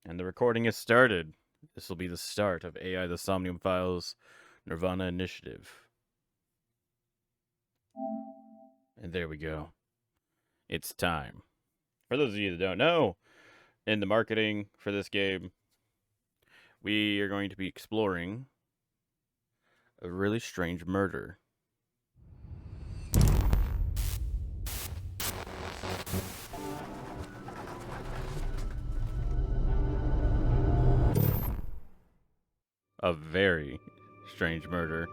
And the recording has started. This will be the start of AI the Somnium Files Nirvana Initiative. And there we go. It's time. For those of you that don't know, in the marketing for this game, we are going to be exploring a really strange murder. A very strange murder.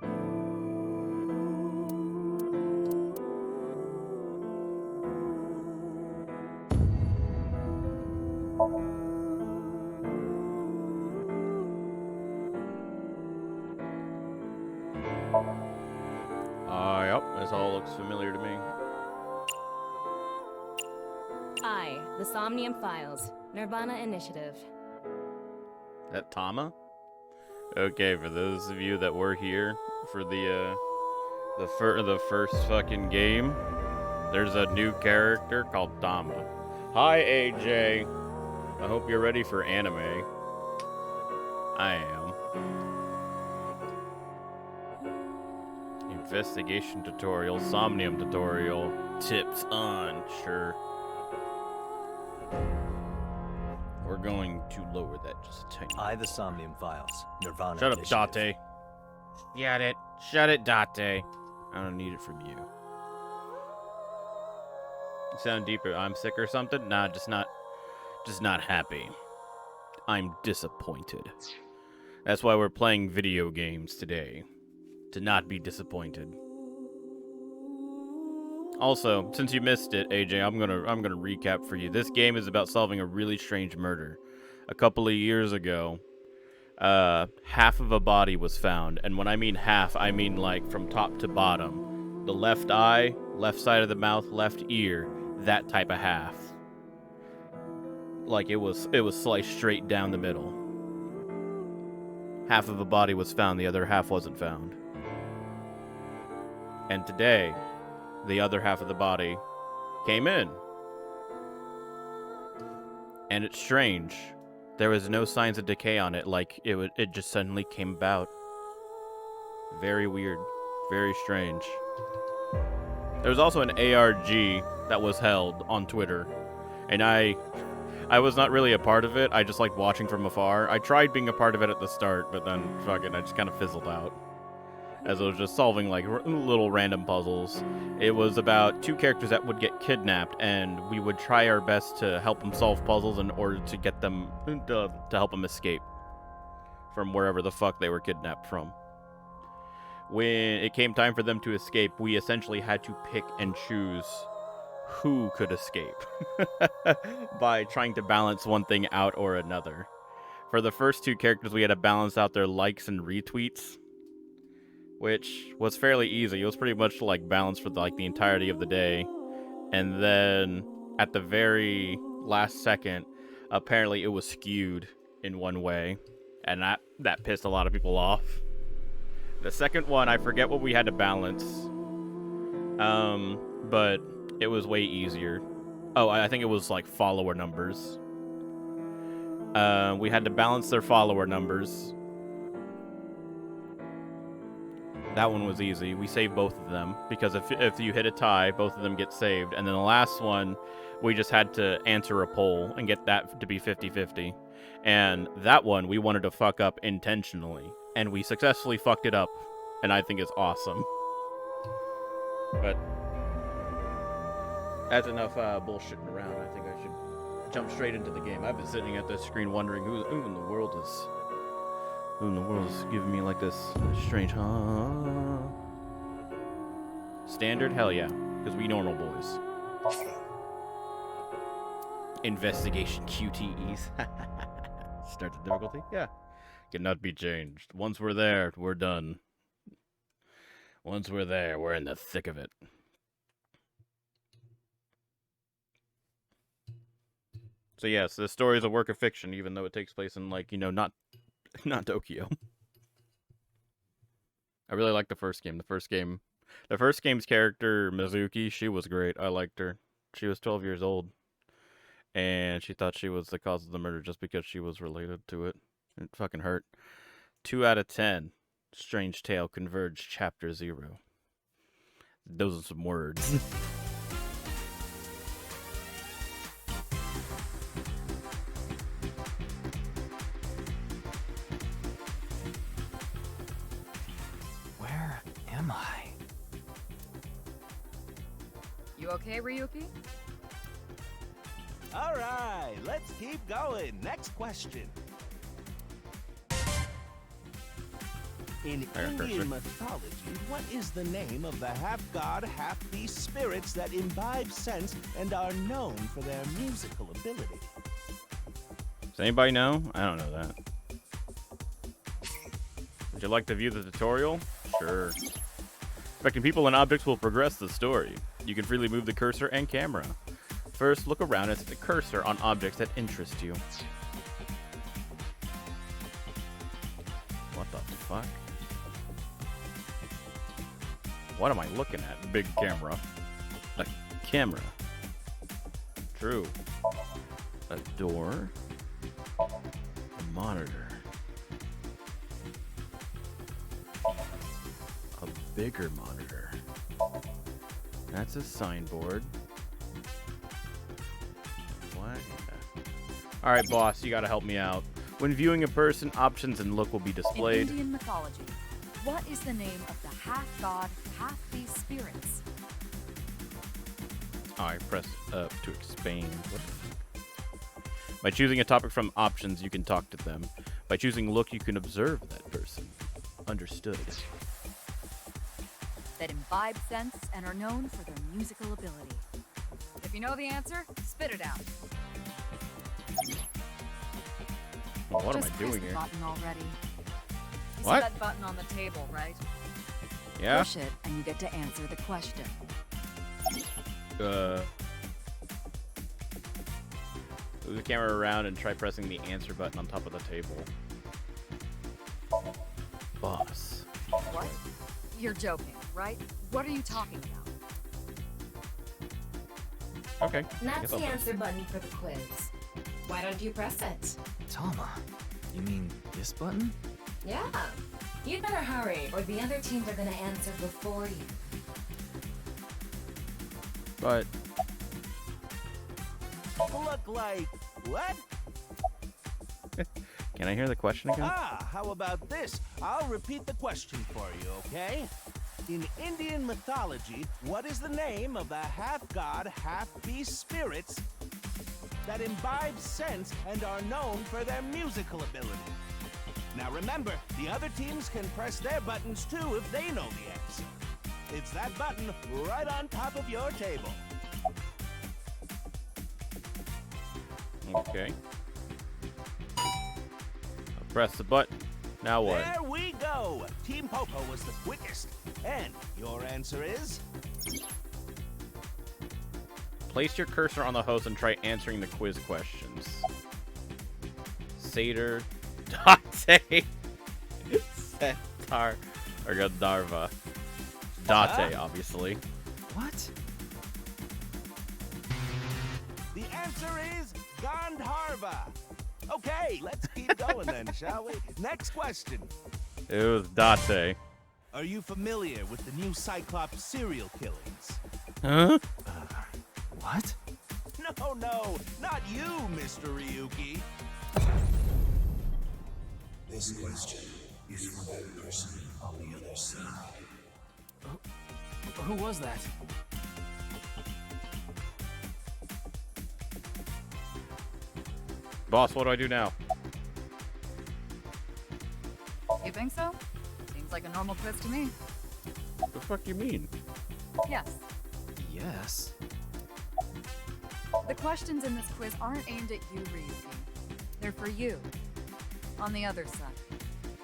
Yep, this all looks familiar to me. I, the Somnium Files, Nirvana Initiative. That Tama? Okay, for those of you that were here for the first fucking game, there's a new character called Tama. Hi, AJ. I hope you're ready for anime. I am. Investigation tutorial, Somnium tutorial, tips on, sure. We're going to lower that just a tiny. I, the Somnium Files, Nirvana Shut up, Initiative. Date. Got it. Shut it, Date. I don't need it from you. You sound deeper. I'm sick or something? Nah, just not happy. I'm disappointed. That's why we're playing video games today. To not be disappointed. Also, since you missed it, AJ, I'm gonna recap for you. This game is about solving a really strange murder. A couple of years ago, half of a body was found, and when I mean half, I mean like from top to bottom. The left eye, left side of the mouth, left ear, that type of half. Like it was sliced straight down the middle. Half of a body was found, the other half wasn't found. And today, the other half of the body came in. And it's strange. There was no signs of decay on it, like it just suddenly came about. Very weird. Very strange. There was also an ARG that was held on Twitter. And I was not really a part of it. I just liked watching from afar. I tried being a part of it at the start, but then, fuck it, I just kind of fizzled out. As I was just solving, like, little random puzzles. It was about two characters that would get kidnapped, and we would try our best to help them solve puzzles in order to get them, to help them escape from wherever the fuck they were kidnapped from. When it came time for them to escape, we essentially had to pick and choose who could escape by trying to balance one thing out or another. For the first two characters, we had to balance out their likes and retweets, which was fairly easy. It was pretty much like balanced for the entirety of the day. And then at the very last second, apparently it was skewed in one way, and that pissed a lot of people off. The second one, I forget what we had to balance, but it was way easier. Oh, I think it was like follower numbers. We had to balance their follower numbers. That one was easy. We saved both of them, because if you hit a tie, both of them get saved. And then the last one, we just had to answer a poll and get that to be 50-50. And that one, we wanted to fuck up intentionally. And we successfully fucked it up. And I think it's awesome. But that's enough bullshitting around. I think I should jump straight into the game. I've been sitting at this screen wondering who in the world is giving me like this strange, huh? Standard? Hell yeah. Because we normal boys. Investigation QTEs. Start the difficulty? Yeah. Cannot be changed. Once we're there, we're done. Once we're there, we're in the thick of it. So yes, this story is a work of fiction, even though it takes place in not Tokyo. I really liked the first game. The first game's character, Mizuki, she was great. I liked her. She was 12 years old. and she thought she was the cause of the murder just because she was related to it. It fucking hurt. 2 out of 10. Strange Tale Converge Chapter 0. Those are some words. Where am I? You okay, Ryuki? All right, let's keep going. Next question. In Indian mythology, what is the name of the half-god, half-beast spirits that imbibe sense and are known for their musical ability? Does anybody know? I don't know that. Would you like to view the tutorial? Sure. Affecting people and objects will progress the story. You can freely move the cursor and camera. First, look around and set the cursor on objects that interest you. What the fuck? What am I looking at? Big camera. A camera. True. A door. A monitor. A bigger monitor. That's a signboard. What? All right, boss, you gotta help me out. When viewing a person, options and look will be displayed. In Indian mythology, what is the name of the half-god, half-beast spirits? I press up to expand. What the fuck? By choosing a topic from options, you can talk to them. By choosing look, you can observe that person. Understood. That imbibe sense and are known for their musical ability. If you know the answer, spit it out. Well, what Just am I press doing the here? button already. You What? see that button on the table, right? Yeah? Push it and you get to answer the question. Move the camera around and try pressing the answer button on top of the table. Boss. What? You're joking, right? What are you talking about? Okay. I That's guess the I'll do it. answer button for the quiz. Why don't you press it? Tama, you mean this button? Yeah. You'd better hurry, or the other teams are gonna answer before you. But Look like what? can I hear the question again? How about this? I'll repeat the question for you, okay? In Indian mythology, what is the name of the half-god, half-beast spirits that imbibe sense and are known for their musical ability? Now remember, the other teams can press their buttons too if they know the answer. It's that button right on top of your table. Okay. I'll press the button. Now what? There we go! Team Popo was the quickest. And your answer is? Place your cursor on the host and try answering the quiz questions. Satyr, Date, Centaur, or Gandharva. Date, obviously. What? The answer is Gandharva. Okay, let's keep going then, shall we? Next question. It was Date. Are you familiar with the new Cyclops serial killings? Huh? What? No, not you, Mr. Ryuki. This question is for that person on the other side. Who was that? Boss, what do I do now? You think so? Seems like a normal quiz to me. What the fuck you mean? Yes. Yes. The questions in this quiz aren't aimed at you, Ryuki. They're for you. On the other side.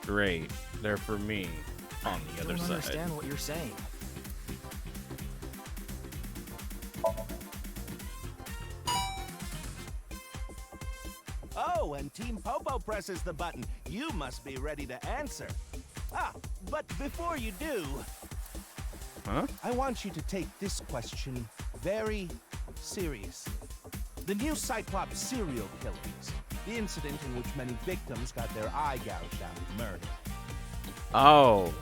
Great. They're for me. On the I other don't side. understand what you're saying. Oh, when Team Popo presses the button, you must be ready to answer. But before you do, Huh? I want you to take this question very seriously. The new Cyclops serial killings. The incident in which many victims got their eye gouged out and murdered. Oh.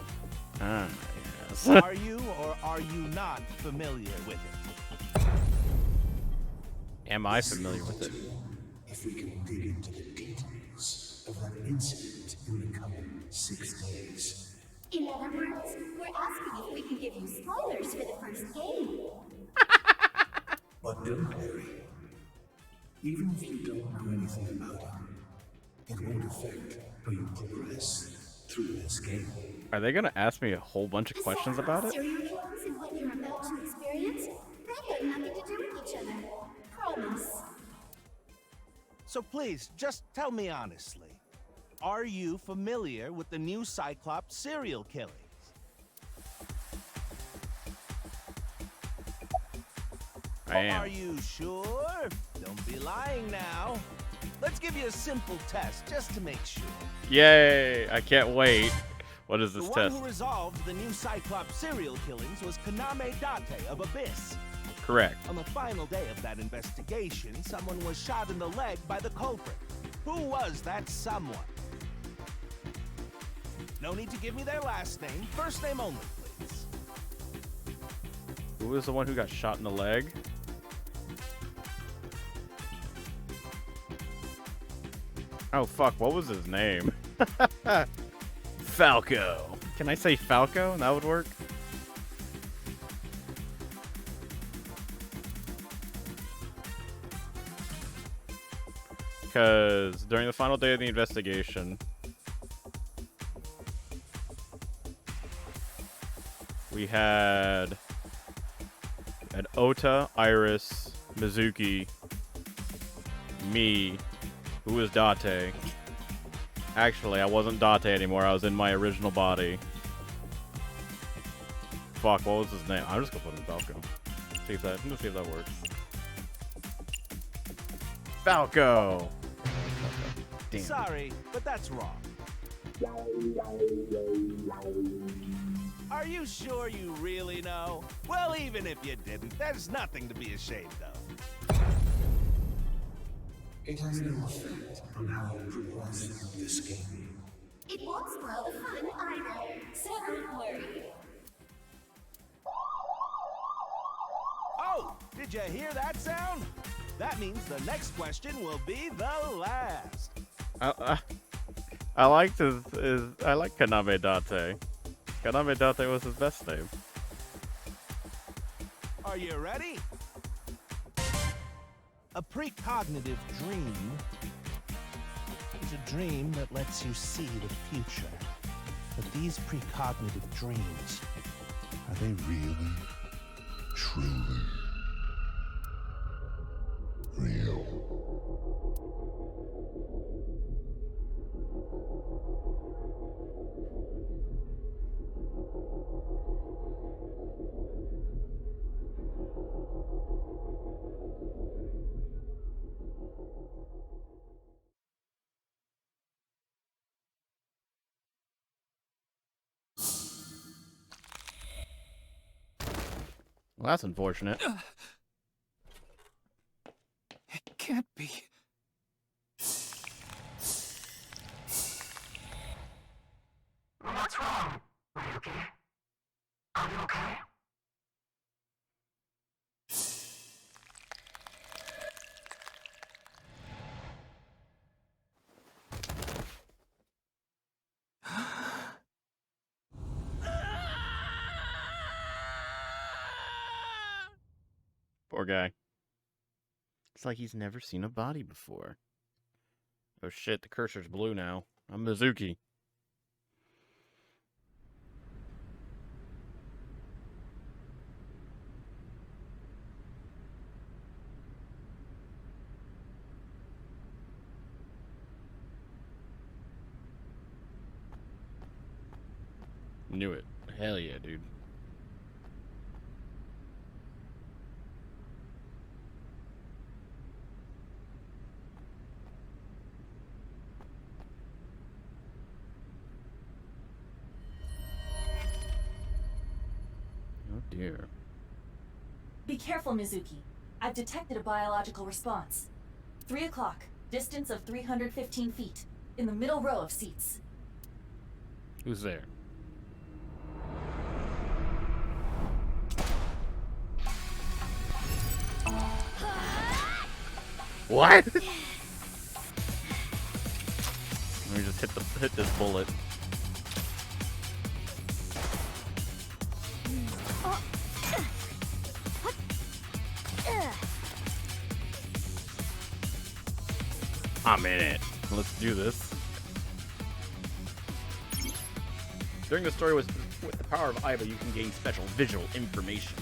Yes. Are you or are you not familiar with it? Am I familiar with it? If we can dig into the details of that incident in the coming 6 days. In other words, we're asking if we can give you spoilers for the first game. But don't worry. Even if you don't know anything about it, it won't affect how you progress through this game. Are they gonna ask me a whole bunch of questions about it? Serial killers and what you're about to experience, they have nothing to do with each other. Promise. So please, just tell me honestly. Are you familiar with the new Cyclops serial killings? I am. Are you sure? Don't be lying now. Let's give you a simple test just to make sure. Yay! I can't wait. What is this The one test? who resolved the new Cyclops serial killings was Kaname Date of Abyss. Correct. On the final day of that investigation, someone was shot in the leg by the culprit. Who was that someone? No need to give me their last name. First name only, please. Who was the one who got shot in the leg? Oh fuck, what was his name? Falco. Can I say Falco? That would work. Because during the final day of the investigation, we had Ota, Iris, Mizuki, me, who was Date. Actually, I wasn't Date anymore. I was in my original body. Fuck, what was his name? I'm just gonna put in Falco. See if that. I'm gonna see if that works. Falco. Damn. Sorry, but that's wrong. Are you sure you really know? Well, even if you didn't, there's nothing to be ashamed of. It has no effect on how you progress through this game. It won't spoil the fun either, so don't worry. Oh, did you hear that sound? That means the next question will be the last. I liked I like Kaname Date. Kaname Date was his best name. Are you ready? A precognitive dream is a dream that lets you see the future. But these precognitive dreams, Are they really, truly real? Well, that's unfortunate. It can't be. What's wrong, Ryuki? Are you okay? Poor guy. It's like he's never seen a body before. Oh shit, the cursor's blue now. I'm Mizuki. Knew it. Hell yeah, dude. Oh dear. Be careful, Mizuki. I've detected a biological response. 3 o'clock, distance of 315 feet, in the middle row of seats. Who's there? What? Let me just hit this bullet. I'm in it. Let's do this. During the story with the power of Iva, you can gain special visual information.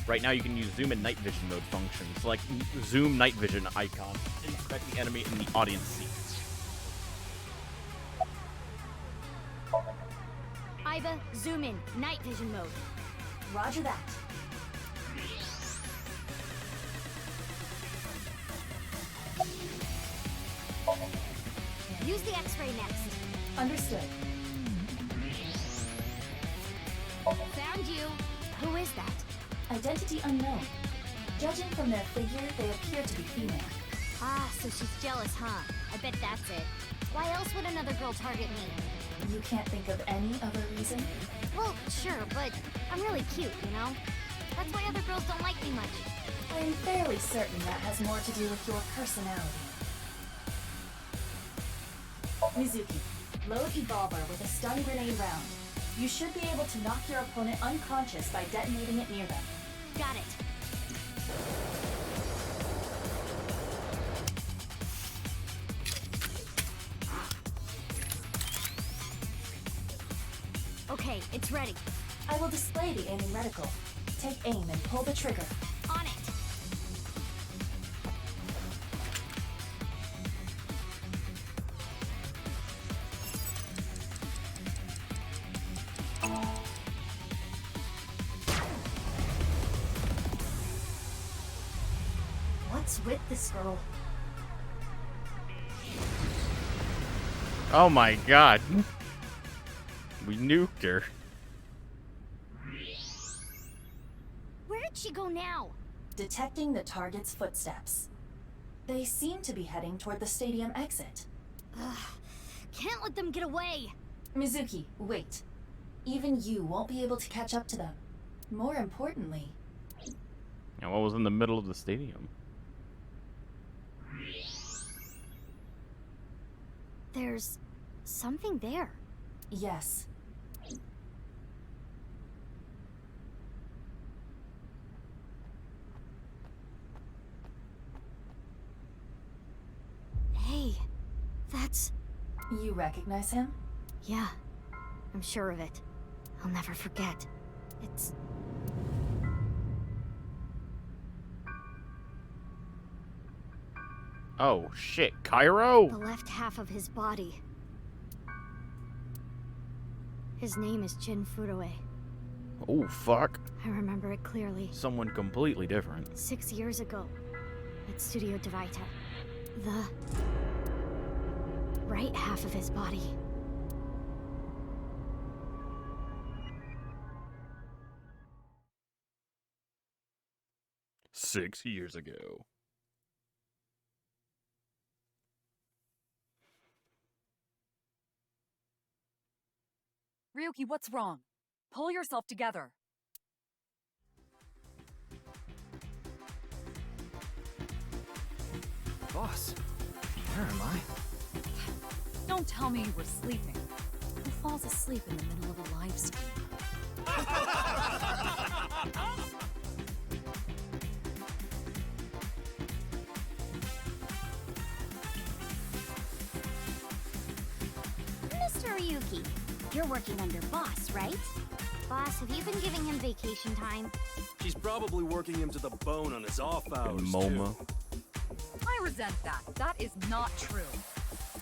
Right now, you can use zoom and night vision mode functions. Select zoom night vision icon to inspect the enemy in the audience seat. Iva, zoom in. Night vision mode. Roger that. Use the X-ray next. Understood. Found you. Who is that? Identity unknown. Judging from their figure, they appear to be female. Ah, so she's jealous, huh? I bet that's it. Why else would another girl target me? You can't think of any other reason? Well, sure, but I'm really cute, you know? That's why other girls don't like me much. I'm fairly certain that has more to do with your personality. Mizuki, load Evolver with a stun grenade round. You should be able to knock your opponent unconscious by detonating it near them. Got it. Okay, it's ready. I will display the aiming reticle. Take aim and pull the trigger. On it. What's with this girl? Oh my god. We nuked her. Where did she go now? Detecting the target's footsteps. They seem to be heading toward the stadium exit. Ugh, can't let them get away. Mizuki, wait. Even you won't be able to catch up to them. More importantly... And what was in the middle of the stadium? There's something there. Yes. Hey, that's... You recognize him? Yeah, I'm sure of it. I'll never forget. It's... Oh shit, Cairo? the left half of his body. His name is Jin Furue. Oh fuck. I remember it clearly. Someone completely different. 6 years ago, at Studio Devita. The right half of his body. Six years ago. Ryuki, what's wrong? Pull yourself together. Boss, where am I? Don't tell me you were sleeping. Who falls asleep in the middle of a live stream? Mr. Ryuki, you're working under Boss, right? Boss, have you been giving him vacation time? She's probably working him to the bone on his off hours, MoMA. too. I resent that. That is not true.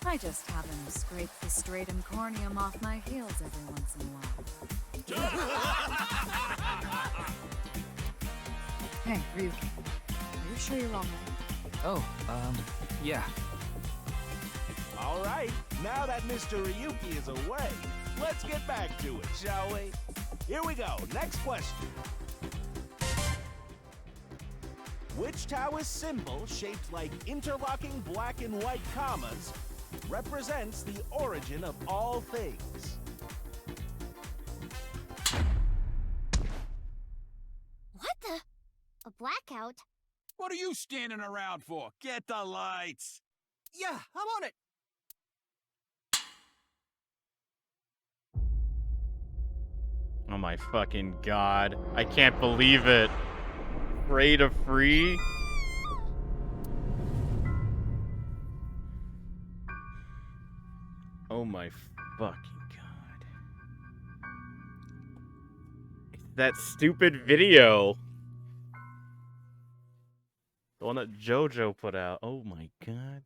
I just have him scrape the stratum corneum off my heels every once in a while. Hey, Ryuki. Are you sure you're all right? Oh, yeah. All right, now that Mr. Ryuki is away, let's get back to it, shall we? Here we go. Next question. Which Taoist symbol, shaped like interlocking black and white commas, represents the origin of all things? What the? A blackout? What are you standing around for? Get the lights. Yeah, I'm on it. Oh my fucking god. I can't believe it. Afraid of free? Oh my fucking god. It's that stupid video. The one that JoJo put out. Oh my god.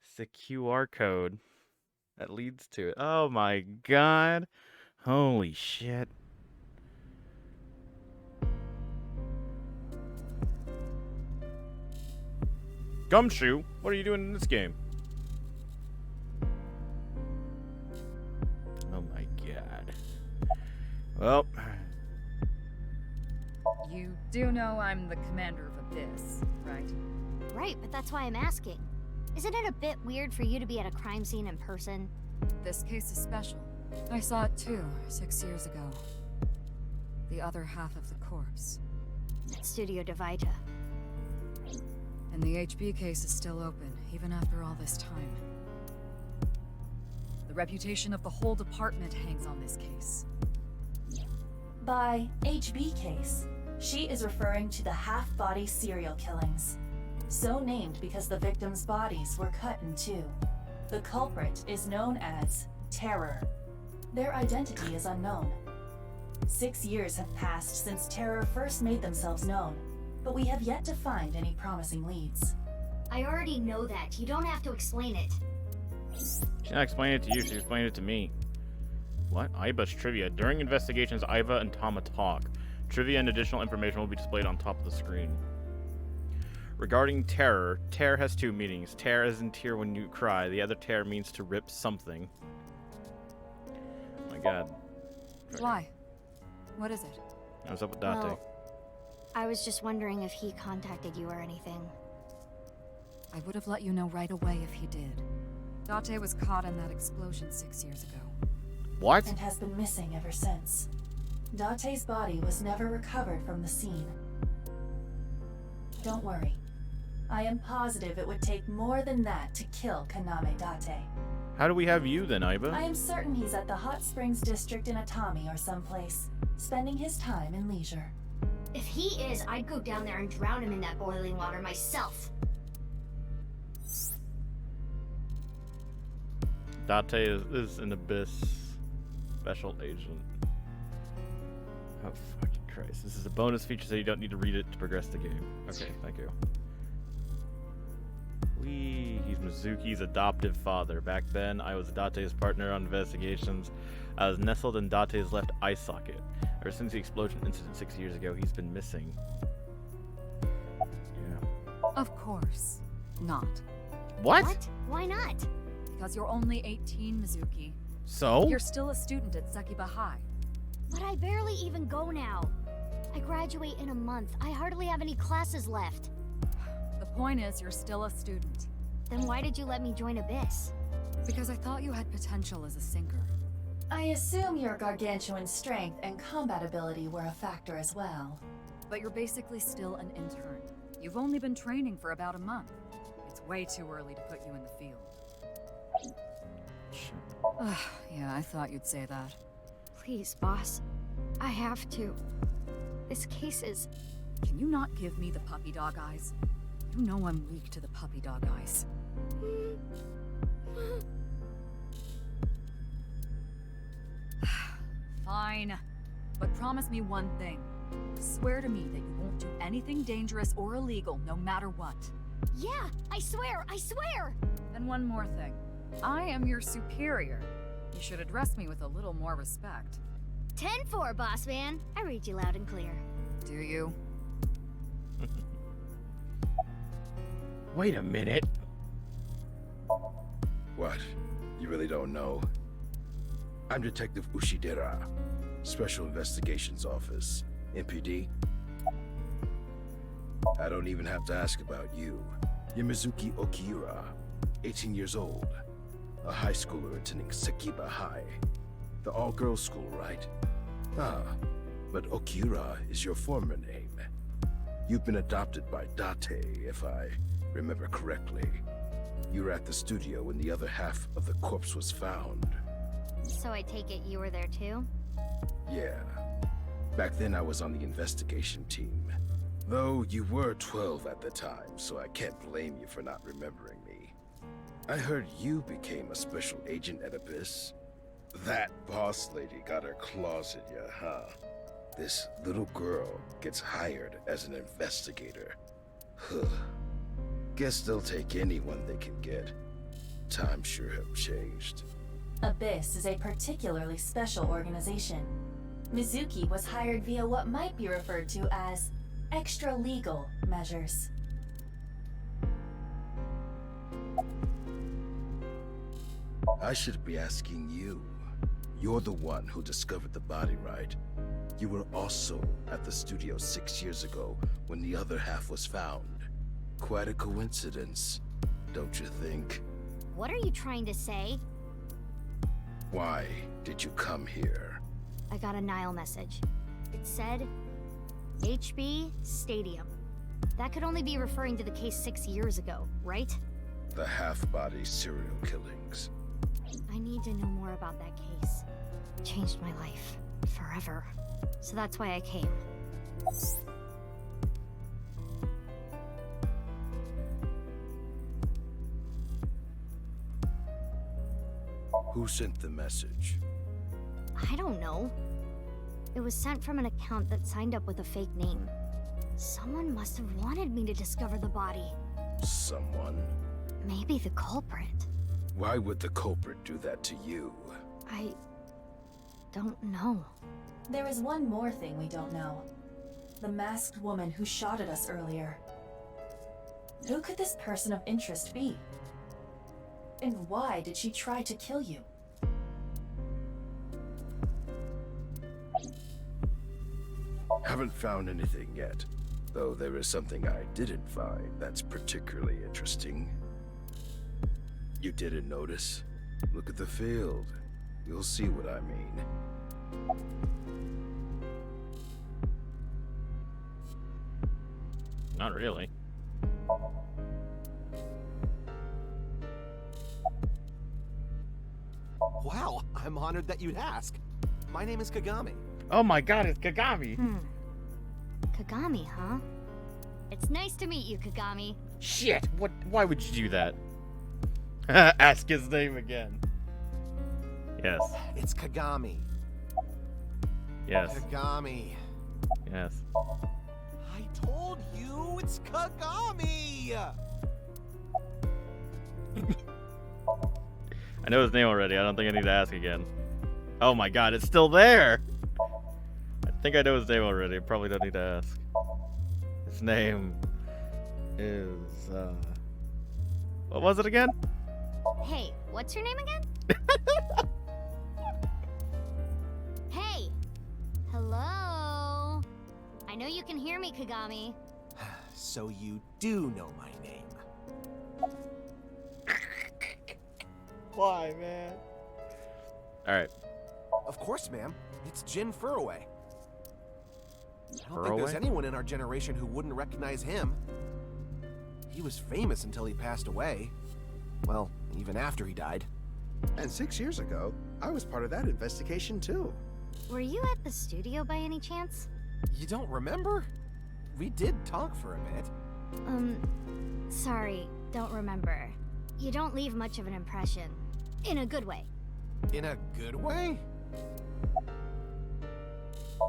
It's the QR code that leads to it. Oh my god. Holy shit. Gumshoe, what are you doing in this game? Oh my god. Well. You do know I'm the commander of Abyss, right? Right, but that's why I'm asking. Isn't it a bit weird for you to be at a crime scene in person? This case is special. I saw it too, 6 years ago. The other half of the corpse. At Studio Divija. And the HB case is still open, even after all this time. The reputation of the whole department hangs on this case. By HB case, she is referring to the half-body serial killings. So named because the victims' bodies were cut in two. The culprit is known as Terror. Their identity is unknown. 6 years have passed since Terror first made themselves known, but we have yet to find any promising leads. I already know that. You don't have to explain it. She's not explaining it to you, she's explaining it to me. What? Iba's trivia. During investigations, Iva and Tama talk. Trivia and additional information will be displayed on top of the screen. Regarding terror, tear has two meanings. Tear as in tear when you cry. The other tear means to rip something. Oh my god. Why? What is it? What's up with Date? Well, I was just wondering if he contacted you or anything. I would have let you know right away if he did. Date was caught in that explosion 6 years ago. What? And has been missing ever since. Date's body was never recovered from the scene. Don't worry. I am positive it would take more than that to kill Kaname Date. How do we have you then, Iba? I am certain he's at the Hot Springs District in Atami or someplace, spending his time in leisure. If he is, I'd go down there and drown him in that boiling water myself. Date is an Abyss special agent. Oh, fucking Christ. This is a bonus feature, so you don't need to read it to progress the game. Okay, thank you. He's Mizuki's adoptive father. Back then, I was Date's partner on investigations. I was nestled in Date's left eye socket. Ever since the explosion incident 6 years ago, he's been missing. Yeah. Of course. Not. What? Why not? Because you're only 18, Mizuki. So? You're still a student at Sekiba High. But I barely even go now. I graduate in a month. I hardly have any classes left. The point is, you're still a student. Then why did you let me join Abyss? Because I thought you had potential as a sinker. I assume your gargantuan strength and combat ability were a factor as well. But you're basically still an intern. You've only been training for about a month. It's way too early to put you in the field. Yeah, I thought you'd say that. Please, boss. I have to. This case is... Can you not give me the puppy dog eyes? You know I'm weak to the puppy dog eyes. Fine. But promise me one thing. Swear to me that you won't do anything dangerous or illegal, no matter what. Yeah, I swear! I swear! And one more thing. I am your superior. You should address me with a little more respect. 10-4, boss man. I read you loud and clear. Do you? Wait a minute. What? You really don't know? I'm Detective Ushidera, Special Investigations Office, MPD. I don't even have to ask about you. Yamazuki Okira, 18 years old. A high schooler attending Sakiba High. The all-girls school, right? Ah, but Okira is your former name. You've been adopted by Date, if I remember correctly. You were at the studio when the other half of the corpse was found. So I take it you were there too? Yeah. Back then I was on the investigation team. Though you were 12 at the time, so I can't blame you for not remembering me. I heard you became a special agent at Abyss. That boss lady got her claws in you, huh? This little girl gets hired as an investigator. Huh. Guess they'll take anyone they can get. Times sure have changed. Abyss is a particularly special organization. Mizuki was hired via what might be referred to as extra-legal measures. I should be asking you. You're the one who discovered the body, right? You were also at the studio 6 years ago when the other half was found. Quite a coincidence, don't you think? What are you trying to say? Why did you come here? I got a Nile message. It said, HB Stadium. That could only be referring to the case 6 years ago, right? The half-body serial killings. I need to know more about that case. It changed my life. Forever. So that's why I came. Who sent the message? I don't know. It was sent from an account that signed up with a fake name. Someone must have wanted me to discover the body. Someone? Maybe the culprit. Why would the culprit do that to you? I don't know. There is one more thing we don't know. The masked woman who shot at us earlier. Who could this person of interest be? And why did she try to kill you? Haven't found anything yet, though there is something I didn't find that's particularly interesting. You didn't notice? Look at the field. You'll see what I mean. Not really. Wow, I'm honored that you'd ask. My name is Kagami. Oh my god, it's Kagami. Kagami, huh? It's nice to meet you, Kagami. Shit, what? Why would you do that? Ask his name again. Yes. It's Kagami. Yes. Kagami. Yes. I told you it's Kagami! I know his name already. I don't think I need to ask again. Oh my god, it's still there! I think I know his name already. I probably don't need to ask. His name is, what was it again? Hey, what's your name again? Hey! Hello? I know you can hear me, Kagami. So you do know my name. Why, man? Alright. Of course, ma'am. It's Jin Furroway. I don't think Furroway? there's anyone in our generation who wouldn't recognize him. He was famous until he passed away. Well, even after he died. And 6 years ago, I was part of that investigation too. Were you at the studio by any chance? You don't remember? We did talk for a bit. Sorry, don't remember. You don't leave much of an impression. In a good way. In a good way?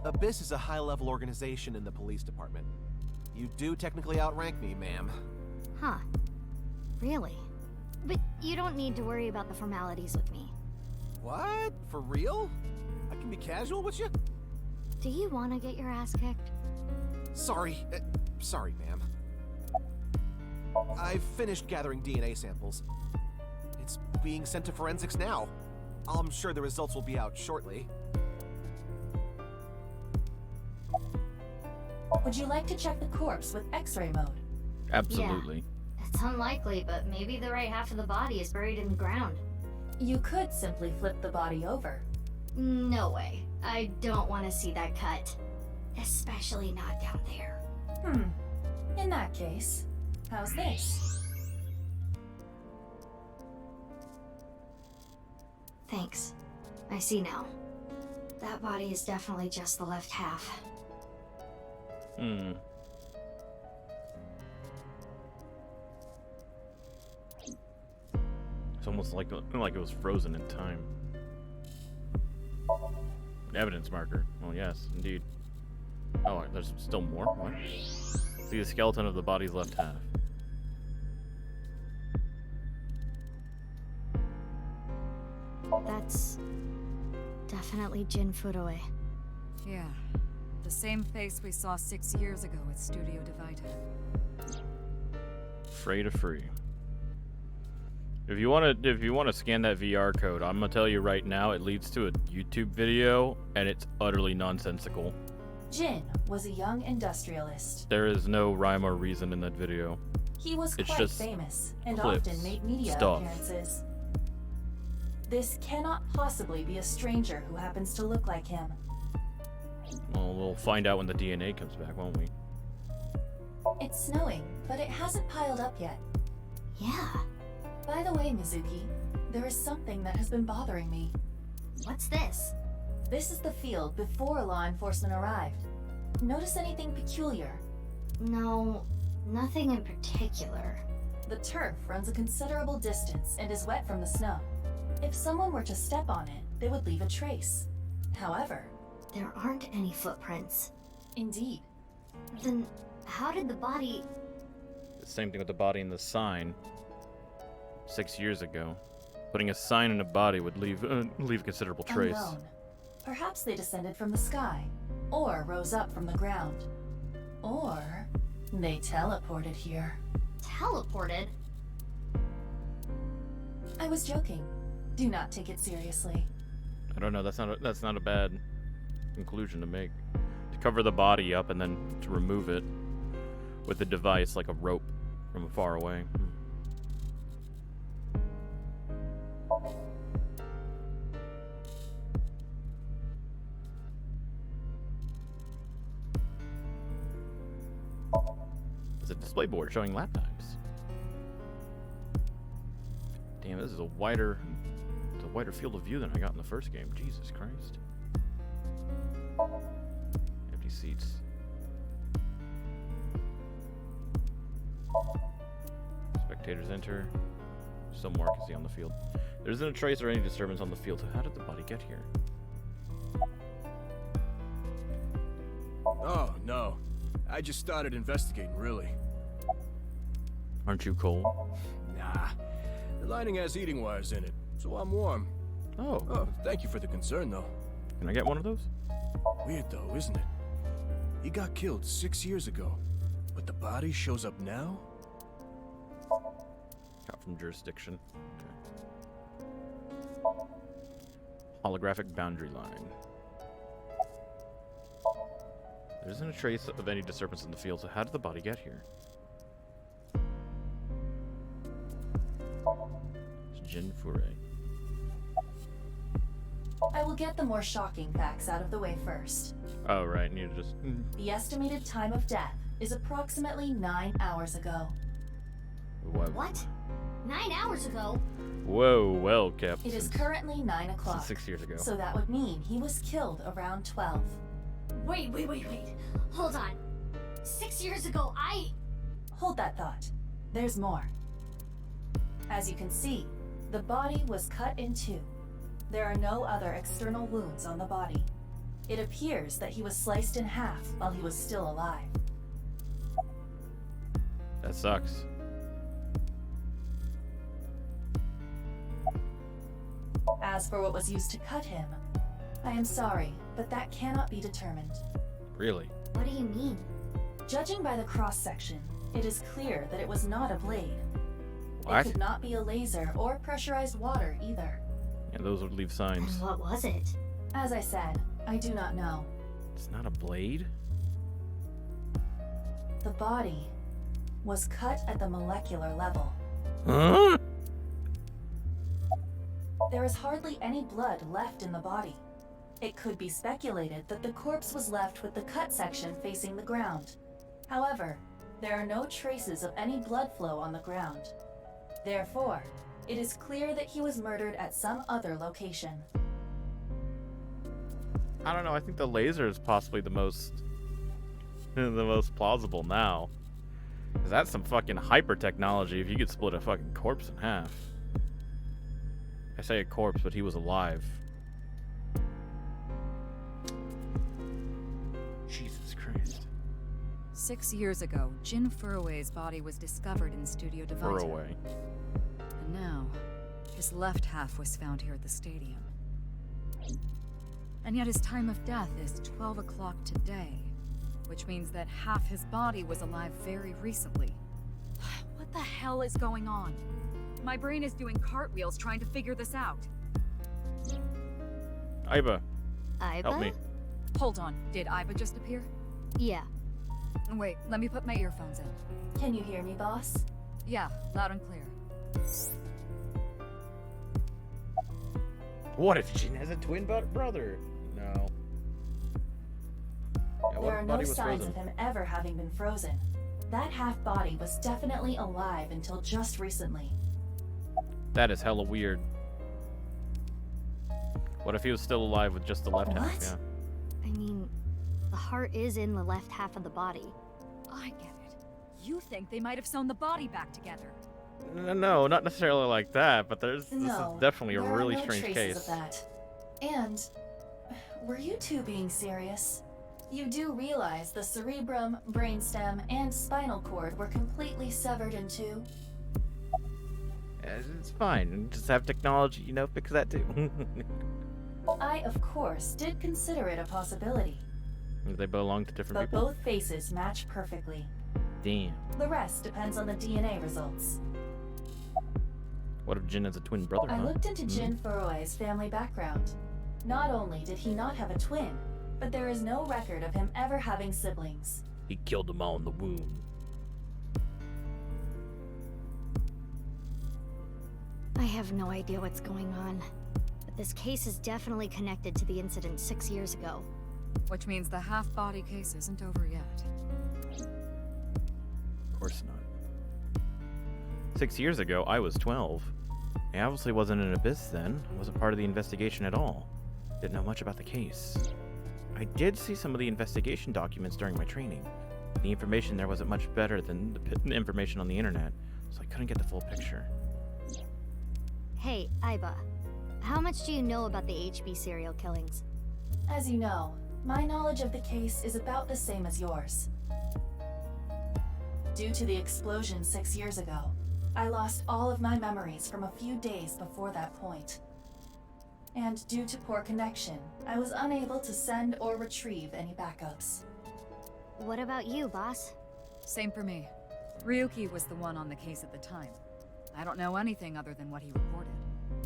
Abyss is a high-level organization in the police department. You do technically outrank me, ma'am. Huh. Really? But you don't need to worry about the formalities with me. What? For real? I can be casual with you? Do you want to get your ass kicked? Sorry. Sorry, ma'am. I've finished gathering DNA samples. It's being sent to forensics now. I'm sure the results will be out shortly. Would you like to check the corpse with X-ray mode? Absolutely. It's unlikely, but maybe the right half of the body is buried in the ground. You could simply flip the body over. No way. I don't want to see that cut. Especially not down there. In that case, how's this? Thanks. I see now. That body is definitely just the left half. It's almost like it was frozen in time. Evidence marker. Oh yes, indeed. Oh, there's still more? What? See the skeleton of the body's left half. That's definitely Jin Fudoe. Yeah. The same face we saw 6 years ago at Studio Divita. Free to free. If you want to scan that VR code, I'm gonna tell you right now, it leads to a YouTube video, and it's utterly nonsensical. Jin was a young industrialist. There is no rhyme or reason in that video. He was It's quite just famous and clips, often made media stuff. appearances. This cannot possibly be a stranger who happens to look like him. Well, we'll find out when the DNA comes back, won't we? It's snowing, but it hasn't piled up yet. Yeah. By the way, Mizuki, there is something that has been bothering me. What's this? This is the field before law enforcement arrived. Notice anything peculiar? No, nothing in particular. The turf runs a considerable distance and is wet from the snow. If someone were to step on it, they would leave a trace. However, there aren't any footprints. Indeed. Then how did the body... The same thing with the body and the sign. 6 years ago. Putting a sign in a body would leave a considerable trace. Unknown. Perhaps they descended from the sky, or rose up from the ground. Or they teleported here. Teleported? I was joking. Do not take it seriously. I don't know, that's not a bad conclusion to make. To cover the body up and then to remove it with a device like a rope from far away. It's a display board showing lap times. Damn, this is a wider field of view than I got in the first game. Jesus Christ. Empty seats. Spectators enter. Still more I can see on the field. There isn't a trace or any disturbance on the field, so how did the body get here? Oh, no. I just started investigating, really. Aren't you cold? Nah. The lining has heating wires in it, so I'm warm. Oh. Thank you for the concern, though. Can I get one of those? Weird, though, isn't it? He got killed 6 years ago, but the body shows up now? Got from jurisdiction. Okay. Holographic boundary line. There isn't a trace of any disturbance in the field, so how did the body get here? It's Jin Fure. I will get the more shocking facts out of the way first. Oh, right, and you just... The estimated time of death is approximately 9 hours ago. What? 9 hours ago? Whoa, well kept. It is currently 9 o'clock. 6 years ago. So that would mean he was killed around 12. Wait. Hold on. 6 years ago, Hold that thought. There's more. As you can see, the body was cut in two. There are no other external wounds on the body. It appears that he was sliced in half while he was still alive. That sucks. As for what was used to cut him, I am sorry, but that cannot be determined. Really? What do you mean? Judging by the cross-section, it is clear that it was not a blade. What? It could not be a laser or pressurized water either. Yeah, those would leave signs. And what was it? As I said, I do not know. It's not a blade? the body was cut at the molecular level. Huh? There is hardly any blood left in the body. It could be speculated that the corpse was left with the cut section facing the ground. However, there are no traces of any blood flow on the ground. Therefore, it is clear that he was murdered at some other location. I don't know. I think the laser is possibly the most plausible now. 'Cause that's some fucking hyper technology if you could split a fucking corpse in half. I say a corpse, but he was alive. Jesus Christ. 6 years ago, Jin Furroway's body was discovered in Studio Divita. Furroway. And now, his left half was found here at the stadium. And yet his time of death is 12 o'clock today, which means that half his body was alive very recently. What the hell is going on? My brain is doing cartwheels trying to figure this out. Iba, Iba? help me. Hold on, did Iba just appear? Yeah. Wait, let me put my earphones in. Can you hear me, boss? Yeah, loud and clear. What if Jin has a twin brother? No. Yeah, There are no body was signs frozen? of him ever having been frozen. That half body was definitely alive until just recently. That is hella weird. What if he was still alive with just the left half? What? Yeah. I mean, the heart is in the left half of the body. I get it. You think they might have sewn the body back together. No, not necessarily like that, but this No, is definitely a there are really no strange traces case. of that. And were you two being serious? You do realize the cerebrum, brainstem, and spinal cord were completely severed in two? Yeah, it's fine. Just have technology, you know, fix that too. I, of course, did consider it a possibility. They belong to different But people. both faces match perfectly. Damn. The rest depends on the DNA results. What if Jin has a twin brother? I huh? looked into Jin Furroway's family background. Not only did he not have a twin, but there is no record of him ever having siblings. He killed them all in the womb. I have no idea what's going on. But this case is definitely connected to the incident 6 years ago. Which means the half-body case isn't over yet. Of course not. 6 years ago, I was 12. I obviously wasn't in Abyss then. I wasn't part of the investigation at all. Didn't know much about the case. I did see some of the investigation documents during my training. The information there wasn't much better than the information on the internet, so I couldn't get the full picture. Hey, Iba. How much do you know about the HB serial killings? As you know, my knowledge of the case is about the same as yours. Due to the explosion 6 years ago, I lost all of my memories from a few days before that point. And due to poor connection, I was unable to send or retrieve any backups. What about you, boss? Same for me. Ryuki was the one on the case at the time. I don't know anything other than what he reported.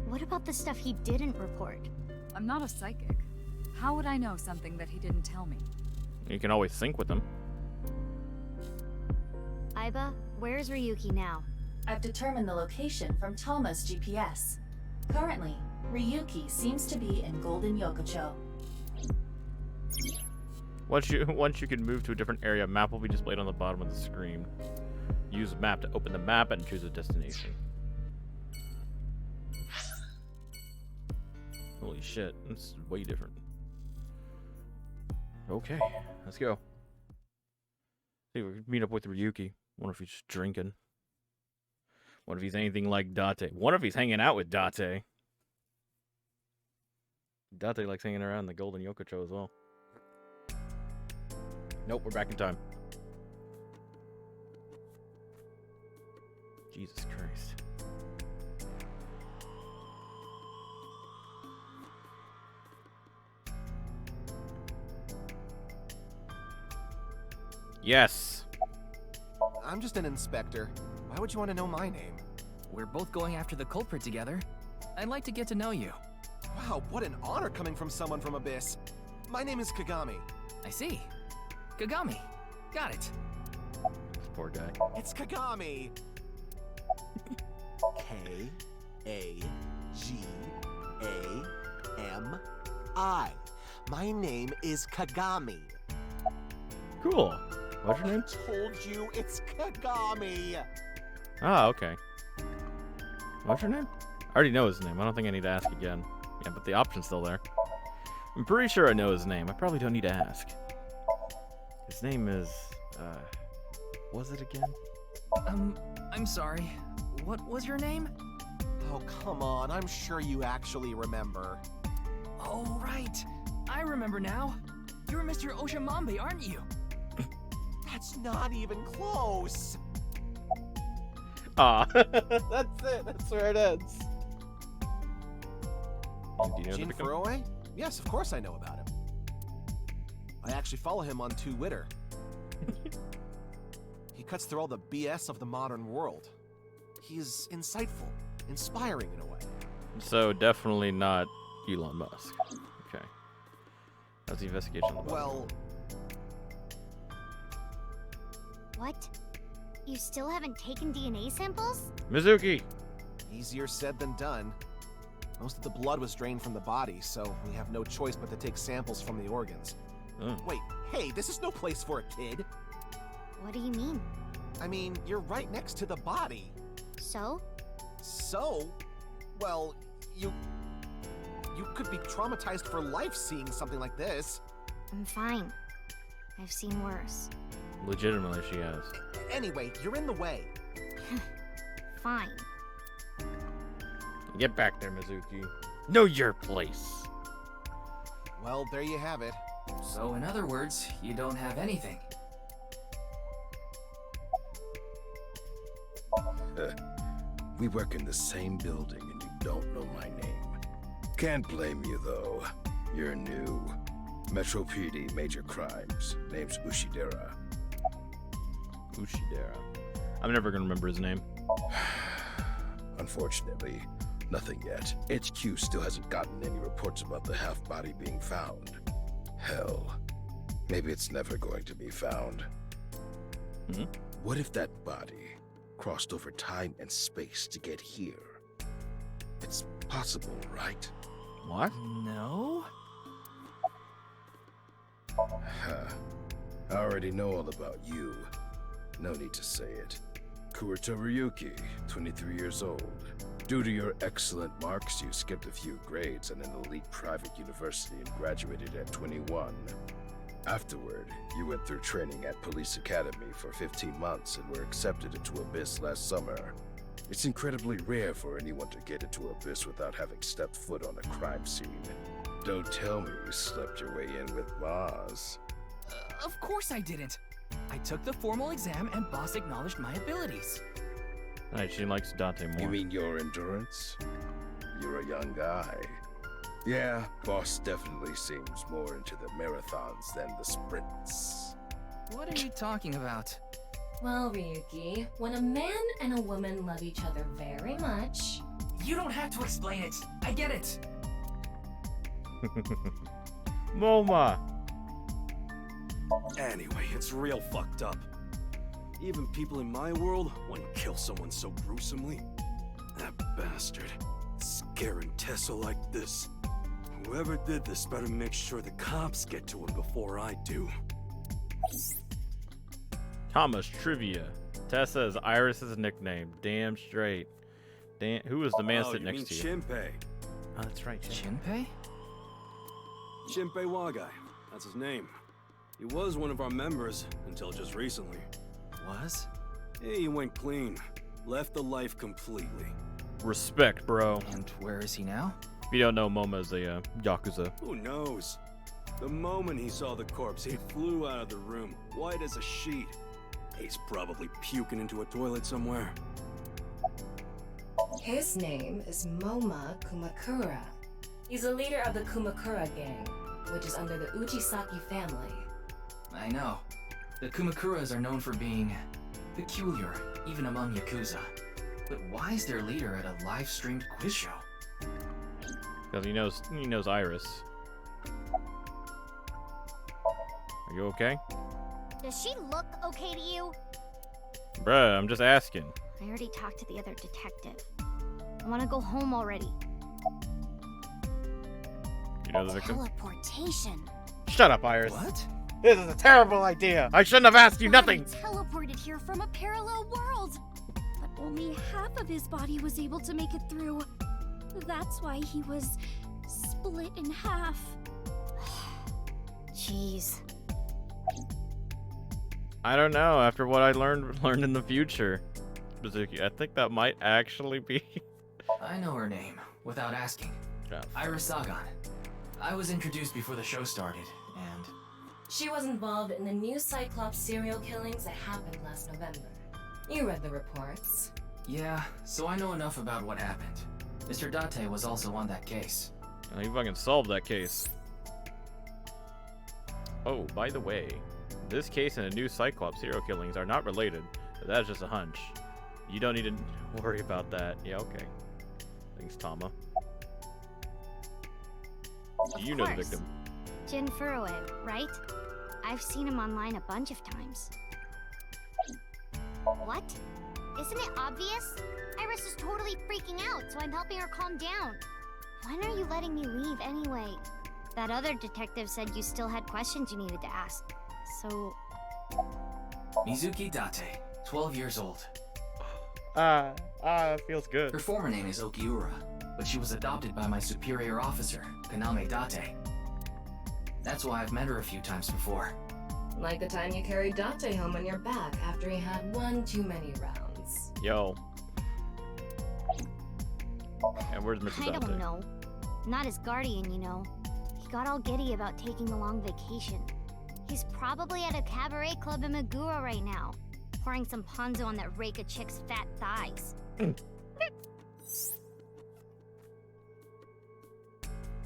What about the stuff he didn't report? I'm not a psychic. How would I know something that he didn't tell me? You can always sync with them. Iba, where's Ryuki now? I've determined the location from Tama's GPS. Currently, Ryuki seems to be in Golden Yokocho. Once you can move to a different area, map will be displayed on the bottom of the screen. Use map to open the map and choose a destination. Holy shit, it's way different. Okay, let's go. See, we meet up with Ryuki. Wonder if he's just drinking. What if he's anything like Date? What if he's hanging out with Date? Date likes hanging around the Golden Yokocho as well. Nope, we're back in time. Jesus Christ. Yes. I'm just an inspector. Why would you want to know my name? We're both going after the culprit together. I'd like to get to know you. Wow, what an honor coming from someone from Abyss. My name is Kagami. I see. Kagami. Got it. poor guy. It's Kagami. K-A-G-A-M-I. My name is Kagami. Cool. What's your name? I told you it's Kagami. Ah, okay. What's your name? I already know his name. I don't think I need to ask again. Yeah, but the option's still there. I'm pretty sure I know his name. I probably don't need to ask. His name is, what was it again? I'm sorry. What was your name? Oh, come on. I'm sure you actually remember. Oh, right. I remember now. You're Mr. Oshamambe, aren't you? That's not even close. Ah, that's it. That's where it ends. Do you know Jin the Furue? Yes, of course I know about him. I actually follow him on Twitter. He cuts through all the BS of the modern world. He's insightful, inspiring in a way. So definitely not Elon Musk. Okay. That's the investigation on the bottom. Well, What? You still haven't taken DNA samples? Mizuki! easier said than done. Most of the blood was drained from the body, so we have no choice but to take samples from the organs. Oh. Wait, hey, this is no place for a kid. What do you mean? I mean, you're right next to the body. So? So? Well, you could be traumatized for life seeing something like this. I'm fine. I've seen worse. Legitimately, she has. Anyway, you're in the way. Fine. Get back there, Mizuki. Know your place. Well, there you have it. So in other words, you don't have anything. We work in the same building and you don't know my name. Can't blame you though. You're new. Metro PD, major crimes. Name's Ushidera. Ushidera. I'm never gonna remember his name. Unfortunately, nothing yet. HQ still hasn't gotten any reports about the half-body being found. Hell, maybe it's never going to be found. Hmm? What if that body crossed over time and space to get here? It's possible, right? What? No? I already know all about you. No need to say it. Kurito Ryuki, 23 years old. Due to your excellent marks, you skipped a few grades at an elite private university and graduated at 21. Afterward, you went through training at Police Academy for 15 months and were accepted into Abyss last summer. It's incredibly rare for anyone to get into Abyss without having stepped foot on a crime scene. Don't tell me you slept your way in with Boss. Of course I didn't. I took the formal exam and Boss acknowledged my abilities. Alright, she likes Dante more. You mean your endurance? You're a young guy. Yeah, Boss definitely seems more into the marathons than the sprints. What are you talking about? Well, Ryuki, when a man and a woman love each other very much... You don't have to explain it. I get it. MoMA! Anyway, it's real fucked up. Even people in my world wouldn't kill someone so gruesomely. That bastard. Scaring Tessa like this. Whoever did this better make sure the cops get to him before I do. Thomas Trivia. Tessa is Iris's nickname. Damn straight. Damn. Who was the man sitting next to you? Shinpei. Oh, that's right. Shinpei? Shinpei Wagai. That's his name. He was one of our members until just recently. Was? Yeah, he went clean. Left the life completely. Respect, bro. And where is he now? If you don't know, MoMA is a Yakuza. Who knows? The moment he saw the corpse, he flew out of the room, white as a sheet. He's probably puking into a toilet somewhere. His name is Moma Kumakura. He's a leader of the Kumakura gang, which is under the Ujisaki family. I know. The Kumakuras are known for being peculiar, even among Yakuza. But why is their leader at a live-streamed quiz show? Because he knows Iris. Are you okay? Does she look okay to you? Bruh, I'm just asking. I already talked to the other detective. I want to go home already. You know the victim? Teleportation. Shut up, Iris. What? This is a terrible idea. I shouldn't have asked you nothing. Teleported here from a parallel world. But only half of his body was able to make it through. That's why he was split in half. Jeez. I don't know. After what I learned in the future, Mizuki, I think that might actually be. I know her name without asking. Yeah. Iris Sagan. I was introduced before the show started, and She was involved in the new Cyclops serial killings that happened last November. You read the reports. yeah, so I know enough about what happened. Mr. Date was also on that case. He fucking solved that case. Oh, by the way, this case and the new Cyclops serial killings are not related. But that's just a hunch. You don't need to worry about that. Yeah, okay. Thanks, Tama. You know the victim. Jin Furue, right? I've seen him online a bunch of times. What? Isn't it obvious? Iris is totally freaking out, so I'm helping her calm down. When are you letting me leave anyway? That other detective said you still had questions you needed to ask. So... Mizuki Date, 12 years old. Feels good. Her former name is Okiura, but she was adopted by my superior officer, Kaname Date. That's why I've met her a few times before. Like the time you carried Date home on your back after he had one too many rounds. Yo. And where's Mr. I Dante? don't know. Not his guardian, you know. He got all giddy about taking a long vacation. He's probably at a cabaret club in Meguro right now, pouring some ponzu on that Reika chick's fat thighs.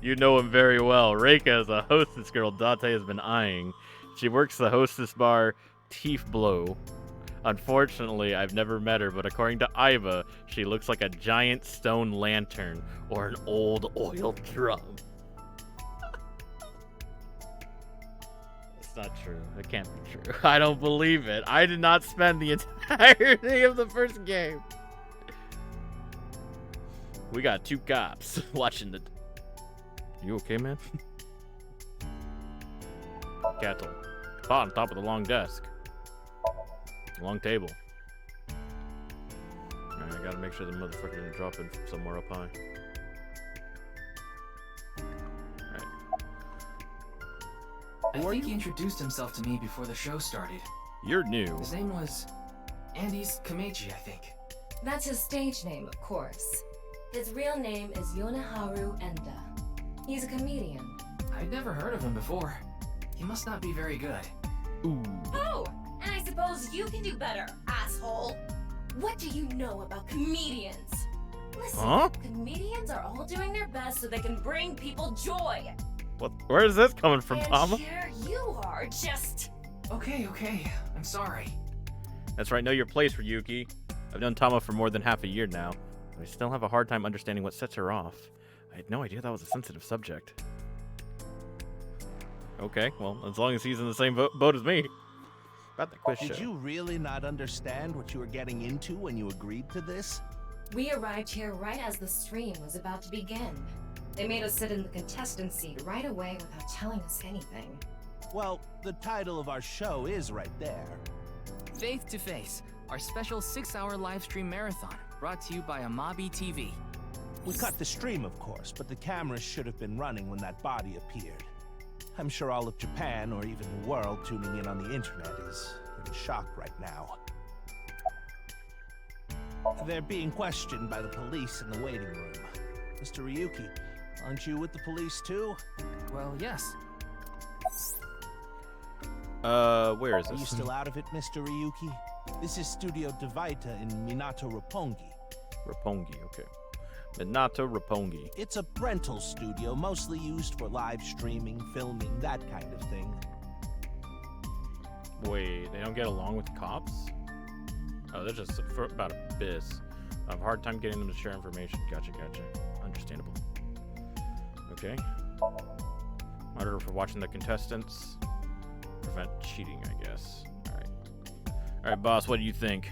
You know him very well. Reika is a hostess girl Dante has been eyeing. She works the hostess bar Teeth Blow. Unfortunately, I've never met her, but according to Iva, she looks like a giant stone lantern or an old oil drum. It's not true. It can't be true. I don't believe it. I did not spend the entirety of the first game. We got two cops watching the... You okay, man? Cattle. Pot on top of the long desk. Long table. Alright, I gotta make sure the motherfucker didn't drop it from somewhere up high. Alright. I think he introduced himself to me before the show started. You're new. His name was Andy's Kameji, I think. That's his stage name, of course. His real name is Yoneharu Enda. He's a comedian. I'd never heard of him before. He must not be very good. Ooh. Oh, and I suppose you can do better, asshole. What do you know about comedians? Listen, Huh? comedians are all doing their best so they can bring people joy. What? Where is this coming from, And Tama? here you are, just... Okay, I'm sorry. That's right, know your place, Ryuki. I've known Tama for more than half a year now, but I still have a hard time understanding what sets her off. I had no idea that was a sensitive subject. Okay, well, as long as he's in the same boat as me. About the quiz show. Did you really not understand what you were getting into when you agreed to this? We arrived here right as the stream was about to begin. They made us sit in the contestant seat right away without telling us anything. Well, the title of our show is right there. Faith to Face, our special 6-hour live stream marathon, brought to you by Amabi TV. We cut the stream, of course, but the cameras should have been running when that body appeared. I'm sure all of Japan, or even the world, tuning in on the internet is in shock right now. They're being questioned by the police in the waiting room. Mr. Ryuki, aren't you with the police too? Well, yes. Where is Are you this? still out of it, Mr. Ryuki? This is Studio Devaita in Minato Roppongi. Roppongi, okay. Minato Roppongi. It's a rental studio, mostly used for live streaming, filming, that kind of thing. Wait, they don't get along with the cops? Oh, they're just about a biz. I have a hard time getting them to share information. Gotcha. Understandable. Okay. Monitor for watching the contestants. Prevent cheating, I guess. Alright. Alright, boss, what do you think?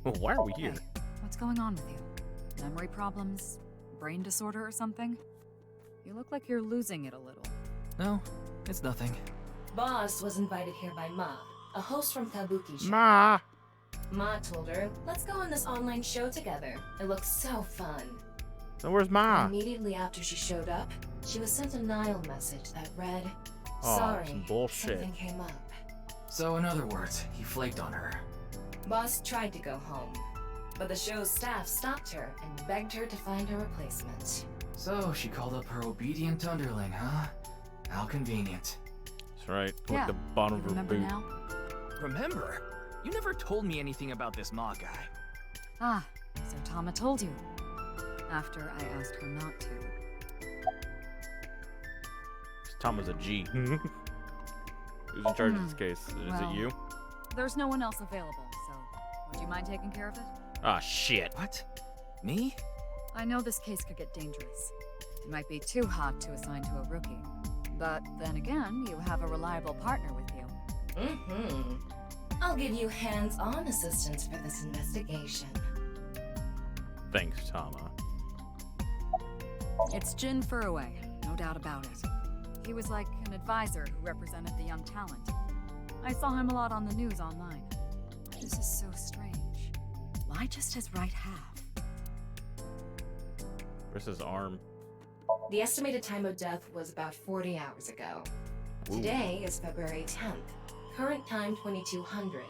Oh, why are we here? Hey, what's going on with you? Memory problems? Brain disorder or something? You look like you're losing it a little. No, it's nothing. Boss was invited here by Ma, a host from Kabuki show. Ma! Ma told her, let's go on this online show together. It looks so fun. So where's Ma? Immediately after she showed up, she was sent a Nile message that read, Oh, sorry, some bullshit. something came up. So in other words, he flaked on her. Boss tried to go home, but the show's staff stopped her and begged her to find a replacement. So she called up her obedient underling, huh? How convenient. That's right. Yeah, Like the bottom you of her remember boot. now? Remember? You never told me anything about this Ma guy. Ah, so Tama told you. After I asked her not to. Tom was a G. Who's in charge of this case? Is well, it you? There's no one else available, so would you mind taking care of it? Ah, shit. What? Me? I know this case could get dangerous. It might be too hot to assign to a rookie. But then again, you have a reliable partner with you. Mm-hmm. I'll give you hands-on assistance for this investigation. Thanks, Tama. It's Jin Furroway, no doubt about it. He was like an advisor who represented the young talent. I saw him a lot on the news online. This is so strange. Why just his right half? Where's his arm? The estimated time of death was about 40 hours ago. Today is February 10th. Current time 2200,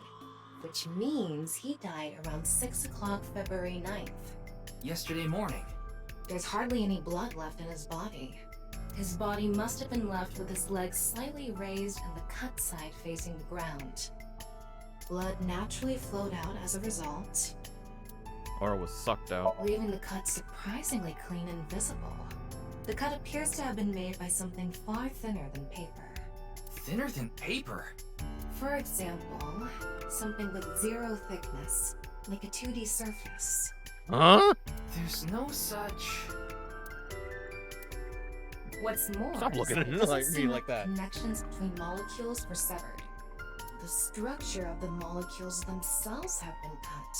which means he died around 6 o'clock February 9th. Yesterday morning. There's hardly any blood left in his body. His body must have been left with his legs slightly raised and the cut side facing the ground. Blood naturally flowed out as a result, Or was sucked out. leaving the cut surprisingly clean and visible. The cut appears to have been made by something far thinner than paper. Thinner than paper? For example, something with zero thickness, like a 2D surface. Huh? There's no such... What's more, Stop looking at it me doesn't like seem that. Connections between molecules were severed. The structure of the molecules themselves have been cut.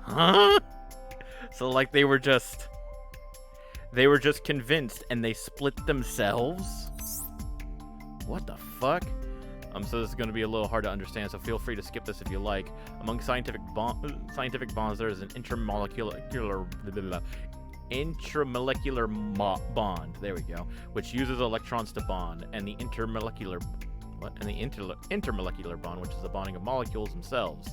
Huh? So like they were just convinced and they split themselves? What the fuck? So this is going to be a little hard to understand, so feel free to skip this if you like. Among scientific bonds, there is an intramolecular bond. There we go, which uses electrons to bond, and the intermolecular bond, which is the bonding of molecules themselves.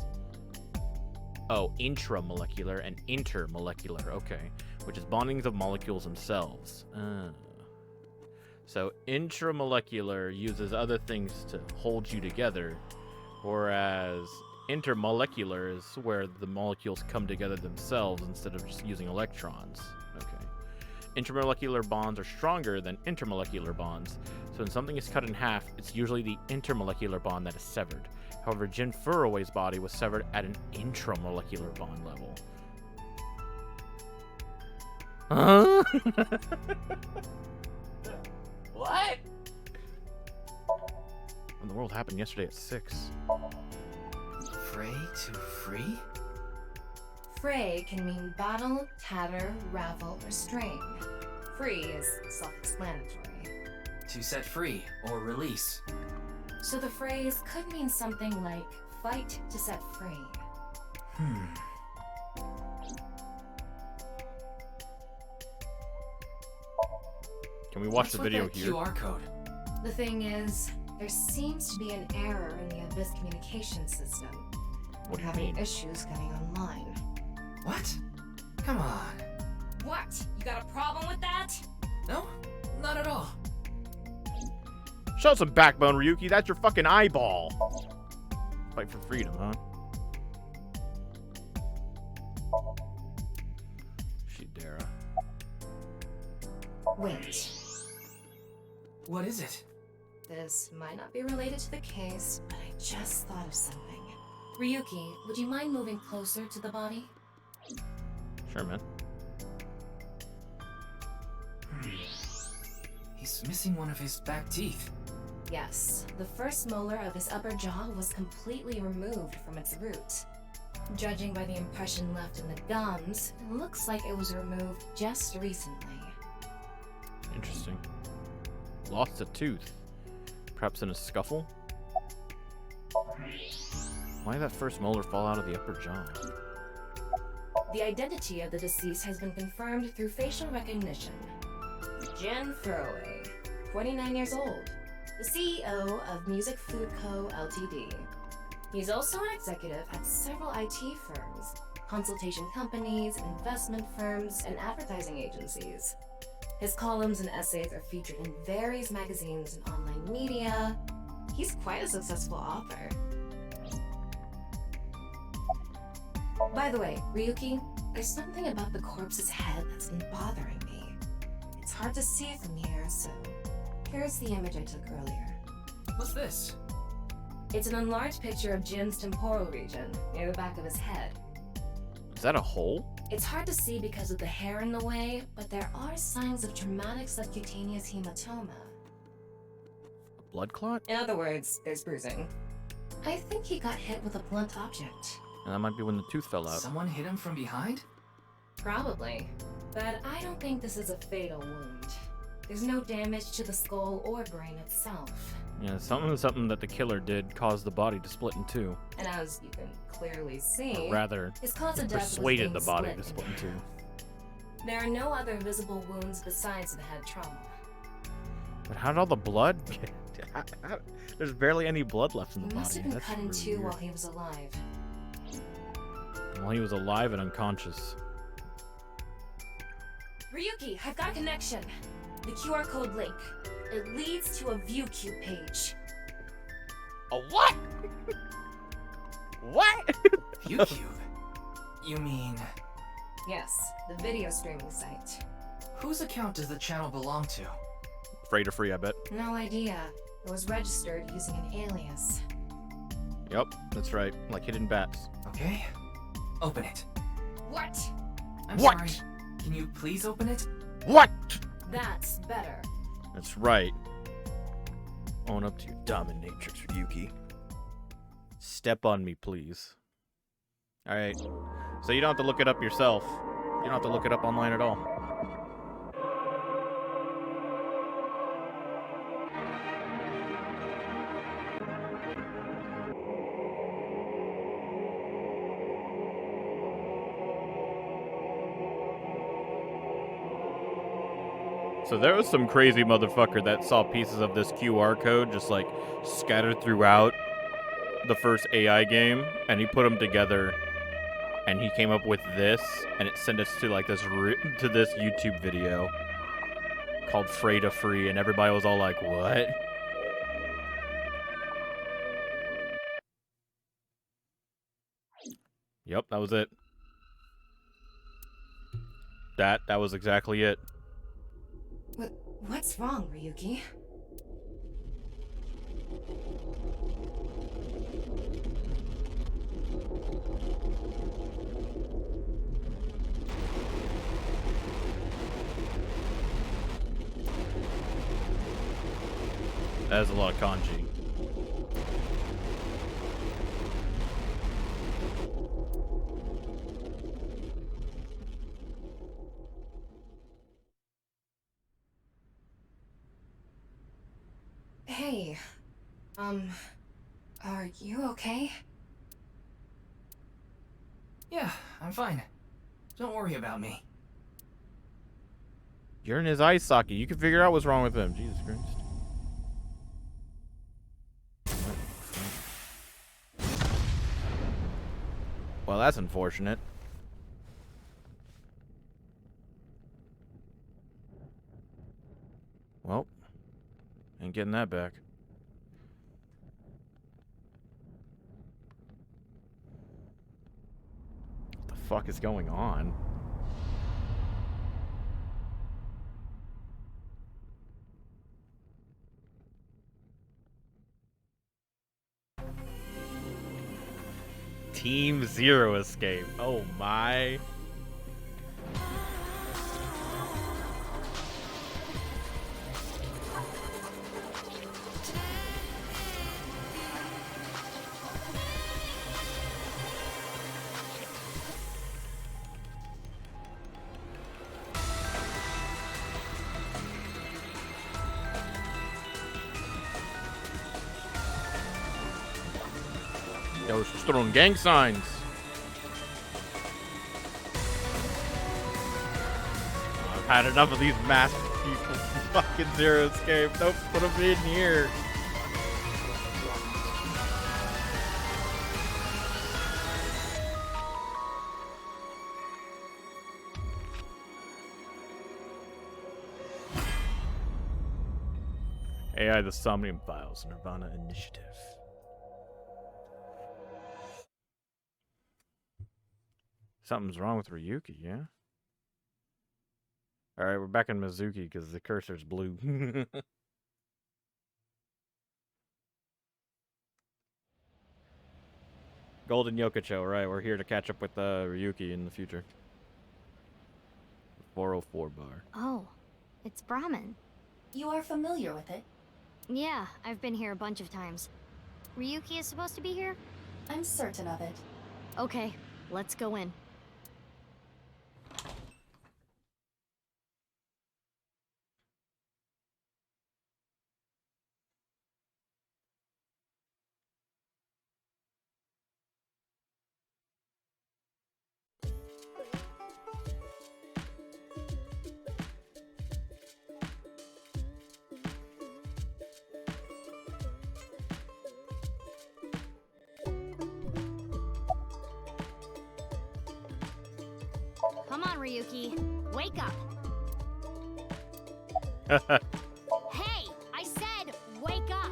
Oh, intramolecular and intermolecular. Okay, which is bondings of molecules themselves. So intramolecular uses other things to hold you together, whereas intermolecular is where the molecules come together themselves instead of just using electrons. Okay. Intermolecular bonds are stronger than intermolecular bonds, so when something is cut in half, it's usually the intermolecular bond that is severed. However, Jin Furroway's body was severed at an intramolecular bond level. Huh? What? When the world happened yesterday at 6. Fray to free? Fray can mean battle, tatter, ravel, or string. Free is self-explanatory. To set free or release. So the phrase could mean something like fight to set free. Can we watch What's the with video that here? QR code? The thing is, there seems to be an error in the Abyss communication system. What do you having mean? issues getting online. What? Come on. What? You got a problem with that? No, not at all. Show some backbone, Ryuki. That's your fucking eyeball. Fight for freedom, huh? Shidera. Wait. What is it? This might not be related to the case, but I just thought of something. Ryuki, would you mind moving closer to the body? Sure, man. He's missing one of his back teeth. Yes, the first molar of his upper jaw was completely removed from its root. Judging by the impression left in the gums, it looks like it was removed just recently. Interesting. Lost a tooth. Perhaps in a scuffle? Why did that first molar fall out of the upper jaw? The identity of the deceased has been confirmed through facial recognition. Jin Furroway, 29 years old, the CEO of Music Food Co. Ltd. He's also an executive at several IT firms, consultation companies, investment firms, and advertising agencies. His columns and essays are featured in various magazines and online media. He's quite a successful author. By the way, Ryuki, there's something about the corpse's head that's been bothering me. It's hard to see from here, so here's the image I took earlier. What's this? It's an enlarged picture of Jin's temporal region, near the back of his head. Is that a hole? It's hard to see because of the hair in the way, but there are signs of traumatic subcutaneous hematoma. A blood clot? In other words, there's bruising. I think he got hit with a blunt object. And that might be when the tooth fell out. Someone hit him from behind? Probably. But I don't think this is a fatal wound. There's no damage to the skull or brain itself. Yeah, something that the killer did caused the body to split in two. And as you can clearly see, Or rather, his cause of death was persuaded the being body to split split in two. There are no other visible wounds besides the head trauma. But how did all the blood get... There's barely any blood left in the He body. must have been That's cut in really two weird. while he was alive. While he was alive and unconscious. Ryuki, I've got a connection. The QR code link. It leads to a ViewCube page. A what? What? ViewCube? You mean... Yes, the video streaming site. Whose account does the channel belong to? Afraid of free, I bet. No idea. It was registered using an alias. Yep, that's right. Like hidden bats. Okay. Open it. What? I'm What? sorry. Can you please open it? What? That's better. That's right. Own up to your dominatrix, Ryuki. Step on me, please. Alright. So you don't have to look it up yourself. You don't have to look it up online at all. So there was some crazy motherfucker that saw pieces of this QR code just like scattered throughout the first AI game, and he put them together, and he came up with this, and it sent us to like this this YouTube video called "Frey to Free," and everybody was all like, "What?" Yep, that was it. That was exactly it. What's wrong, Ryuki? That is a lot of kanji. Hey, are you okay? Yeah, I'm fine. Don't worry about me. You're in his eye socket. You can figure out what's wrong with him. Jesus Christ. Well, that's unfortunate. Well, ain't getting that back. What the fuck is going on? Team Zero escape. Oh my. Yo, she's throwing gang signs. I've had enough of these masked people. Fucking Zero Escape. Don't put them in here. AI the Somnium Files, Nirvana Initiative. Something's wrong with Ryuki, yeah? Alright, we're back in Mizuki because the cursor's blue. Golden Yokocho, right? We're here to catch up with Ryuki in the future. 404 bar. Oh, it's Brahmin. You are familiar with it? Yeah, I've been here a bunch of times. Ryuki is supposed to be here? I'm certain of it. Okay, let's go in. Come on, Ryuki. Wake up. Hey, I said wake up.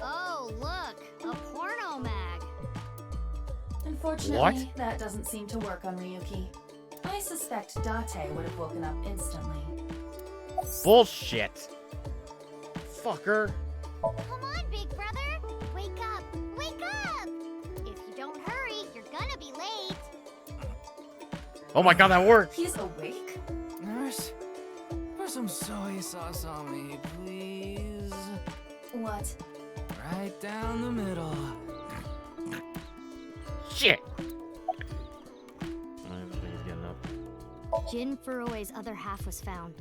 Oh, look, a porno mag. Unfortunately, What? that doesn't seem to work on Ryuki. I suspect Date would have woken up instantly. Bullshit! Fucker. Come on, big brother. Wake up. Wake up. If you don't hurry, you're gonna be late. Oh my god, that worked! He's awake? Nurse, pour some soy sauce on me, please. What? Right down the middle. Shit! I don't think he's getting up. Jin Furue's other half was found.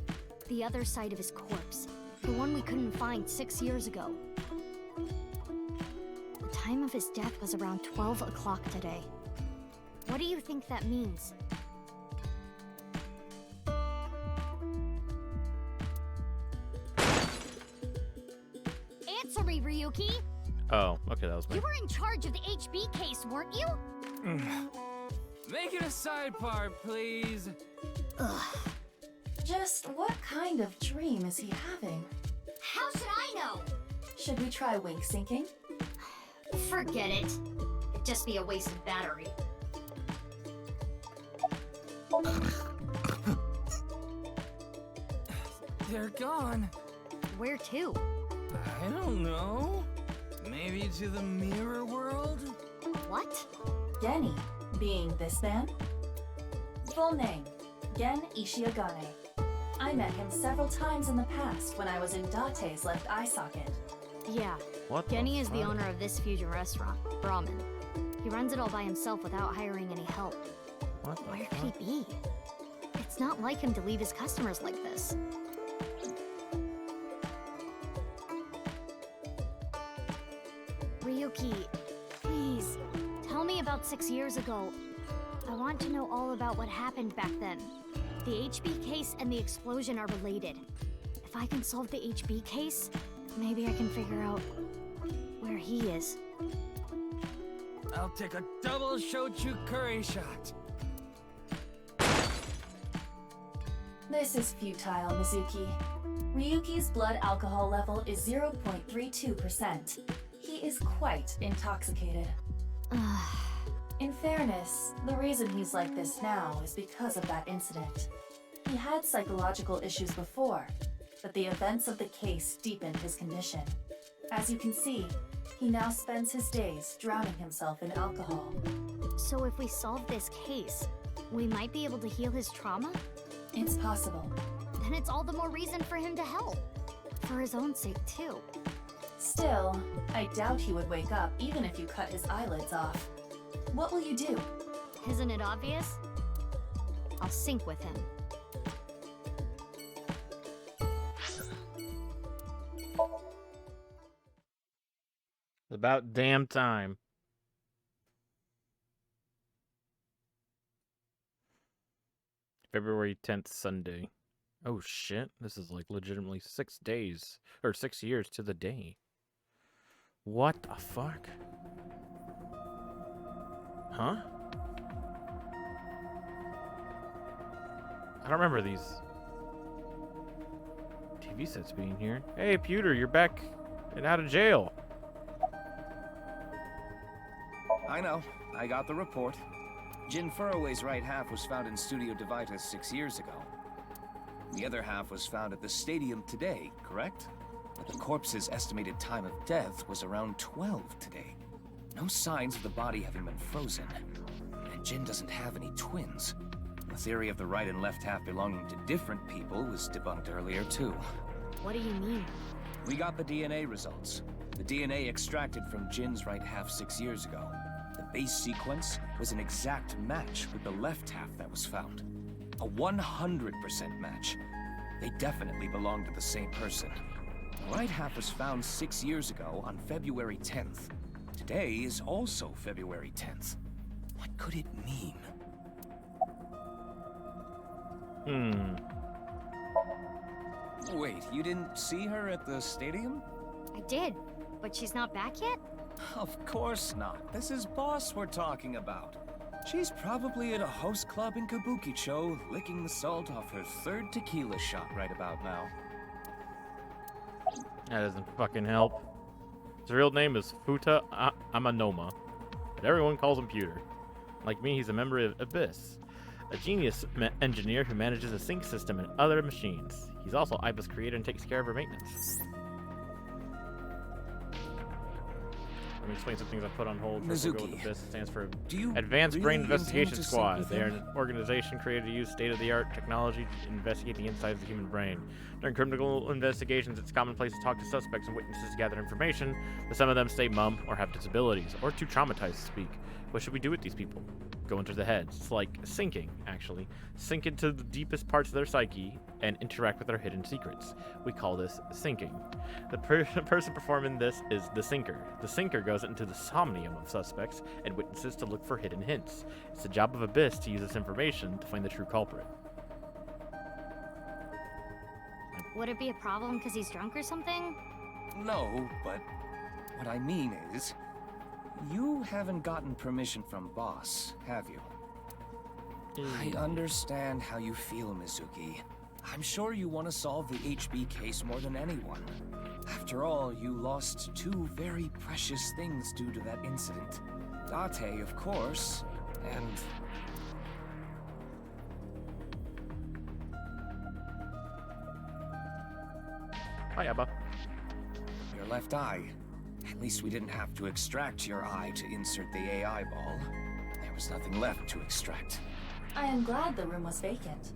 The other side of his corpse. The one we couldn't find 6 years ago. The time of his death was around 12 o'clock today. What do you think that means? Answer me, Ryuki! Oh, okay, that was me. You were in charge of the HB case, weren't you? Make it a side part, please. Ugh. Just what kind of dream is he having? How should I know? Should we try wink syncing? Forget it. It'd just be a wasted battery. They're gone. Where to? I don't know. Maybe to the mirror world? What? Genny, being this man? Full name, Gen Ishiagane. I met him several times in the past when I was in Date's left eye socket. Yeah. What? Genny is the owner of this fusion restaurant, Brahmin. He runs it all by himself without hiring any help. What the Where fuck? could he be? It's not like him to leave his customers like this. Ryuki, please, tell me about 6 years ago. I want to know all about what happened back then. The HB case and the explosion are related. If I can solve the HB case, maybe I can figure out where he is. I'll take a double shochu curry shot. This is futile, Mizuki. Ryuki's blood alcohol level is 0.32%. He is quite intoxicated. In fairness, the reason he's like this now is because of that incident. He had psychological issues before, but the events of the case deepened his condition. As you can see, he now spends his days drowning himself in alcohol. So if we solve this case, we might be able to heal his trauma? It's possible. Then it's all the more reason for him to help. For his own sake, too. Still, I doubt he would wake up even if you cut his eyelids off. What will you do? Isn't it obvious? I'll sync with him. About damn time. February 10th, Sunday. Oh shit, this is like legitimately 6 days, or 6 years to the day. What the fuck? Huh? I don't remember these TV sets being here. Hey, Pewter, you're back and out of jail. I know. I got the report. Jin Furroway's right half was found in Studio Devitas 6 years ago. The other half was found at the stadium today, correct? But the corpse's estimated time of death was around 12 today. No signs of the body having been frozen. And Jin doesn't have any twins. The theory of the right and left half belonging to different people was debunked earlier, too. What do you mean? We got the DNA results. The DNA extracted from Jin's right half 6 years ago. The base sequence was an exact match with the left half that was found. A 100% match. They definitely belong to the same person. The right half was found 6 years ago on February 10th. Today is also February 10th. What could it mean? Wait, you didn't see her at the stadium? I did, but she's not back yet? Of course not. This is Boss we're talking about. She's probably at a host club in Kabukicho, licking the salt off her third tequila shot right about now. That doesn't fucking help. His real name is Futa Amanoma, but everyone calls him Pewter. Like me, he's a member of Abyss, a genius engineer who manages a sync system and other machines. He's also Iba's creator and takes care of her maintenance. Let me explain some things I put on hold. First, we'll go with Abyss. It stands for Advanced Brain Investigation Squad. They are an organization created to use state-of-the-art technology to investigate the insides of the human brain. During criminal investigations, it's commonplace to talk to suspects and witnesses to gather information, but some of them stay mum or have disabilities, or too traumatized to speak. What should we do with these people? Go into the heads. It's like sinking, actually. Sink into the deepest parts of their psyche and interact with their hidden secrets. We call this sinking. The person performing this is the sinker. The sinker goes into the somnium of suspects and witnesses to look for hidden hints. It's the job of Abyss to use this information to find the true culprit. Would it be a problem because he's drunk or something? No, but what I mean is, you haven't gotten permission from Boss, have you? I understand how you feel, Mizuki. I'm sure you want to solve the HB case more than anyone. After all, you lost two very precious things due to that incident. Date, of course, and... Hi, Abba. Your left eye. At least we didn't have to extract your eye to insert the AI ball. There was nothing left to extract. I am glad the room was vacant.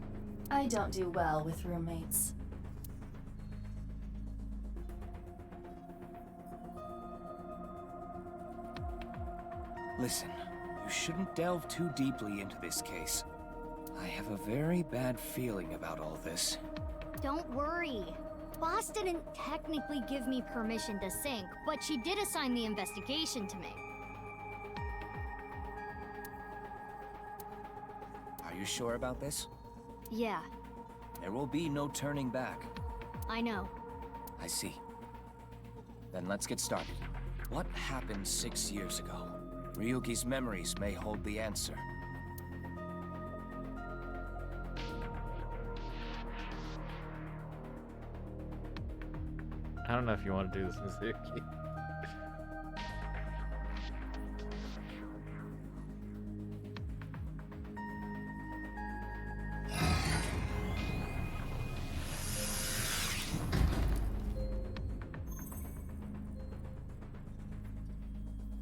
I don't do well with roommates. Listen, you shouldn't delve too deeply into this case. I have a very bad feeling about all this. Don't worry. Boss didn't technically give me permission to sync, but she did assign the investigation to me. Are you sure about this? Yeah, There will be no turning back. I know. I see. Then let's get started. What happened 6 years ago? Ryuki's memories may hold the answer. I don't know if you want to do this, Mizuki.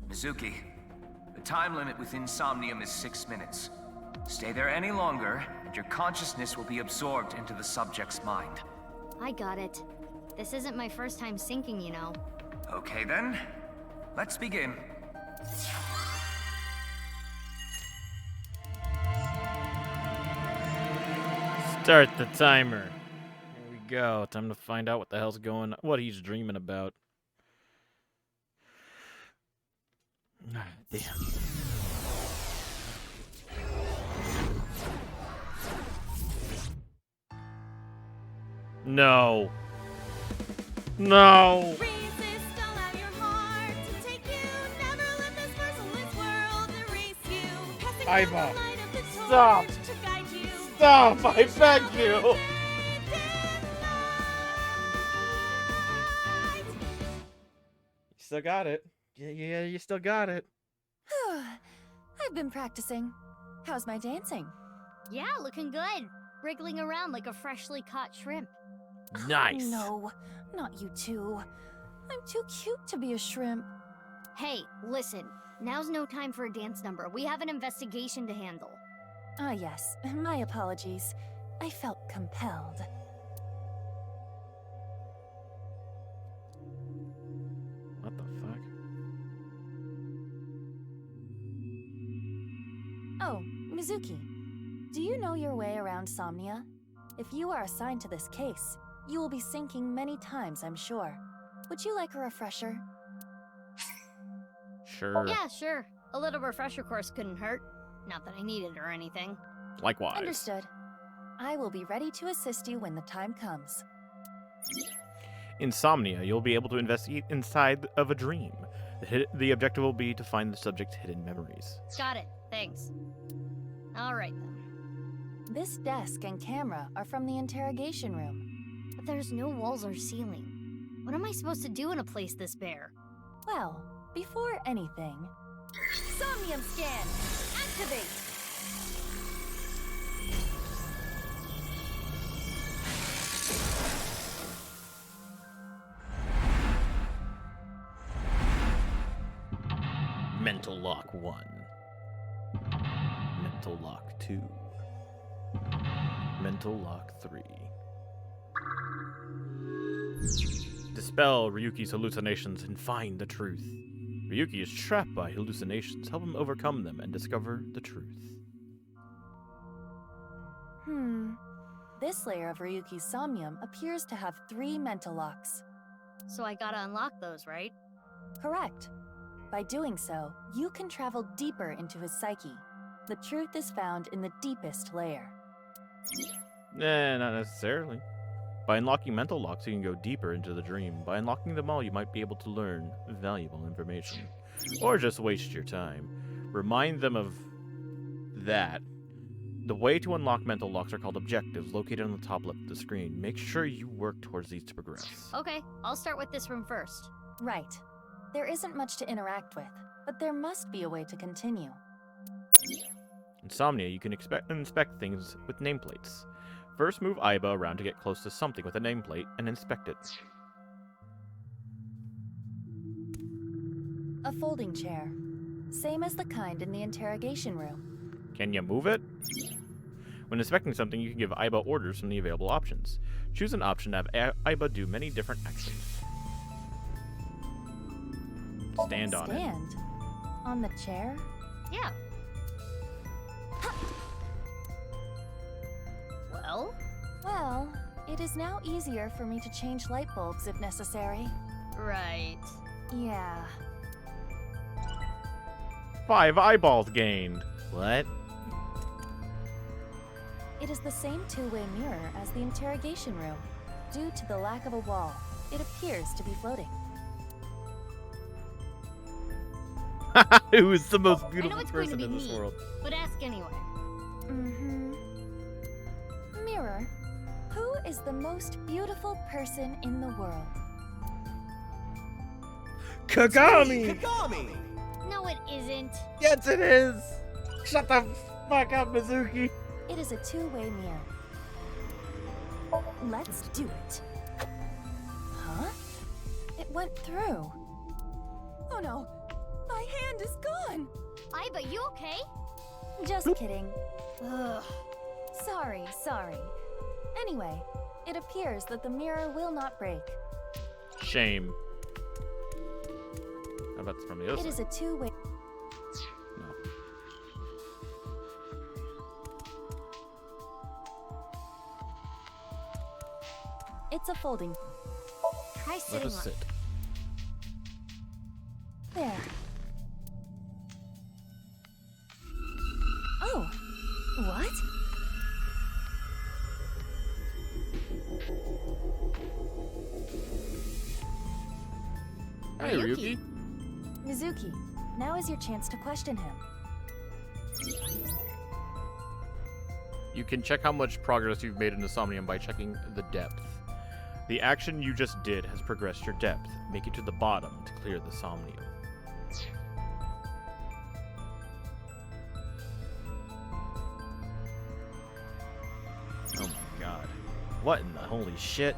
Mizuki, the time limit within Somnium is 6 minutes. Stay there any longer, and your consciousness will be absorbed into the subject's mind. I got it. This isn't my first time syncing, you know. Okay then, let's begin. Start the timer. Here we go. Time to find out what the hell's what he's dreaming about. Damn. No. No. Iva. Stop. Stop. I beg you. You still got it. Yeah, you still got it. I've been practicing. How's my dancing? Yeah, looking good. Wriggling around like a freshly caught shrimp. Nice. No, not you two. I'm too cute to be a shrimp. Hey, listen. Now's no time for a dance number. We have an investigation to handle. Ah, yes. My apologies. I felt compelled. What the fuck? Oh, Mizuki. Do you know your way around Somnia? If you are assigned to this case, you will be sinking many times, I'm sure. Would you like a refresher? Sure. Yeah, sure. A little refresher course couldn't hurt. Not that I need it or anything. Likewise. Understood. I will be ready to assist you when the time comes. Insomnia, you'll be able to investigate inside of a dream. The objective will be to find the subject's hidden memories. Got it. Thanks. Alright then. This desk and camera are from the interrogation room. But there's no walls or ceiling. What am I supposed to do in a place this bare? Well, before anything... Somnium scan! Activate! Mental Lock 1. Mental Lock 2. Mental Lock 3. Dispel Ryuki's hallucinations and find the truth. Ryuki is trapped by hallucinations. Help him overcome them and discover the truth. This layer of Ryuki's Somnium appears to have 3 mental locks. So I gotta unlock those, right? Correct. By doing so, you can travel deeper into his psyche. The truth is found in the deepest layer. Not necessarily. By unlocking mental locks, you can go deeper into the dream. By unlocking them all, you might be able to learn valuable information. Or just waste your time. Remind them of that. The way to unlock mental locks are called objectives, located on the top left of the screen. Make sure you work towards these to progress. Okay, I'll start with this room first. Right. There isn't much to interact with, but there must be a way to continue. Insomnia, you can inspect things with nameplates. First, move Aiba around to get close to something with a nameplate and inspect it. A folding chair. Same as the kind in the interrogation room. Can you move it? When inspecting something, you can give Aiba orders from the available options. Choose an option to have Aiba do many different actions. Stand on it. Stand? On the chair? Yeah. Well? Well, it is now easier for me to change light bulbs if necessary. Right. Yeah. 5 eyeballs gained. What? It is the same two-way mirror as the interrogation room. Due to the lack of a wall, it appears to be floating. Who is the most I know beautiful it's going to person be in this me, world? but ask anyway. Mirror, who is the most beautiful person in the world? Kagami! Kagami! No, it isn't. Yes, it is! Shut the fuck up, Mizuki! It is a two-way mirror. Let's do it. Huh? It went through. Oh no! My hand is gone! Aiba, you okay? Just kidding. Ugh. Sorry. Anyway, it appears that the mirror will not break. Shame. How about from the other It side? is a two-way... No. It's a folding... Try Let sitting us on sit. There. Hi, Ryuki. Mizuki, now is your chance to question him. You can check how much progress you've made in Somnium by checking the depth. The action you just did has progressed your depth. Make it to the bottom to clear the Somnium. Oh my god. What in the holy shit?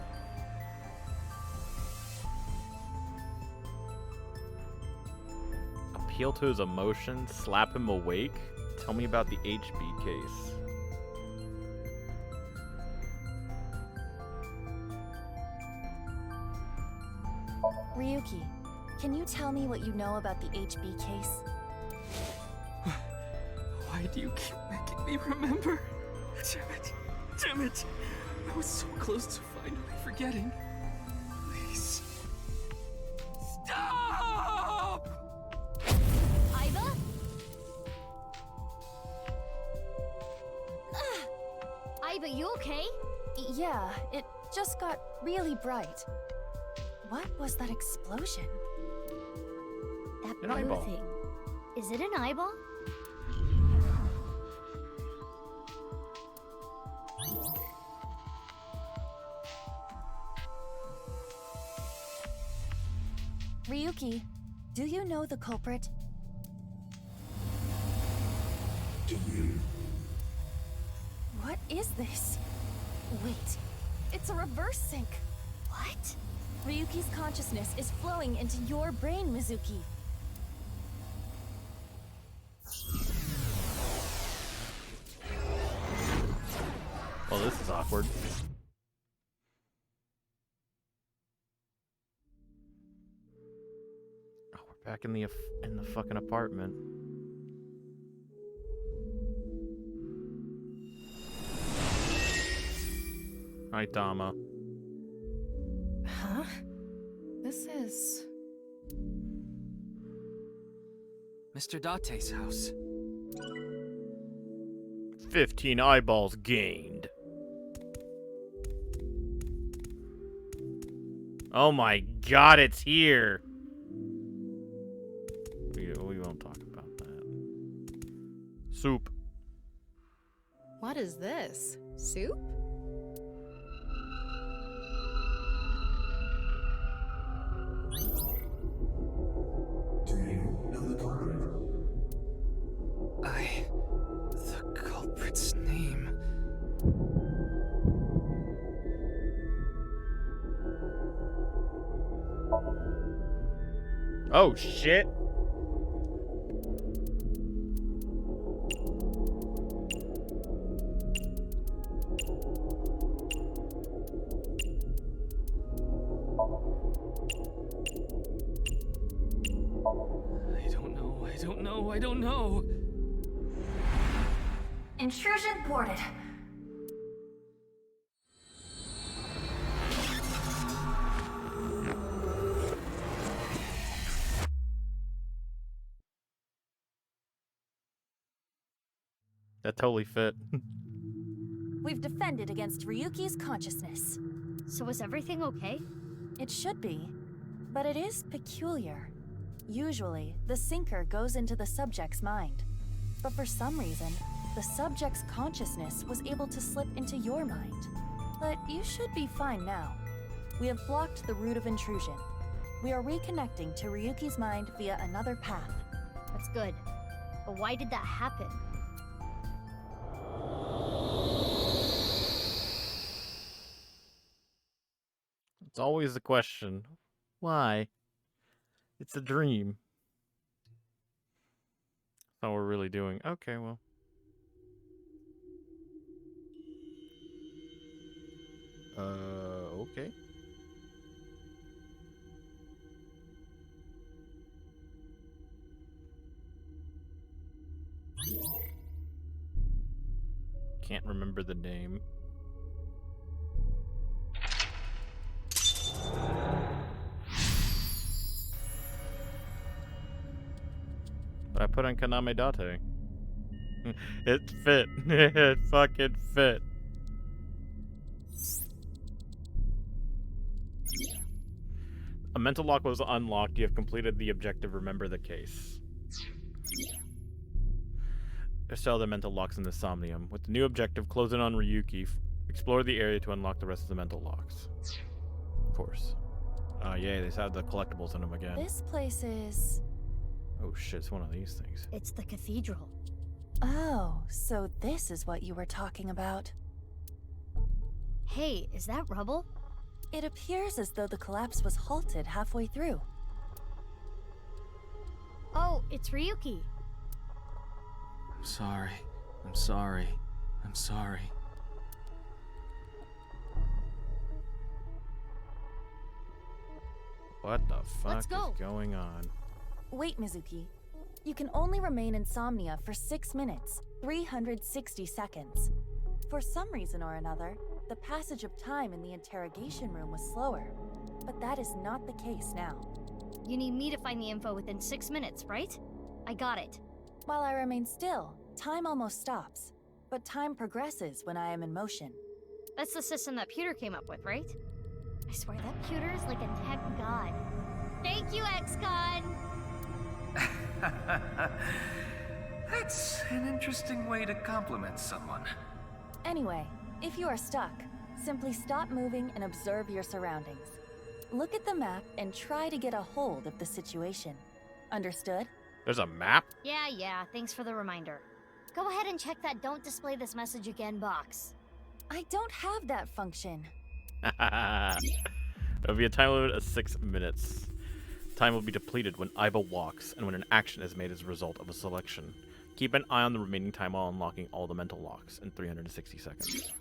Appeal to his emotions, slap him awake? Tell me about the HB case. Ryuki, can you tell me what you know about the HB case? Why do you keep making me remember? Damn it. Damn it. I was so close to finally forgetting. Please. Stop! Aiba? Aiba, you okay? Yeah, it just got really bright. What was that explosion? That An blue eyeball. thing. Is it an eyeball? Ryuki, do you know the culprit? Do you? What is this? Wait, it's a reverse sync. What? Ryuki's consciousness is flowing into your brain, Mizuki. Well, this is awkward. Oh, we're back in the fucking apartment. Hi, Dama. Huh? This is... Mr. Date's house. 15 eyeballs gained. Oh my god, it's here. We won't talk about that. Soup. What is this? Soup? Do you know the culprit? The culprit's name. Oh shit. I don't know. Intrusion boarded. That totally fit. We've defended against Ryuki's consciousness. So is everything okay? It should be, but it is peculiar. Usually, the sinker goes into the subject's mind. But for some reason, the subject's consciousness was able to slip into your mind. But you should be fine now. We have blocked the route of intrusion. We are reconnecting to Ryuki's mind via another path. That's good. But why did that happen? It's always the question. Why? It's a dream. That's all we're really doing. Okay, well. Okay. Can't remember the name. But I put on Kaname Date. It fit. It fucking fit. A mental lock was unlocked. You have completed the objective. Remember the case. There's still other mental locks in the Somnium. With the new objective, close in on Ryuki. Explore the area to unlock the rest of the mental locks. Of course. Oh, yay, they have the collectibles in them again. This place is... Oh shit, it's one of these things. It's the cathedral. Oh, so this is what you were talking about. Hey, is that rubble? It appears as though the collapse was halted halfway through. Oh, it's Ryuki. I'm sorry. I'm sorry. I'm sorry. What the fuck Let's go. is going on? Wait, Mizuki. You can only remain in Somnia for 6 minutes, 360 seconds. For some reason or another, the passage of time in the interrogation room was slower. But that is not the case now. You need me to find the info within 6 minutes, right? I got it. While I remain still, time almost stops. But time progresses when I am in motion. That's the system that Pewter came up with, right? I swear that Pewter is like a tech god. Thank you, XCon! That's an interesting way to compliment someone. Anyway, if you are stuck, simply stop moving and observe your surroundings. Look at the map and try to get a hold of the situation. Understood? There's a map? Yeah, thanks for the reminder. Go ahead and check that don't display this message again box. I don't have that function. There'll be a time limit of 6 minutes. Time will be depleted when Aiba walks and when an action is made as a result of a selection. Keep an eye on the remaining time while unlocking all the mental locks in 360 seconds.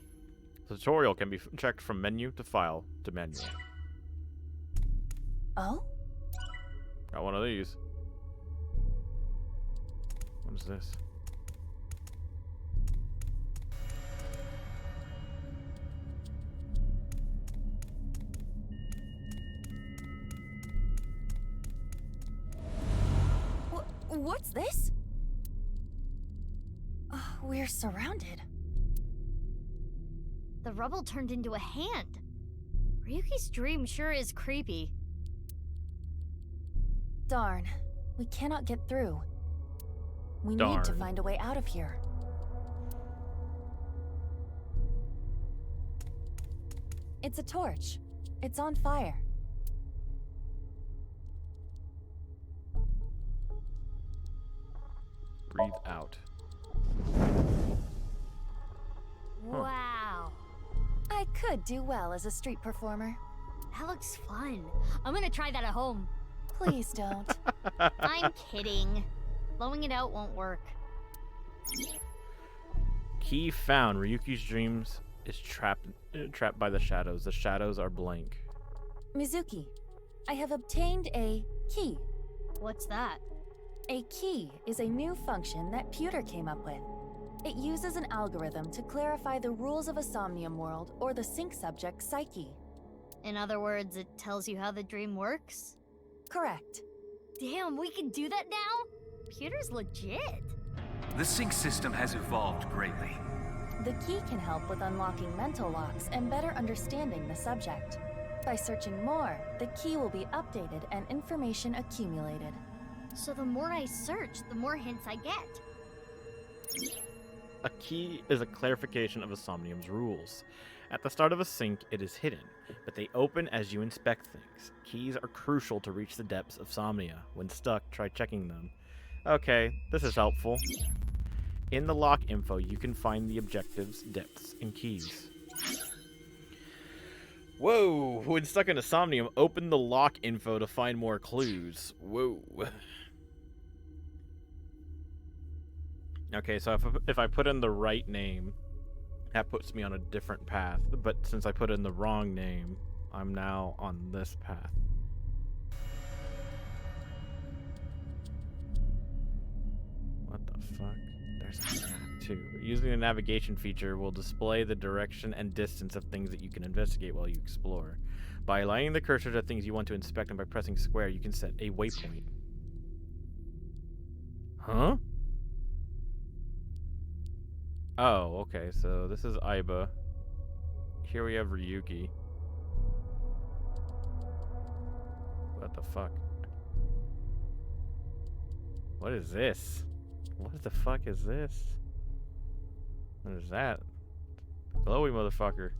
The tutorial can be checked from menu to file to manual. Oh? Got one of these. What is this? What's this? We're surrounded. The rubble turned into a hand. Ryuki's dream sure is creepy. Darn. We cannot get through. We Darn. need to find a way out of here. It's a torch. It's on fire. Breathe out. Wow. I could do well as a street performer. That looks fun. I'm gonna try that at home. Please don't. I'm kidding. Blowing it out won't work. Key found. Ryuki's dreams is trapped by the shadows. The shadows are blank. Mizuki, I have obtained a key. What's that? A key is a new function that Pewter came up with. It uses an algorithm to clarify the rules of a Somnium world or the sync subject's psyche. In other words, it tells you how the dream works? Correct. Damn, we can do that now? Pewter's legit. The sync system has evolved greatly. The key can help with unlocking mental locks and better understanding the subject. By searching more, the key will be updated and information accumulated. So the more I search, the more hints I get. A key is a clarification of a Somnium's rules. At the start of a sync, it is hidden, but they open as you inspect things. Keys are crucial to reach the depths of Somnia. When stuck, try checking them. Okay, this is helpful. In the lock info, you can find the objectives, depths, and keys. Whoa! When stuck in a Somnium, open the lock info to find more clues. Whoa. Okay, so if I put in the right name, that puts me on a different path. But since I put in the wrong name, I'm now on this path. What the fuck? There's a map too. Using the navigation feature will display the direction and distance of things that you can investigate while you explore. By aligning the cursor to things you want to inspect and by pressing square, you can set a waypoint. Huh? Oh, okay, so this is Aiba. Here we have Ryuki. What the fuck? What is this? What the fuck is this? What is that? Glowy motherfucker.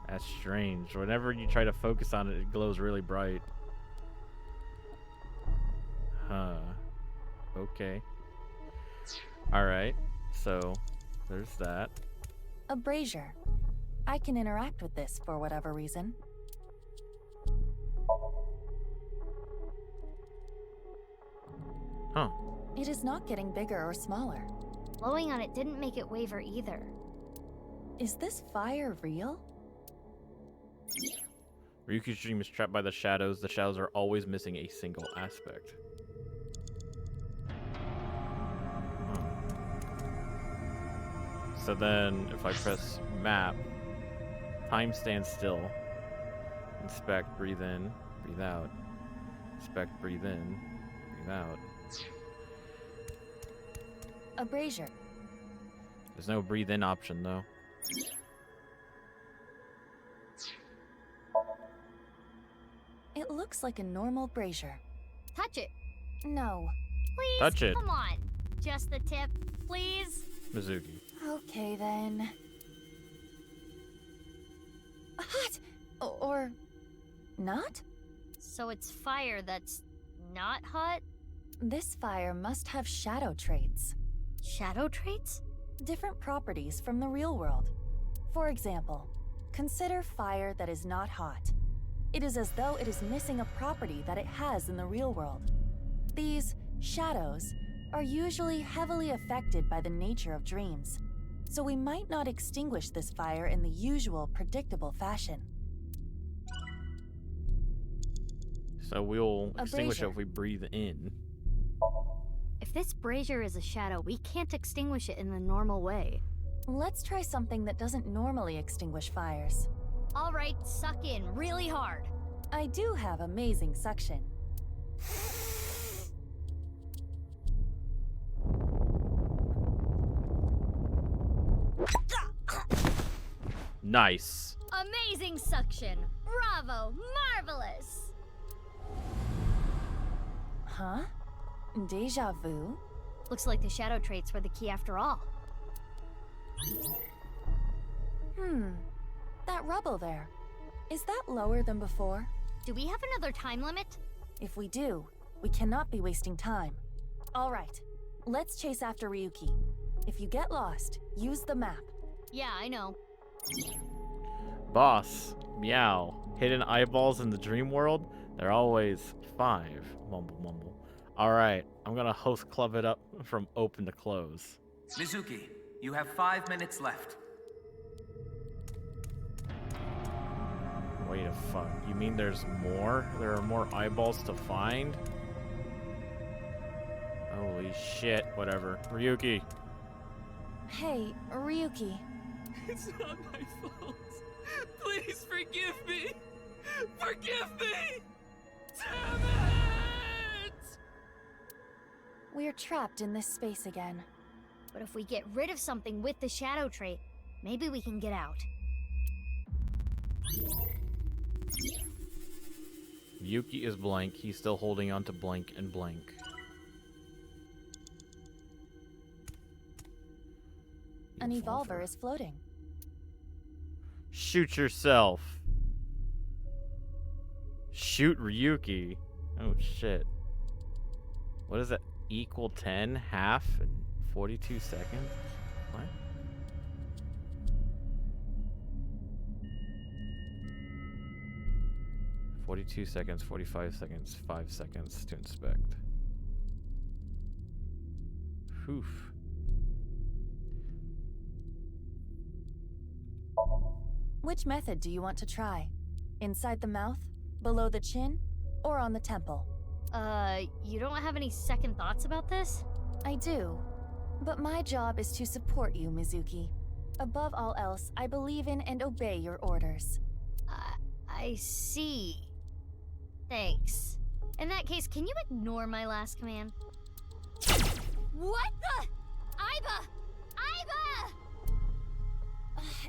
That's strange. Whenever you try to focus on it, it glows really bright. Huh. Okay. Alright. So, there's that. A brazier. I can interact with this for whatever reason. Huh. It is not getting bigger or smaller. Blowing on it didn't make it waver either. Is this fire real? Ryuki's dream is trapped by the shadows. The shadows are always missing a single aspect. So then, if I press map, time stands still. Inspect, breathe in, breathe out. Inspect, breathe in, breathe out. A brazier. There's no breathe in option though. It looks like a normal brazier. Touch it. No. Please? Touch it. Come on. Just the tip, please. Mizuki. Okay then. Hot! Or not? So it's fire that's not hot? This fire must have shadow traits. Shadow traits? Different properties from the real world. For example, consider fire that is not hot. It is as though it is missing a property that it has in the real world. These shadows are usually heavily affected by the nature of dreams, so we might not extinguish this fire in the usual predictable fashion. So we'll A extinguish it brazier. if we breathe in. If this brazier is a shadow, we can't extinguish it in the normal way. Let's try something that doesn't normally extinguish fires. All right, suck in really hard. I do have amazing suction. Nice. Amazing suction. Bravo. Marvelous. Huh? Deja vu? Looks like the shadow traits were the key after all. That rubble there. Is that lower than before? Do we have another time limit? If we do, we cannot be wasting time. All right, let's chase after Ryuki. If you get lost, use the map. Yeah, I know. Boss. Meow. Hidden eyeballs in the dream world? They're always 5. Mumble, mumble. Alright, I'm gonna host club it up from open to close. Mizuki, you have 5 minutes left. Wait a fuck. You mean there's more? There are more eyeballs to find? Holy shit. Whatever. Ryuki. Hey, Ryuki. It's not my fault. Please forgive me. Forgive me. Damn it! We're trapped in this space again. But if we get rid of something with the shadow trait, maybe we can get out. Yuki is blank. He's still holding on to blank and blank. An evolver is floating. Shoot yourself. Shoot Ryuki. Oh shit. What is that? Equal 10, half, and 42 seconds? What? "42 seconds, 45 seconds, 5 seconds to inspect." Oof. Which method do you want to try? Inside the mouth, below the chin, or on the temple? You don't have any second thoughts about this? I do. But my job is to support you, Mizuki. Above all else, I believe in and obey your orders. I see. Thanks. In that case, can you ignore my last command? What the? Aiba!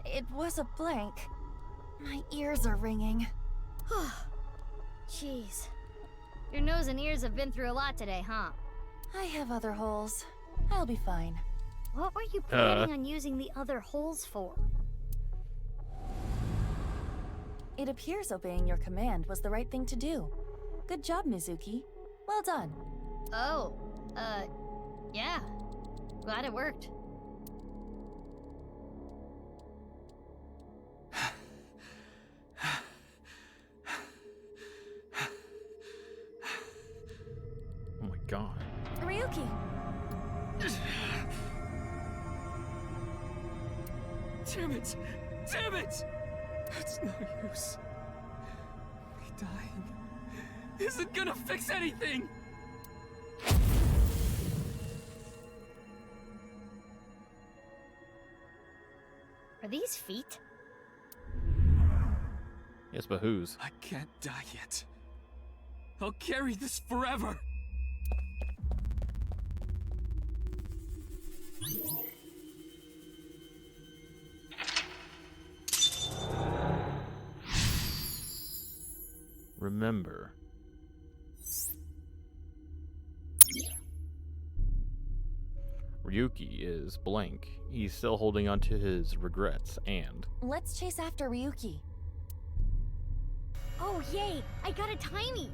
It was a blank. My ears are ringing. Jeez. Your nose and ears have been through a lot today, huh? I have other holes. I'll be fine. What were you planning on using the other holes for? It appears obeying your command was the right thing to do. Good job, Mizuki. Well done. Oh, yeah. Glad it worked. Oh my god. Ryuki! Damn it! Damn it! It's no use. Me dying isn't gonna fix anything! Are these feet? Yes, but whose? I can't die yet. I'll carry this forever! Remember. Ryuki is blank. He's still holding on to his regrets and... Let's chase after Ryuki. Oh, yay! I got a timey!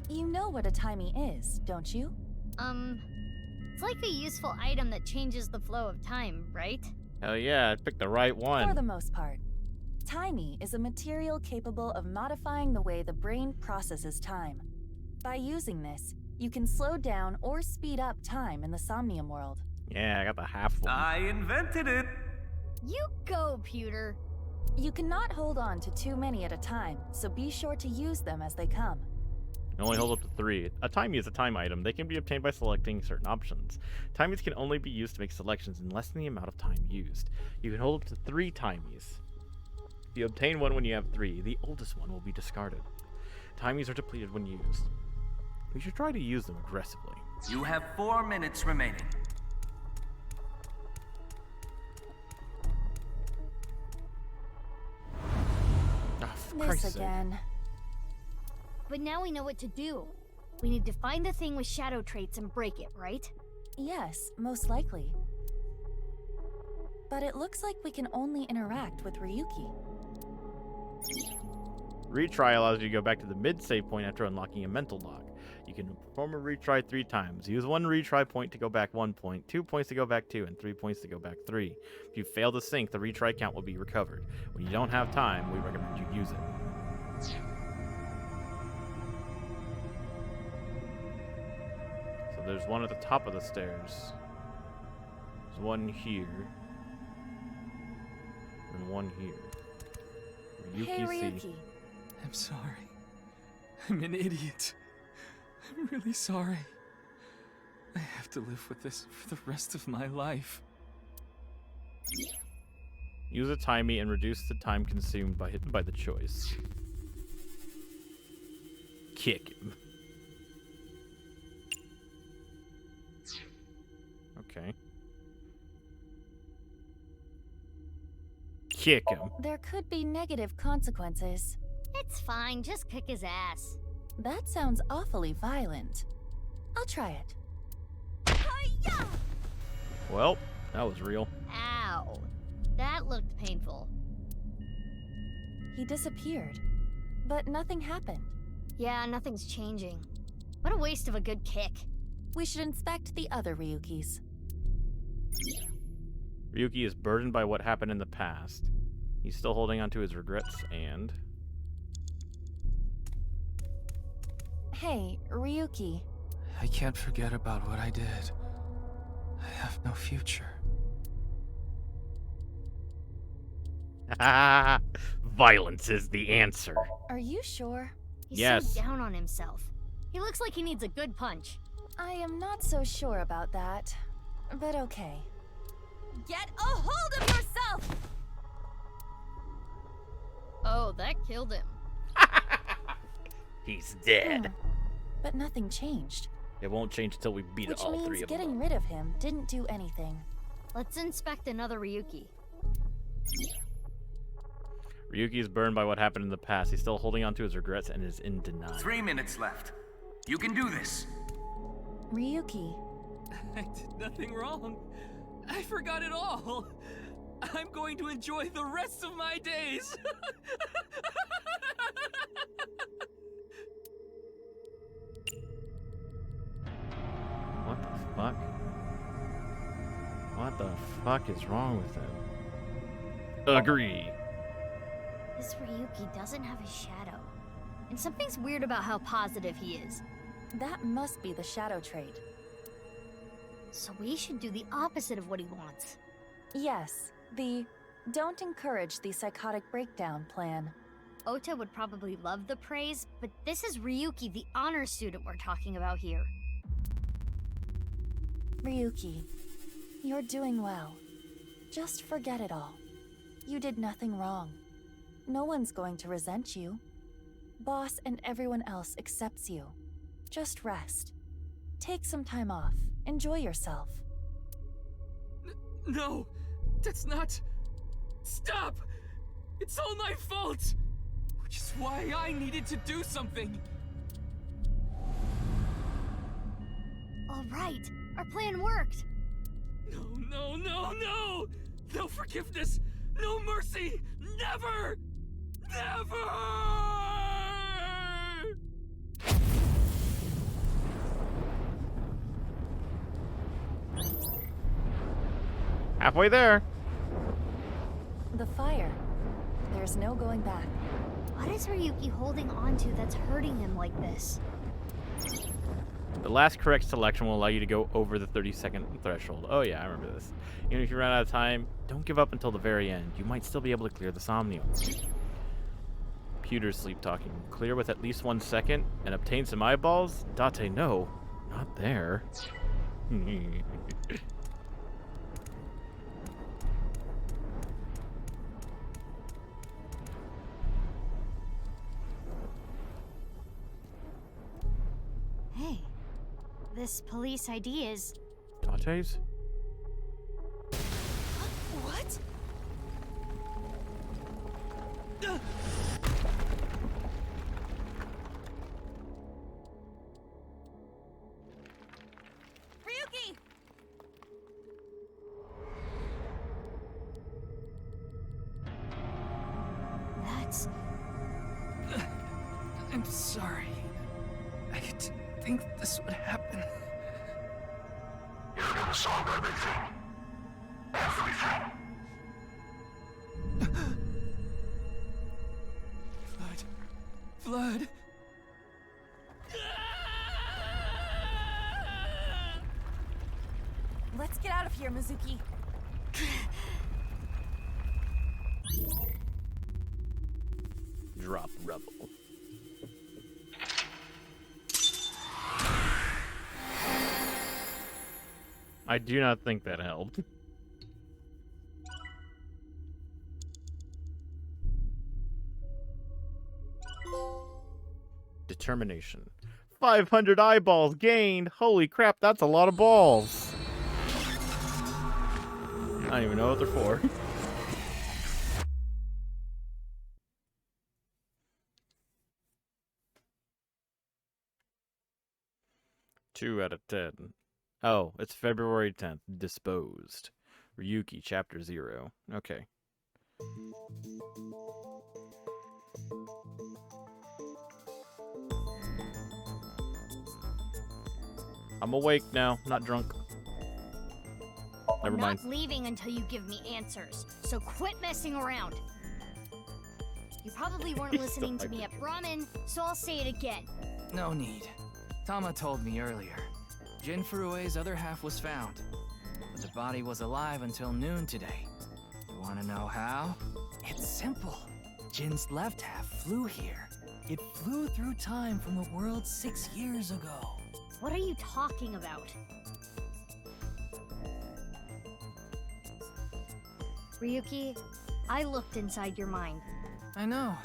You know what a timey is, don't you? It's like a useful item that changes the flow of time, right? Hell yeah, I picked the right one. For the most part. Timey is a material capable of modifying the way the brain processes time. By using this, you can slow down or speed up time in the Somnium world. Yeah, I got the half one. I invented it! You go, Pewter! You cannot hold on to too many at a time, so be sure to use them as they come. It only holds up to 3. A timey is a time item. They can be obtained by selecting certain options. Timies can only be used to make selections in less than the amount of time used. You can hold up to 3 timies. If you obtain one when you have 3, the oldest one will be discarded. Timies are depleted when used. We should try to use them aggressively. You have 4 minutes remaining. This again. But now we know what to do. We need to find the thing with shadow traits and break it, right? Yes, most likely. But it looks like we can only interact with Ryuki. Retry allows you to go back to the mid-save point after unlocking a mental lock. You can perform a retry 3 times. Use 1 retry point to go back 1 point, 2 points to go back 2, and 3 points to go back 3. If you fail to sync, the retry count will be recovered. When you don't have time, we recommend you use it. So there's one at the top of the stairs. There's one here. And one here. Hey, Ryuki. I'm sorry. I'm an idiot. I'm really sorry. I have to live with this for the rest of my life. Use a timey and reduce the time consumed by the choice. Kick him. Okay. Kick him. There could be negative consequences. It's fine, just kick his ass. That sounds awfully violent. I'll try it. Well, that was real. Ow. That looked painful. He disappeared, but nothing happened. Yeah, nothing's changing. What a waste of a good kick. We should inspect the other Ryukis. Ryuki is burdened by what happened in the past. He's still holding on to his regrets and... Hey, Ryuki. I can't forget about what I did. I have no future. Violence is the answer. Are you sure? He's Yes. so down on himself. He looks like he needs a good punch. I am not so sure about that, but okay. Get a hold of yourself! Oh, that killed him. He's dead. But nothing changed. It won't change until we beat Which all 3 means of them. getting rid of him didn't do anything. Let's inspect another Ryuki. Ryuki is burned by what happened in the past. He's still holding on to his regrets and is in denial. 3 minutes left. You can do this. Ryuki. I did nothing wrong. I forgot it all. I'm going to enjoy the rest of my days. What the fuck? What the fuck is wrong with him? Agree. This Ryuki doesn't have a shadow. And something's weird about how positive he is. That must be the shadow trait. So we should do the opposite of what he wants. Yes, the don't encourage the psychotic breakdown plan. Ota would probably love the praise, but this is Ryuki, the honor student we're talking about here. Ryuki, you're doing well. Just forget it all. You did nothing wrong. No one's going to resent you. Boss and everyone else accepts you. Just rest. Take some time off. Enjoy yourself. No, that's not... Stop! It's all my fault! Which is why I needed to do something. All right, our plan worked. No, no, no, no! No forgiveness! No mercy! Never! Never! Halfway there. The fire. There's no going back. What is Ryuki holding on to that's hurting him like this? The last correct selection will allow you to go over the 30-second threshold. Oh yeah, I remember this. Even if you run out of time, don't give up until the very end. You might still be able to clear the Somnium. Pewter's sleep talking. Clear with at least 1 second and obtain some eyeballs? Date, no. Not there. Hey, this police ID is... Date's? What? Ryuki! That's... I'm sorry. I didn't think this would happen. You're gonna solve everything. Everything. Blood. Let's get out of here, Mizuki. Drop rubble. I do not think that helped. Determination. 500 eyeballs gained! Holy crap, that's a lot of balls! I don't even know what they're for. Two out of 10. Oh, it's February 10th. Disposed. Ryuki, Chapter 0. Okay. I'm awake now, not drunk. Never mind. I'm not leaving until you give me answers, so quit messing around. You probably weren't listening to me at Brahmin, so I'll say it again. No need. Tama told me earlier. Jin Furue's other half was found, but the body was alive until noon today. You want to know how? It's simple. Jin's left half flew here. It flew through time from the world 6 years ago. What are you talking about? Ryuki, I looked inside your mind. I know.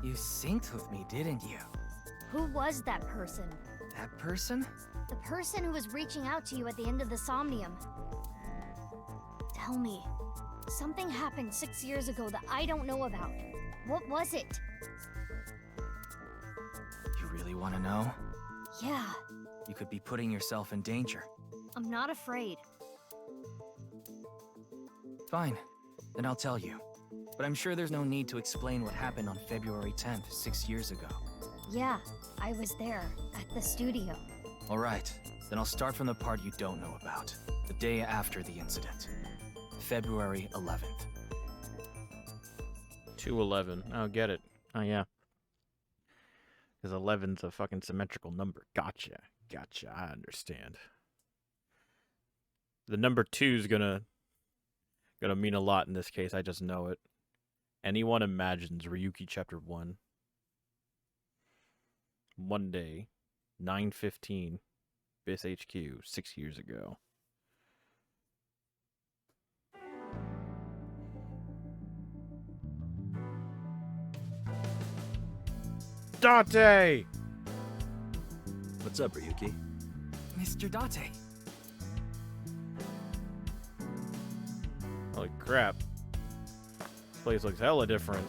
You synced with me, didn't you? Who was that person? That person? The person who was reaching out to you at the end of the Somnium. tell me. Something happened 6 years ago that I don't know about. What was it? You really want to know? Yeah, You could be putting yourself in danger. I'm not afraid. Fine, then I'll tell you. But I'm sure there's no need to explain what happened on February 10th, 6 years ago. Yeah, I was there, at the studio. Alright, then I'll start from the part you don't know about. The day after the incident. February 11th. 211. Oh, get it. Oh, yeah. Because 11's a fucking symmetrical number. Gotcha. Gotcha. I understand. The number 2's gonna mean a lot in this case. I just know it. Anyone imagines Ryuki Chapter 1. One day, 9:15, BIS HQ, 6 years ago. Date! What's up, Ryuki? Mr. Date. Holy crap. This place looks hella different.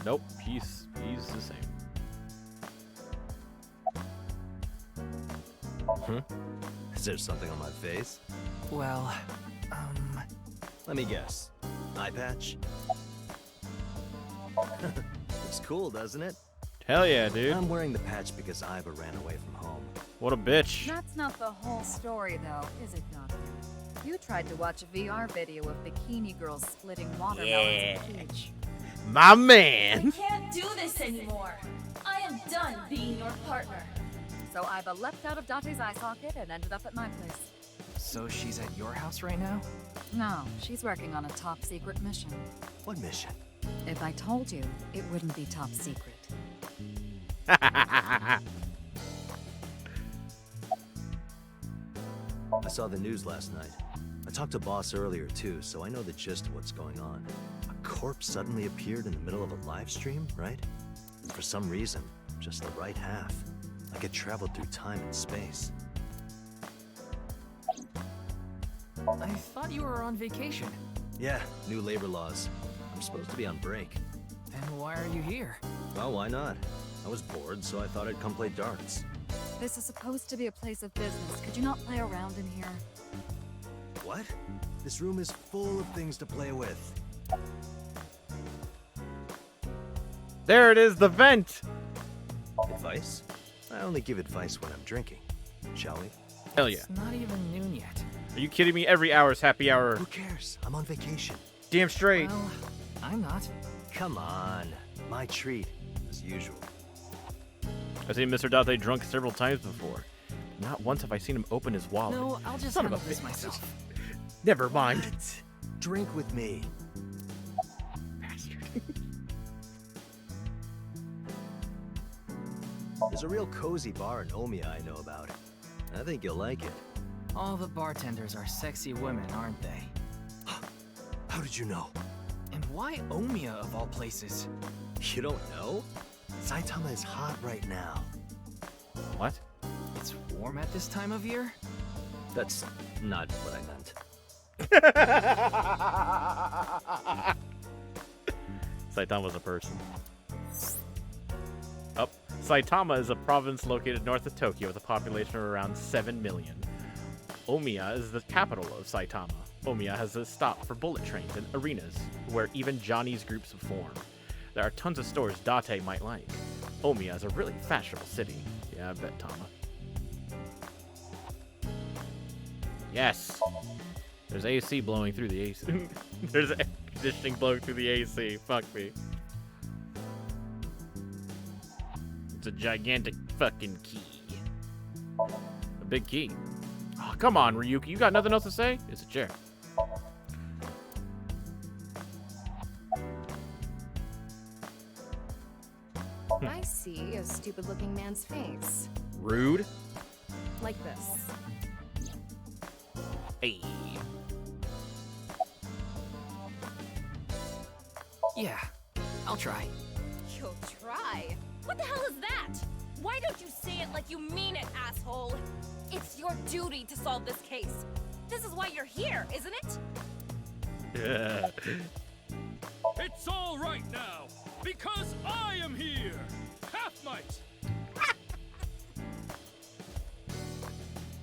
Nope, he's the same. Is there something on my face? Well, Let me guess. Eye patch? Looks cool, doesn't it? Hell yeah, dude. I'm wearing the patch because Iva ran away from home. What a bitch. That's not the whole story, though, is it, Doctor? You tried to watch a VR video of bikini girls splitting watermelons at the beach. My man. I can't do this anymore. I am done being your partner. So Iva leapt out of Date's eye socket and ended up at my place. so she's at your house right now? No, she's working on a top secret mission. What mission? If I told you, it wouldn't be top secret. I saw the news last night. I talked to Boss earlier too, so I know the gist of what's going on. A corpse suddenly appeared in the middle of a live stream, right? And for some reason, just the right half. Like it traveled through time and space. I thought you were on vacation. Yeah, new labor laws. I'm supposed to be on break. Then why are you here? Well, why not? I was bored, so I thought I'd come play darts. This is supposed to be a place of business. Could you not play around in here? What? This room is full of things to play with. There it is, the vent! Advice? I only give advice when I'm drinking. Shall we? Hell yeah. It's not even noon yet. Are you kidding me? Every hour's happy hour. Who cares? I'm on vacation. Damn straight. Well, I'm not. Come on. My treat, as usual. I've seen Mr. Date drunk several times before. Not once have I seen him open his wallet. No, I'll just Son of handle a this bitch. myself. Never mind. What? Drink with me. Bastard. There's a real cozy bar in Omiya I know about. I think you'll like it. All the bartenders are sexy women, aren't they? How did you know? And why Omiya of all places? You don't know? Saitama is hot right now. What? It's warm at this time of year? That's not what I meant. Saitama's a person. Oh, Saitama is a province located north of Tokyo with a population of around 7 million. Omiya is the capital of Saitama. Omiya has a stop for bullet trains and arenas where even Johnny's groups form. There are tons of stores Date might like. Omiya is a really fashionable city. Yeah, I bet, Tama. Yes! There's AC blowing through the AC. There's air conditioning blowing through the AC. Fuck me. It's a gigantic fucking key. A big key. Oh, come on, Ryuki. You got nothing else to say? It's a chair. I see a stupid-looking man's face. Rude. Like this. Hey. Yeah, I'll try. You'll try? What the hell is that? Why don't you say it like you mean it, asshole? It's your duty to solve this case. This is why you're here, isn't it? Yeah. It's all right now, because I am here! Half Might!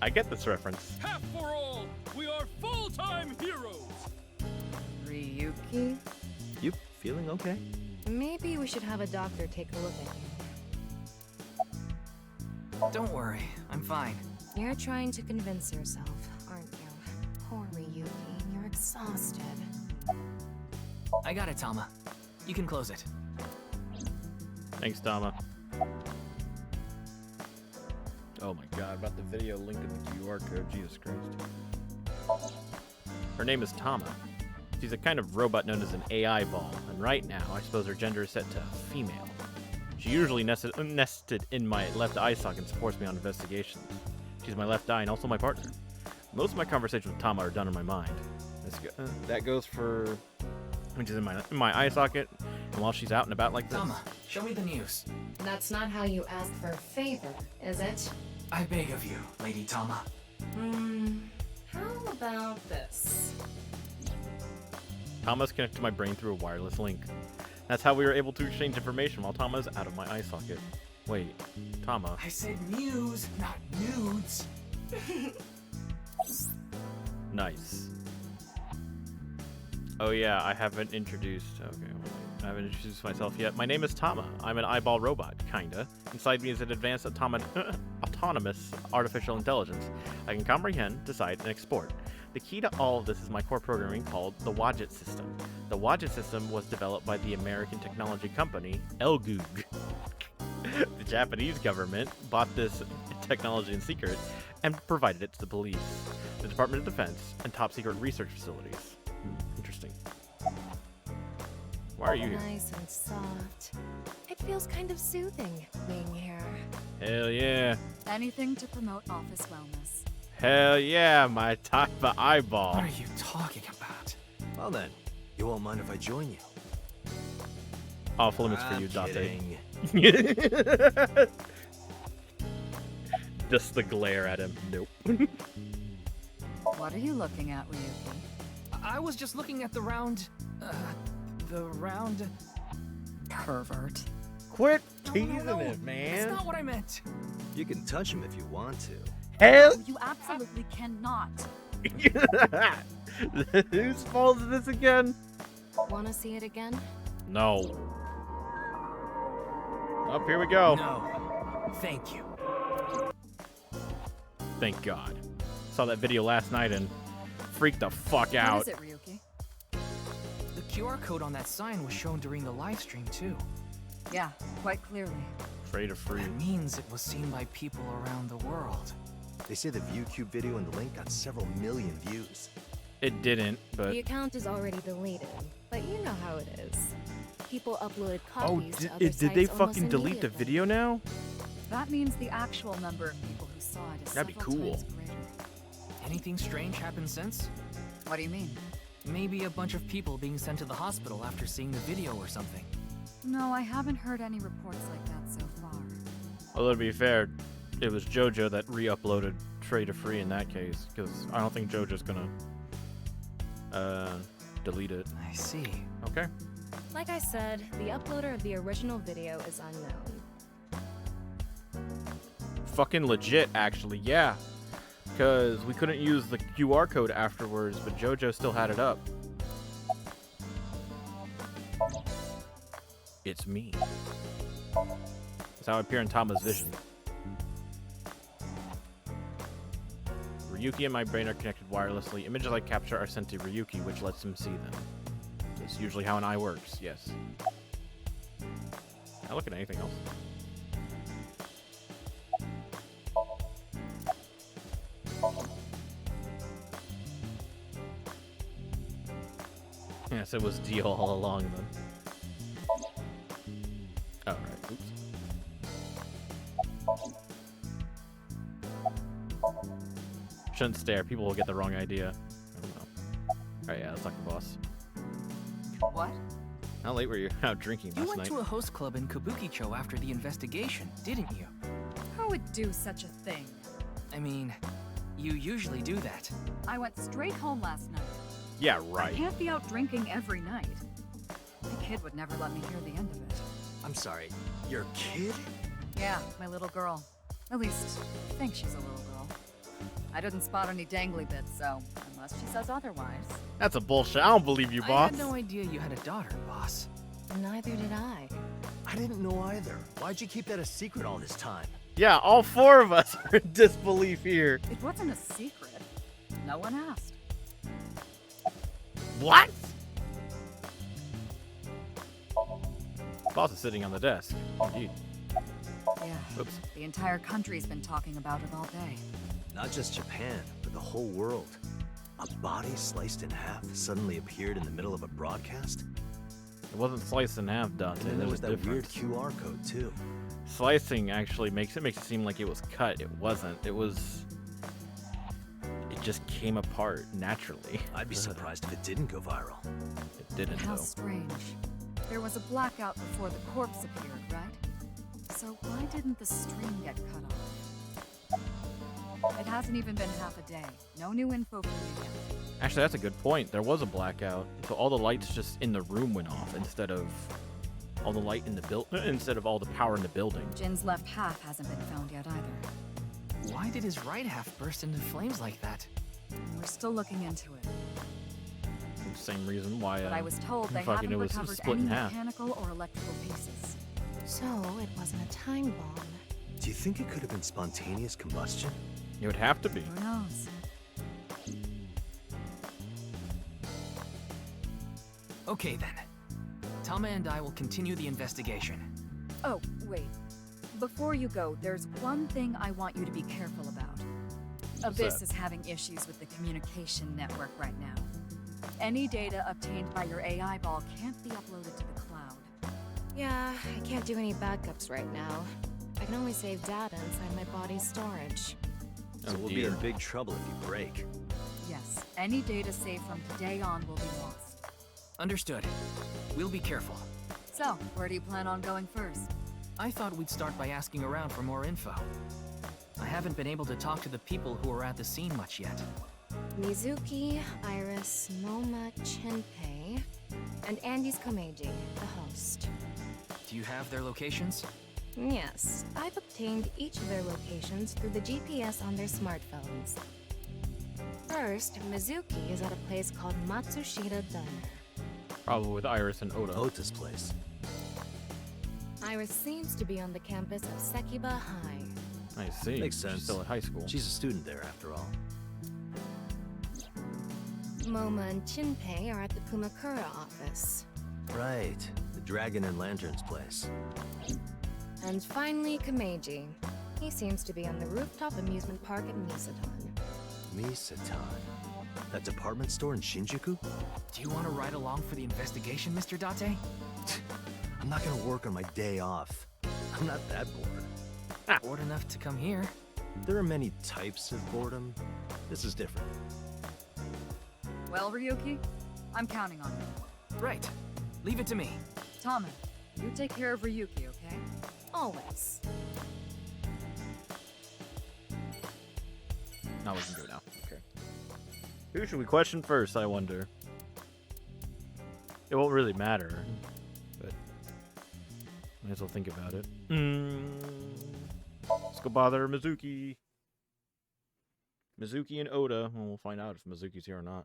I get this reference. Half for all! We are full-time heroes! Ryuki? You feeling okay? Maybe we should have a doctor take a look at you. Don't worry, I'm fine. You're trying to convince yourself, aren't you? Poor Ryuki, you're exhausted. I got it, Tama. You can close it. Thanks, Tama. Oh my god, about the video link in the QR code, Jesus Christ. Her name is Tama. She's a kind of robot known as an AI ball, and right now, I suppose her gender is set to female. She usually nested in my left eye socket and supports me on investigations. She's my left eye and also my partner. Most of my conversations with Tama are done in my mind. That goes for when she's in my eye socket, and while she's out and about like this. Tama, show me the news. That's not how you ask for a favor, is it? I beg of you, Lady Tama. How about this? Tama's connected to my brain through a wireless link. That's how we were able to exchange information while Tama's out of my eye socket. Wait, Tama. I said news, not nudes. Nice. Oh yeah, I haven't introduced. Okay, I haven't introduced myself yet. My name is Tama. I'm an eyeball robot, kinda. Inside me is an advanced autonomous artificial intelligence. I can comprehend, decide, and export. The key to all of this is my core programming called the Wadget system. The Wadget system was developed by the American technology company Elgoog. The Japanese government bought this technology in secret and provided it to the police, the Department of Defense, and top secret research facilities. Interesting. Why are you here? Nice and soft. It feels kind of soothing being here. Hell yeah. Anything to promote office wellness. Hell yeah, my type of eyeball. What are you talking about? Well then, you won't mind if I join you? Off limits for you, Date. Kidding. Just the glare at him. Nope. What are you looking at, Ryuki? I was just looking at the round... Pervert. Quit No, teasing no, it, man. That's not what I meant. You can touch him if you want to. Hell. No, you absolutely cannot. Whose fault is this again? Wanna see it again? No. Up here we go. No. Thank you. Thank God. Saw that video last night and freaked the fuck out. What is it, Ryuki? The QR code on that sign was shown during the live stream too. Yeah, quite clearly. Afraid of free. That means it was seen by people around the world. They say the ViewCube video and the link got several million views. It didn't, but... The account is already deleted, but you know how it is. People uploaded Oh, copies to other did they sites almost fucking delete the immediately. video now? That means the actual number of people who saw it is That'd be several cool. times greater. Anything strange happened since? What do you mean? Maybe a bunch of people being sent to the hospital after seeing the video or something. No, I haven't heard any reports like that so far. Although to be fair, it was JoJo that re-uploaded Trey to Free in that case, because I don't think JoJo's gonna delete it. I see. Okay. Like I said, the uploader of the original video is unknown. Fucking legit, actually, yeah. Because we couldn't use the QR code afterwards, but JoJo still had it up. It's me. That's how I appear in Tama's vision. Ryuki and my brain are connected wirelessly. Images I capture are sent to Ryuki, which lets him see them. That's usually how an eye works, yes. Can I look at anything else? Yes, it was D all along then. Oh, right. Oops. Shouldn't stare. People will get the wrong idea. I don't know. Alright, yeah, let's talk to boss. What? How late were you out drinking You last went night? to a host club in Kabukicho after the investigation, didn't you? Who would do such a thing? I mean, You usually do that. I went straight home last night. Yeah, I right. can't be out drinking every night. The kid would never let me hear the end of it. I'm sorry, your kid? Yeah, my little girl. At least, I think she's a little girl. I didn't spot any dangly bits, so unless she says otherwise. That's a bullshit. I don't believe you, I boss. had no idea you had a daughter, boss. Neither did I. I didn't know either. Why'd you keep that a secret all this time? Yeah, all four of us are in disbelief here. It wasn't a secret. No one asked. What? Boss is sitting on the desk. Indeed. Yeah. Oops. The entire country's been talking about it all day. Not just Japan, but the whole world. A body sliced in half suddenly appeared in the middle of a broadcast? It wasn't sliced in half, Dante. And then there was There's a that weird difference. QR code, too. Slicing actually makes it seem like it was cut. It wasn't. It just came apart naturally. I'd be surprised if it didn't go viral. It didn't, How though. strange. There was a blackout before the corpse appeared, right? So why didn't the stream get cut off? It hasn't even been half a day. No new info from you yet. Actually, that's a good point. There was a blackout, so all the lights just in the room went off instead of all the light in the instead of all the power in the building. Jin's left half hasn't been found yet either. Why did his right half burst into flames like that? We're still looking into it. Same reason why But I was told they fucking haven't it was recovered split any in half. mechanical or electrical pieces. So it wasn't a time bomb. Do you think it could have been spontaneous combustion? It would have to be. Who knows? Okay then. Tama and I will continue the investigation. Oh, wait. Before you go, there's one thing I want you to be careful about. Abyss is having issues with the communication network right now. Any data obtained by your AI ball can't be uploaded to the cloud. Yeah, I can't do any backups right now. I can only save data inside my body's storage. So we'll be in big trouble if you break. Yes, any data saved from today on will be lost. Understood. We'll be careful. So, where do you plan on going first? I thought we'd start by asking around for more info. I haven't been able to talk to the people who were at the scene much yet. Mizuki, Iris, Moma, Chinpei, and Andy's Komeiji, the host. Do you have their locations? Yes, I've obtained each of their locations through the GPS on their smartphones. First, Mizuki is at a place called Matsushita Diner. Probably with Iris and Oda. Ota's place. Iris seems to be on the campus of Sekiba High. I see. Makes sense. She's still at high school. She's a student there, after all. Moma and Chinpei are at the Kumakura office. Right. The Dragon and Lanterns place. And finally, Komeiji. He seems to be on the rooftop amusement park at Misaton. Misatan. That department store in Shinjuku? Do you want to ride along for the investigation, Mr. Date? I'm not gonna work on my day off. I'm not that bored. Bored enough to come here. There are many types of boredom. This is different. Well, Ryuki, I'm counting on you. Right. Leave it to me. Tama, you take care of Ryuki, okay? Always. Now we can go now. Okay. Who should we question first, I wonder? It won't really matter, but might as well think about it. Let's go bother Mizuki. Mizuki and Oda. Well, we'll find out if Mizuki's here or not.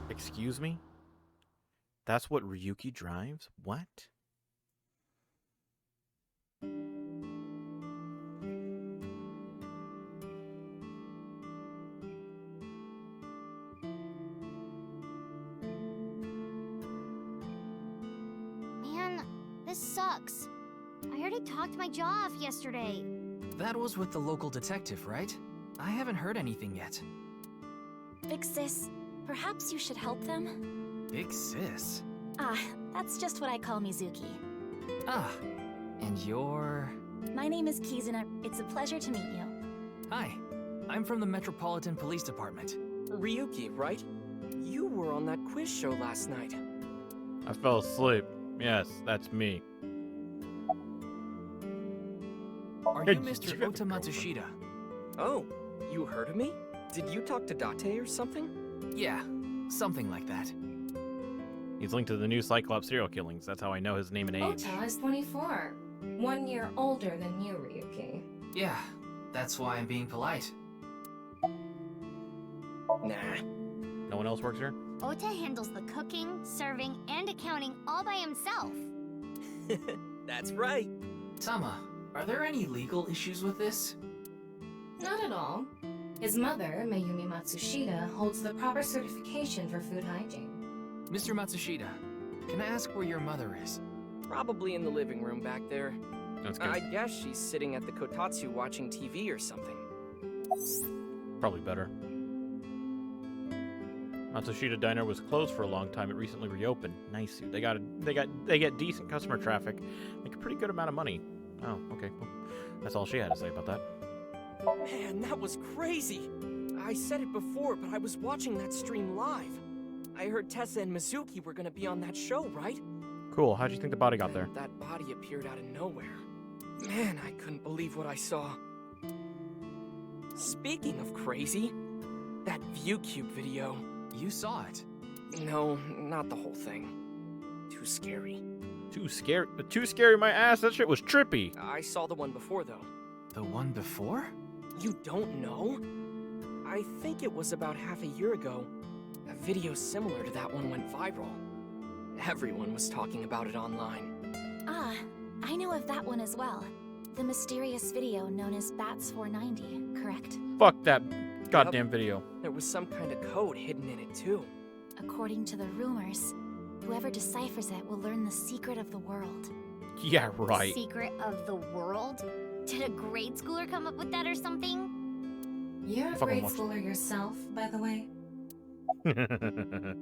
Excuse me? That's what Ryuki drives? What? Man, this sucks. I already talked my jaw off yesterday. That was with the local detective, right? I haven't heard anything yet. Big sis, perhaps you should help them? Big sis? Ah, that's just what I call Mizuki. Ah, and you're... My name is Kizuna. It's a pleasure to meet you. Hi, I'm from the Metropolitan Police Department. Ryuki, right? You were on that quiz show last night. I fell asleep. Yes, that's me. Are you Mr. Ota Matsushita? Oh, you heard of me? Did you talk to Date or something? Yeah, something like that. He's linked to the new Cyclops serial killings. That's how I know his name and age. Ota is 24. 1 year older than you, Ryuki. Yeah, that's why I'm being polite. Nah. No one else works here? Ota handles the cooking, serving, and accounting all by himself. That's right. Tama, are there any legal issues with this? Not at all. His mother, Mayumi Matsushita, holds the proper certification for food hygiene. Mr. Matsushita, can I ask where your mother is? Probably in the living room back there. That's good. I guess she's sitting at the kotatsu watching TV or something. Probably better. Matsushita Diner was closed for a long time. It recently reopened. Nice. They get decent customer traffic, make a pretty good amount of money. Oh, okay. Well, that's all she had to say about that. Man, that was crazy. I said it before, but I was watching that stream live. I heard Tessa and Mizuki were gonna be on that show, right? Cool. How'd you think the body got there? That body appeared out of nowhere. Man, I couldn't believe what I saw. Speaking of crazy, that ViewCube video. You saw it? No, not the whole thing. Too scary. Too scary? Too scary, my ass. That shit was trippy. I saw the one before, though. The one before? You don't know? I think it was about half a year ago. A video similar to that one went viral. Everyone was talking about it online. Ah, I know of that one as well. The mysterious video known as Bats 490, correct? Fuck that goddamn video. There was some kind of code hidden in it, too. According to the rumors, whoever deciphers it will learn the secret of the world. Yeah, right. Secret of the world? Did a grade schooler come up with that or something? You're a grade schooler yourself, by the way. The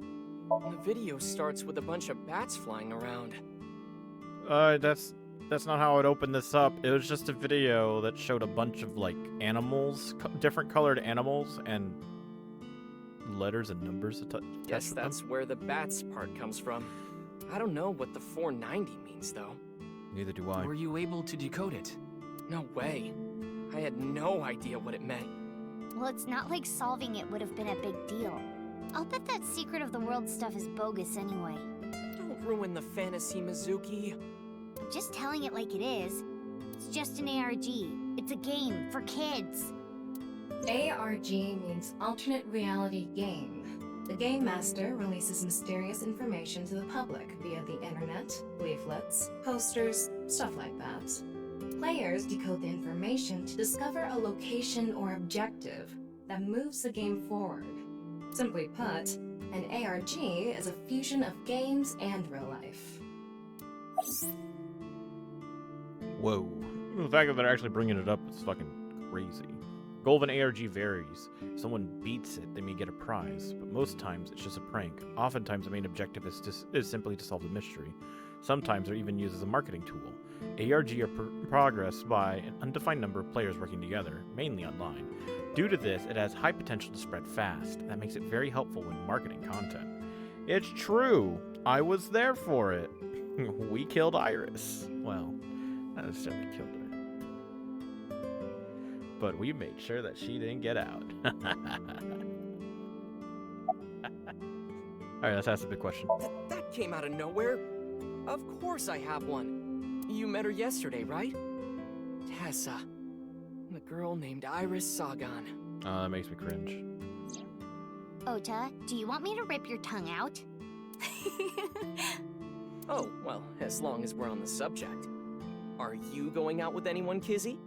video starts with a bunch of bats flying around. That's not how I'd open this up. It was just a video that showed a bunch of, like, animals, different colored animals, and letters and numbers attached. Guess that's where the bats part comes from. I don't know what the 490 means, though. Neither do I. Were you able to decode it? No way. I had no idea what it meant. Well, it's not like solving it would have been a big deal. I'll bet that secret of the world stuff is bogus anyway. Don't ruin the fantasy, Mizuki. I'm just telling it like it is. It's just an ARG. It's a game for kids. ARG means alternate reality game. The game master releases mysterious information to the public via the internet, leaflets, posters, stuff like that. Players decode the information to discover a location or objective that moves the game forward. Simply put, an ARG is a fusion of games and real life. Whoa. The fact that they're actually bringing it up is fucking crazy. Goal of an ARG varies. If someone beats it, they may get a prize, but most times it's just a prank. Oftentimes the main objective is simply to solve the mystery. Sometimes they're even used as a marketing tool. ARG are progressed by an undefined number of players working together, mainly online. Due to this, it has high potential to spread fast. That makes it very helpful when marketing content. It's true. I was there for it. We killed Iris. Well, not necessarily killed her. But we made sure that she didn't get out. Alright, let's ask the big question. That came out of nowhere. Of course I have one. You met her yesterday, right? Tessa. The girl named Iris Sagan. That makes me cringe. Ota, do you want me to rip your tongue out? Oh, well, as long as we're on the subject. Are you going out with anyone, Kizzy?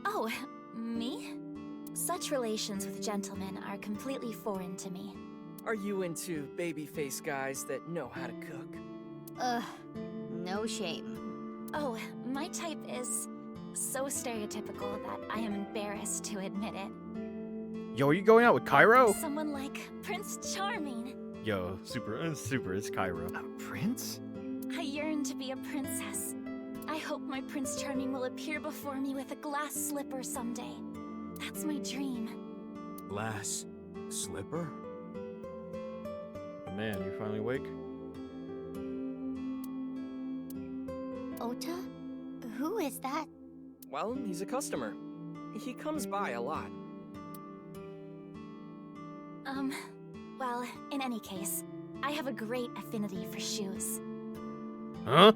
Oh, me? Such relations with gentlemen are completely foreign to me. Are you into babyface guys that know how to cook? Ugh, no shame. Oh, my type is so stereotypical that I am embarrassed to admit it. Yo, are you going out with Cairo? Someone like Prince Charming. Yo, super, it's Cairo. A prince? I yearn to be a princess. I hope my Prince Charming will appear before me with a glass slipper someday. That's my dream. Glass slipper? Man, you finally awake? Ota? Who is that? Well, he's a customer. He comes by a lot. Well, in any case, I have a great affinity for shoes. Huh?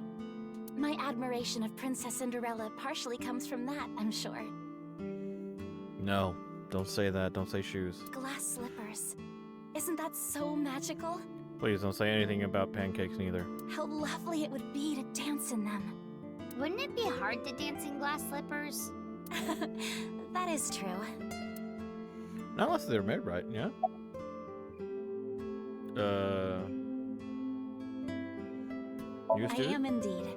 My admiration of Princess Cinderella partially comes from that, I'm sure. No, don't say that. Don't say shoes. Glass slippers. Isn't that so magical? Please don't say anything about pancakes neither. How lovely it would be to dance in them. Wouldn't it be hard to dance in glass slippers? That is true. Not unless they're made right, yeah? You a I student? am indeed.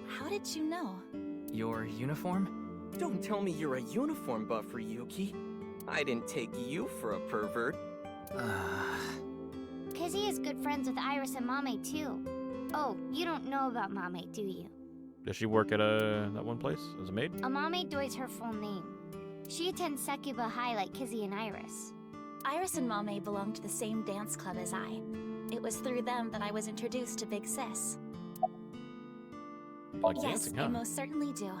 How did you know? Your uniform? Don't tell me you're a uniform buffer, Yuki. I didn't take you for a pervert. Kizzy is good friends with Iris and Mame too. Oh, you don't know about Mame, do you? Does she work at that one place as a maid? Amame Doi's her full name. She attends Sekuba High like Kizzy and Iris. Iris and Mame belong to the same dance club as I. It was through them that I was introduced to Big Sis. Like Yes, dancing, huh? I most certainly do.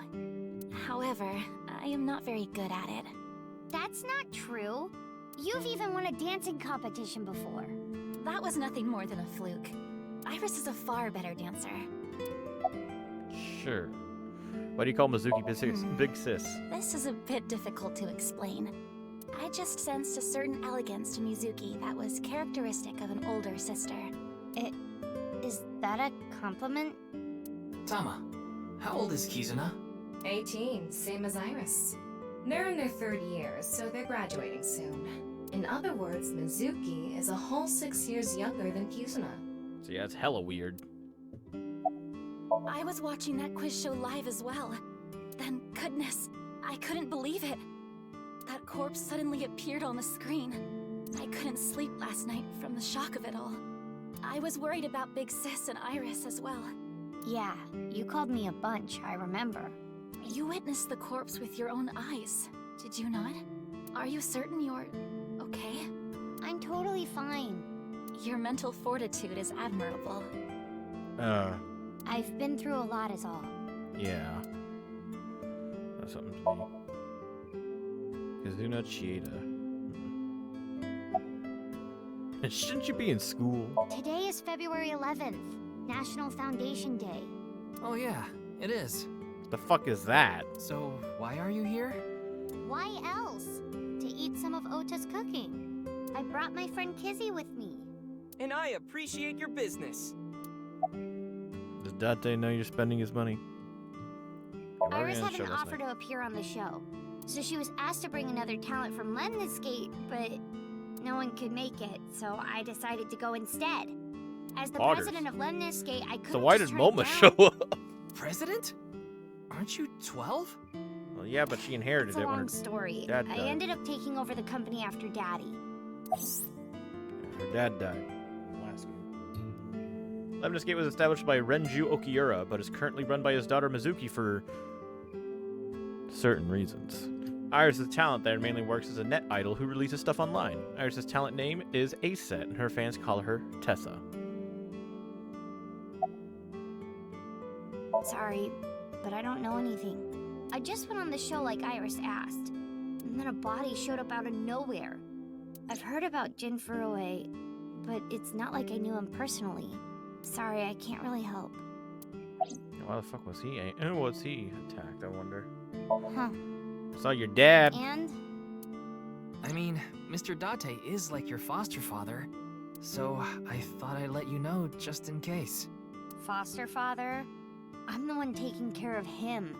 However, I am not very good at it. That's not true. You've even won a dancing competition before. That was nothing more than a fluke. Iris is a far better dancer. Sure. Why do you call Mizuki Big Sis? This is a bit difficult to explain. I just sensed a certain elegance to Mizuki that was characteristic of an older sister. Is that a compliment? Tama, how old is Kizuna? 18, same as Iris. They're in their 3rd year, so they're graduating soon. In other words, Mizuki is a whole 6 years younger than Kizuna. So yeah, it's hella weird. I was watching that quiz show live as well. Then, goodness, I couldn't believe it. That corpse suddenly appeared on the screen. I couldn't sleep last night from the shock of it all. I was worried about Big Sis and Iris as well. Yeah, you called me a bunch, I remember. You witnessed the corpse with your own eyes, did you not? Are you certain you're okay? I'm totally fine. Your mental fortitude is admirable. I've been through a lot is all. Yeah. That's something to me. Kizuna Chieda. Shouldn't you be in school? Today is February 11th, National Foundation Day. Oh yeah, it is. The fuck is that? So, why are you here? Why else? To eat some of Ota's cooking. I brought my friend Kizzy with me. And I appreciate your business. Does Date know you're spending his money? Iris had an offer to appear on the show, so she was asked to bring another talent from Lemniscate, but no one could make it, so I decided to go instead. As the Potters. president of Lemniscate, I couldn't So why did just turn it Moma down. show up? President? Aren't you 12? Well, yeah, but she inherited It's a it when her long story. dad I died. ended up taking over the company after Daddy. Her dad died in the last game. Lemniscate was established by Renju Okiura, but is currently run by his daughter Mizuki for certain reasons. Iris' talent there mainly works as a net idol who releases stuff online. Iris' talent name is Aset, and her fans call her Tessa. Sorry, but I don't know anything. I just went on the show like Iris asked, and then a body showed up out of nowhere. I've heard about Jin Furue, but it's not like I knew him personally. Sorry, I can't really help. Why the fuck was he? Who was he attacked? I wonder. Huh. Saw your dad. And? I mean, Mr. Date is like your foster father, so I thought I'd let you know just in case. Foster father? I'm the one taking care of him.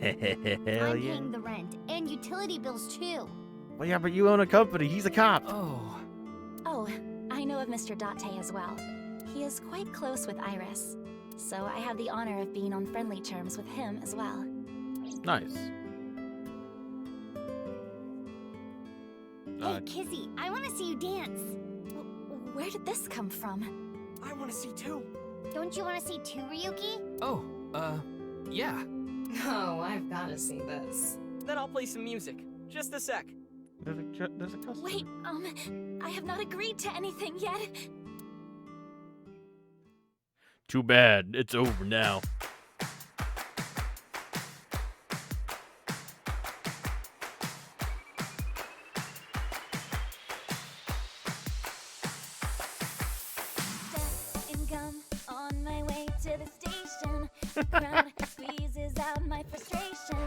Hell I'm yeah. paying the rent and utility bills too. Well, yeah, but you own a company. He's a cop. Oh. Oh, I know of Mr. Date as well. He is quite close with Iris, so I have the honor of being on friendly terms with him as well. Nice. Hey, Kizzy, I want to see you dance. Where did this come from? I want to see too. Don't you want to see too, Ryuki? Oh, yeah. Oh, I've got to see this. Then I'll play some music. Just a sec. There's a customer. Wait, I have not agreed to anything yet. Too bad. It's over now. to the station. The crowd squeezes out my frustration.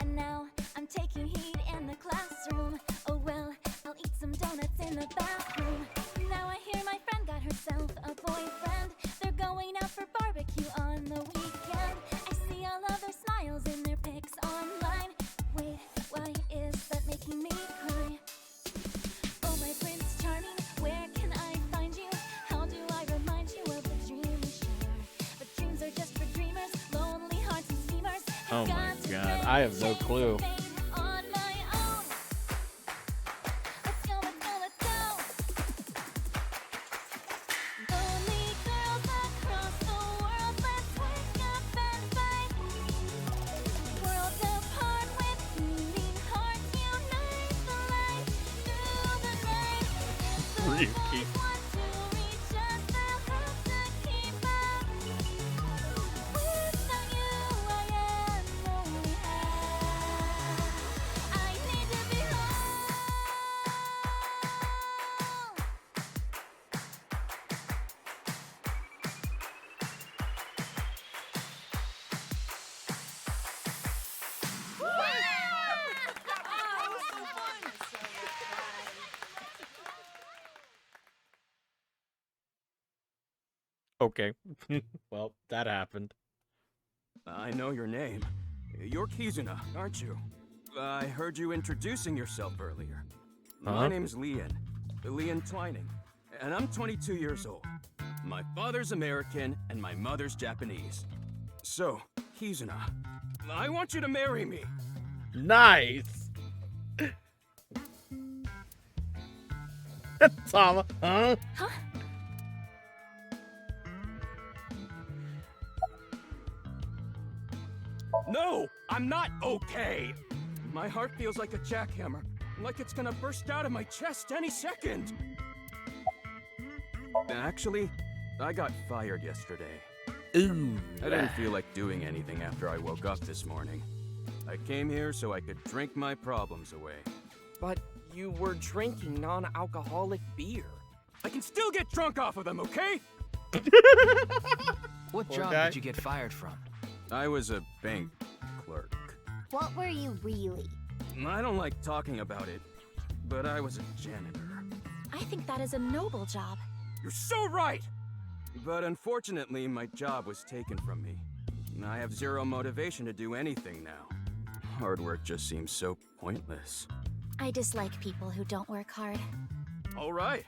And now I'm taking heat in the classroom. Oh well, I'll eat some donuts in the bathroom. Now I hear my friend got herself a boyfriend. They're going out for barbecue on the weekend. I see all of their smiles in their pics online. Wait, why is that making me cry? Oh my Prince Charming, where can I find you? How do I remind you of the dream we share? But dreams are just for dreamers, lonely hearts and schemers. Oh my god, I have no clue. On my own. Let's go, let's go, let's go. Lonely girls across the world, let's wake up and fight. Worlds apart with beating hearts, unite the light through the night. Ryuki. Want to reach us, they'll have to keep up. Without you, I am only half. I need to be home. Okay. Well, that happened. I know your name. You're Kizuna, aren't you? I heard you introducing yourself earlier. My Huh? name's Leon. Leon Twining. And I'm 22 years old. My father's American and my mother's Japanese. So, Kizuna, I want you to marry me. Nice. Tama, huh? Huh? No, I'm not okay. My heart feels like a jackhammer, like it's gonna burst out of my chest any second. Actually, I got fired yesterday. Ooh. I didn't feel like doing anything after I woke up this morning. I came here so I could drink my problems away. But you were drinking non-alcoholic beer. I can still get drunk off of them, okay? What Poor job guy. did you get fired from? I was a bank clerk. What were you really? I don't like talking about it, but I was a janitor. I think that is a noble job. You're so right! But unfortunately, my job was taken from me. I have zero motivation to do anything now. Hard work just seems so pointless. I dislike people who don't work hard. All right,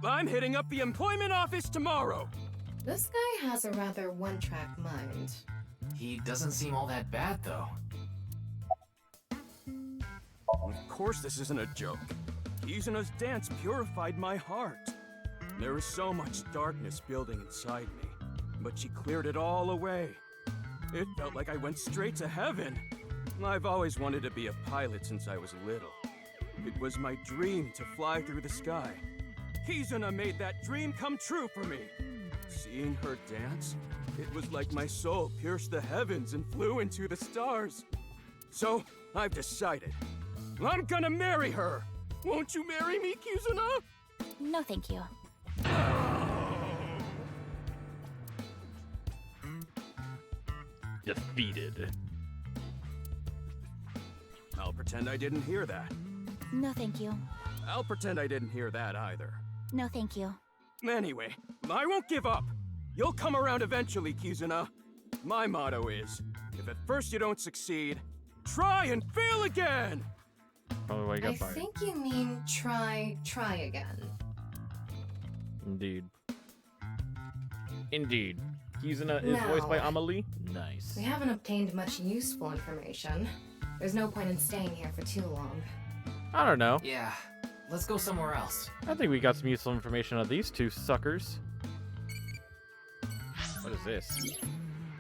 I'm hitting up the employment office tomorrow. This guy has a rather one-track mind. He doesn't seem all that bad, though. Of course this isn't a joke. Kizuna's dance purified my heart. There was so much darkness building inside me, but she cleared it all away. It felt like I went straight to heaven. I've always wanted to be a pilot since I was little. It was my dream to fly through the sky. Kizuna made that dream come true for me. Seeing her dance, it was like my soul pierced the heavens and flew into the stars. So, I've decided. I'm gonna marry her! Won't you marry me, Kizuna? No, thank you. Defeated. I'll pretend I didn't hear that. No, thank you. I'll pretend I didn't hear that either. No, thank you. Anyway, I won't give up. You'll come around eventually, Kizuna. My motto is, if at first you don't succeed, try and fail again! Probably why you I got fired. think you mean try again. Indeed. Indeed. Kizuna is voiced by Now- Amelie. Nice. We haven't obtained much useful information. There's no point in staying here for too long. I don't know. Yeah, let's go somewhere else. I think we got some useful information on these two suckers. What is this?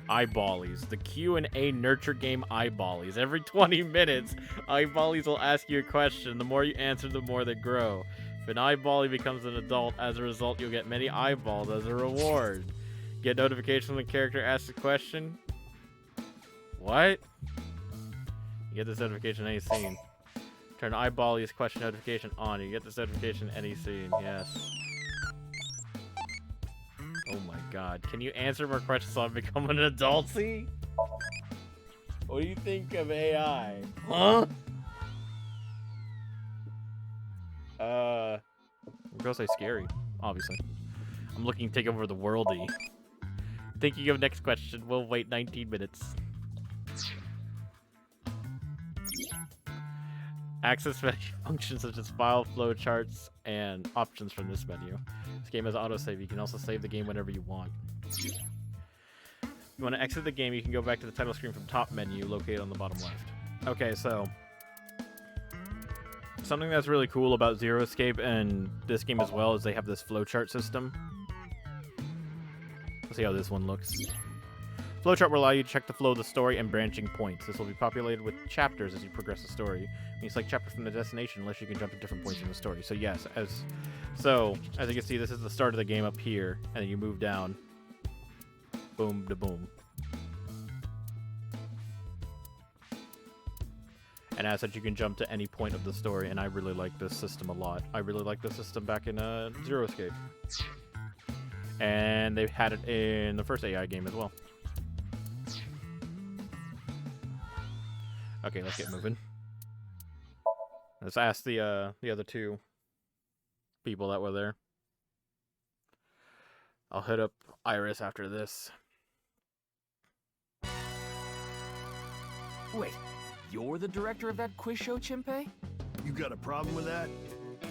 Eyeballies. The Q&A nurture game Eyeballies. Every 20 minutes, Eyeballies will ask you a question. The more you answer, the more they grow. If an Eyeballie becomes an adult, as a result, you'll get many eyeballs as a reward. Get notification when the character asks a question. What? You get this notification in any scene. Turn Eyeballie's question notification on. You get this notification in any scene. Yes. Oh my god. Can you answer more questions so I become an adult? See? What do you think of AI? Huh? I'm gonna say scary, obviously. I'm looking to take over the worldy. Thinking of next question. We'll wait 19 minutes. Access menu functions such as file, flow charts, and options from this menu. This game has autosave. You can also save the game whenever you want. If you want to exit the game, you can go back to the title screen from top menu located on the bottom left. Okay, so something that's really cool about Zero Escape and this game as well is they have this flowchart system. Let's see how this one looks. Flowchart will allow you to check the flow of the story and branching points. This will be populated with chapters as you progress the story. I mean, it's like chapters from the destination unless you can jump to different points in the story. So yes, as you can see, this is the start of the game up here, and then you move down. Boom to boom. And as such, you can jump to any point of the story, and I really like this system a lot. I really like this system back in Zero Escape. And they've had it in the first AI game as well. Okay, let's get moving. Let's ask the other two people that were there. I'll hit up Iris after this. Wait, you're the director of that quiz show, Chimpe? You got a problem with that?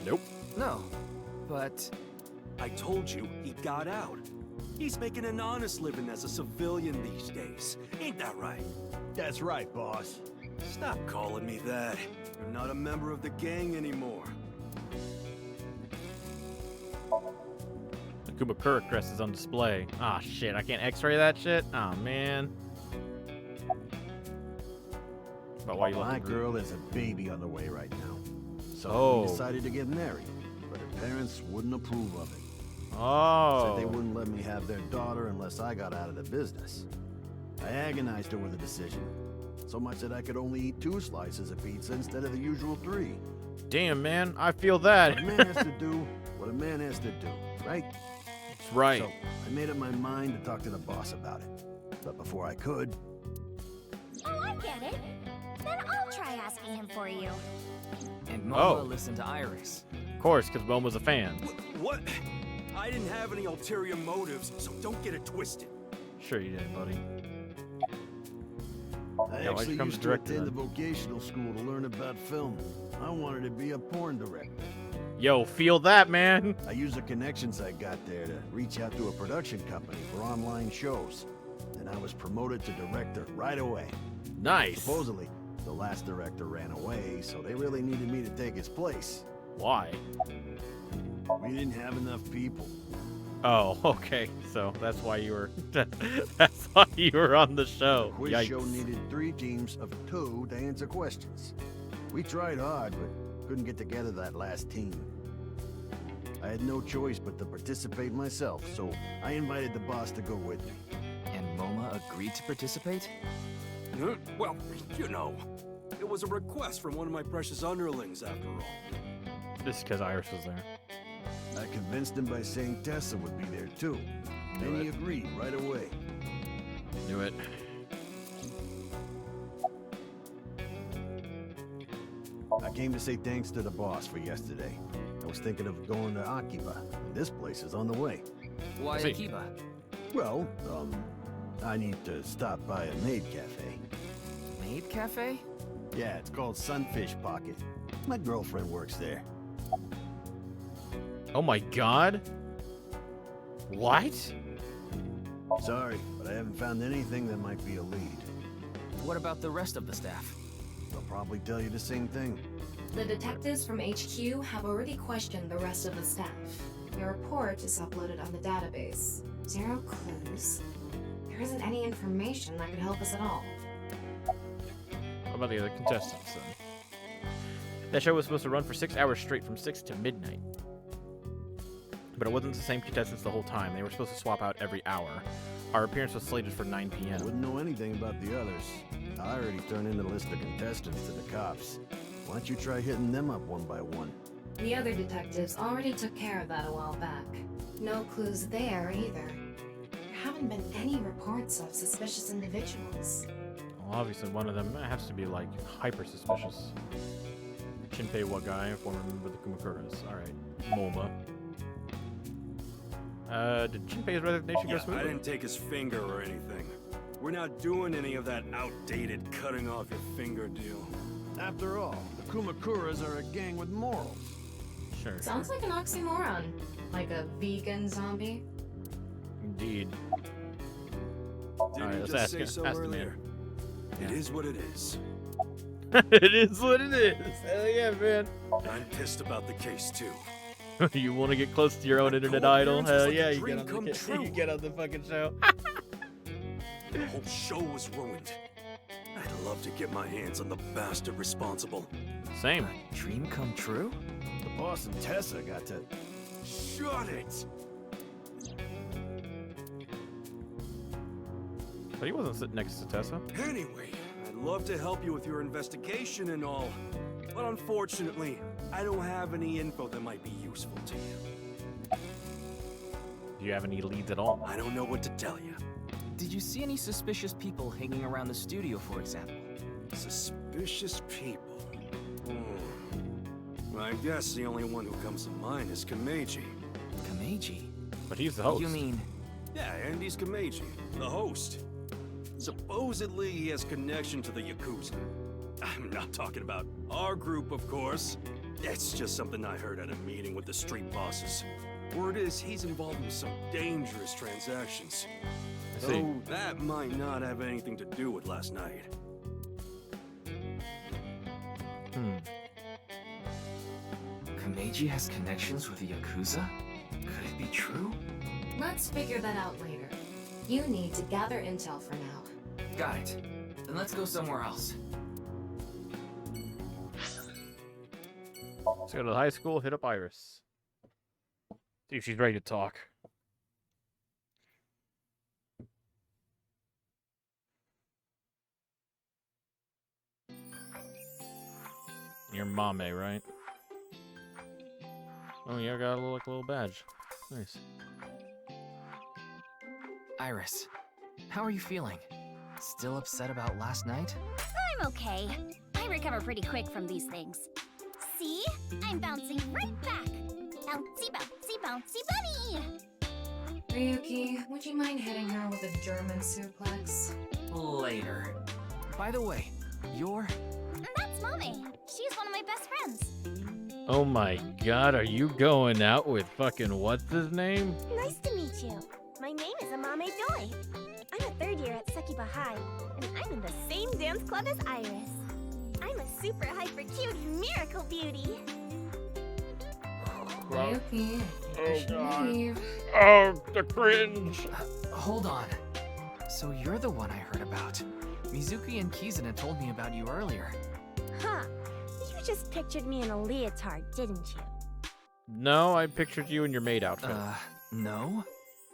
Nope. No, but I told you he got out. He's making an honest living as a civilian these days. Ain't that right? That's right, boss. Stop calling me that. You're not a member of the gang anymore. The Kumakura crest is on display. Ah, shit. I can't x-ray that shit? Ah, man. But why you My looking? girl has a baby on the way right now. So Oh. we decided to get married, but her parents wouldn't approve of it. Oh. Said they wouldn't let me have their daughter unless I got out of the business. I agonized over the decision. So much that I could only eat 2 slices of pizza instead of the usual 3. Damn, man. I feel that. What a man has to do what a man has to do, right? That's right. So I made up my mind to talk to the boss about it. But before I could... Oh, I get it. Then I'll try asking him for you. And Momo listened to Iris. Of course, because Momo's a fan. What? I didn't have any ulterior motives, so don't get it twisted. Sure you did, buddy. I Yeah, why'd actually you come used to to director attend the then? vocational school to learn about film. I wanted to be a porn director. Yo, feel that, man. I used the connections I got there to reach out to a production company for online shows. And I was promoted to director right away. Nice. Supposedly, the last director ran away, so they really needed me to take his place. Why? We didn't have enough people. Oh, okay. So that's why you were that's why you were on the show. The quiz Yikes. show needed 3 teams of 2 to answer questions. We tried hard, but couldn't get together that last team. I had no choice but to participate myself, so I invited the boss to go with me. And Moma agreed to participate? Well, you know, it was a request from one of my precious underlings, after all. This is because Iris was there. I convinced him by saying Tessa would be there too. Then he agreed right away. Knew it. I came to say thanks to the boss for yesterday. I was thinking of going to Akiba. This place is on the way. Why See. Akiba? Well, I need to stop by a maid cafe. Maid cafe? Yeah, it's called Sunfish Pocket. My girlfriend works there. Oh my god. What? Sorry, but I haven't found anything that might be a lead. What about the rest of the staff? They'll probably tell you the same thing. The detectives from HQ have already questioned the rest of the staff. Your report is uploaded on the database. 0 clues. There isn't any information that could help us at all. What about the other contestants then? That show was supposed to run for 6 hours straight from 6 to midnight. But it wasn't the same contestants the whole time. They were supposed to swap out every hour. Our appearance was slated for 9 p.m. Wouldn't know anything about the others. I already turned in the list of contestants to the cops. Why don't you try hitting them up one by one? The other detectives already took care of that a while back. No clues there either. haven't been any reports of suspicious individuals. Well, obviously one of them has to be like hyper suspicious. Shinpei wa guy, former member of the Kumakuras. Alright. MoMA. Did Shinpei's resignation go smoothly? I didn't take his finger or anything. We're not doing any of that outdated cutting off your finger deal. After all, the Kumakuras are a gang with morals. Sure. Sounds like an oxymoron. Like a vegan zombie. Indeed. Didn't Alright, you let's just ask say him. so Ask the earlier? man. It is what it is. It is what it is. Hell yeah, man. I'm pissed about the case too. You want to get close to your own internet idol? Hell yeah, you get on the you get on the fucking show. The whole show was ruined. I'd love to get my hands on the bastard responsible. Same. Dream come true? The boss and Tessa got to... Shut it! But he wasn't sitting next to Tessa. Anyway, I'd love to help you with your investigation and all. But unfortunately, I don't have any info that might be useful to you. Do you have any leads at all? I don't know what to tell you. Did you see any suspicious people hanging around the studio, for example? Suspicious people? I guess the only one who comes to mind is Kameiji. Kameiji? But he's the host. You mean... Yeah, Andy's Kameiji, the host. Supposedly he has connection to the Yakuza. I'm not talking about our group, of course. It's just something I heard at a meeting with the street bosses. Word is he's involved in some dangerous transactions. Though that might not have anything to do with last night. Kameiji has connections with the Yakuza? Could it be true? Let's figure that out later. You need to gather intel for now. Got it. Then let's go somewhere else. Let's go to the high school, hit up Iris. See if she's ready to talk. Your mame, right? Oh yeah, got a little badge. Nice. Iris, how are you feeling? Still upset about last night? I'm okay. I recover pretty quick from these things. See? I'm bouncing right back. Bouncy, bouncy, bouncy bunny! Ryuki, would you mind hitting her with a German suplex? Later. By the way, you're... That's Mommy. She's one of my best friends. Oh my god, are you going out with fucking what's his name? Nice to meet you. My name is Amame Doi. I'm a third year at Sekiba High, and I'm in the same dance club as Iris. I'm a super hyper cutie miracle beauty. Ryuki, Oh god. leave. Oh, the cringe. Hold on. So you're the one I heard about. Mizuki and Kizuna told me about you earlier. Huh. You just pictured me in a leotard, didn't you? No, I pictured you in your maid outfit. No?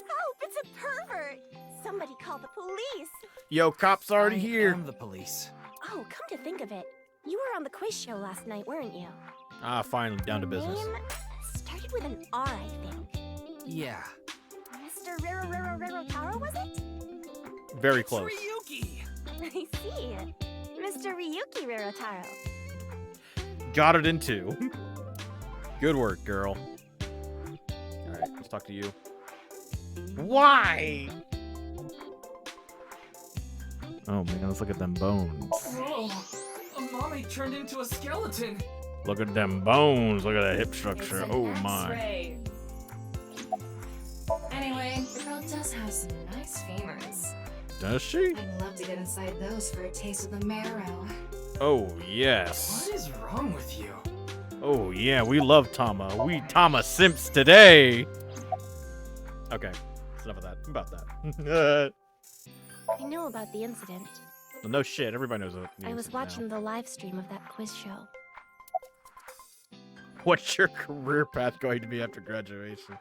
Oh, it's a pervert! Somebody call the police! Yo, cop's already here. I'm the police. Oh, come to think of it, you were on the quiz show last night, weren't you? Ah, finally, down to business. Name started with an R, I think. Yeah. Mr. Rero Taro, was it? Very close. Ryuki! I see. Mr. Ryuki Rerotaro. Got it in two. Good work, girl. Alright, let's talk to you. Why? Oh man, let's look at them bones. Whoa! Mommy turned into a skeleton! Look at them bones. Look at that hip structure. Oh my. X-ray. Anyway, the girl does have some nice femurs. Does she? I'd love to get inside those for a taste of the marrow. Oh yes. What is wrong with you? Oh yeah, we love Tama. We Tama simps today. Okay, that's enough of that. About that. I know about the incident. Well, no shit. Everybody knows what. I was watching the live stream of that quiz show. What's your career path going to be after graduation?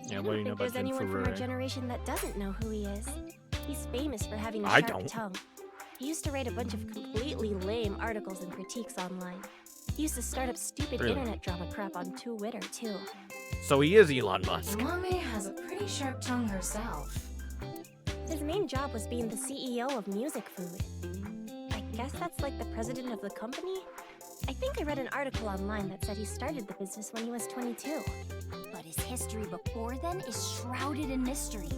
Yeah, I what do you don't know think there's about Jin anyone from our Furore? generation that doesn't know who he is. He's famous for having a I sharp don't. tongue. He used to write a bunch of completely lame articles and critiques online. He used to start up stupid Really? internet drama crap on Twitter, too. So he is Elon Musk. Mommy has a pretty sharp tongue herself. His main job was being the CEO of Music Food. I guess that's like the president of the company? I think I read an article online that said he started the business when he was 22. But his history before then is shrouded in mystery.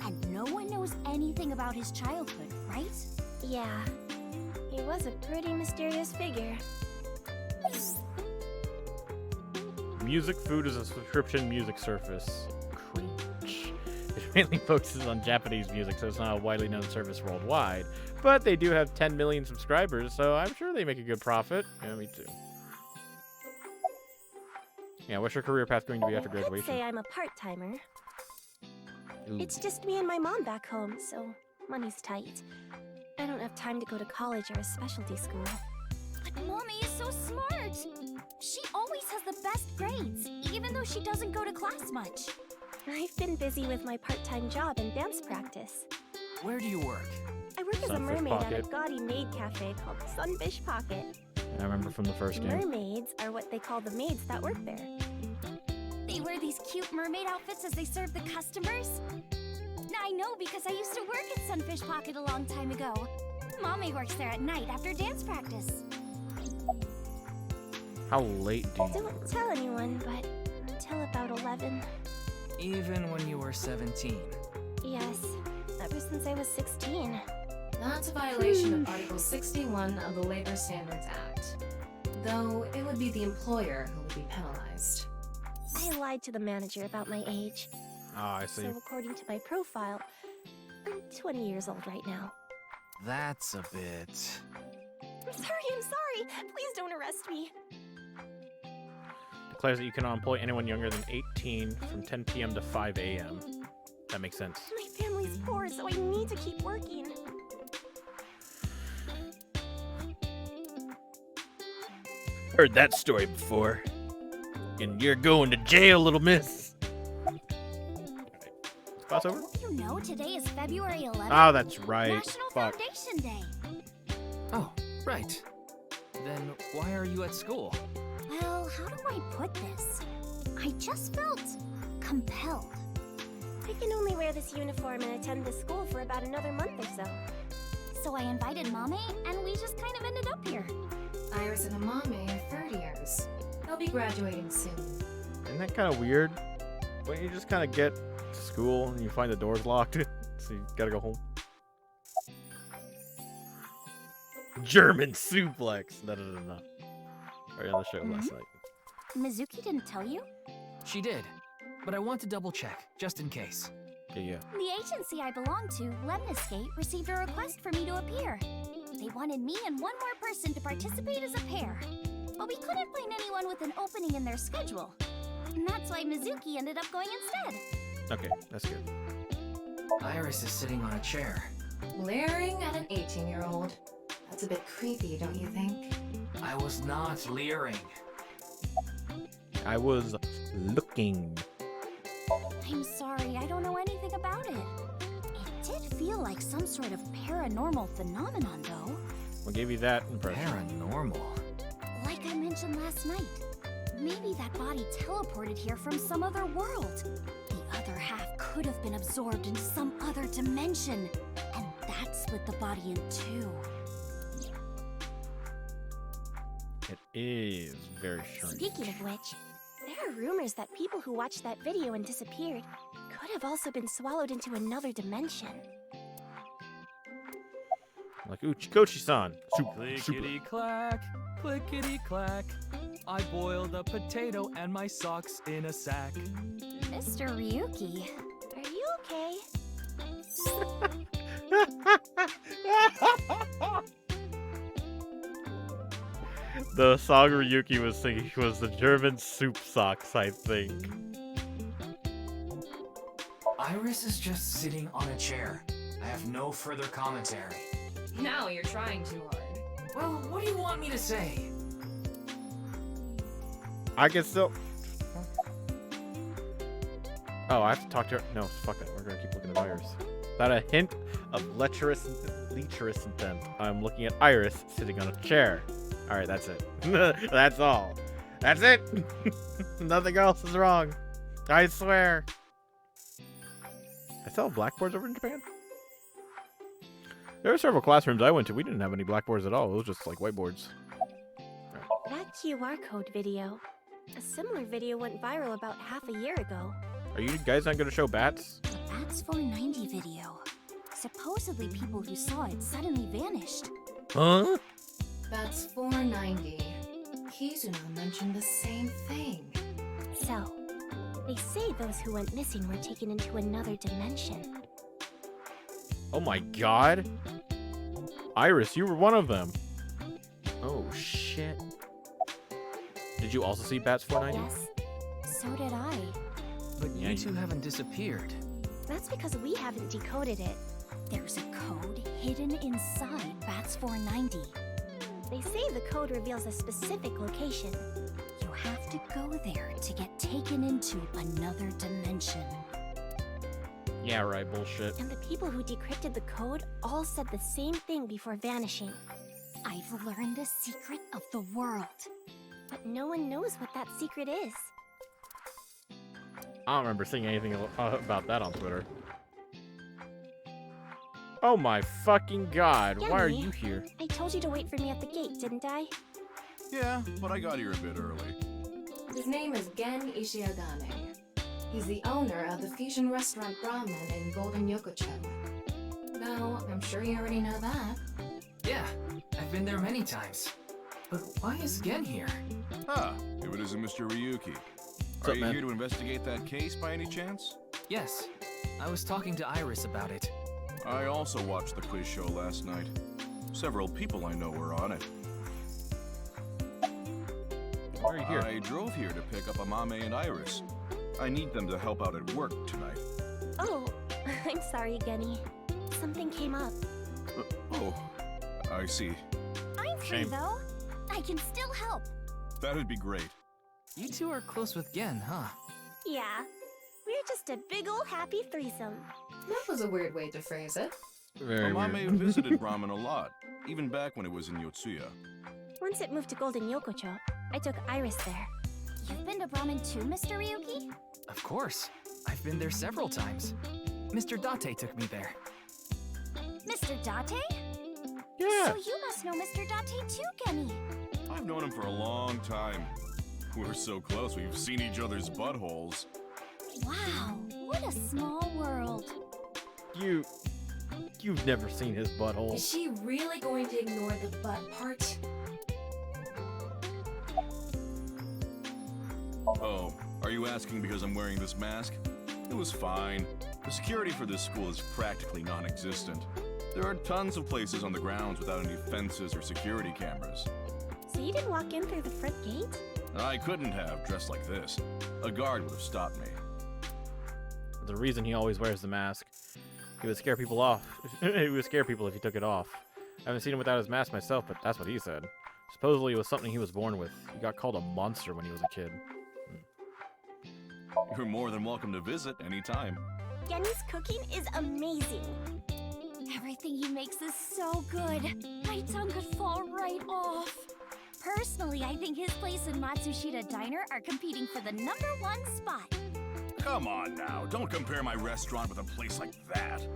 And no one knows anything about his childhood, right? Yeah, he was a pretty mysterious figure. Music Food is a subscription music service. Cringe. It mainly focuses on Japanese music, so it's not a widely known service worldwide. But they do have 10 million subscribers, so I'm sure they make a good profit. Yeah, me too. Yeah, what's your career path going to be after I'd graduation? say I'm a part-timer. Ooh. It's just me and my mom back home, so money's tight. I don't have time to go to college or a specialty school. But Mommy is so smart. She always has the best grades, even though she doesn't go to class much. I've been busy with my part-time job and dance practice. Where do you work? I work as a Sunfish mermaid at a Pocket. gaudy maid cafe called Sunfish Pocket. I remember from the first game. Mermaids are what they call the maids that work there. They wear these cute mermaid outfits as they serve the customers. I know because I used to work at Sunfish Pocket a long time ago. Mommy works there at night after dance practice. How late do you Don't work? tell anyone, but until about 11. Even when you were 17. Yes, ever since I was 16. That's a violation of Article 61 of the Labor Standards Act. Though it would be the employer who would be penalized. I lied to the manager about my age. Ah, I see. So according to my profile, I'm 20 years old right now. That's a bit... I'm sorry. Please don't arrest me. Declares that you cannot employ anyone younger than 18 from 10 p.m. to 5 a.m. That makes sense. My family's poor, so I need to keep working. Heard that story before. And you're going to jail, little miss. Cross over? You know, today is February 11th. Oh, that's right. National Fuck. Foundation Day. Oh, right. Then why are you at school? Well, how do I put this? I just felt compelled. I can only wear this uniform and attend this school for about another month or so. So I invited Mommy, and we just kind of ended up here. Iris and Amame are third years. They'll be graduating soon. Isn't that kind of weird? When you just kind of get to school and you find the doors locked, so you gotta go home. German suplex. No. Right on the show last night. Mizuki didn't tell you? She did, but I want to double check, just in case. Yeah. The agency I belong to, Lemniscate, received a request for me to appear. They wanted me and one more person to participate as a pair. But we couldn't find anyone with an opening in their schedule. And that's why Mizuki ended up going instead. Okay, that's good. Iris is sitting on a chair. Leering at an 18-year-old. That's a bit creepy, don't you think? I was not leering. I was looking. I'm sorry, I don't know anything about it. It did feel like some sort of paranormal phenomenon, though. What gave you that impression? Paranormal? Like I mentioned last night. Maybe that body teleported here from some other world. The other half could have been absorbed into some other dimension. And that split the body in two. It is very strange. Speaking of which, there are rumors that people who watched that video and disappeared could have also been swallowed into another dimension. Like Uchikochi-san. Clickety clack, clickety clack. I boiled a potato and my socks in a sack. Mr. Ryuki. Are you okay? The song Ryuki was singing was the German soup socks, I think. Iris is just sitting on a chair. I have no further commentary. Now you're trying too hard. Well, what do you want me to say? I can still... Oh, I have to talk to her. No, fuck it. We're gonna keep looking at Iris. Without a hint of lecherous intent, I'm looking at Iris sitting on a chair. Alright, that's it. That's all. That's it! Nothing else is wrong. I swear. I still have blackboards over in Japan? There are several classrooms I went to. We didn't have any blackboards at all. It was just like whiteboards. That QR code video. A similar video went viral about half a year ago. Are you guys not going to show bats? The Bats 490 video. Supposedly people who saw it suddenly vanished. Huh? Bats 490. Kizuno mentioned the same thing. So, they say those who went missing were taken into another dimension. Oh my god. Iris, you were one of them. Oh shit. Did you also see Bats 490? Yes, so did I. But you two haven't disappeared. That's because we haven't decoded it. There's a code hidden inside Bats 490. They say the code reveals a specific location. You have to go there to get taken into another dimension. Yeah, right, bullshit. And the people who decrypted the code all said the same thing before vanishing. I've learned the secret of the world. But no one knows what that secret is. I don't remember seeing anything about that on Twitter. Oh my fucking god, why are Yummy. you here? I told you to wait for me at the gate, didn't I? Yeah, but I got here a bit early. His name is Gen Ishiagane. He's the owner of the fusion restaurant Ramen in Golden Yokocho. Now, I'm sure you already know that. Yeah, I've been there many times. But why is Gen here? Ah, if it isn't Mr. Ryuki. What's Are up, you man? here to investigate that case by any chance? Yes, I was talking to Iris about it. I also watched the quiz show last night. Several people I know were on it. Why are you here? I drove here to pick up Amame and Iris. I need them to help out at work tonight. Oh, I'm sorry, Genny. Something came up. Oh, I see. I'm free Shame. though. I can still help. That'd be great. You two are close with Gen, huh? Yeah, we're just a big ol' happy threesome. That was a weird way to phrase it. Very Amame weird. visited Ramen a lot, even back when it was in Yotsuya. Once it moved to Golden Yokocho, I took Iris there. You've been to Ramen too, Mr. Ryuki? Of course. I've been there several times. Mr. Date took me there. Mr. Date? Yeah. So you must know Mr. Date too, Genny. I've known him for a long time. We're so close, we've seen each other's buttholes. Wow, what a small world. You've never seen his butthole. Is she really going to ignore the butt part? Oh, are you asking because I'm wearing this mask? It was fine. The security for this school is practically non-existent. There are tons of places on the grounds without any fences or security cameras. So you didn't walk in through the front gate? I couldn't have, dressed like this. A guard would have stopped me. The reason he always wears the mask. He would scare people off. He would scare people if he took it off. I haven't seen him without his mask myself, but that's what he said. Supposedly it was something he was born with. He got called a monster when he was a kid. You're more than welcome to visit anytime. Genny's cooking is amazing. Everything he makes is so good. My tongue could fall right off. Personally, I think his place and Matsushita Diner are competing for the #1 spot. Come on now, don't compare my restaurant with a place like that.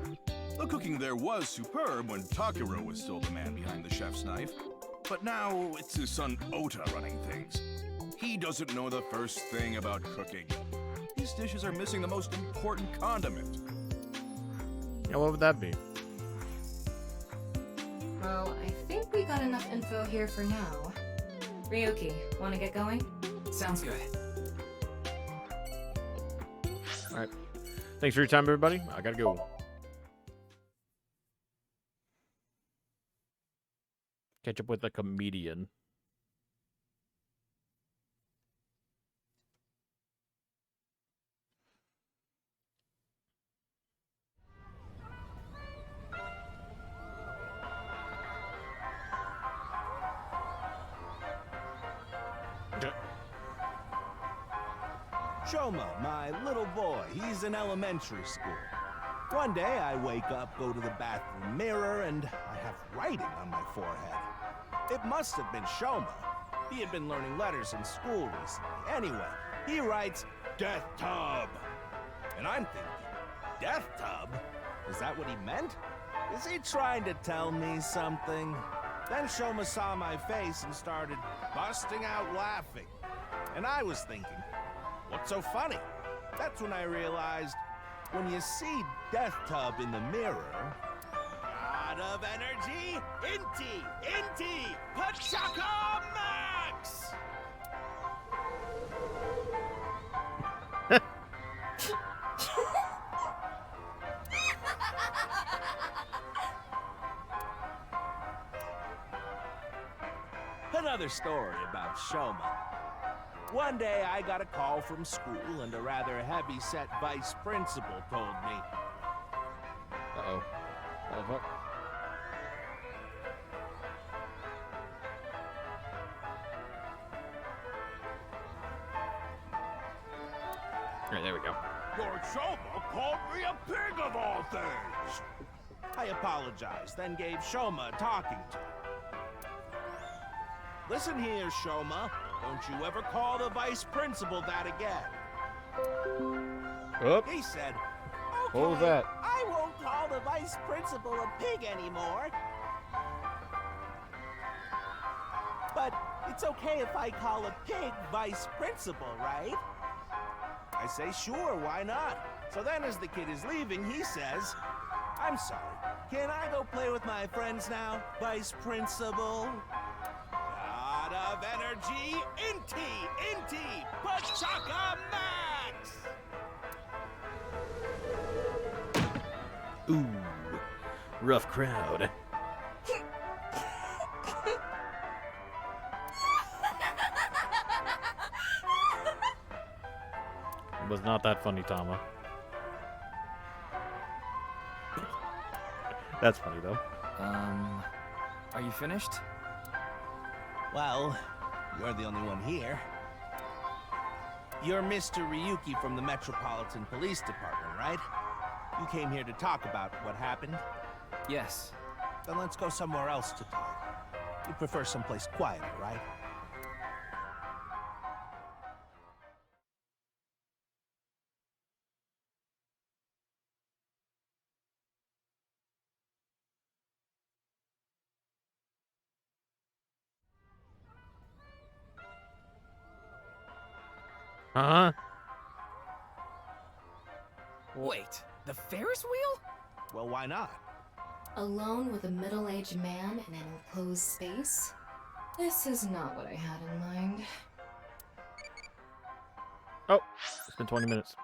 The cooking there was superb when Takuro was still the man behind the chef's knife. But now it's his son Ota running things. He doesn't know the first thing about cooking. His dishes are missing the most important condiment. Yeah, what would that be? Well, I think we got enough info here for now. Ryuki, wanna get going? Sounds good. Alright. Thanks for your time, everybody. I gotta go. Catch up with a comedian. Shoma, my little boy, he's in elementary school. One day I wake up, go to the bathroom mirror, and I have writing on my forehead. It must have been Shoma. He had been learning letters in school recently. Anyway, he writes Death Tub. And I'm thinking, Death Tub? Is that what he meant? Is he trying to tell me something? Then Shoma saw my face and started busting out laughing. And I was thinking, what's so funny? That's when I realized, when you see Death Tub in the mirror, God of energy, Inti, Pachaka Max! Another story about Shoma. One day I got a call from school and a rather heavy-set vice principal told me. Uh-oh. What? Alright, there we go. Your Shoma called me a pig of all things! I apologized, then gave Shoma a talking to. Listen here, Shoma. Don't you ever call the vice principal that again. Oh. He said, Okay, what was that? I won't call the vice principal a pig anymore. But it's okay if I call a pig vice principal, right? I say, sure, why not? So then as the kid is leaving, he says, I'm sorry, can I go play with my friends now, vice principal? God of energy, Inti, Pachaka Max! Ooh, rough crowd. It was not that funny, Tama. That's funny, though. Are you finished? Well, you're the only one here. You're Mr. Ryuki from the Metropolitan Police Department, right? You came here to talk about what happened? Yes. Then let's go somewhere else to talk. You prefer someplace quieter, right? Huh? Wait, the Ferris wheel? Well, why not? Alone with a middle-aged man in an enclosed space? This is not what I had in mind. Oh, it's been 20 minutes.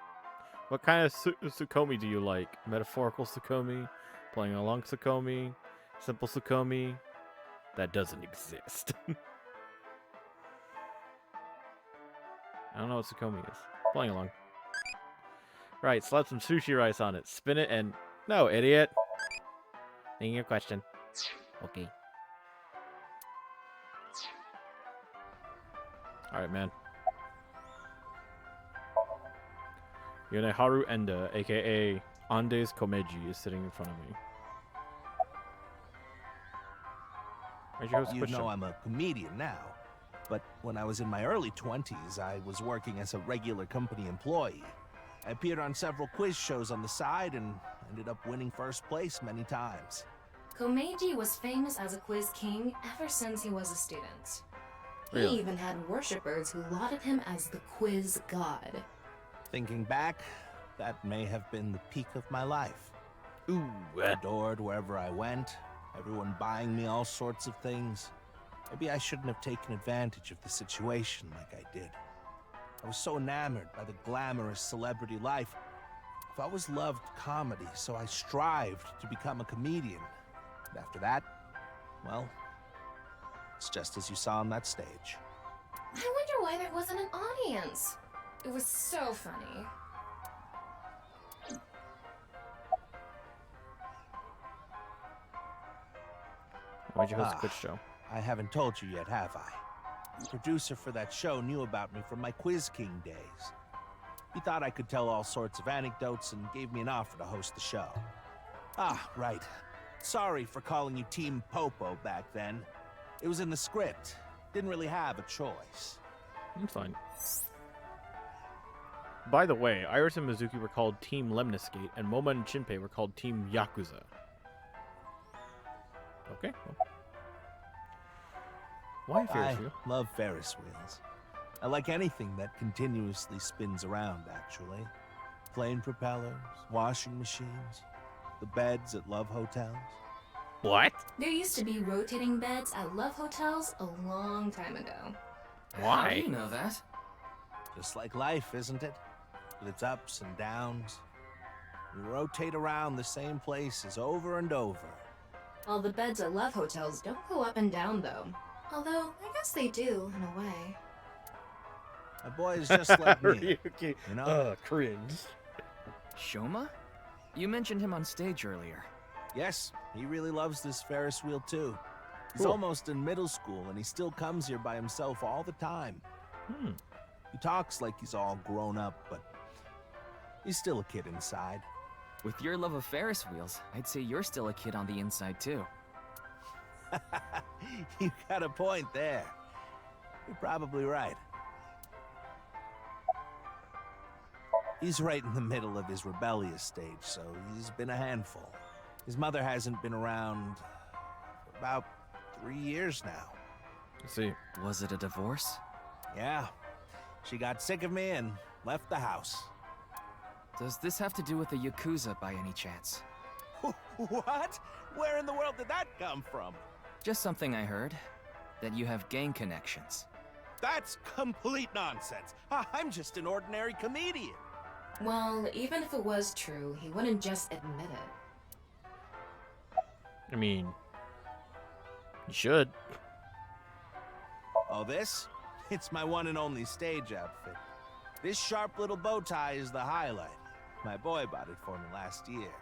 What kind of Sukomi do you like? Metaphorical Sukomi? Playing along Sukomi? Simple Sukomi? That doesn't exist. I don't know what Sukomi is. Playing along. Right, slap some sushi rice on it. Spin it and... No, idiot! Thinking your question. Okay. Alright, man. Yoneharu Enda, aka Andes Komeji, is sitting in front of me. Where'd you host You quiz know show? I'm a comedian now. But when I was in my early 20s, I was working as a regular company employee. I appeared on several quiz shows on the side and ended up winning first place many times. Komeiji was famous as a quiz king ever since he was a student. Really? He even had worshippers who lauded him as the quiz god. Thinking back, that may have been the peak of my life. Ooh. Adored wherever I went, everyone buying me all sorts of things. Maybe I shouldn't have taken advantage of the situation like I did. I was so enamored by the glamorous celebrity life. I've always loved comedy, so I strived to become a comedian. And after that, well, it's just as you saw on that stage. I wonder why there wasn't an audience. It was so funny. Why'd you host a quiz show? I haven't told you yet, have I? The producer for that show knew about me from my Quiz King days. He thought I could tell all sorts of anecdotes and gave me an offer to host the show. Ah, right. Sorry for calling you Team Popo back then. It was in the script. Didn't really have a choice. I'm fine. By the way, Iris and Mizuki were called Team Lemniscate, and Moma and Shinpei were called Team Yakuza. Okay. Well. Why Ferris wheel? I love Ferris wheels. I like anything that continuously spins around, actually. Plane propellers, washing machines, the beds at love hotels. What? There used to be rotating beds at love hotels a long time ago. How do you know that? Just like life, isn't it? With its ups and downs. We rotate around the same places over and over. All the beds at love hotels don't go up and down, though. Although, I guess they do, in a way. My boy is just like me. Okay. You know? Cringe. Shoma? You mentioned him on stage earlier. Yes, he really loves this Ferris wheel too. He's Cool. almost in middle school and he still comes here by himself all the time. He talks like he's all grown up, but he's still a kid inside. With your love of Ferris wheels, I'd say you're still a kid on the inside too. You got a point there. You're probably right. He's right in the middle of his rebellious stage, so he's been a handful. His mother hasn't been around for about 3 years now. I see. Was it a divorce? Yeah. She got sick of me and left the house. Does this have to do with the Yakuza by any chance? What? Where in the world did that come from? Just something I heard. That you have gang connections. That's complete nonsense. I'm just an ordinary comedian. Well, even if it was true, he wouldn't just admit it. I mean, you should. Oh, this? It's my one and only stage outfit. This sharp little bow tie is the highlight. My boy bought it for me last year.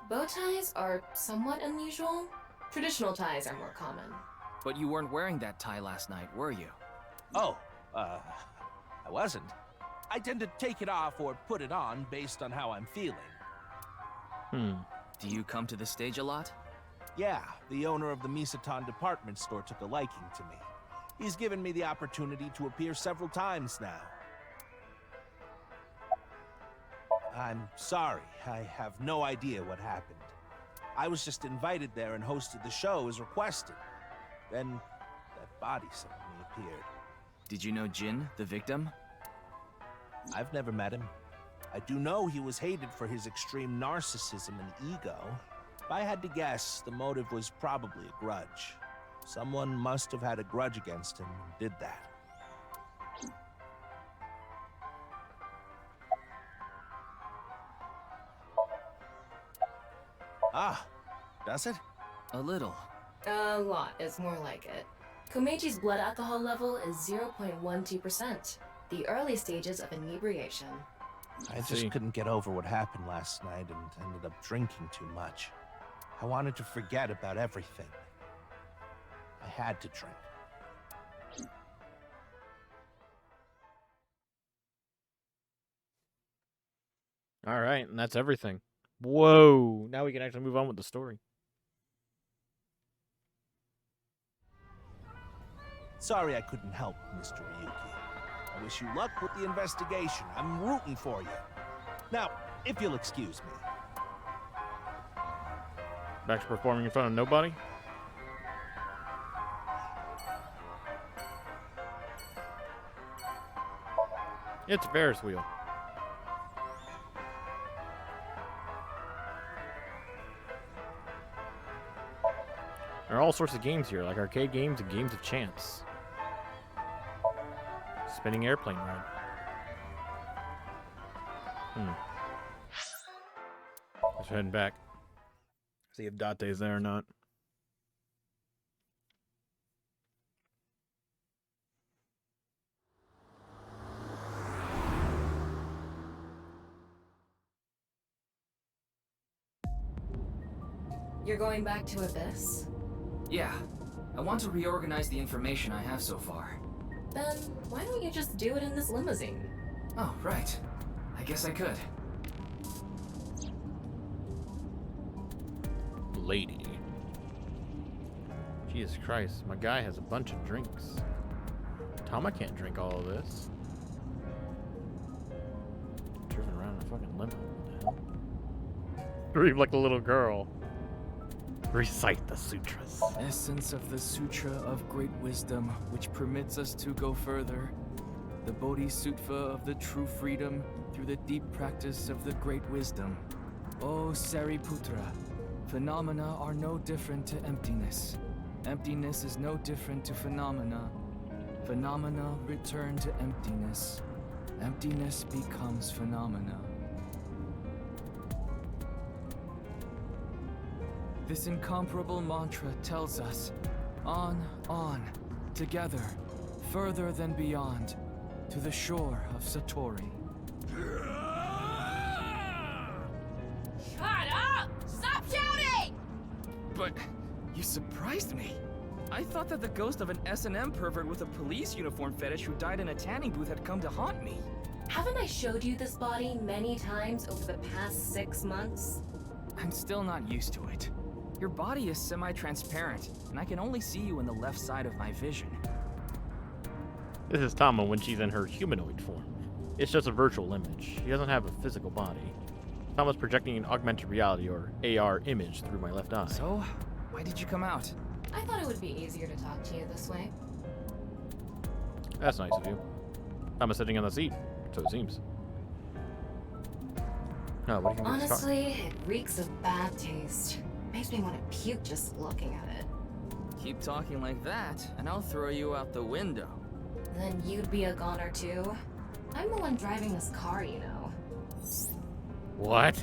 Bow ties are somewhat unusual. Traditional ties are more common. But you weren't wearing that tie last night, were you? Oh, I wasn't. I tend to take it off or put it on based on how I'm feeling. Do you come to the stage a lot? Yeah, the owner of the Misatan department store took a liking to me. He's given me the opportunity to appear several times now. I'm sorry, I have no idea what happened. I was just invited there and hosted the show as requested. Then, that body suddenly appeared. Did you know Jin, the victim? I've never met him. I do know he was hated for his extreme narcissism and ego. If I had to guess, the motive was probably a grudge. Someone must have had a grudge against him and did that. Ah, does it? A little. A lot is more like it. Komeji's blood alcohol level is 0.12%, the early stages of inebriation. I just couldn't get over what happened last night and ended up drinking too much. I wanted to forget about everything. I had to drink. All right, and that's everything. Whoa! Now we can actually move on with the story. Sorry I couldn't help, Mr. Ryuki. I wish you luck with the investigation. I'm rooting for you. Now, if you'll excuse me. Back to performing in front of nobody? It's a Ferris wheel. There are all sorts of games here, like arcade games and games of chance. Spinning airplane ride. Just heading back. See if Date's there or not. You're going back to Abyss? Yeah. I want to reorganize the information I have so far. Then why don't you just do it in this limousine? Oh, right. I guess I could. Lady. Jesus Christ, my guy has a bunch of drinks. Tama can't drink all of this. fucking limo. What the hell? Scream like a little girl. Recite the sutras. Essence of the Sutra of Great Wisdom, which permits us to go further. The Bodhisattva of the true freedom through the deep practice of the Great Wisdom. O Sariputra, phenomena are no different to emptiness. Emptiness is no different to phenomena. Phenomena return to emptiness. Emptiness becomes phenomena. This incomparable mantra tells us, on, together, further than beyond, to the shore of Satori. Shut up! Stop shouting! But you surprised me. I thought that the ghost of an S&M pervert with a police uniform fetish who died in a tanning booth had come to haunt me. Haven't I showed you this body many times over the past 6 months? I'm still not used to it. Your body is semi-transparent, and I can only see you in the left side of my vision. This is Tama when she's in her humanoid form. It's just a virtual image. She doesn't have a physical body. Tama's projecting an augmented reality, or AR, image through my left eye. So, why did you come out? I thought it would be easier to talk to you this way. That's nice of you. Tama's sitting on the seat, so it seems. No, what do you think of this car? Honestly, it reeks of bad taste. Makes me want to puke just looking at it. Keep talking like that, and I'll throw you out the window. Then you'd be a goner too. I'm the one driving this car, you know. What?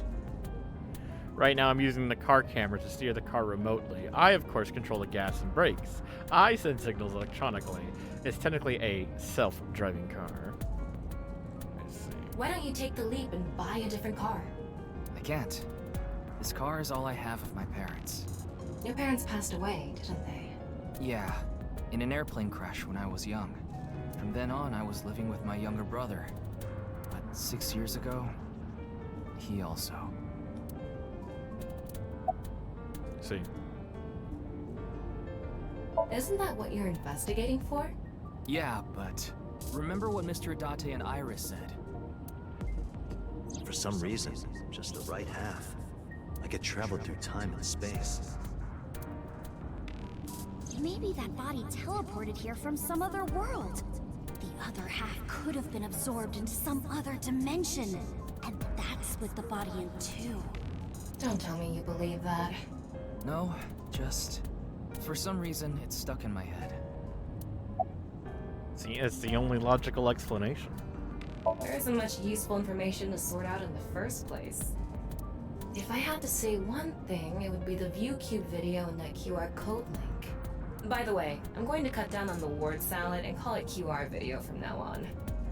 Right now I'm using the car camera to steer the car remotely. I, of course, control the gas and brakes. I send signals electronically. It's technically a self-driving car. I see. Why don't you take the leap and buy a different car? I can't. This car is all I have of my parents. Your parents passed away, didn't they? Yeah, in an airplane crash when I was young. From then on, I was living with my younger brother. But 6 years ago, he also. See. Isn't that what you're investigating for? Yeah, but remember what Mr. Adate and Iris said? For some reason, just the right half. I could travel through time and space. Maybe that body teleported here from some other world. The other half could have been absorbed into some other dimension. And that split the body in two. Don't tell me you believe that. No, just... for some reason, it's stuck in my head. See, it's the only logical explanation. There isn't much useful information to sort out in the first place. If I had to say one thing, it would be the ViewCube video and that QR code link. By the way, I'm going to cut down on the word salad and call it QR video from now on.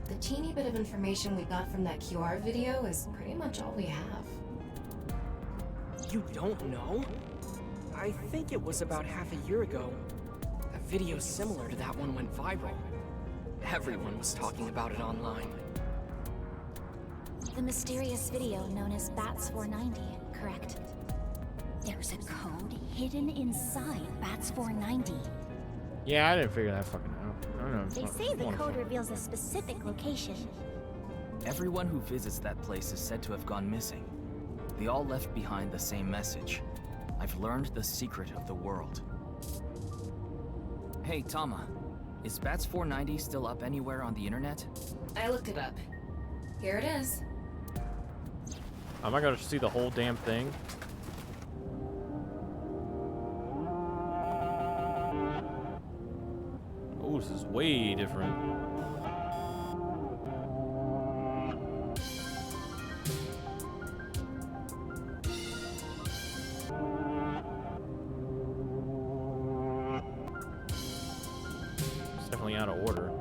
The teeny bit of information we got from that QR video is pretty much all we have. You don't know? I think it was about half a year ago. A video similar to that one went viral. Everyone was talking about it online. The mysterious video known as Bats 490, correct? There's a code hidden inside Bats 490. Yeah, I didn't figure that fucking out. I don't know. They say the code reveals a specific location. Everyone who visits that place is said to have gone missing. They all left behind the same message. I've learned the secret of the world. Hey, Tama. Is Bats 490 still up anywhere on the internet? I looked it up. Here it is. Am I gonna see the whole damn thing? Oh, this is way different. It's definitely out of order.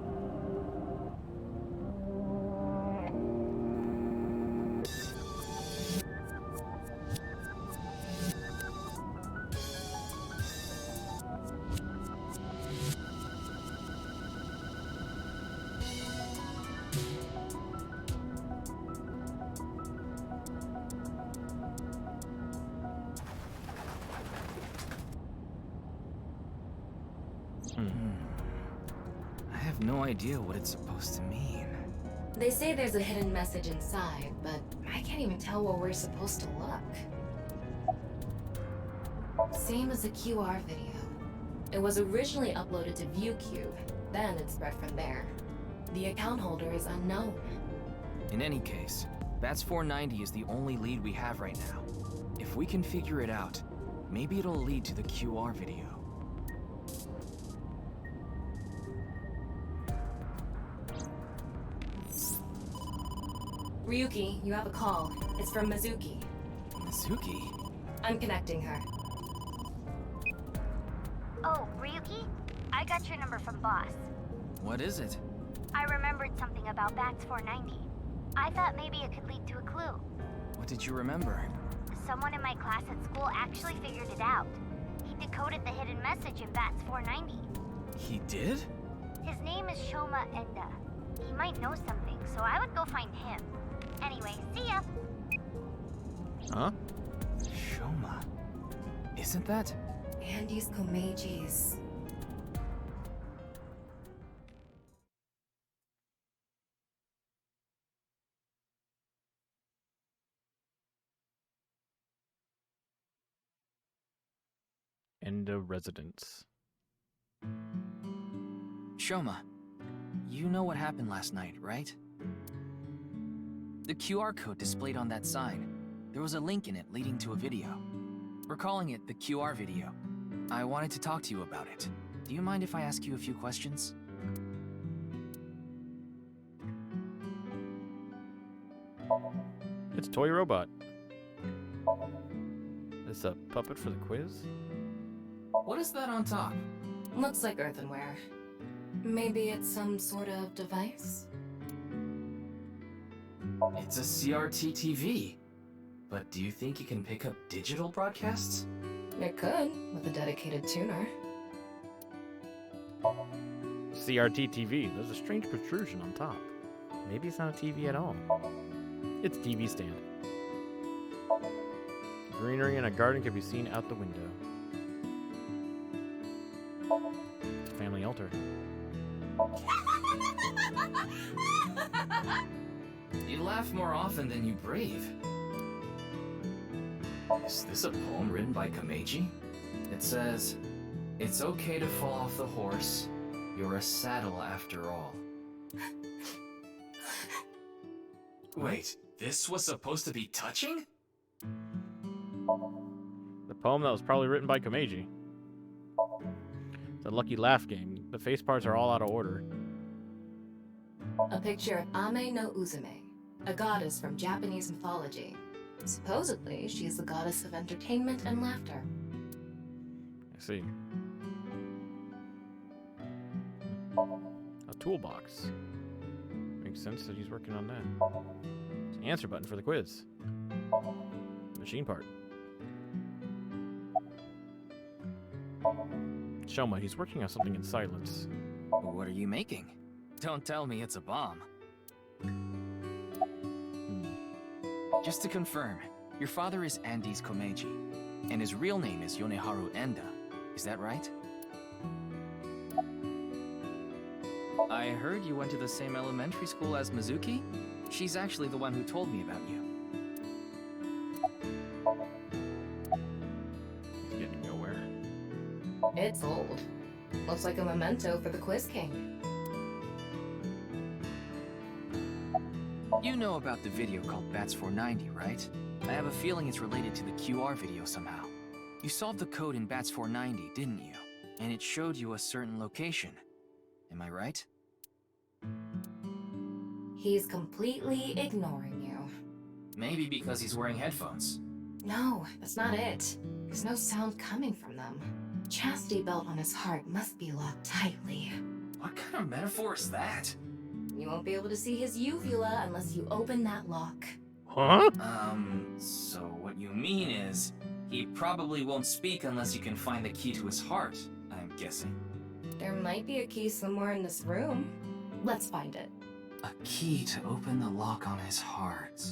I have no idea what it's supposed to mean. They say there's a hidden message inside, but I can't even tell where we're supposed to look. Same as the QR video. It was originally uploaded to ViewCube, then it spread from there. The account holder is unknown. In any case, Bats 490 is the only lead we have right now. If we can figure it out, maybe it'll lead to the QR video. Ryuki, you have a call. It's from Mizuki. Mizuki? I'm connecting her. Oh, Ryuki? I got your number from Boss. What is it? I remembered something about Bats 490. I thought maybe it could lead to a clue. What did you remember? Someone in my class at school actually figured it out. He decoded the hidden message in Bats 490. He did? His name is Shoma Enda. He might know something, so I would go find him. Anyway, see ya! Huh? Shoma. Isn't that? Andy's Komeji's. Enda residence. Shoma, you know what happened last night, right? The QR code displayed on that sign. There was a link in it leading to a video. We're calling it the QR video. I wanted to talk to you about it. Do you mind if I ask you a few questions? It's Toy Robot. This a puppet for the quiz? What is that on top? Looks like earthenware. Maybe it's some sort of device? It's a CRT TV. But do you think it can pick up digital broadcasts? It could, with a dedicated tuner. CRT TV. There's a strange protrusion on top. Maybe it's not a TV at all. It's TV stand. Greenery in a garden can be seen out the window. It's a family altar. You laugh more often than you breathe. Is this a poem written by Komeji? It says, "It's okay to fall off the horse. You're a saddle after all." Wait, this was supposed to be touching? The poem that was probably written by Komeji. It's a lucky laugh game. The face parts are all out of order. A picture of Ame no Uzume, a goddess from Japanese mythology. Supposedly, she is the goddess of entertainment and laughter. I see. A toolbox. Makes sense that he's working on that. It's an answer button for the quiz. Machine part. Shoma, he's working on something in silence. What are you making? Don't tell me it's a bomb. Just to confirm, your father is Andy's Komeji, and his real name is Yoneharu Enda. Is that right? I heard you went to the same elementary school as Mizuki? She's actually the one who told me about you. He's getting nowhere. It's old. Looks like a memento for the Quiz King. You know about the video called Bats 490, right? I have a feeling it's related to the QR video somehow. You solved the code in Bats 490, didn't you? And it showed you a certain location. Am I right? He's completely ignoring you. Maybe because he's wearing headphones. No, that's not it. There's no sound coming from them. Chastity belt on his heart must be locked tightly. What kind of metaphor is that? You won't be able to see his uvula unless you open that lock. Huh? So what you mean is, he probably won't speak unless you can find the key to his heart, I'm guessing. There might be a key somewhere in this room. Let's find it. A key to open the lock on his heart.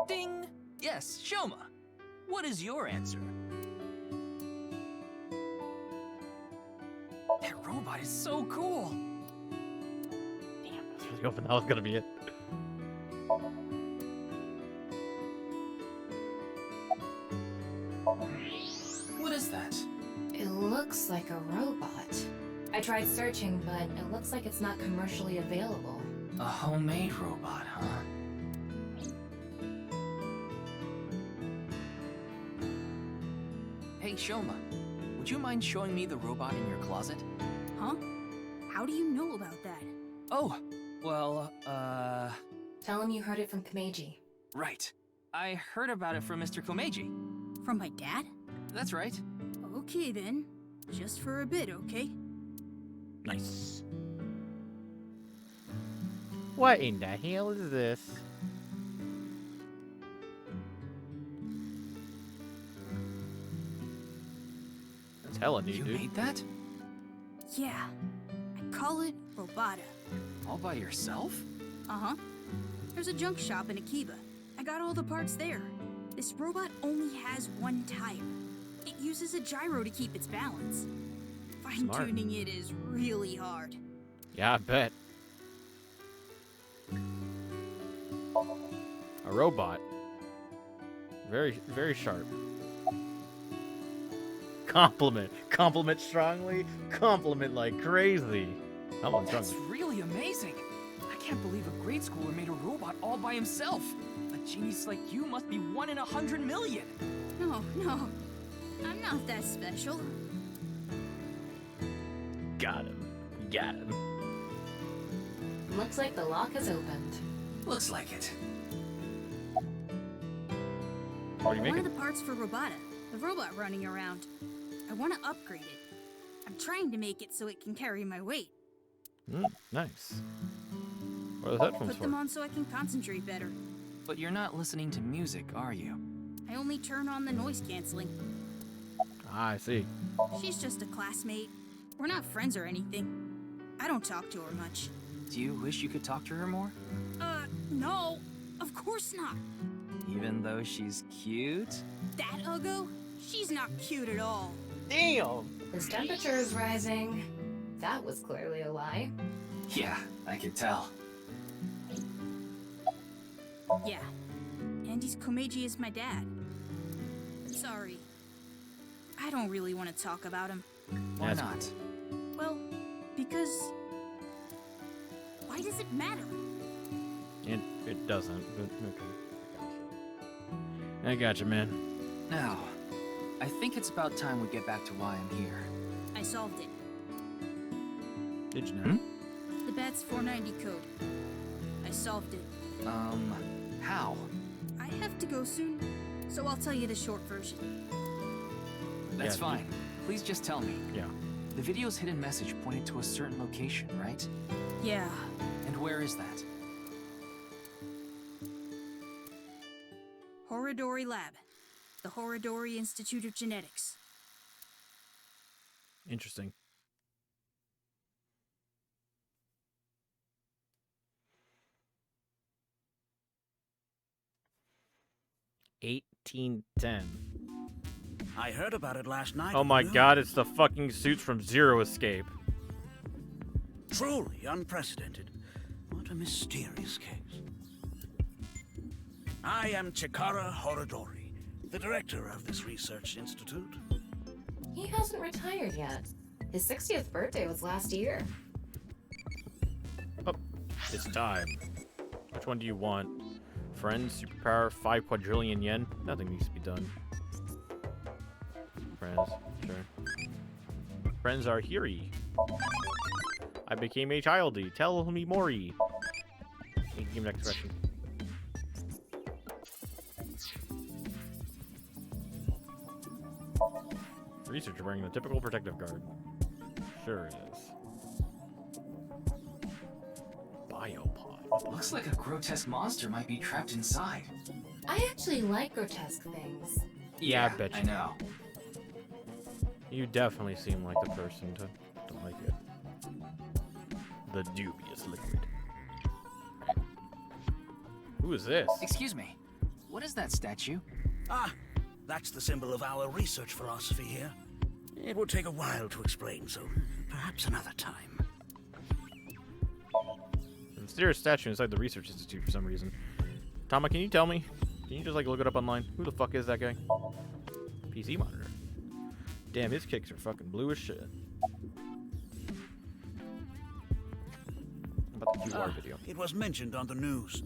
Ding! Yes, Shoma. What is your answer? That robot is so cool. I was really hoping that was gonna be it. What is that? It looks like a robot. I tried searching, but it looks like it's not commercially available. A homemade robot, huh? Hey, Shoma, would you mind showing me the robot in your closet? Huh? How do you know about that? Oh, well, Tell him you heard it from Kameji. right. I heard about it from Mr. Komeiji. From my dad? That's right. Okay then. Just for a bit, okay? Nice. What in the hell is this? That's hella neat, You dude. made that? Yeah. I call it Robota. All by yourself? Uh-huh. There's a junk shop in Akiba. I got all the parts there. This robot only has one tire. It uses a gyro to keep its balance. Fine-tuning it is really hard. Yeah, I bet. A robot. Very, very sharp. Compliment. Compliment strongly. Compliment like crazy. Compliment That's strongly. really amazing. I can't believe a grade schooler made a robot all by himself. A genius like you must be 1 in 100 million. No. I'm not that special. Got him. Got him. Looks like the lock is opened. Looks like it. What are you One making? of the parts for Robota, the robot running around. I want to upgrade it. I'm trying to make it so it can carry my weight. Nice. What are the headphones Put them for? on so I can concentrate better. But you're not listening to music, are you? I only turn on the noise canceling. Ah, I see. She's just a classmate. We're not friends or anything. I don't talk to her much. Do you wish you could talk to her more? No. Of course not. Even though she's cute? That Uggo? She's not cute at all. Damn! His temperature is rising. That was clearly a lie. Yeah, I could tell. Yeah. Andy's Komeiji is my dad. Sorry. I don't really want to talk about him. Why That's not? Well, because... Why does it matter? It doesn't, but okay. I gotcha, man. Now, I think it's about time we get back to why I'm here. I solved it. Did you know? The BATS 490 code. I solved it. How? I have to go soon, so I'll tell you the short version. That's Yeah, fine. Please just tell me. Yeah. The video's hidden message pointed to a certain location, right? Yeah. And where is that? Horodori Lab. The Horodori Institute of Genetics. Interesting. $18.10. I heard about it last night. Oh my god, it's the fucking suits from Zero Escape. Truly unprecedented. What a mysterious case. I am Chikara Horodori, the director of this research institute. He hasn't retired yet. His 60th birthday was last year. Oh, it's time. Which one do you want? Friends, superpower, 5 quadrillion yen? Nothing needs to be done. Friends, sure. Friends are here-y. I became a childy. Tell me more-y. Give me next question. Researcher wearing the typical protective guard. Sure is. Biopod. Looks like a grotesque monster might be trapped inside. I actually like grotesque things. Yeah, I bet you. I know. You definitely seem like the person to like it. The dubious liquid. Who is this? Excuse me. What is that statue? Ah, that's the symbol of our research philosophy here. It would take a while to explain, so perhaps another time. A mysterious statue inside the research institute for some reason. Tama, can you tell me? Can you just like look it up online? Who the fuck is that guy? PC monitor. Damn, his kicks are fucking blue as shit. About the QR video. It was mentioned on the news,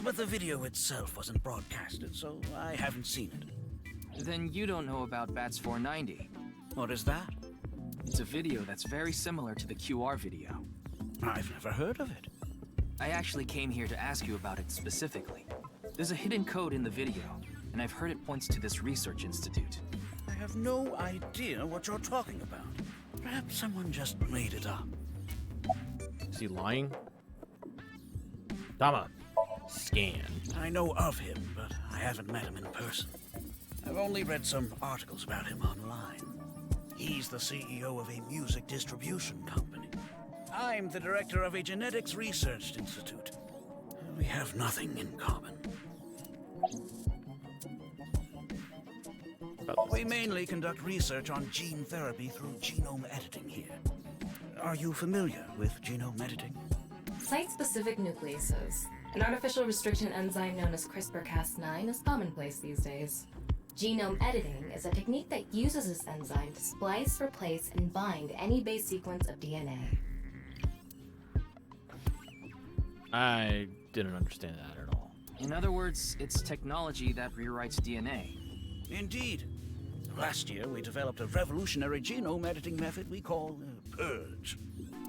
but the video itself wasn't broadcasted, so I haven't seen it. Then you don't know about Bats 490. What is that? It's a video that's very similar to the QR video. I've never heard of it. I actually came here to ask you about it specifically. There's a hidden code in the video, and I've heard it points to this research institute. I have no idea what you're talking about. Perhaps someone just made it up. Is he lying? Tama, scan. I know of him, but I haven't met him in person. I've only read some articles about him online. He's the CEO of a music distribution company. I'm the director of a genetics research institute. We have nothing in common. We mainly conduct research on gene therapy through genome editing here. Are you familiar with genome editing? Site-specific nucleases. An artificial restriction enzyme known as CRISPR-Cas9 is commonplace these days. Genome editing is a technique that uses this enzyme to splice, replace, and bind any base sequence of DNA. I didn't understand that at all. In other words, it's technology that rewrites DNA. Indeed. Last year, we developed a revolutionary genome editing method we call Purge.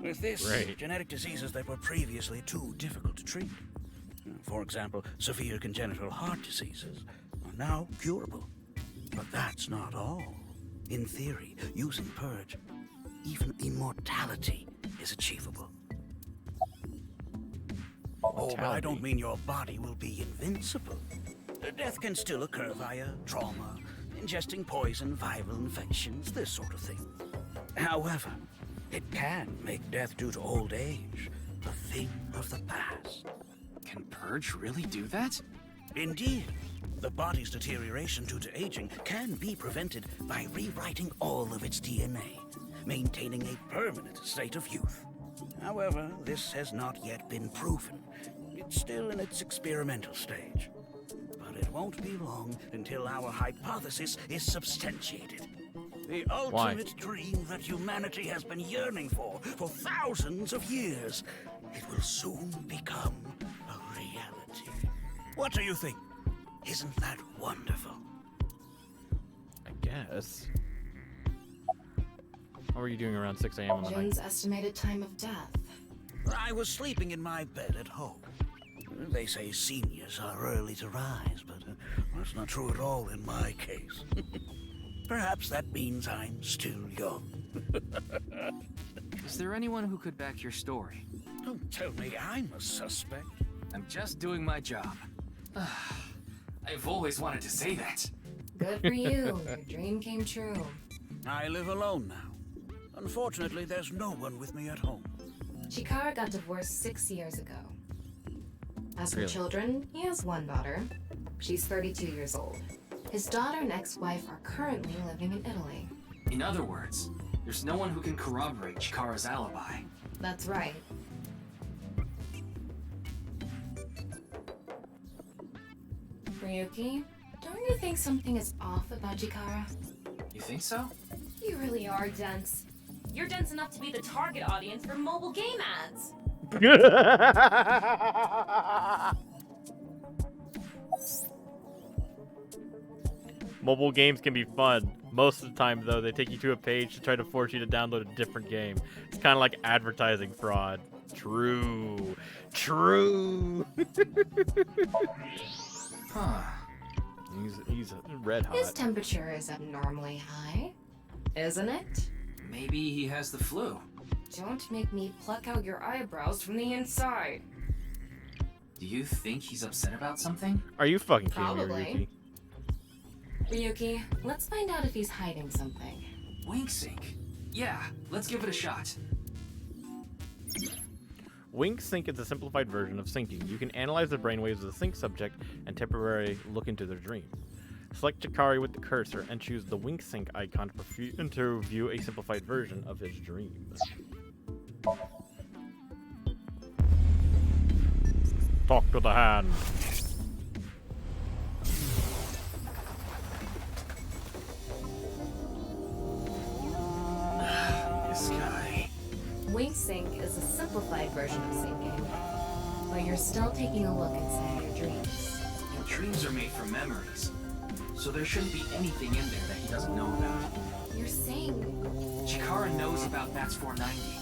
With this, genetic diseases that were previously too difficult to treat, for example, severe congenital heart diseases, are now curable. But that's not all. In theory, using Purge, even immortality is achievable. Oh, but I don't mean your body will be invincible. Death can still occur via trauma, ingesting poison, viral infections, this sort of thing. However, it can make death due to old age a thing of the past. Can Purge really do that? Indeed. The body's deterioration due to aging can be prevented by rewriting all of its DNA, maintaining a permanent state of youth. However, this has not yet been proven. It's still in its experimental stage. But it won't be long until our hypothesis is substantiated. The ultimate dream that humanity has been yearning for thousands of years. It will soon become a reality. What do you think? Isn't that wonderful? I guess. What were you doing around 6 a.m. on the Jin's night? estimated time of death. I was sleeping in my bed at home. They say seniors are early to rise, but that's not true at all in my case. Perhaps that means I'm still young. Is there anyone who could back your story? Don't tell me I'm a suspect. I'm just doing my job. I've always wanted to say that. Good for you. Your dream came true. I live alone now. Unfortunately, there's no one with me at home. Chikara got divorced 6 years ago. As for Really? children, he has one daughter. She's 32 years old. His daughter and ex-wife are currently living in Italy. In other words, there's no one who can corroborate Chikara's alibi. That's right. Ryuki, don't you think something is off about Chikara? You think so? You really are dense. You're dense enough to be the target audience for mobile game ads. Mobile games can be fun. Most of the time, though, they take you to a page to try to force you to download a different game. It's kind of like advertising fraud. True. True. Huh. He's red hot. His temperature is abnormally high, isn't it? Maybe he has the flu. Don't make me pluck out your eyebrows from the inside. Do you think he's upset about something? Are you fucking kidding me, Probably. Ryuki, let's find out if he's hiding something. Wink sync. Yeah, let's give it a shot. Wink sync is a simplified version of syncing. You can analyze the brainwaves of the sync subject and temporarily look into their dream. Select Chikari with the cursor and choose the wink sync icon to view a simplified version of his dream. Talk to the hand. This guy. Wink Sync is a simplified version of syncing, but you're still taking a look inside your dreams. And dreams are made from memories, so there shouldn't be anything in there that he doesn't know about. You're saying... Chikara knows about Bats 490.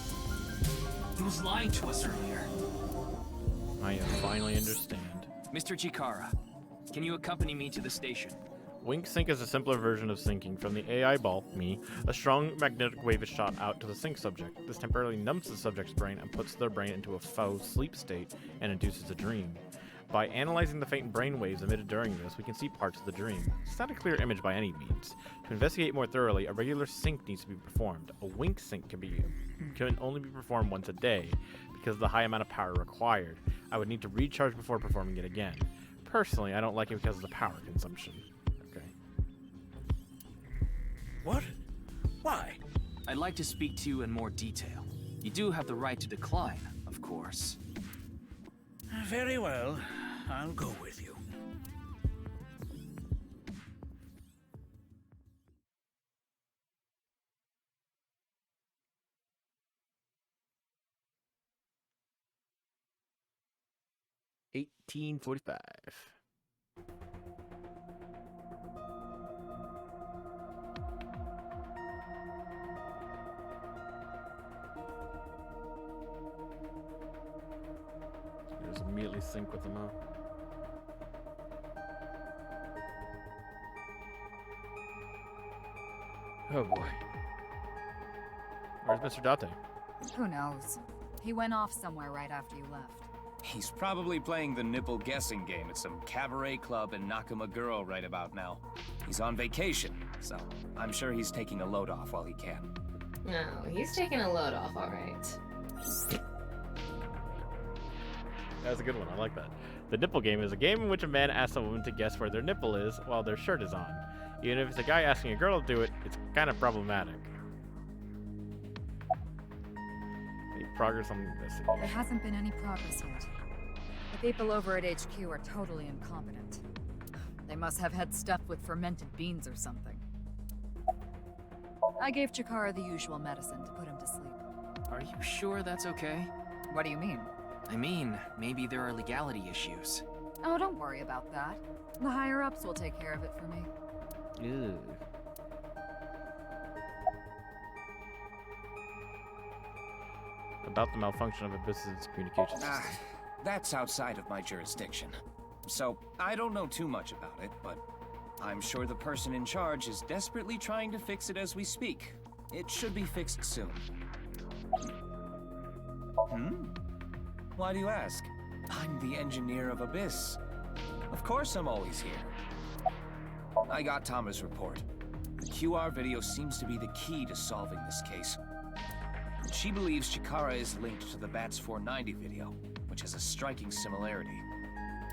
He was lying to us earlier. I finally understand. Mr. Chikara, can you accompany me to the station? Wink sync is a simpler version of syncing. From the AI ball, me, a strong magnetic wave is shot out to the sync subject. This temporarily numbs the subject's brain and puts their brain into a faux sleep state and induces a dream. By analyzing the faint brain waves emitted during this, we can see parts of the dream. It's not a clear image by any means. To investigate more thoroughly, a regular sync needs to be performed. A wink sync can only be performed once a day because of the high amount of power required. I would need to recharge before performing it again. Personally, I don't like it because of the power consumption. Okay. What? Why? I'd like to speak to you in more detail. You do have the right to decline, of course. Very well. I'll go with you. $18.45. Just immediately sync with them, huh? Oh boy. Where's Mr. Date? Who knows? He went off somewhere right after you left. He's probably playing the nipple guessing game at some cabaret club in Nakamaguro right about now. He's on vacation, so I'm sure he's taking a load off while he can. No, he's taking a load off, alright. That's a good one. I like that. The nipple game is a game in which a man asks a woman to guess where their nipple is while their shirt is on. Even if it's a guy asking a girl to do it, it's kind of problematic. Any progress on the investigation? There hasn't been any progress yet. The people over at HQ are totally incompetent. They must have had stuff with fermented beans or something. I gave Chikara the usual medicine to put him to sleep. Are you sure that's okay? What do you mean? I mean, maybe there are legality issues. Oh, don't worry about that. The higher-ups will take care of it for me. Ew. About the malfunction of a business communication system. That's outside of my jurisdiction. So, I don't know too much about it, but I'm sure the person in charge is desperately trying to fix it as we speak. It should be fixed soon. Why do you ask? I'm the engineer of Abyss. Of course I'm always here. I got Tama's report. The QR video seems to be the key to solving this case. She believes Chikara is linked to the Bats 490 video, which has a striking similarity.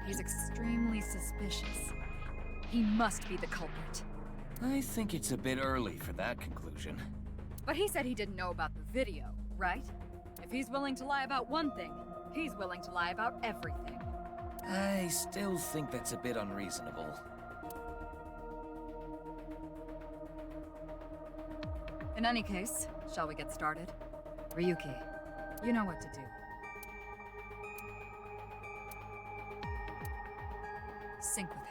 He's extremely suspicious. He must be the culprit. I think it's a bit early for that conclusion. But he said he didn't know about the video, right? If he's willing to lie about one thing, he's willing to lie about everything. I still think that's a bit unreasonable. In any case, shall we get started? Ryuki, you know what to do. Sync with him.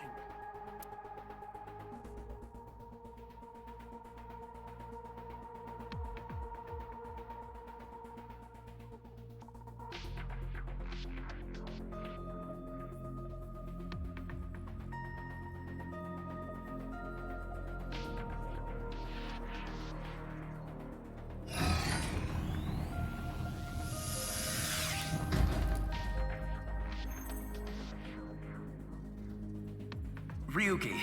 Ryuki,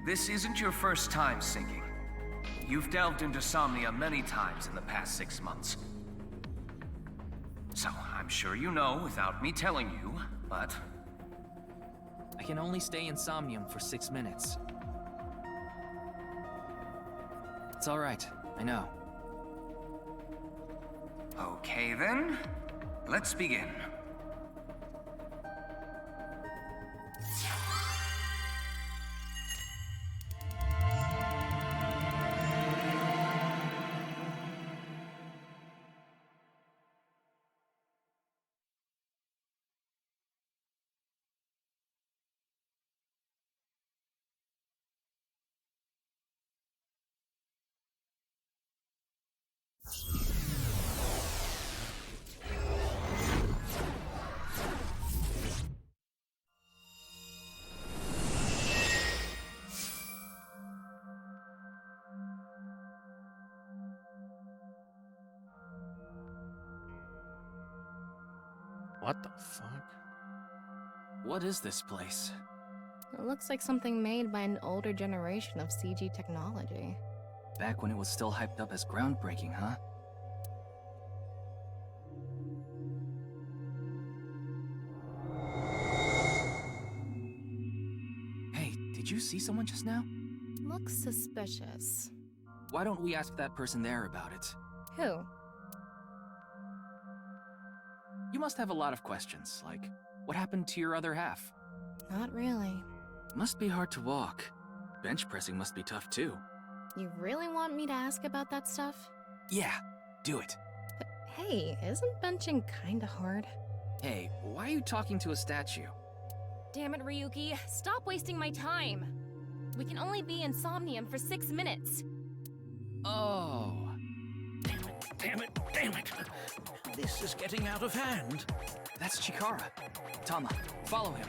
this isn't your first time syncing. You've delved into Somnium many times in the past 6 months. So, I'm sure you know without me telling you, but... I can only stay in Somnium for 6 minutes. It's all right. I know. Okay then, let's begin. What the fuck? What is this place? It looks like something made by an older generation of CG technology. Back when it was still hyped up as groundbreaking, huh? Hey, did you see someone just now? Looks suspicious. Why don't we ask that person there about it? Who? You must have a lot of questions, like, what happened to your other half? Not really. Must be hard to walk. Bench pressing must be tough too. You really want me to ask about that stuff? Yeah, do it. But hey, isn't benching kinda hard? Hey, why are you talking to a statue? Damn it, Ryuki. Stop wasting my time. We can only be in Somnium for 6 minutes. Oh. Damn it, damn it. This is getting out of hand. That's Chikara. Tama, follow him.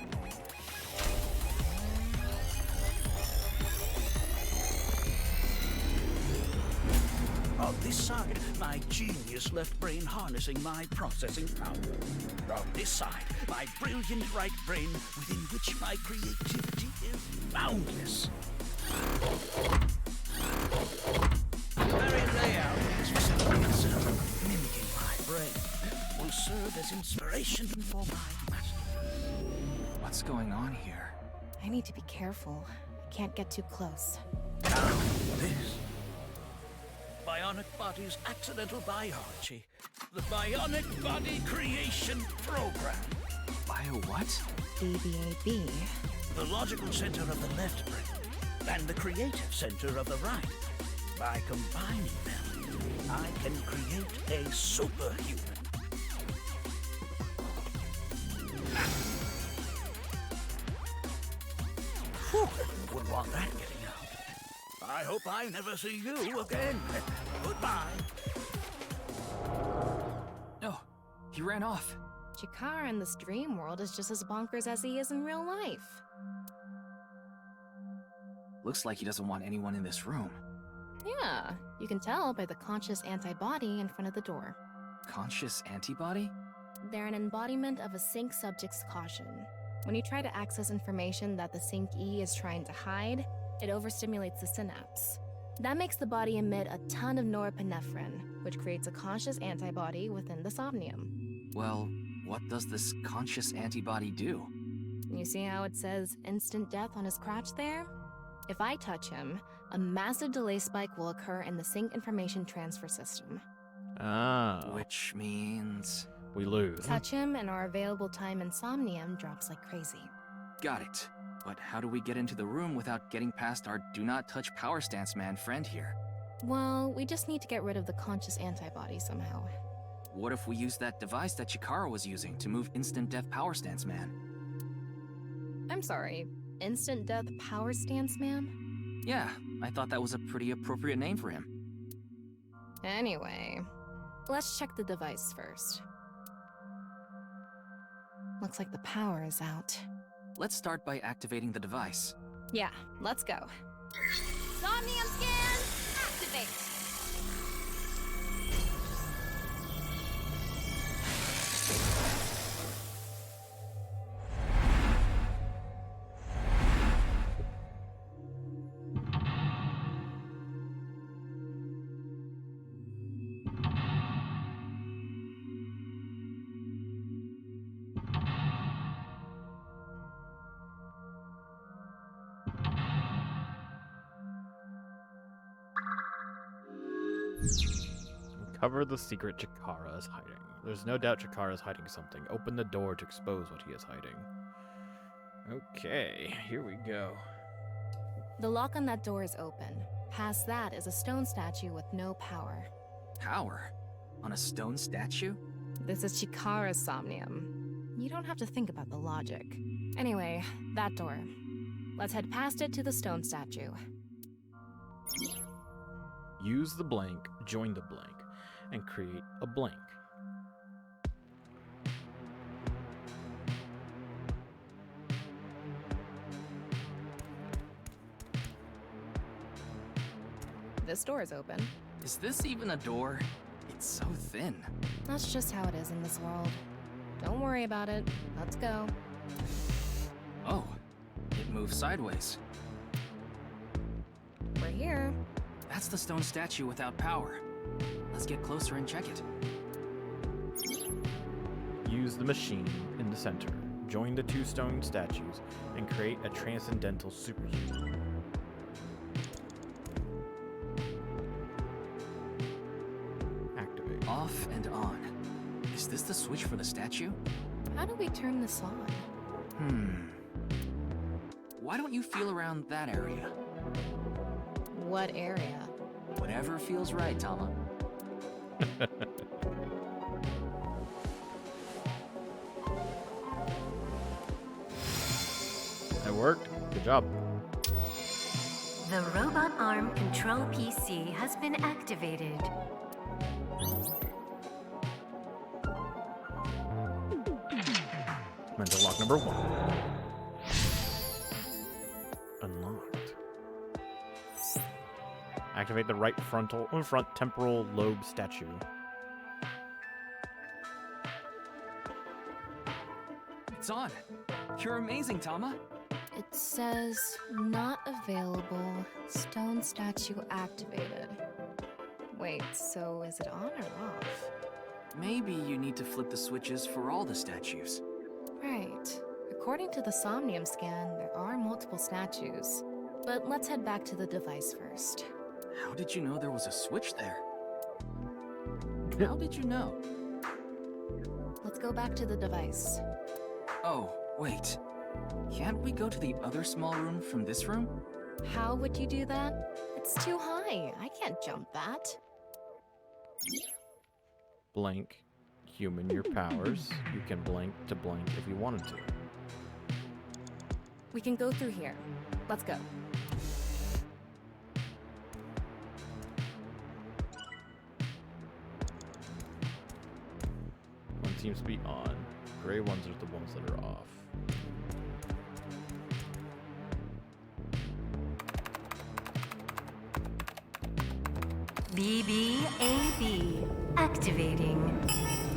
On this side, my genius left brain harnessing my processing power. On this side, my brilliant right brain within which my creativity is boundless. The very layout is mimicking my brain will serve as inspiration for my master. What's going on here? I need to be careful. I can't get too close. Now, this. Bionic Body's accidental biology. The Bionic Body Creation Program. Bio what? BBAB. The logical center of the left brain and the creative center of the right. By combining them, I can create a superhuman. Whew, wouldn't want that getting out. I hope I never see you again. Goodbye. No, he ran off. Chikara in this dream world is just as bonkers as he is in real life. Looks like he doesn't want anyone in this room. Yeah, you can tell by the conscious antibody in front of the door. Conscious antibody? They're an embodiment of a sync subject's caution. When you try to access information that the sync E is trying to hide, it overstimulates the synapse. That makes the body emit a ton of norepinephrine, which creates a conscious antibody within the somnium. Well, what does this conscious antibody do? You see how it says instant death on his crotch there? If I touch him, a massive delay spike will occur in the sync information transfer system. Ah. Which means... we lose. Touch him and our available time in Somnium drops like crazy. Got it. But how do we get into the room without getting past our do not touch power stance man friend here? Well, we just need to get rid of the conscious antibody somehow. What if we use that device that Chikara was using to move instant death power stance man? I'm sorry, instant death power stance man? Yeah, I thought that was a pretty appropriate name for him. Anyway, let's check the device first. Looks like the power is out. Let's start by activating the device. Yeah, let's go. Somnium scan, activate! Uncover the secret Chikara is hiding. There's no doubt Chikara is hiding something. Open the door to expose what he is hiding. Okay, here we go. The lock on that door is open. Past that is a stone statue with no power. Power? On a stone statue? This is Chikara's Somnium. You don't have to think about the logic. Anyway, that door. Let's head past it to the stone statue. Use the blank, join the blank, and create a blank. This door is open. Is this even a door? It's so thin. That's just how it is in this world. Don't worry about it. Let's go. Oh, it moves sideways. We're here. That's the stone statue without power. Let's get closer and check it. Use the machine in the center. Join the two stone statues and create a transcendental superhuman. Activate. Off and on. Is this the switch for the statue? How do we turn this on? Why don't you feel around that area? What area? Whatever feels right, Tama. That worked. Good job. The robot arm control PC has been activated. Mental lock number 1. Unlocked. Activate the right front temporal lobe statue. It's on. You're amazing, Tama. It says not available. Stone statue activated. Wait, so is it on or off? Maybe you need to flip the switches for all the statues. Right. According to the Somnium scan, there are multiple statues. But let's head back to the device first. How did you know there was a switch there? How did you know? Let's go back to the device. Oh, wait. Can't we go to the other small room from this room? How would you do that? It's too high. I can't jump that. Blank. Human your powers. You can blank to blank if you wanted to. We can go through here. Let's go. One seems to be on. Gray ones are the ones that are off. BBAB activating.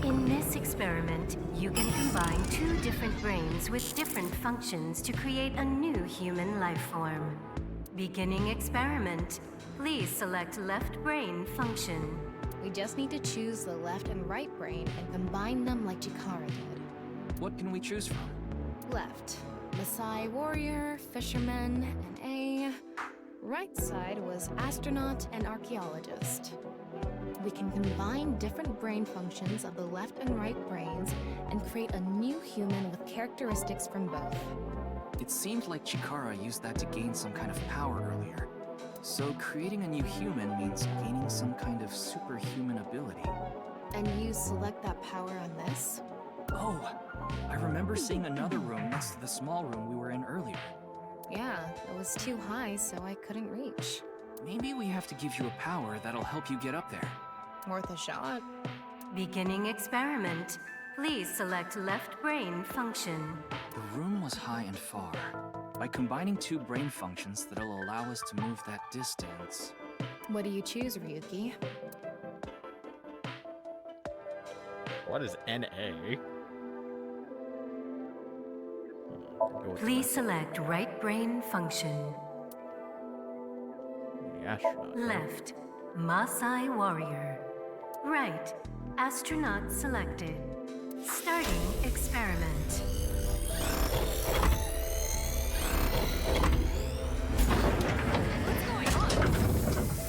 In this experiment, you can combine two different brains with different functions to create a new human life form. Beginning experiment. Please select left brain function. We just need to choose the left and right brain and combine them like Chikara did. What can we choose from? Left. Maasai warrior, fisherman, and A. Right side was astronaut and archaeologist. We can combine different brain functions of the left and right brains and create a new human with characteristics from both. It seemed like Chikara used that to gain some kind of power earlier. So creating a new human means gaining some kind of superhuman ability. And you select that power on this? Oh, I remember seeing another room next to the small room we were in earlier. Yeah, it was too high, so I couldn't reach. Maybe we have to give you a power that'll help you get up there. Worth a shot. Beginning experiment. Please select left brain function. The room was high and far. By combining two brain functions that'll allow us to move that distance. What do you choose, Ryuki? What is NA? Please select right brain function. The astronaut. Left, Maasai warrior. Right, astronaut selected. Starting experiment.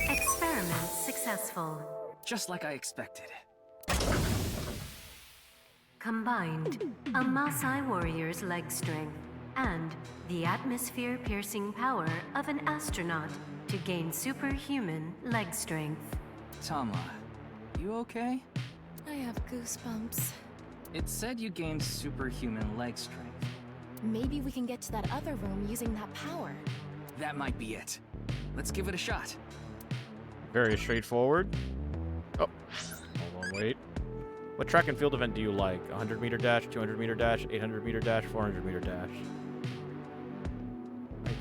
Experiment successful. successful. Just like I expected. Combined, a Maasai warrior's leg strength and the atmosphere-piercing power of an astronaut to gain superhuman leg strength. Tama, you okay? I have goosebumps. It said you gained superhuman leg strength. Maybe we can get to that other room using that power. That might be it. Let's give it a shot. Very straightforward. Oh, hold on, wait. What track and field event do you like? 100 meter dash, 200 meter dash, 800 meter dash, 400 meter dash?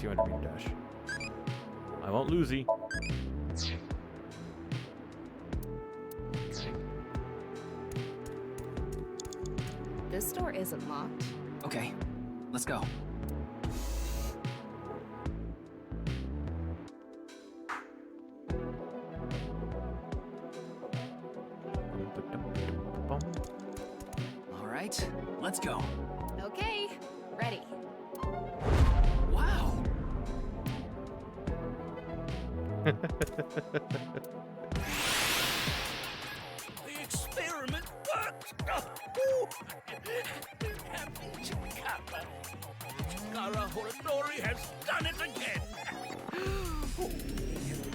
200 meter dash. I won't losey. This door isn't locked. Okay, let's go. All right, let's go. Okay, ready. Wow! The experiment worked! Chikara Horadori has done it again! Oh,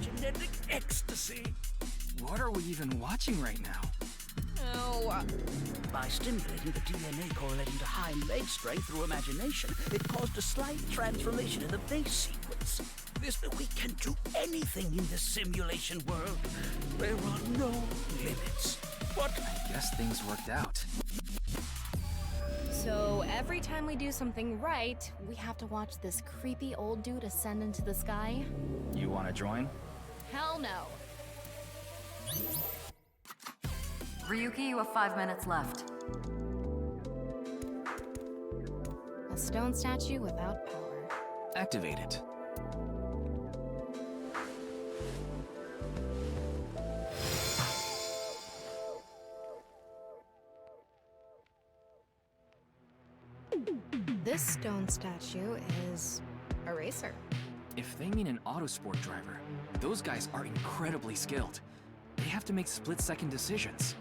genetic ecstasy! What are we even watching right now? Oh. By stimulating the DNA correlating to high leg strength through imagination, it caused a slight transformation in the base sequence. We can do anything in this simulation world. There are no limits. What? I guess things worked out. So every time we do something right, we have to watch this creepy old dude ascend into the sky? You want to join? Hell no. Ryuki, you have 5 minutes left. A stone statue without power. Activate it. This stone statue is a racer. If they mean an autosport driver, those guys are incredibly skilled. They have to make split-second decisions.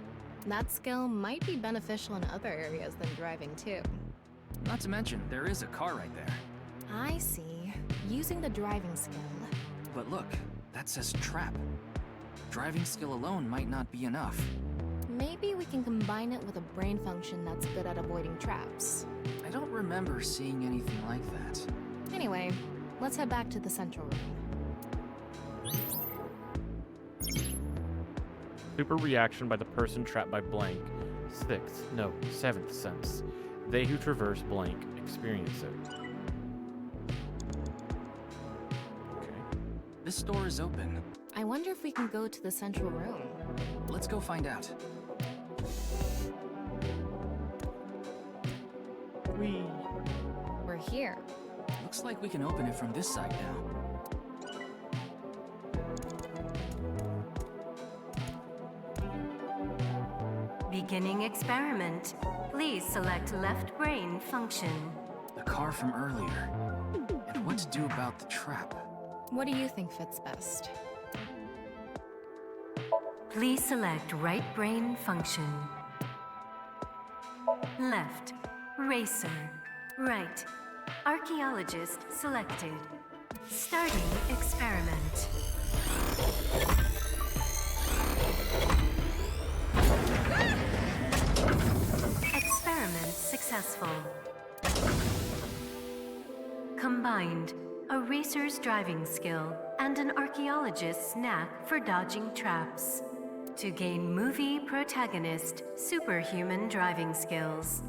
That skill might be beneficial in other areas than driving too. Not to mention, there is a car right there. I see. Using the driving skill. But look, that says trap. Driving skill alone might not be enough. Maybe we can combine it with a brain function that's good at avoiding traps. I don't remember seeing anything like that. Anyway, let's head back to the central room. Super reaction by the person trapped by blank. Seventh sense. They who traverse blank experience it. Okay. This door is open. I wonder if we can go to the central room. Let's go find out. We're here. Looks like we can open it from this side now. Beginning experiment. Please select left brain function. The car from earlier. And what to do about the trap. What do you think fits best? Please select right brain function. Left. Racer. Right. Archaeologist selected. Starting experiment. Experiment successful. Combined, a racer's driving skill and an archaeologist's knack for dodging traps. To gain movie protagonist superhuman driving skills.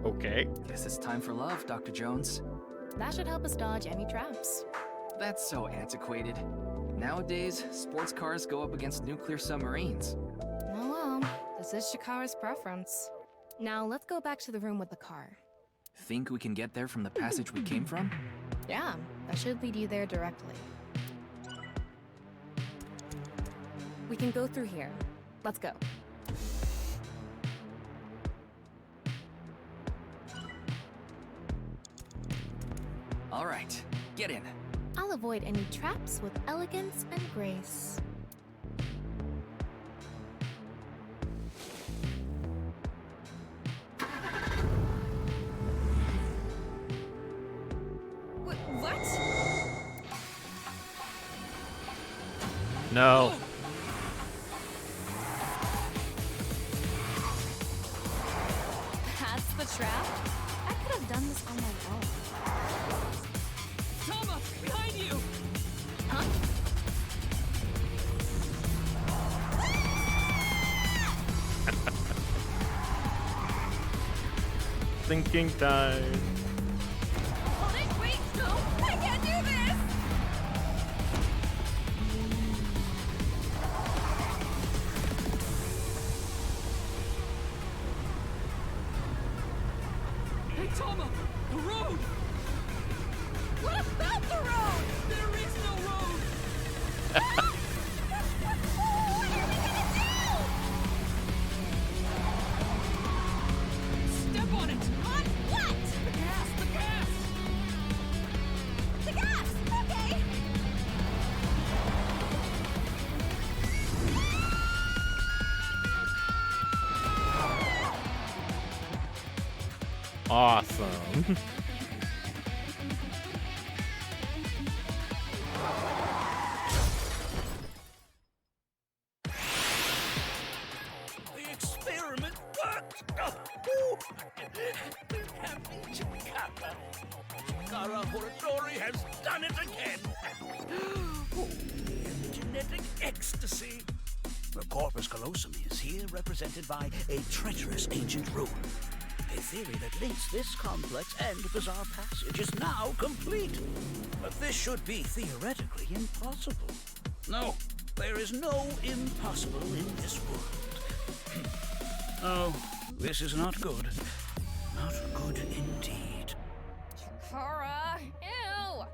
Okay. Guess it's time for love, Dr. Jones. That should help us dodge any traps. That's so antiquated. Nowadays, sports cars go up against nuclear submarines. Oh well, this is Shikara's preference. Now let's go back to the room with the car. Think we can get there from the passage we came from? Yeah, that should lead you there directly. We can go through here. Let's go. All right, get in. I'll avoid any traps with elegance and grace. No. That's the trap? I could have done this on my own. Tama, behind you! Huh? Thinking time. Hold it, wait, no! I can't do this! Hey, Tama! The road! What about the road? There is no road! Step on it! On what? The gas! The gas! The gas! Okay! Awesome. The experiment worked! Oh, Happy Chikara. Chikara Horadori has done it again! Oh, genetic ecstasy! The corpus callosum is here represented by a treacherous ancient rune. A theory that links this complex and bizarre passage is now complete. But this should be theoretically impossible. No, there is no impossible in this world. Oh, this is not good. Not good indeed. Kara, ew!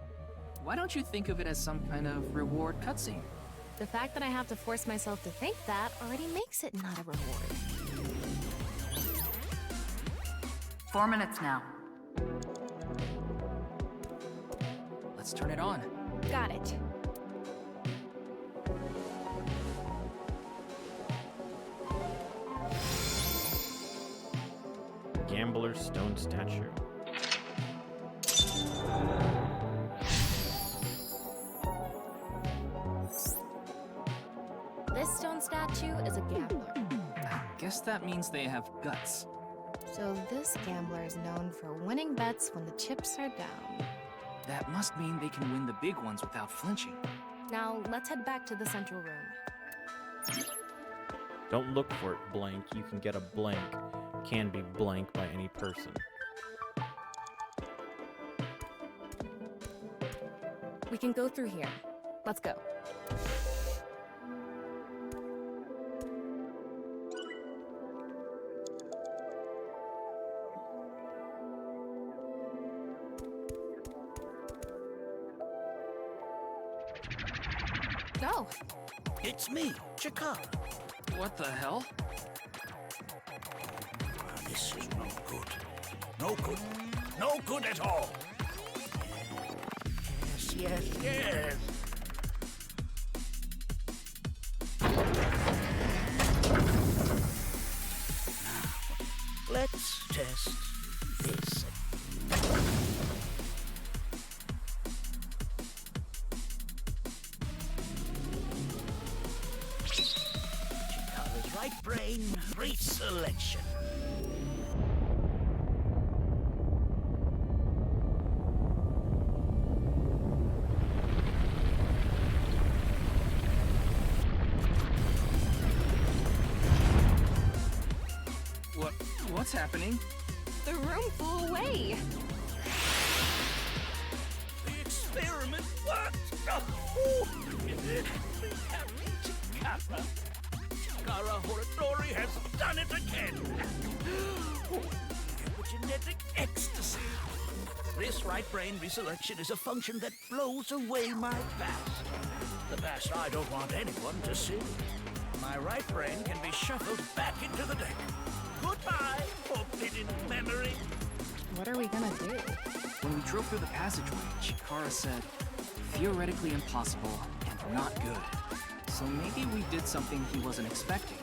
Why don't you think of it as some kind of reward cutscene? The fact that I have to force myself to think that already makes it not a reward. 4 minutes now. Let's turn it on. Got it. Gambler's stone statue. This stone statue is a gambler. I guess that means they have guts. So this gambler is known for winning bets when the chips are down. That must mean they can win the big ones without flinching. Now, let's head back to the central room. Don't look for it blank. You can get a blank. Can be blank by any person. We can go through here. Let's go. No. It's me, Chikara. What the hell? This is no good. No good. No good at all. Yes, yes, yes. Now, let's test this. Chikara's right brain reselection. What's happening? The room flew away. The experiment worked! Oh, Chikara. Chikara Horadori has done it again! Oh, genetic ecstasy! This right brain reselection is a function that blows away my past. The past I don't want anyone to see. My right brain can be shuffled back into the deck. Goodbye, forbidden memory! What are we gonna do? When we drove through the passageway, Chikara said, theoretically impossible and not good. So maybe we did something he wasn't expecting.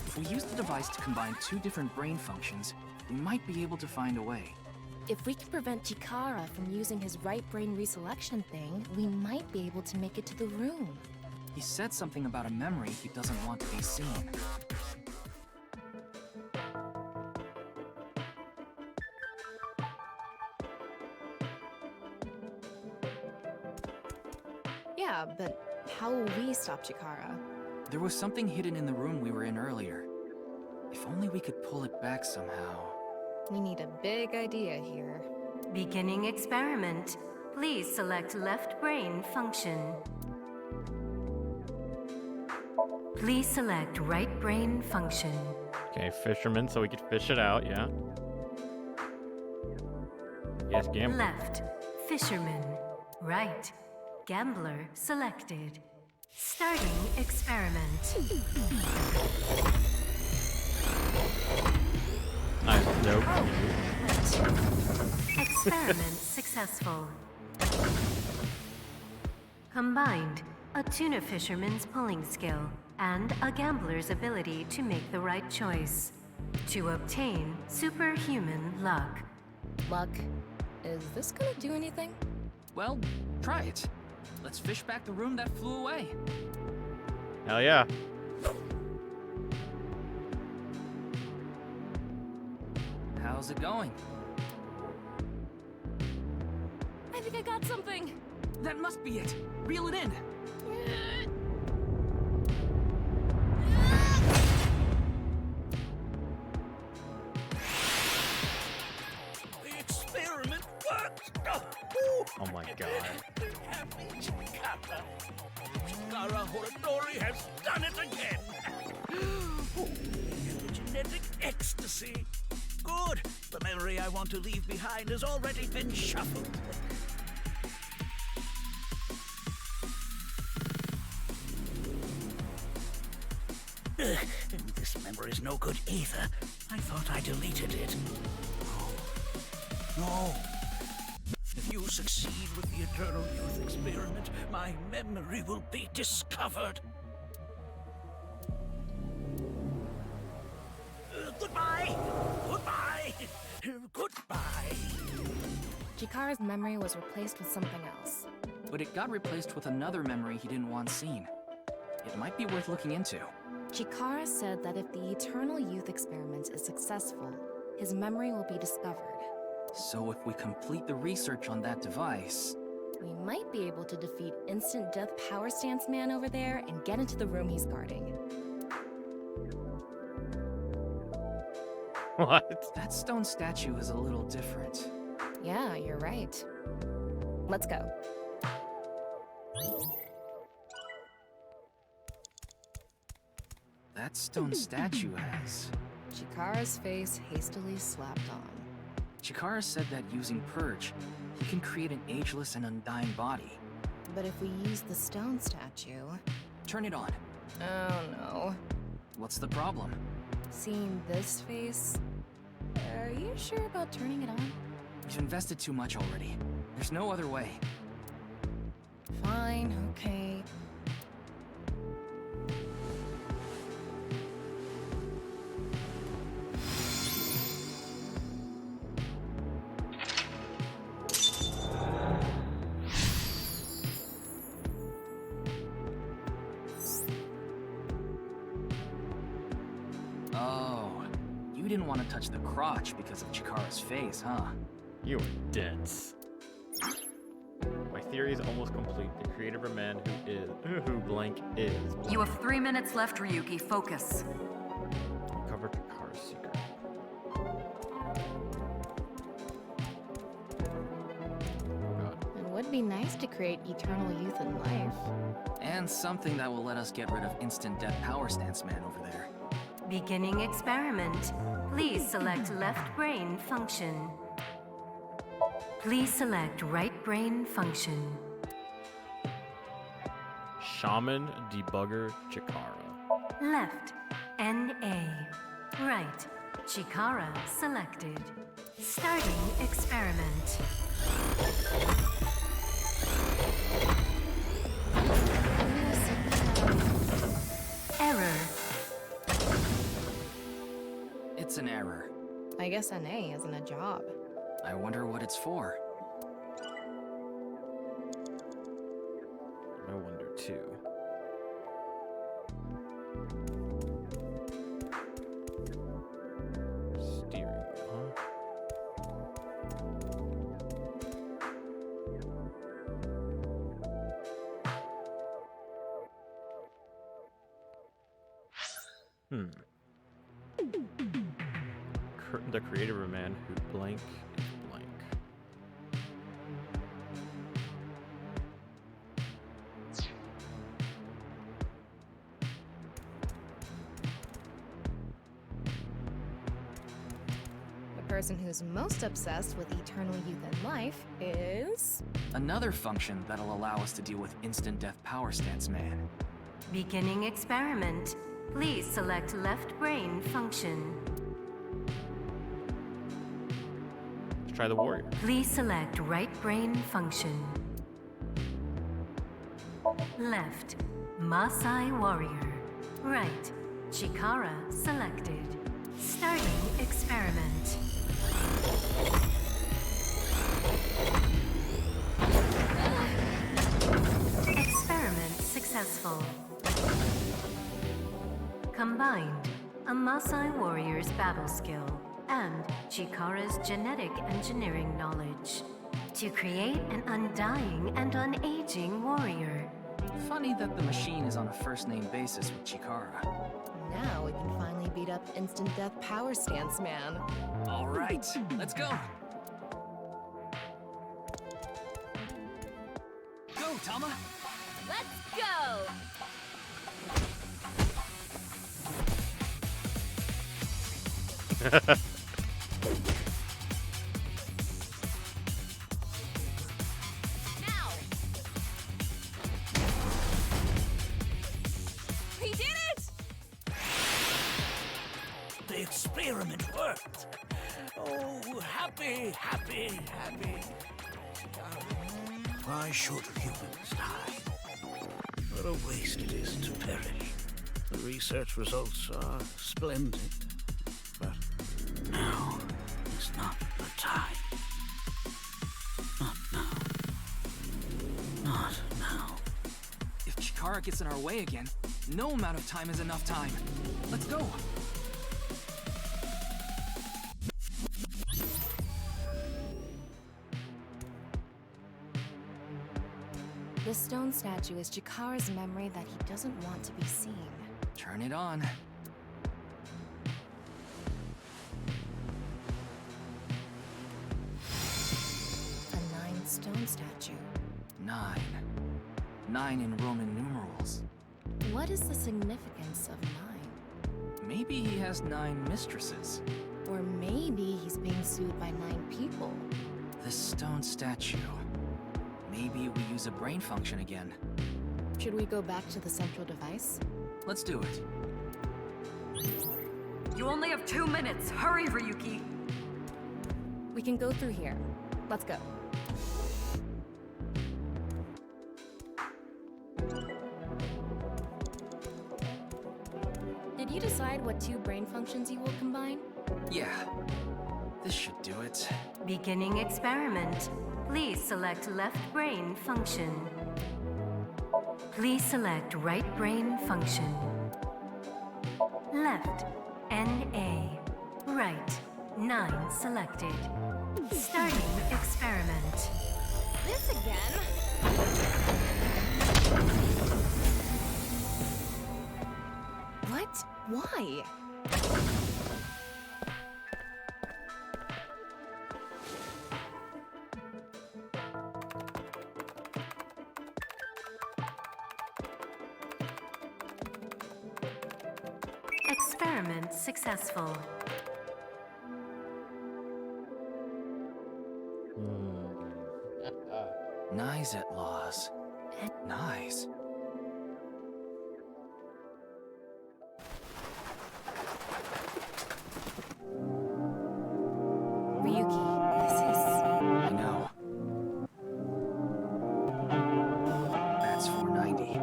If we use the device to combine two different brain functions, we might be able to find a way. If we can prevent Chikara from using his right brain reselection thing, we might be able to make it to the room. He said something about a memory he doesn't want to be seen. Yeah, but how will we stop Chikara? There was something hidden in the room we were in earlier. If only we could pull it back somehow. We need a big idea here. Beginning experiment. Please select left brain function. Please select right brain function. Okay, fisherman, so we could fish it out, yeah. Yes, gambler. Left, fisherman. Right, gambler selected. Starting experiment. Nope. Experiment successful. Combined, a tuna fisherman's pulling skill and a gambler's ability to make the right choice. To obtain superhuman luck. Luck? Is this gonna do anything? Well, try it. Let's fish back the room that flew away. Hell yeah. How's it going? I think I got something. That must be it. Reel it in. The experiment worked! Oh my god. Happy Chikara. Chikara Horadori has done it again! Genetic ecstasy! Good! The memory I want to leave behind has already been shuffled. This memory's no good either. I thought I deleted it. No. If you succeed with the Eternal Youth experiment, my memory will be discovered. Goodbye! Goodbye! Goodbye! Chikara's memory was replaced with something else. But it got replaced with another memory he didn't want seen. It might be worth looking into. Chikara said that if the Eternal Youth experiment is successful, his memory will be discovered. So if we complete the research on that device... we might be able to defeat Instant Death Power Stance Man over there and get into the room he's guarding. What? That stone statue is a little different. Yeah, you're right. Let's go. That stone statue has... Chikara's face hastily slapped on. Chikara said that using Purge, he can create an ageless and undying body. But if we use the stone statue... Turn it on. Oh no. What's the problem? Seeing this face... Are you sure about turning it on? We've invested too much already. There's no other way. Fine, okay. Oh, you didn't want to touch the crotch because of Chikara's face, huh? You are dense. My theory is almost complete. The creator of a man who blank is. Blank. You have 3 minutes left, Ryuki. Focus. Uncover Chikara's secret. Oh god. It would be nice to create eternal youth in life. And something that will let us get rid of Instant Death Power Stance Man over there. Beginning experiment. Please select left brain function. Please select right brain function. Shaman Debugger Chikara. Left, NA. Right, Chikara selected. Starting experiment. Error. It's an error. I guess NA isn't a job. I wonder what it's for. I wonder too. Steering wheel, huh? The creator of a man who blank is blank. The person who's most obsessed with eternal youth and life is... Another function that'll allow us to deal with instant death power stance man. Beginning experiment. Please select left brain function. Let's try the warrior. Please select right brain function. Left, Maasai warrior. Right, Chikara selected. Starting experiment. Experiment successful. Combined, a Maasai warrior's battle skill and Chikara's genetic engineering knowledge to create an undying and unaging warrior. Funny that the machine is on a first-name basis with Chikara. Now we can finally beat up instant death power stance man. All right, let's go. Go, Tama. Let's go! Now! We did it! The experiment worked. Oh, happy, happy, happy. Why should humans die? What a waste it is to perish. The research results are splendid. But now is not the time. Not now. Not now. If Chikara gets in our way again, no amount of time is enough time. Let's go. The stone statue is Chikara's memory that he doesn't want to be seen. Turn it on. A 9-stone statue. 9. 9 in Roman numerals. What is the significance of 9? Maybe he has 9 mistresses. Or maybe he's being sued by 9 people. This stone statue. Maybe we use a brain function again. Should we go back to the central device? Let's do it. You only have 2 minutes. Hurry, Ryuki. We can go through here. Let's go. Did you decide what 2 brain functions you will combine? Yeah. This should do it. Beginning experiment. Please select left brain function. Please select right brain function. Left, NA. Right, 9 selected. Starting experiment. This again? What? Why? Experiment successful. Nice at laws. Nice. Ryuki, this is... I know. That's 490.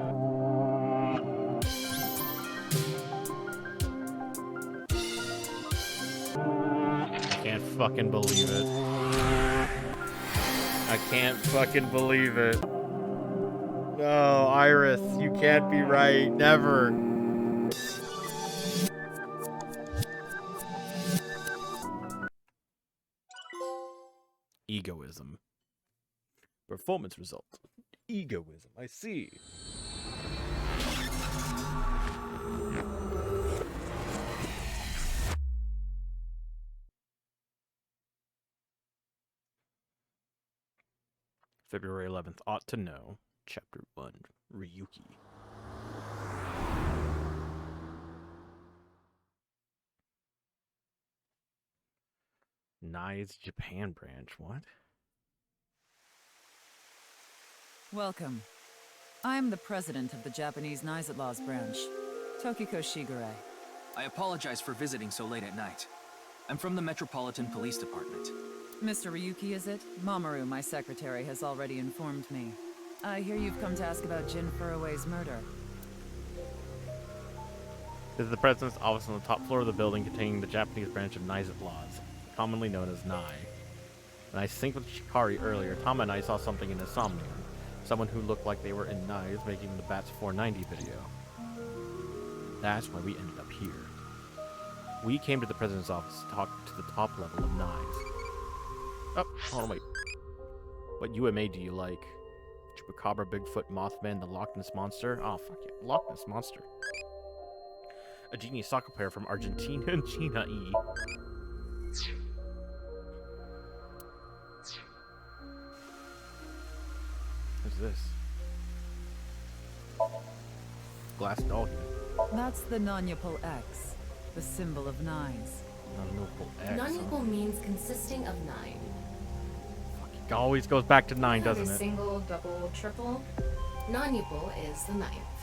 Can't fucking believe it. I can't fucking believe it. No, Iris, you can't be right. Never. Egoism. Performance result. Egoism. I see. February 11th. Ought to know. Chapter 1. Ryuki. Nai's Japan branch. What? Welcome. I am the president of the Japanese Knights Laws branch, Tokiko Shigure. I apologize for visiting so late at night. I'm from the Metropolitan Police Department. Mr. Ryuki, is it? Mamoru, my secretary, has already informed me. I hear you've come to ask about Jin Furue's murder. This is the president's office on the top floor of the building containing the Japanese branch of Knights Laws, commonly known as Nai. When I synced with Shikari earlier, Tama and I saw something in his Somnium. Someone who looked like they were in Nai's making the Bats 490 video. That's why we ended up here. We came to the president's office to talk to the top level of Nai's. Oh, hold on, wait. What UMA do you like? Chupacabra, Bigfoot, Mothman, the Loch Ness Monster? Oh, fuck yeah. Loch Ness Monster. A genius soccer player from Argentina, Gina E. What's this? Glass doll here. That's the Nanyapul X, the symbol of Knights. Nanyapul X. Non-equal means consisting of 9. It always goes back to 9, doesn't Either it? Single, double, triple. Non-equal is the 9th.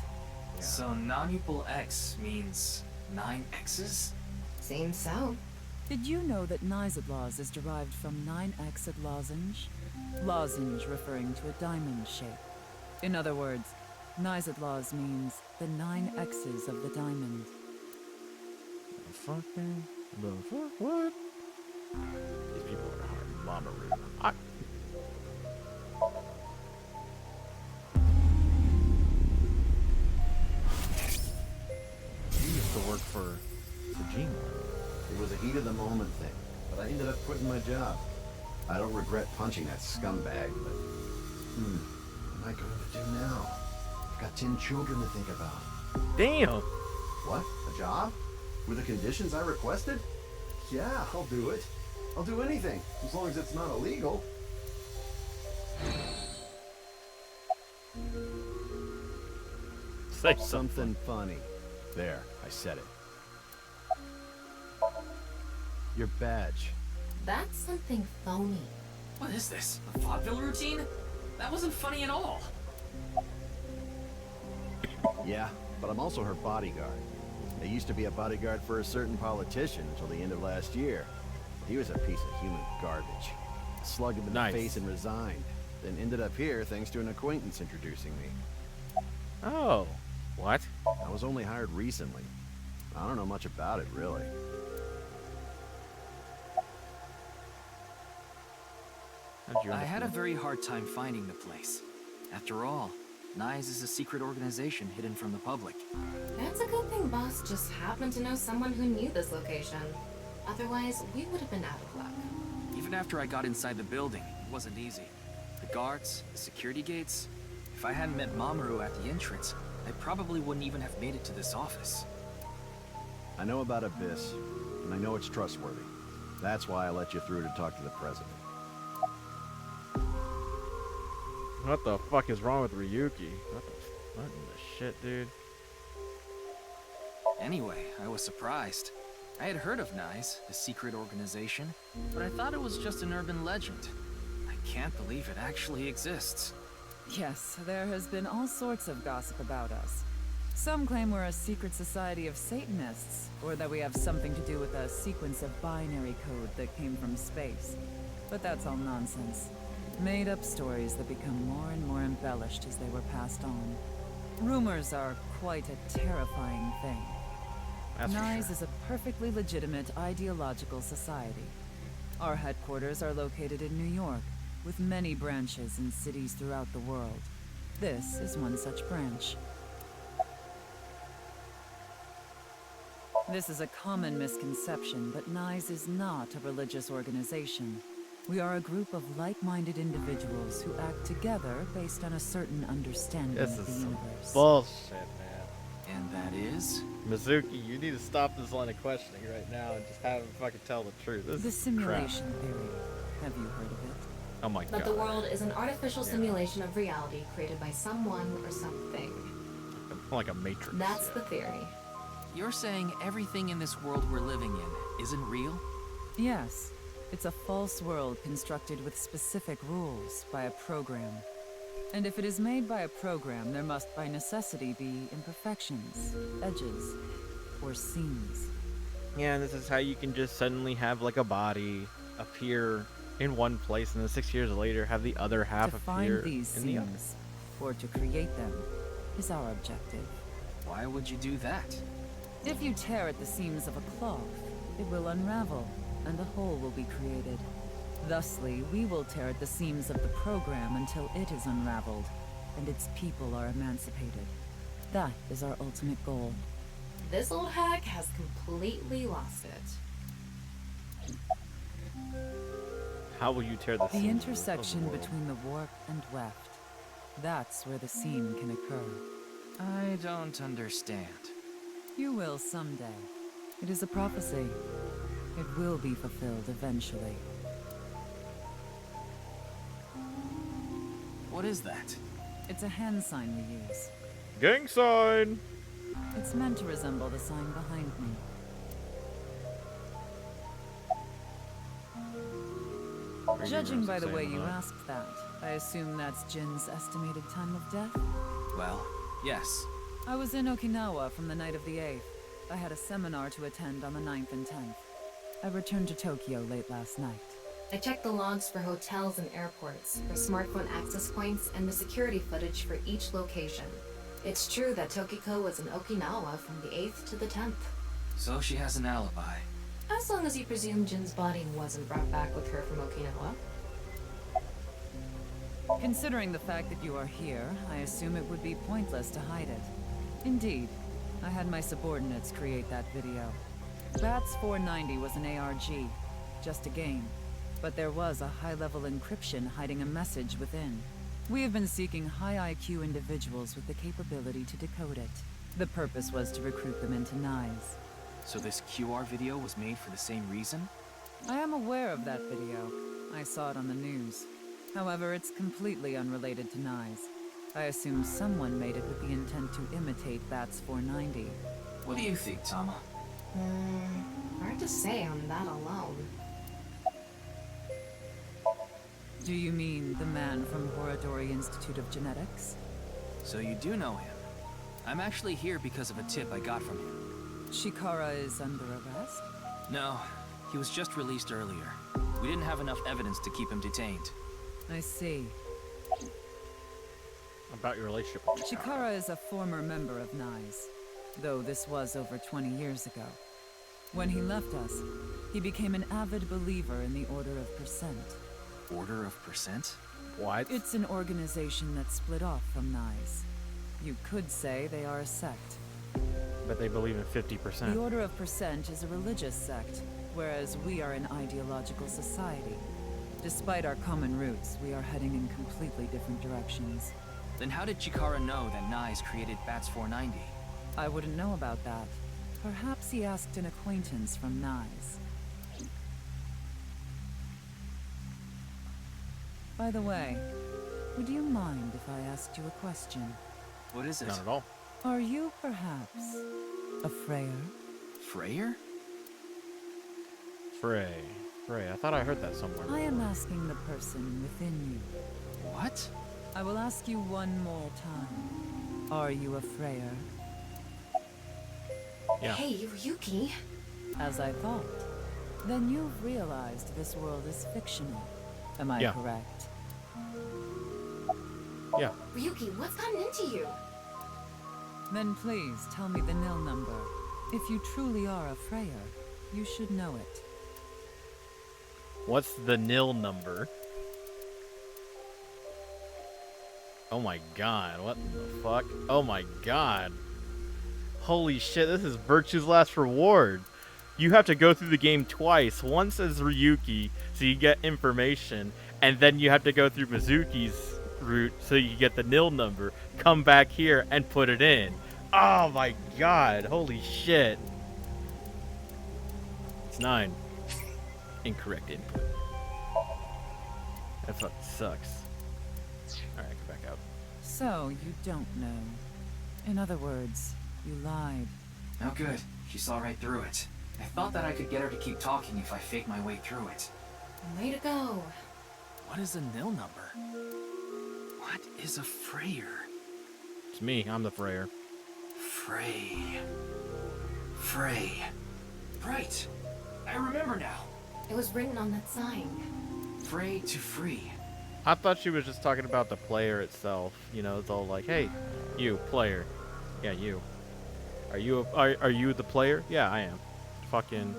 So non-equal X means 9 X's? Seems so. Did you know that Laws is derived from 9-Xed lozenge? Lozenge referring to a diamond shape. In other words, Laws means the 9 X's of the diamond. The fuck? What? These people are hard. Mamoru. You used to work for Sejima. It was a heat of the moment thing, but I ended up quitting my job. I don't regret punching that scumbag, but... what am I going to do now? I've got 10 children to think about. Damn! What? A job? With the conditions I requested? Yeah, I'll do it. I'll do anything, as long as it's not illegal. Say something funny. There, I said it. Your badge. That's something phony. What is this? A vaudeville routine? That wasn't funny at all. Yeah, but I'm also her bodyguard. I used to be a bodyguard for a certain politician until the end of last year. He was a piece of human garbage. I slugged him in the face and resigned. Then ended up here thanks to an acquaintance introducing me. Oh. What? I was only hired recently. I don't know much about it, really. I had a very hard time finding the place. After all, Knights is a secret organization hidden from the public. That's a good thing Boss just happened to know someone who knew this location. Otherwise, we would have been out of luck. Even after I got inside the building, it wasn't easy. The guards, the security gates. If I hadn't met Mamoru at the entrance, I probably wouldn't even have made it to this office. I know about Abyss, and I know it's trustworthy. That's why I let you through to talk to the president. What the fuck is wrong with Ryuki? What in the shit, dude? Anyway, I was surprised. I had heard of Knights, the secret organization, but I thought it was just an urban legend. I can't believe it actually exists. Yes, there has been all sorts of gossip about us. Some claim we're a secret society of Satanists, or that we have something to do with a sequence of binary code that came from space. But that's all nonsense. Made-up stories that become more and more embellished as they were passed on. Rumors are quite a terrifying thing. Knights is a perfectly legitimate ideological society. Our headquarters are located in New York, with many branches in cities throughout the world. This is one such branch. This is a common misconception, but NICE is not a religious organization. We are a group of like-minded individuals who act together based on a certain understanding This of the is some universe. bullshit, man. And that is? Mizuki, you need to stop this line of questioning right now and just have him fucking tell the truth. This The is simulation theory. Have you heard of it? Oh my god. That the world is an artificial simulation of reality created by someone or something. Like a matrix. That's the theory. You're saying everything in this world we're living in isn't real? Yes. It's a false world constructed with specific rules by a program. And if it is made by a program, there must by necessity be imperfections, edges, or seams. Yeah, and this is how you can just suddenly have like a body appear in one place and then 6 years later have the other half To appear find these in the other. seams, or to create them, is our objective. Why would you do that? If you tear at the seams of a cloth, it will unravel, and a hole will be created. Thusly, we will tear at the seams of the program until it is unraveled, and its people are emancipated. That is our ultimate goal. This old hack has completely lost it. How will you tear the The seams? intersection between the warp and weft. That's where the seam can occur. I don't understand. You will someday. It is a prophecy. It will be fulfilled eventually. What is that? It's a hand sign we use. Gang sign! It's meant to resemble the sign behind me. Judging by the way you asked that, I assume that's Jin's estimated time of death? Well, yes. I was in Okinawa from the night of the 8th. I had a seminar to attend on the 9th and 10th. I returned to Tokyo late last night. I checked the logs for hotels and airports, for smartphone access points, and the security footage for each location. It's true that Tokiko was in Okinawa from the 8th to the 10th. So she has an alibi. As long as you presume Jin's body wasn't brought back with her from Okinawa. Considering the fact that you are here, I assume it would be pointless to hide it. Indeed, I had my subordinates create that video. Bats 490 was an ARG, just a game. But there was a high-level encryption hiding a message within. We have been seeking high IQ individuals with the capability to decode it. The purpose was to recruit them into NICE. So this QR video was made for the same reason? I am aware of that video. I saw it on the news. However, it's completely unrelated to NICE. I assume someone made it with the intent to imitate Bats 490. What do you think, Tama? Hard to say on that alone. Do you mean the man from Horadori Institute of Genetics? So you do know him. I'm actually here because of a tip I got from him. Shikara is under arrest? No, he was just released earlier. We didn't have enough evidence to keep him detained. I see. About your relationship with Shikara is a former member of NICE, though this was over 20 years ago. When he left us, he became an avid believer in the Order of Percent. Order of Percent? What? It's an organization that split off from NICE. You could say they are a sect. But they believe in 50%. The Order of Percent is a religious sect, whereas we are an ideological society. Despite our common roots, we are heading in completely different directions. Then how did Chikara know that NICE created Bats 490? I wouldn't know about that. Perhaps he asked an acquaintance from NICE. By the way, would you mind if I asked you a question? What is it? Not at all. Are you perhaps a Freyer? Freyer? Frey. Frey. I thought I heard that somewhere. I am asking the person within you. What? I will ask you one more time. Are you a Freyer? Yeah. Hey, Ryuki. As I thought. Then you've realized this world is fictional. Am I correct? Yeah. Ryuki, what's gotten into you? Then please tell me the nil number. If you truly are a Freyer, you should know it. What's the nil number? Oh my god, what the fuck? Oh my god. Holy shit, this is Virtue's Last Reward. You have to go through the game twice. Once as Ryuki, so you get information, and then you have to go through Mizuki's route so you get the nil number, come back here and put it in. Oh my god, holy shit. It's 9. Incorrect input. That fucking sucks. Alright, go back out. So, you don't know. In other words, you lied. Oh good, she saw right through it. I thought that I could get her to keep talking if I faked my way through it. Way to go. What is a nil number? What is a Freyer? It's me, I'm the Freyer. Frey. Right. I remember now. It was written on that sign. Frey to free. I thought she was just talking about the player itself. You know, it's all like, hey, you, player. Yeah, you. Are you the player? Yeah, I am. Fucking,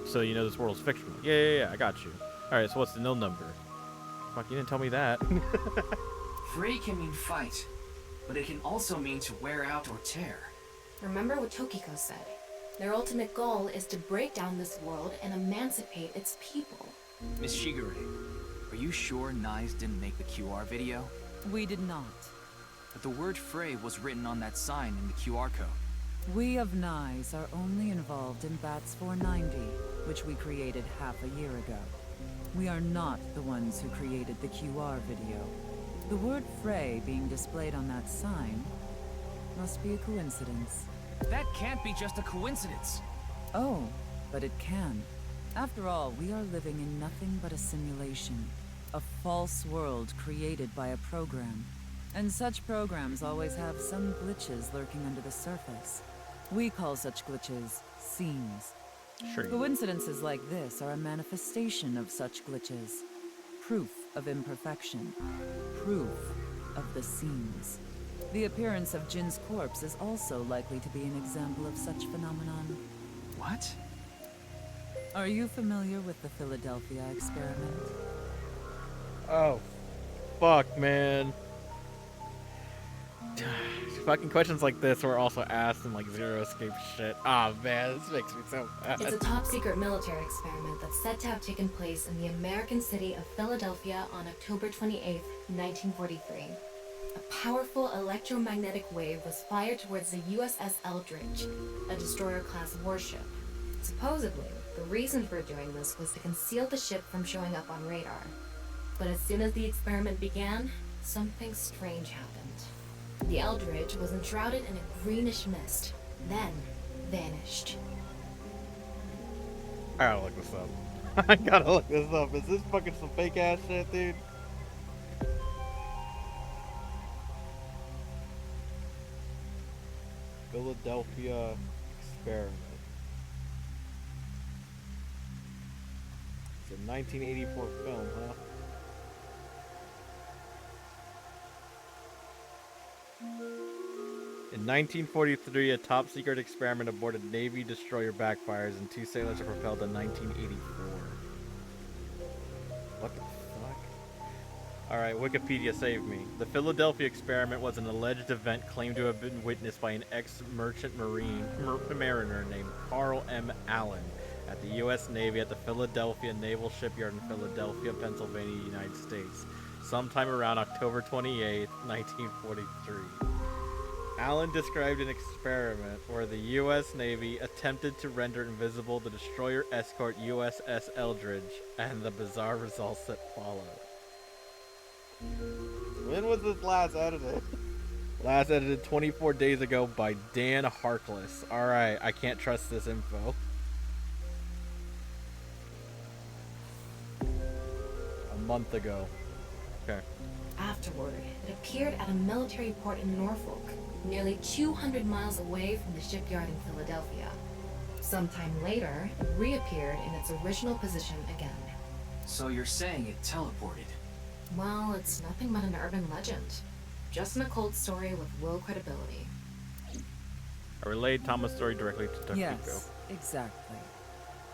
so you know this world's fictional. Yeah, I got you. Alright, so what's the nil number? Fuck, you didn't tell me that. Free can mean fight, but it can also mean to wear out or tear. Remember what Tokiko said. Their ultimate goal is to break down this world and emancipate its people. Miss Shigure, are you sure Nyes didn't make the QR video? We did not. But the word Frey was written on that sign in the QR code. We of Nyes are only involved in Bats 490, which we created half a year ago. We are not the ones who created the QR video. The word Frey being displayed on that sign must be a coincidence. That can't be just a coincidence. Oh, but it can. After all, we are living in nothing but a simulation. A false world created by a program. And such programs always have some glitches lurking under the surface. We call such glitches seams. Sure. Coincidences like this are a manifestation of such glitches. Proof of imperfection. Proof of the seams. The appearance of Jin's corpse is also likely to be an example of such phenomenon. What? Are you familiar with the Philadelphia experiment? Oh, fuck, man. Fucking questions like this were also asked in like Zero Escape shit. Ah, man, this makes me so mad. It's a top-secret military experiment that's said to have taken place in the American city of Philadelphia on October 28, 1943. A powerful electromagnetic wave was fired towards the USS Eldridge, a destroyer-class warship. Supposedly, the reason for doing this was to conceal the ship from showing up on radar. But as soon as the experiment began, something strange happened. The Eldridge was enshrouded in a greenish mist, then vanished. I gotta look this up. I gotta look this up. Is this fucking some fake ass shit, dude? Philadelphia experiment. It's a 1984 film, huh? In 1943, a top-secret experiment aboard a Navy destroyer backfires and 2 sailors are propelled to 1984. What the fuck? Alright, Wikipedia saved me. The Philadelphia experiment was an alleged event claimed to have been witnessed by an ex-merchant mariner named Carl M. Allen at the U.S. Navy at the Philadelphia Naval Shipyard in Philadelphia, Pennsylvania, United States, sometime around October 28, 1943. Allen described an experiment where the U.S. Navy attempted to render invisible the destroyer escort USS Eldridge and the bizarre results that followed. When was this last edited? Last edited 24 days ago by Dan Harkless. Alright, I can't trust this info. A month ago. Okay. Afterward, it appeared at a military port in Norfolk, nearly 200 miles away from the shipyard in Philadelphia. Sometime later, it reappeared in its original position again. So you're saying it teleported? Well, it's nothing but an urban legend. Just an occult story with low credibility. I relayed Thomas' story directly to Tokiko. Yes, exactly.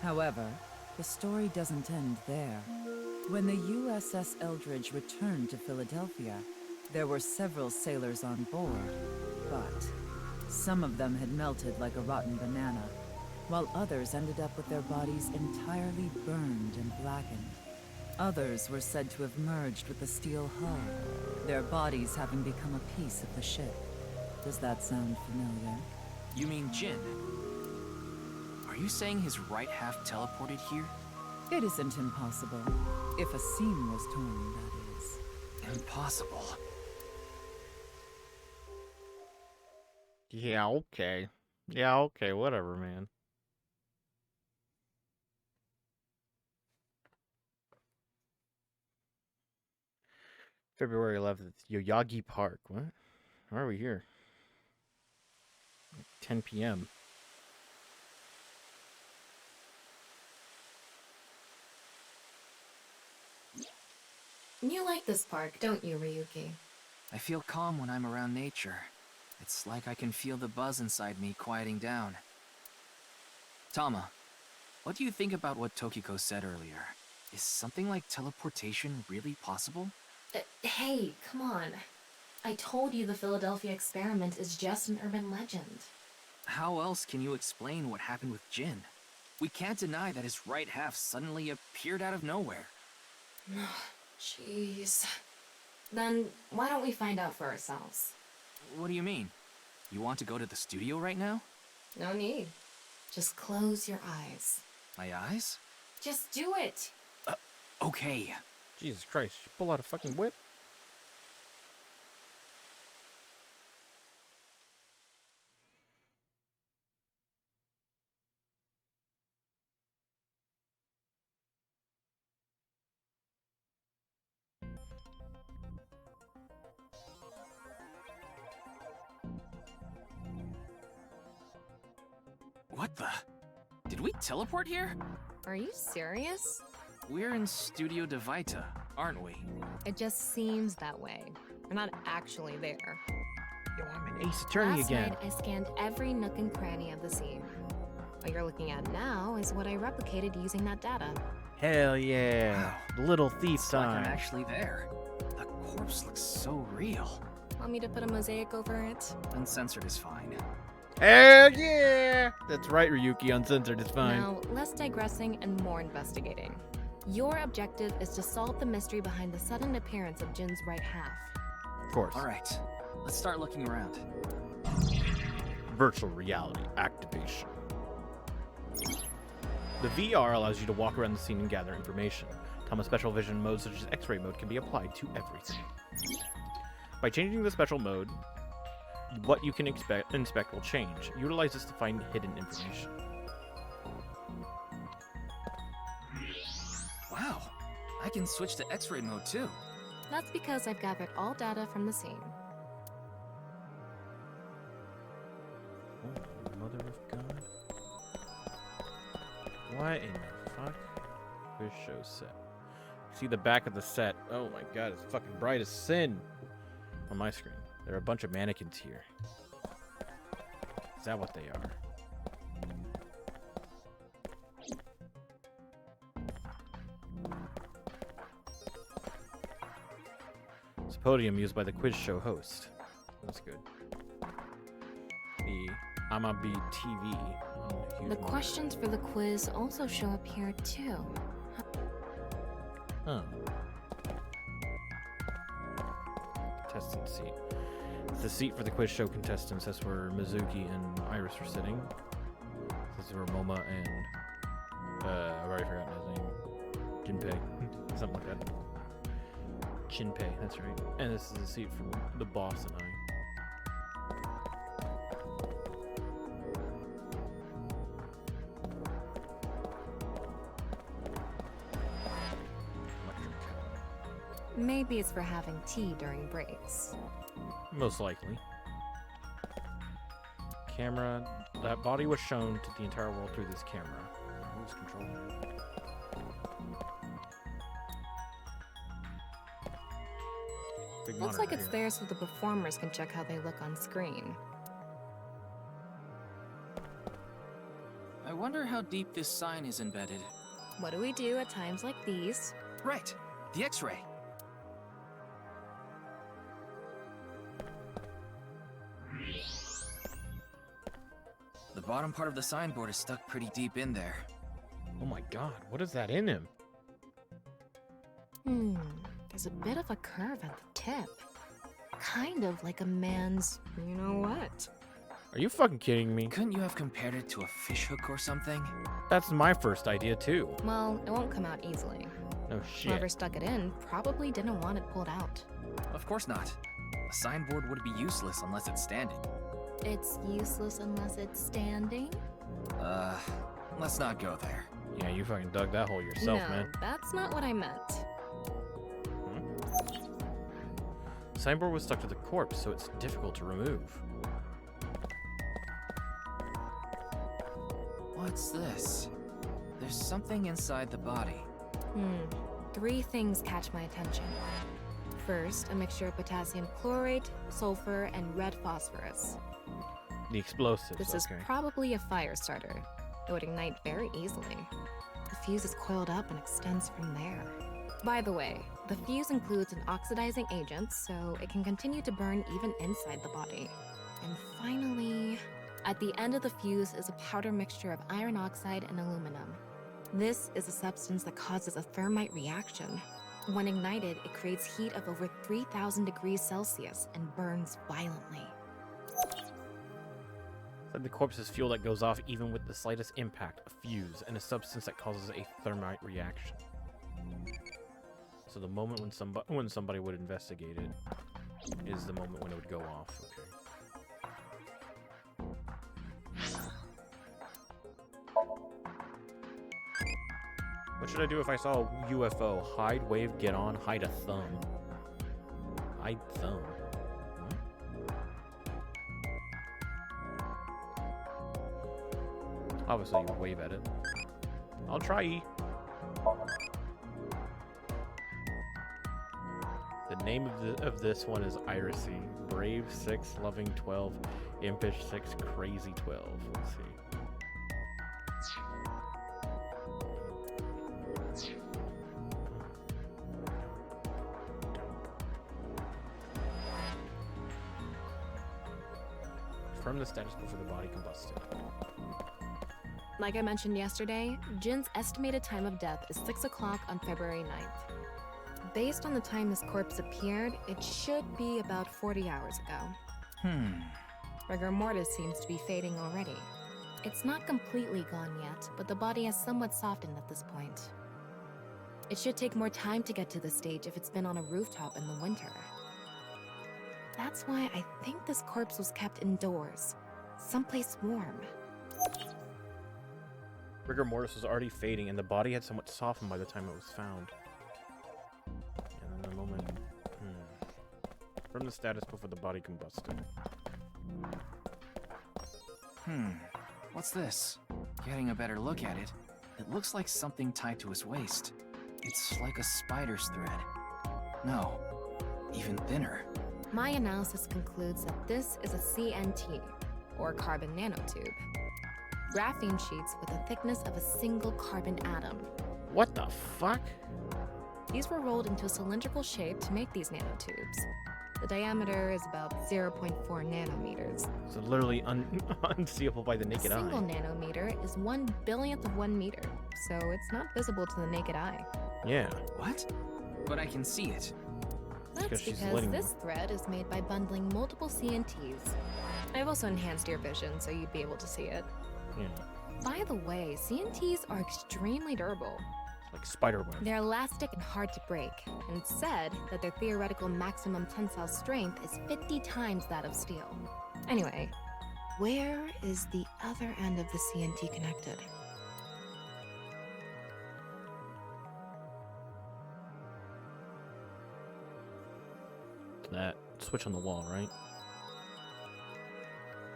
However, the story doesn't end there. When the USS Eldridge returned to Philadelphia, There were several sailors on board, but some of them had melted like a rotten banana, while others ended up with their bodies entirely burned and blackened. Others were said to have merged with the steel hull, their bodies having become a piece of the ship. Does that sound familiar? You mean Jin? Are you saying his right half teleported here? It isn't impossible. If a seam was torn, that is. Impossible. Yeah, okay. Yeah, okay, whatever, man. February 11th, Yoyagi Park. What? Why are we here? 10 p.m. You like this park, don't you, Ryuki? I feel calm when I'm around nature. It's like I can feel the buzz inside me quieting down. Tama, what do you think about what Tokiko said earlier? Is something like teleportation really possible? Hey, come on. I told you the Philadelphia experiment is just an urban legend. How else can you explain what happened with Jin? We can't deny that his right half suddenly appeared out of nowhere. Jeez. Then why don't we find out for ourselves? What do you mean? You want to go to the studio right now? No need. Just close your eyes. My eyes? Just do it! Okay. Jesus Christ, you pull out a fucking whip? What the? Did we teleport here? Are you serious? We're in Studio Devita, aren't we? It just seems that way. We're not actually there. Yo, I'm an Ace Attorney Last again. night, I scanned every nook and cranny of the scene. What you're looking at now is what I replicated using that data. Hell yeah. Little thief It's like I'm time. actually there. The corpse looks so real. Want me to put a mosaic over it? Uncensored is fine. Hell yeah! That's right, Ryuki. Uncensored is fine. Now, less digressing and more investigating. Your objective is to solve the mystery behind the sudden appearance of Jin's right half. Of course. Alright, let's start looking around. Virtual reality activation. The VR allows you to walk around the scene and gather information. Tama's special vision modes such as X-ray mode can be applied to everything. By changing the special mode, what you can inspect will change. Utilize this to find hidden information. Wow, I can switch to X-ray mode too. That's because I've gathered all data from the scene. Oh, mother of God. What in the fuck? This show set. See the back of the set. Oh my God, it's fucking bright as sin on my screen. There are a bunch of mannequins here. Is that what they are? It's a podium used by the quiz show host. That's good. The Amabi TV. The questions for the quiz also show up here too. Huh. Contestant seat. It's the seat for the quiz show contestants. That's where Mizuki and Iris are sitting. This is where Moma and I've already forgotten his name. Jinpei. Something like that. Jinpei, that's right. And this is the seat for the boss and I. Maybe it's for having tea during breaks. Most likely. Camera. That body was shown to the entire world through this camera. Who's controlling it? Big Looks monitor like it's here. there so the performers can check how they look on screen. I wonder how deep this sign is embedded. What do we do at times like these? Right, the X-ray. bottom part of the signboard is stuck pretty deep in there. Oh my god, what is that in him? There's a bit of a curve at the tip. Kind of like a man's, you know what? Are you fucking kidding me? Couldn't you have compared it to a fishhook or something? That's my first idea too. Well, it won't come out easily. No shit. Whoever stuck it in probably didn't want it pulled out. Of course not. A signboard would be useless unless it's standing. It's useless unless it's standing? Let's not go there. Yeah, you fucking dug that hole yourself, no, man. That's not what I meant. The signboard was stuck to the corpse, so it's difficult to remove. What's this? There's something inside the body. 3 things catch my attention. First, a mixture of potassium chlorate, sulfur, and red phosphorus. The explosives, This is probably a fire starter. It would ignite very easily. The fuse is coiled up and extends from there. By the way, the fuse includes an oxidizing agent, so it can continue to burn even inside the body. And finally, at the end of the fuse is a powder mixture of iron oxide and aluminum. This is a substance that causes a thermite reaction. When ignited, it creates heat of over 3,000 degrees Celsius and burns violently. It's like the corpse is fuel that goes off even with the slightest impact, a fuse, and a substance that causes a thermite reaction. So the moment when somebody would investigate it is the moment when it would go off. Okay. What should I do if I saw a UFO? Hide, wave, get on, hide a thumb. Hide thumb. Obviously, you would wave at it. I'll try. The name of this one is Irisy. Brave 6, loving 12, impish 6, crazy 12. Let's see. From the status before the body combusted. Like I mentioned yesterday, Jin's estimated time of death is 6 o'clock on February 9th. Based on the time his corpse appeared, it should be about 40 hours ago. Rigor mortis seems to be fading already. It's not completely gone yet, but the body has somewhat softened at this point. It should take more time to get to this stage if it's been on a rooftop in the winter. That's why I think this corpse was kept indoors, someplace warm. Rigor mortis was already fading, and the body had somewhat softened by the time it was found. And then the moment... From the status before the body combusted. What's this? Getting a better look at it, it looks like something tied to his waist. It's like a spider's thread. No, even thinner. My analysis concludes that this is a CNT, or carbon nanotube. Graphene sheets with a thickness of a single carbon atom. What the fuck? These were rolled into a cylindrical shape to make these nanotubes. The diameter is about 0.4 nanometers. So literally unseeable by the naked eye. A single nanometer is 1 billionth of 1 meter, so it's not visible to the naked eye. Yeah. What? But I can see it. That's because this thread is made by bundling multiple CNTs. I've also enhanced your vision so you'd be able to see it. Yeah. By the way, CNTs are extremely durable. Like spiderweb. They're elastic and hard to break, and it's said that their theoretical maximum tensile strength is 50 times that of steel. Anyway, where is the other end of the CNT connected? That switch on the wall, right?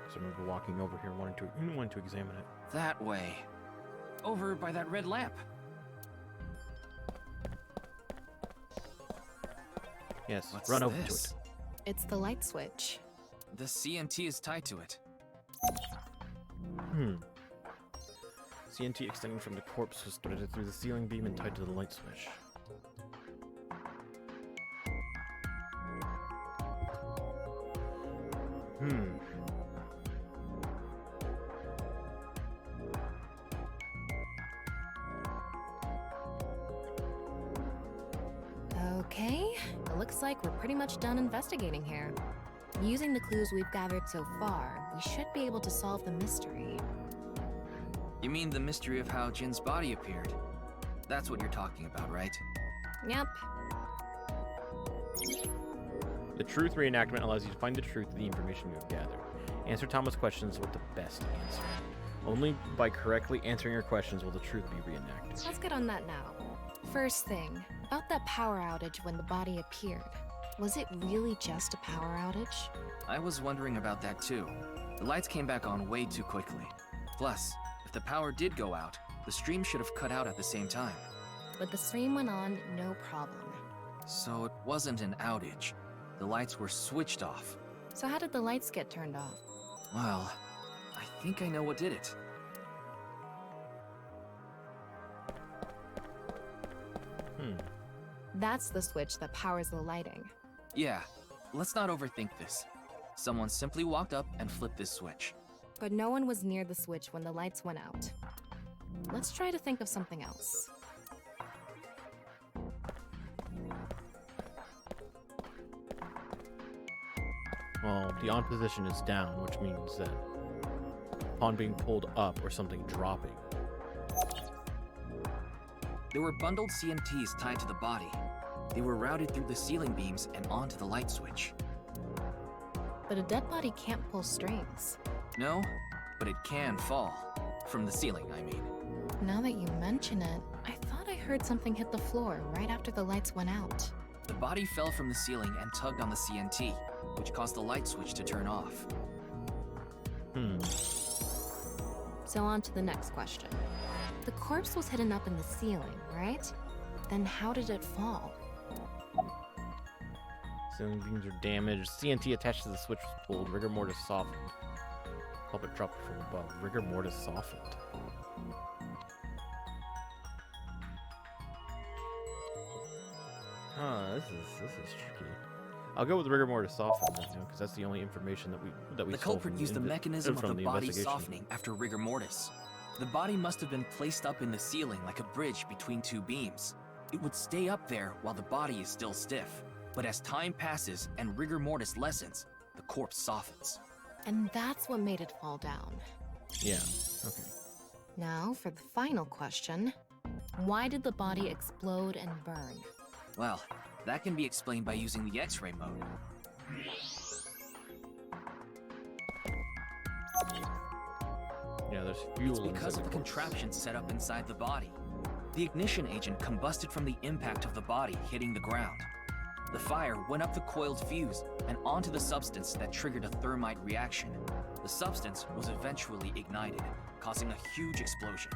So I remember walking over here wanting to examine it. That way. Over by that red lamp. Yes, What's run over this? to it. It's the light switch. The CNT is tied to it. CNT extending from the corpse was threaded through the ceiling beam and tied to the light switch. looks like we're pretty much done investigating here. Using the clues we've gathered so far, we should be able to solve the mystery. You mean the mystery of how Jin's body appeared? That's what you're talking about, right? Yep. The truth reenactment allows you to find the truth of the information you have gathered. Answer Thomas' questions with the best answer. Only by correctly answering your questions will the truth be reenacted. Let's get on that now. First thing, about that power outage when the body appeared. Was it really just a power outage? I was wondering about that too. The lights came back on way too quickly. Plus, if the power did go out, the stream should have cut out at the same time. But the stream went on, no problem. So it wasn't an outage. The lights were switched off. So how did the lights get turned off? Well, I think I know what did it. That's the switch that powers the lighting. Yeah, let's not overthink this. Someone simply walked up and flipped this switch. But no one was near the switch when the lights went out. Let's try to think of something else. Well, the on position is down, which means that upon being pulled up or something dropping. There were bundled CNTs tied to the body. They were routed through the ceiling beams and onto the light switch. But a dead body can't pull strings. No, but it can fall. From the ceiling, I mean. Now that you mention it, I thought I heard something hit the floor right after the lights went out. The body fell from the ceiling and tugged on the CNT, which caused the light switch to turn off. So on to the next question. The corpse was hidden up in the ceiling, right? Then how did it fall? Ceiling beams are damaged. CNT attached to the switch was pulled. Rigor mortis softened. Puppet dropped from above. Rigor mortis softened. This is tricky. I'll go with rigor mortis softened because that's the only information that we The culprit used the mechanism of the body softening after rigor mortis. The body must have been placed up in the ceiling like a bridge between two beams. It would stay up there while the body is still stiff. But as time passes and rigor mortis lessens, the corpse softens. And that's what made it fall down. Yeah, okay. Now for the final question. Why did the body explode and burn? Well, that can be explained by using the X-ray mode. Yeah, there's fuel. It's because of the contraption set up inside the body. The ignition agent combusted from the impact of the body hitting the ground. The fire went up the coiled fuse and onto the substance that triggered a thermite reaction. The substance was eventually ignited, causing a huge explosion.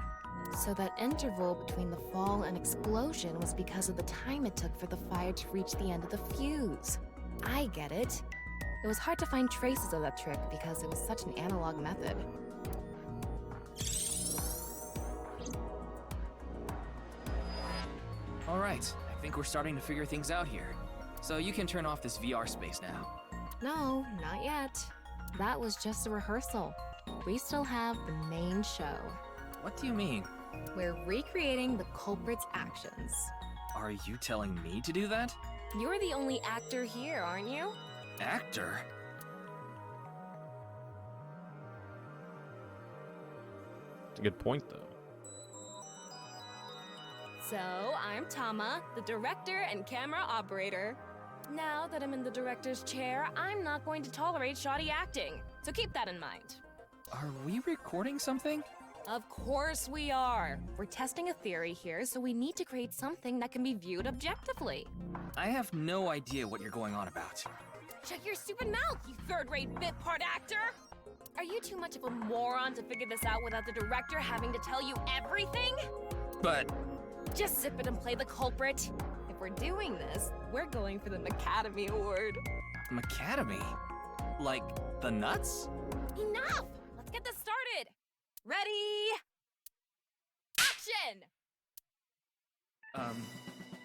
So that interval between the fall and explosion was because of the time it took for the fire to reach the end of the fuse. I get it. It was hard to find traces of that trick because it was such an analog method. All right, I think we're starting to figure things out here. So you can turn off this VR space now. No, not yet. That was just a rehearsal. We still have the main show. What do you mean? We're recreating the culprit's actions. Are you telling me to do that? You're the only actor here, aren't you? Actor? It's a good point, though. So, I'm Tama, the director and camera operator. Now that I'm in the director's chair, I'm not going to tolerate shoddy acting. So keep that in mind. Are we recording something? Of course we are. We're testing a theory here, so we need to create something that can be viewed objectively. I have no idea what you're going on about. Shut your stupid mouth, you third-rate bit part actor! Are you too much of a moron to figure this out without the director having to tell you everything? But... Just zip it and play the culprit. If we're doing this, we're going for the Macadamy Award. Macadamy? Like, the nuts? Enough! Let's get this started! Ready? Action!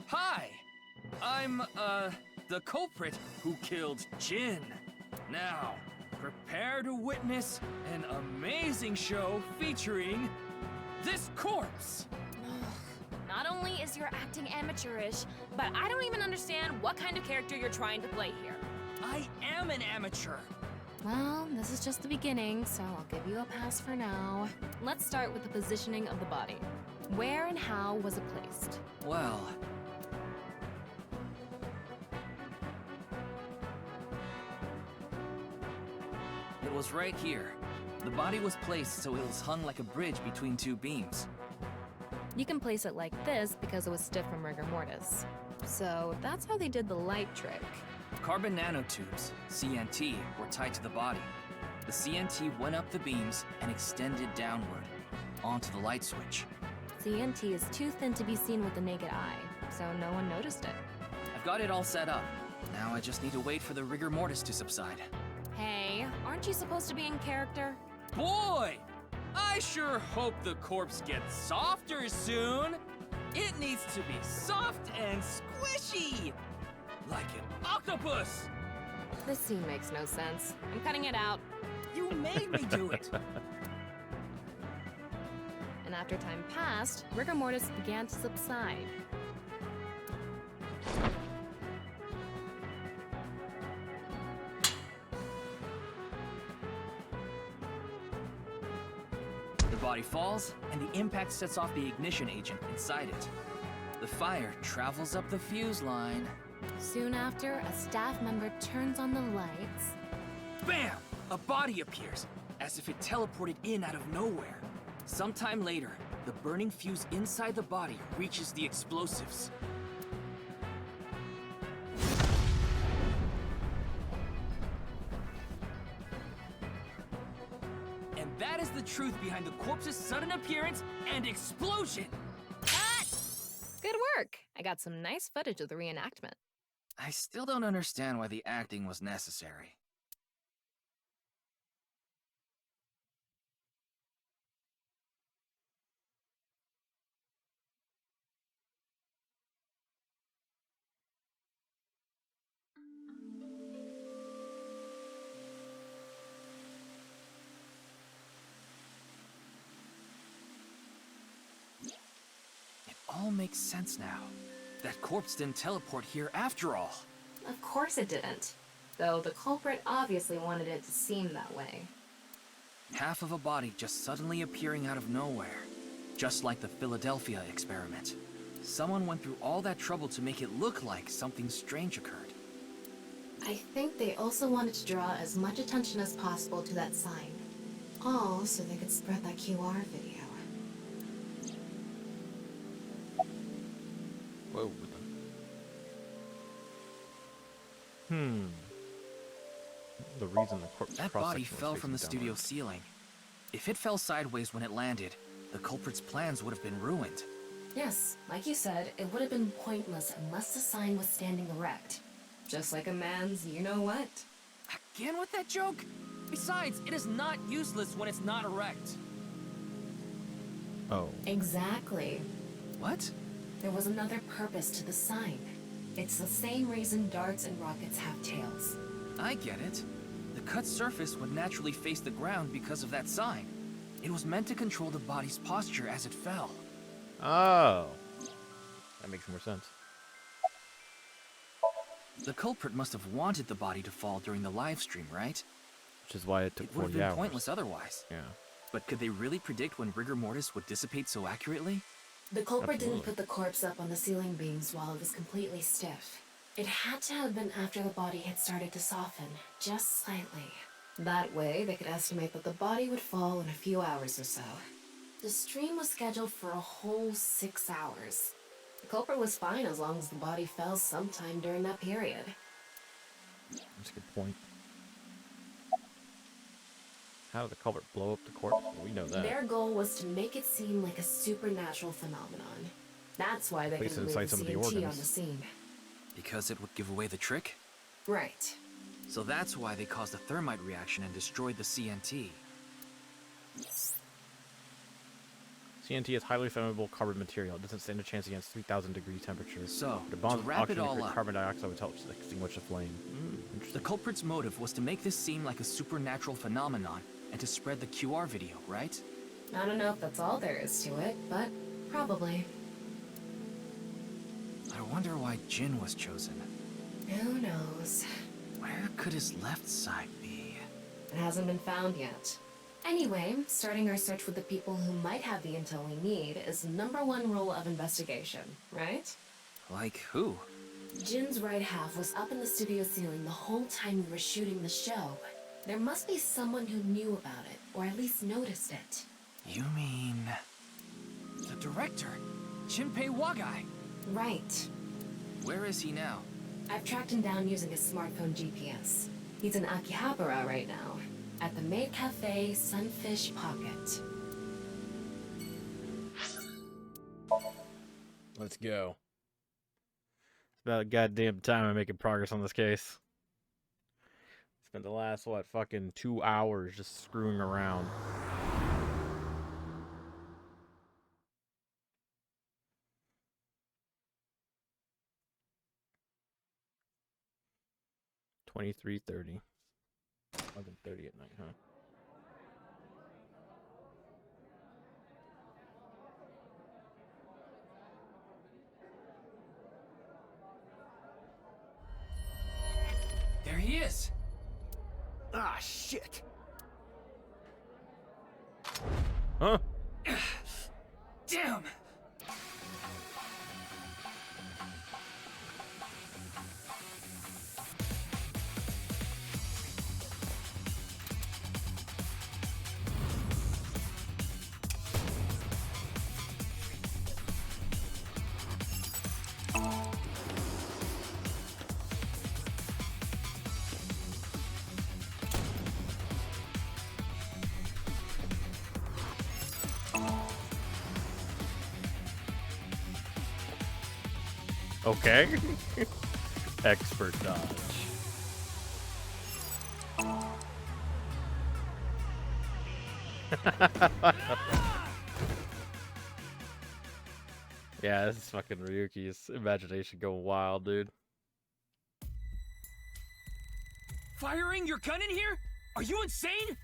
Hi! I'm, the culprit who killed Jin. Now, prepare to witness an amazing show featuring this corpse. Not only is your acting amateurish, but I don't even understand what kind of character you're trying to play here. I am an amateur. Well, this is just the beginning, so I'll give you a pass for now. Let's start with the positioning of the body. Where and how was it placed? Well, it was right here. The body was placed so it was hung like a bridge between two beams. You can place it like this because it was stiff from rigor mortis. So that's how they did the light trick. Carbon nanotubes, CNT, were tied to the body. The CNT went up the beams and extended downward, onto the light switch. CNT is too thin to be seen with the naked eye, so no one noticed it. I've got it all set up. Now I just need to wait for the rigor mortis to subside. Hey, aren't you supposed to be in character? Boy! I sure hope the corpse gets softer soon! It needs to be soft and squishy! Like an octopus! This scene makes no sense. I'm cutting it out. You made me do it! And after time passed, rigor mortis began to subside. The body falls, and the impact sets off the ignition agent inside it. The fire travels up the fuse line. Soon after, a staff member turns on the lights. Bam! A body appears, as if it teleported in out of nowhere. Sometime later, the burning fuse inside the body reaches the explosives. And that is the truth behind the corpse's sudden appearance and explosion! Good work! I got some nice footage of the reenactment. I still don't understand why the acting was necessary. It all makes sense now. That corpse didn't teleport here after all. Of course it didn't. Though the culprit obviously wanted it to seem that way. Half of a body just suddenly appearing out of nowhere. Just like the Philadelphia experiment. Someone went through all that trouble to make it look like something strange occurred. I think they also wanted to draw as much attention as possible to that sign. All so they could spread that QR video. Whoa. The reason the corpse That body fell from the studio ceiling. If it fell sideways when it landed, the culprit's plans would have been ruined. Yes, like you said, it would have been pointless unless the sign was standing erect. Just like a man's you-know-what. Again with that joke? Besides, it is not useless when it's not erect. Oh. Exactly. What? There was another purpose to the sign. It's the same reason darts and rockets have tails. I get it. The cut surface would naturally face the ground because of that sign. It was meant to control the body's posture as it fell. Oh. That makes more sense. The culprit must have wanted the body to fall during the live stream, right? Which is why it took 40 hours. It would have been hours. pointless otherwise. Yeah. But could they really predict when rigor mortis would dissipate so accurately? The culprit Absolutely. didn't put the corpse up on the ceiling beams while it was completely stiff. It had to have been after the body had started to soften, just slightly. That way, they could estimate that the body would fall in a few hours or so. The stream was scheduled for a whole 6 hours. The culprit was fine as long as the body fell sometime during that period. That's a good point. How did the culprit blow up the corpse? Well, we know that. Their goal was to make it seem like a supernatural phenomenon. That's why they Place could it leave inside the some of the CNT on organs. the scene. Because it would give away the trick? Right. So that's why they caused a thermite reaction and destroyed the CNT. CNT is highly flammable carbon material. It doesn't stand a chance against 3,000 degree temperature. So, the bonds to with wrap it oxygen all create up, carbon dioxide would help to extinguish the flame. the culprit's motive was to make this seem like a supernatural phenomenon and to spread the QR video, right? I don't know if that's all there is to it, but probably. I wonder why Jin was chosen. Who knows? Where could his left side be? It hasn't been found yet. Anyway, starting our search with the people who might have the intel we need is the #1 rule of investigation, right? Like who? Jin's right half was up in the studio ceiling the whole time we were shooting the show. There must be someone who knew about it, or at least noticed it. You mean... the director, Jinpei Wagai? Right. Where is he now? I've tracked him down using his smartphone GPS. He's in Akihabara right now, at the Maid Cafe Sunfish Pocket. Let's go. It's about goddamn time I'm making progress on this case. Spent the last, what, fucking 2 hours just screwing around. $23.30. 11:30 at night, huh? There he is! Ah, shit! Huh? Damn! Okay. Expert dodge. Yeah, this is fucking Ryuki's imagination going wild, dude. Firing your gun in here? Are you insane?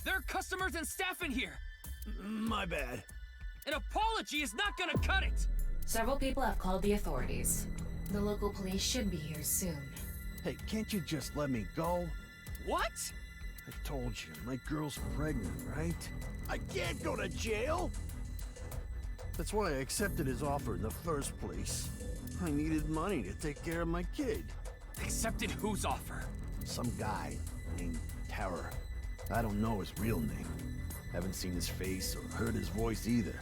There are customers and staff in here. My bad. An apology is not gonna cut it. Several people have called the authorities. The local police should be here soon. Hey, can't you just let me go? What? I told you, my girl's pregnant, right? I can't go to jail! That's why I accepted his offer in the first place. I needed money to take care of my kid. Accepted whose offer? Some guy named Terror. I don't know his real name. Haven't seen his face or heard his voice either.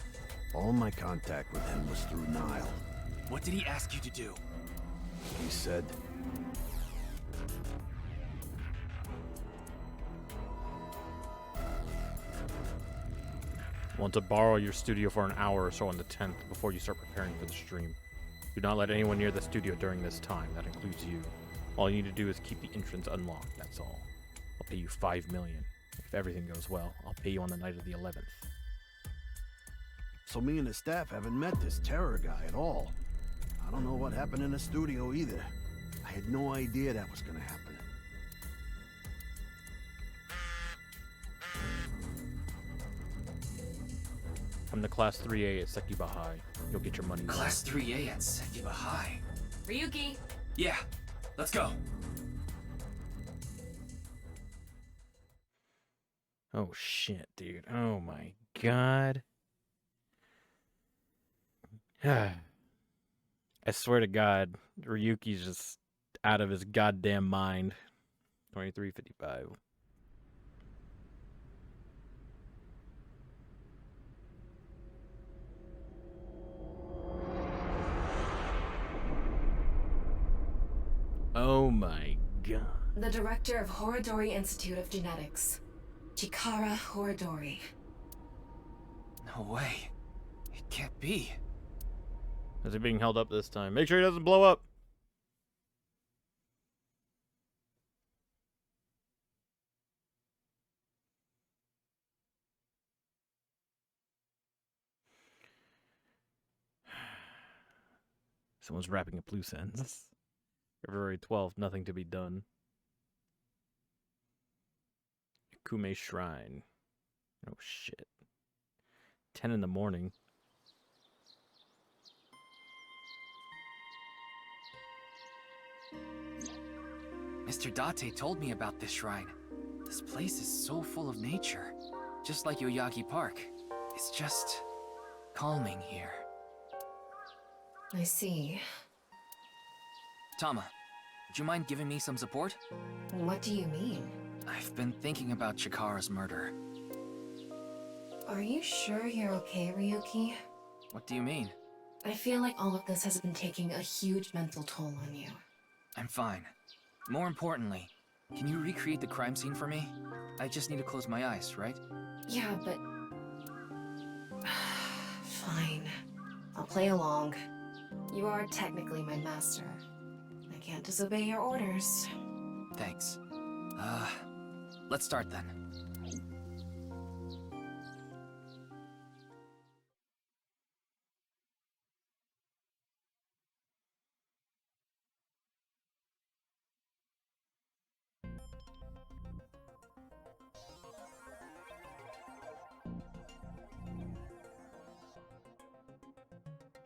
All my contact with him was through Nile. What did he ask you to do? He said... Want to borrow your studio for an hour or so on the 10th before you start preparing for the stream. Do not let anyone near the studio during this time. That includes you. All you need to do is keep the entrance unlocked, that's all. I'll pay you $5 million. If everything goes well, I'll pay you on the night of the 11th. So me and the staff haven't met this Terror guy at all. I don't know what happened in the studio either. I had no idea that was gonna happen. Come to Class 3A at Sekiba High. You'll get your money back. Class 3A at Sekiba High. Ryuki! Yeah, let's go. Oh shit, dude. Oh my god. I swear to God, Ryuki's just out of his goddamn mind. 23:55. Oh my god. The director of Horodori Institute of Genetics, Chikara Horodori. No way. It can't be. Is he being held up this time? Make sure he doesn't blow up. Someone's wrapping up loose ends. February 12th, nothing to be done. Kume Shrine. Oh shit. 10 in the morning. Mr. Date told me about this shrine. This place is so full of nature. Just like Yoyagi Park. It's just calming here. I see. Tama, would you mind giving me some support? What do you mean? I've been thinking about Chikara's murder. Are you sure you're okay, Ryuki? What do you mean? I feel like all of this has been taking a huge mental toll on you. I'm fine. More importantly, can you recreate the crime scene for me? I just need to close my eyes, right? Yeah, but... Fine. I'll play along. You are technically my master. I can't disobey your orders. Thanks. Let's start then.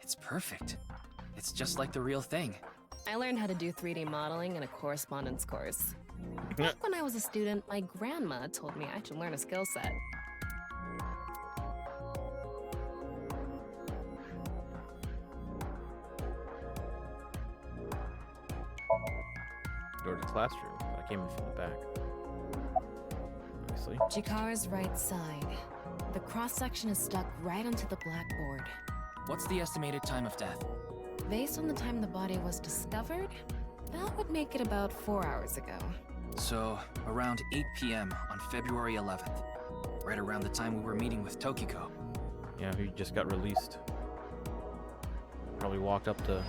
It's perfect. It's just like the real thing. I learned how to do 3D modeling in a correspondence course. Back when I was a student, my grandma told me I should learn a skill set. Door to the classroom. I came in from the back. Obviously. Chikara's right side. The cross-section is stuck right onto the blackboard. What's the estimated time of death? Based on the time the body was discovered, that would make it about 4 hours ago. So, around 8 p.m. on February 11th. Right around the time we were meeting with Tokiko. Yeah, he just got released. Probably walked up to...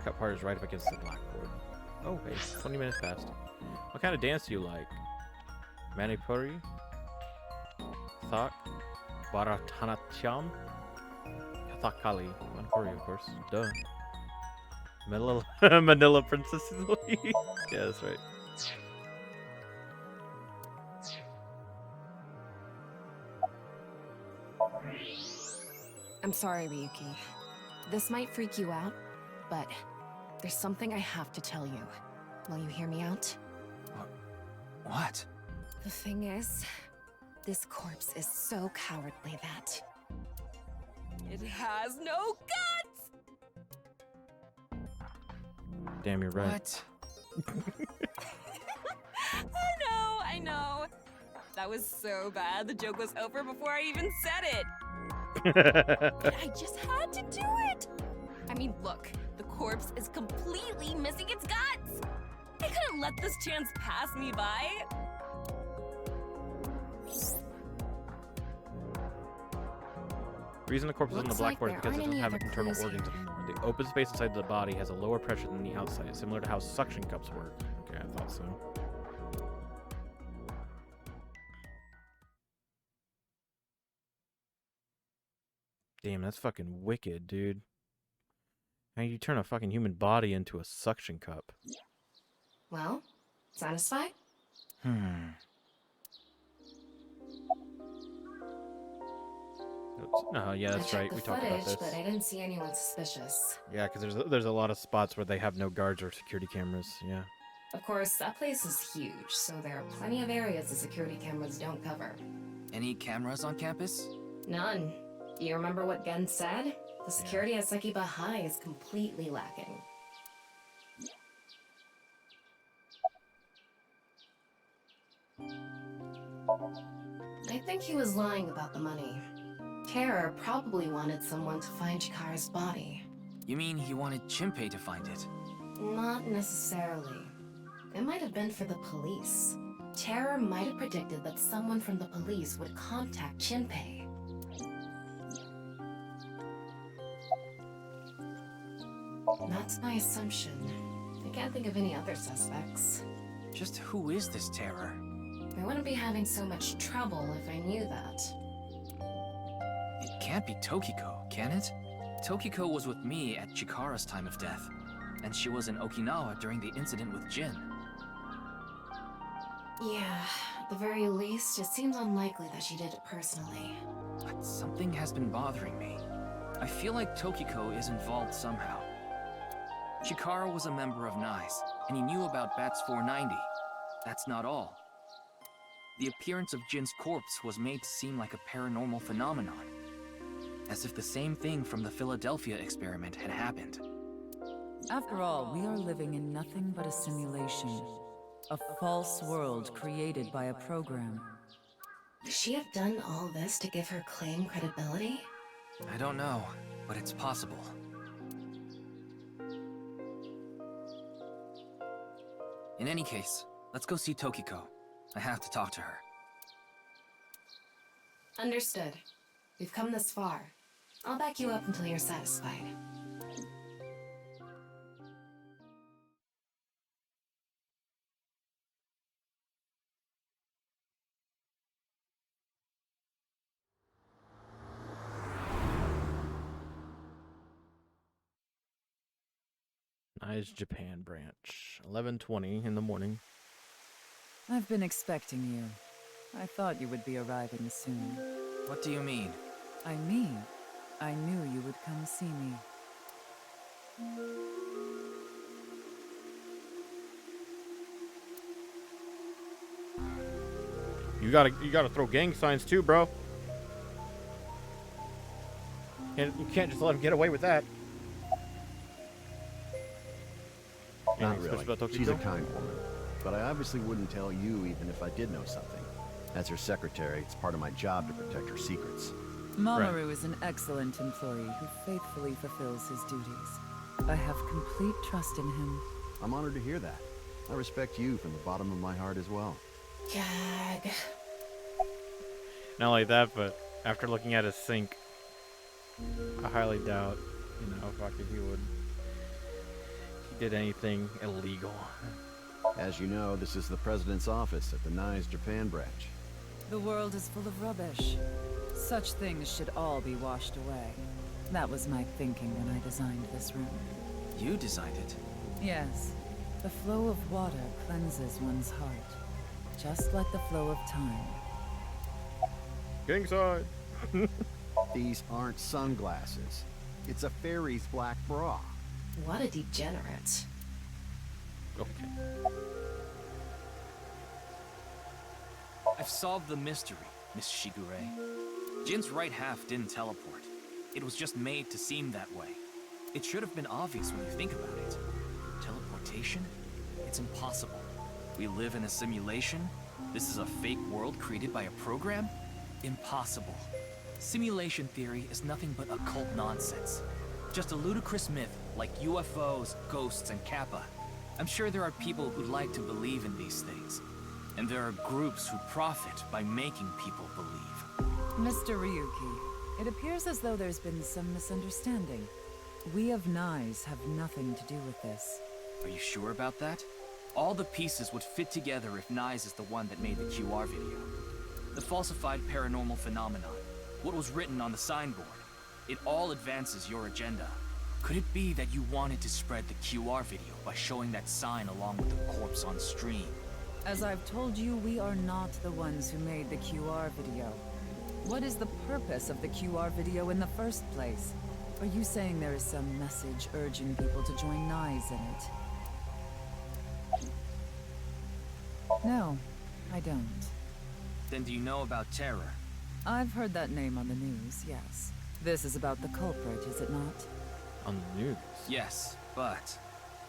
Cut part is right up against the blackboard. Oh, hey, 20 minutes passed. What kind of dance do you like? Manipuri? Thak? Bharatanatyam? Kathakali. Manipuri, of course. Duh. Manila Princess. Yeah, that's right. I'm sorry, Ryuki. This might freak you out, but there's something I have to tell you. Will you hear me out? What? The thing is, this corpse is so cowardly that... it has no guts! Damn, you're right. What? I know. That was so bad. The joke was over before I even said it. But I just had to do it. I mean, look, the corpse is completely missing its guts. I couldn't let this chance pass me by. The reason the corpse is on the Looks like blackboard is there because it aren't doesn't any have other internal clues organs here. anymore. The open space inside the body has a lower pressure than the outside, similar to how suction cups work. Okay, I thought so. Damn, that's fucking wicked, dude. How you turn a fucking human body into a suction cup? Well, satisfied? Oops. Oh, yeah, that's right. We talked about this. But I didn't see anyone suspicious. Yeah, because there's a lot of spots where they have no guards or security cameras. Yeah. Of course, that place is huge, so there are plenty of areas the security cameras don't cover. Any cameras on campus? None. Do you remember what Gen said? The security at Sekiba High is completely lacking. I think he was lying about the money. Terror probably wanted someone to find Chikara's body. You mean he wanted Chimpei to find it? Not necessarily. It might have been for the police. Terror might have predicted that someone from the police would contact Chimpei. That's my assumption. I can't think of any other suspects. Just who is this Terror? I wouldn't be having so much trouble if I knew that. It can't be Tokiko, can it? Tokiko was with me at Chikara's time of death, and she was in Okinawa during the incident with Jin. Yeah, at the very least, it seems unlikely that she did it personally. But something has been bothering me. I feel like Tokiko is involved somehow. Chikara was a member of NICE, and he knew about Bats 490. That's not all. The appearance of Jin's corpse was made to seem like a paranormal phenomenon, as if the same thing from the Philadelphia experiment had happened. After all, we are living in nothing but a simulation. A false world created by a program. Could she have done all this to give her claim credibility? I don't know, but it's possible. In any case, let's go see Tokiko. I have to talk to her. Understood. We've come this far. I'll back you up until you're satisfied. Nice Japan branch. 11:20 in the morning. I've been expecting you. I thought you would be arriving soon. What do you mean? I mean, I knew you would come see me. You gotta throw gang signs too, bro. And you can't just let him get away with that. Not Anything really. special about She's a Tokiko? kind woman. But I obviously wouldn't tell you even if I did know something. As her secretary, it's part of my job to protect her secrets. Mamoru is an excellent employee who faithfully fulfills his duties. I have complete trust in him. I'm honored to hear that. I respect you from the bottom of my heart as well. Gag. Not like that, but after looking at his sink, I highly doubt, fucking he did anything illegal. As you know, this is the president's office at the Nye's Japan branch. The world is full of rubbish. Such things should all be washed away. That was my thinking when I designed this room. You designed it? Yes. The flow of water cleanses one's heart, just like the flow of time. Gang sign. These aren't sunglasses. It's a fairy's black bra. What a degenerate. Okay. I've solved the mystery, Miss Shigure. Jin's right half didn't teleport. It was just made to seem that way. It should have been obvious when you think about it. Teleportation? It's impossible. We live in a simulation? This is a fake world created by a program? Impossible. Simulation theory is nothing but occult nonsense. Just a ludicrous myth like UFOs, ghosts, and Kappa. I'm sure there are people who'd like to believe in these things. And there are groups who profit by making people believe. Mr. Ryuki, it appears as though there's been some misunderstanding. We of Nye's have nothing to do with this. Are you sure about that? All the pieces would fit together if Nye's is the one that made the QR video. The falsified paranormal phenomenon, what was written on the signboard, it all advances your agenda. Could it be that you wanted to spread the QR video by showing that sign along with the corpse on stream? As I've told you, we are not the ones who made the QR video. What is the purpose of the QR video in the first place? Are you saying there is some message urging people to join Nye's in it? No, I don't. Then do you know about Terror? I've heard that name on the news, yes. This is about the culprit, is it not? On the news? Yes, but...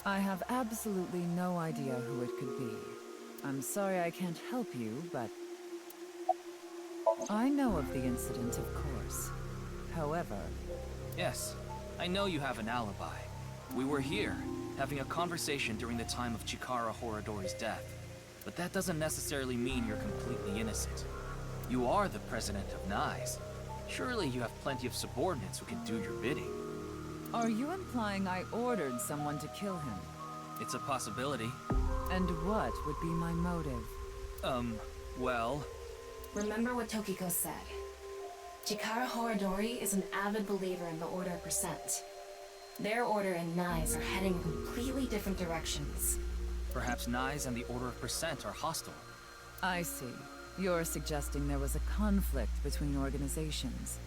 I have absolutely no idea who it could be. I'm sorry I can't help you, but... I know of the incident, of course. However... Yes, I know you have an alibi. We were here, having a conversation during the time of Chikara Horadori's death. But that doesn't necessarily mean you're completely innocent. You are the president of Nye's. Surely you have plenty of subordinates who can do your bidding. Are you implying I ordered someone to kill him? It's a possibility. And what would be my motive? Well... Remember what Tokiko said. Chikara Horadori is an avid believer in the Order of Percent. Their order and Nye's are heading in completely different directions. Perhaps Nye's and the Order of Percent are hostile. I see. You're suggesting there was a conflict between organizations.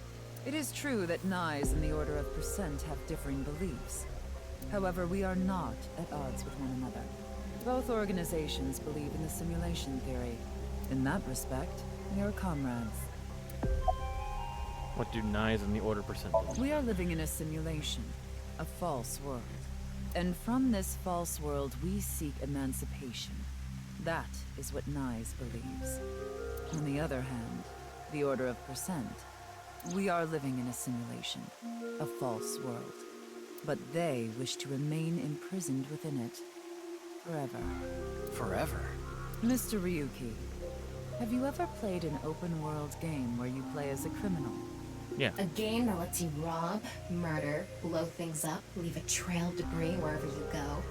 It is true that Nye's and the Order of Percent have differing beliefs. However, we are not at odds with one another. Both organizations believe in the simulation theory. In that respect, we are comrades. What do Nyes and the Order Percent do? We are living in a simulation, a false world. And from this false world, we seek emancipation. That is what Nyes believes. On the other hand, the Order of Percent, we are living in a simulation, a false world. But they wish to remain imprisoned within it. Forever. Forever? Mr. Ryuki, have you ever played an open-world game where you play as a criminal? Yeah. A game that lets you rob, murder, blow things up, leave a trail of debris wherever you go.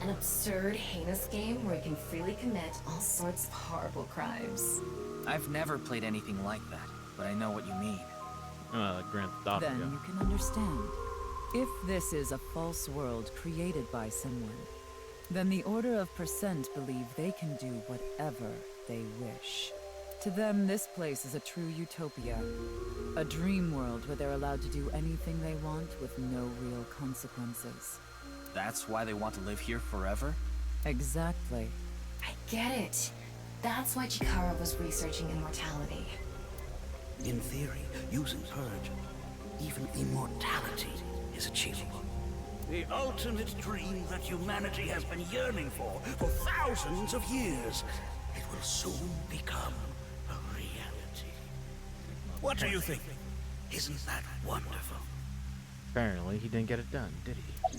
An absurd, heinous game where you can freely commit all sorts of horrible crimes. I've never played anything like that, but I know what you mean. Like Grand Theft Auto. Then you can understand. If this is a false world created by someone, then the Order of Percent believe they can do whatever they wish. To them, this place is a true utopia. A dream world where they're allowed to do anything they want with no real consequences. That's why they want to live here forever? Exactly. I get it. That's why Chikara was researching immortality. In theory, using Purge, even immortality is achievable. The ultimate dream that humanity has been yearning for thousands of years. It will soon become a reality. What do you think? Isn't that wonderful? Apparently, he didn't get it done, did he?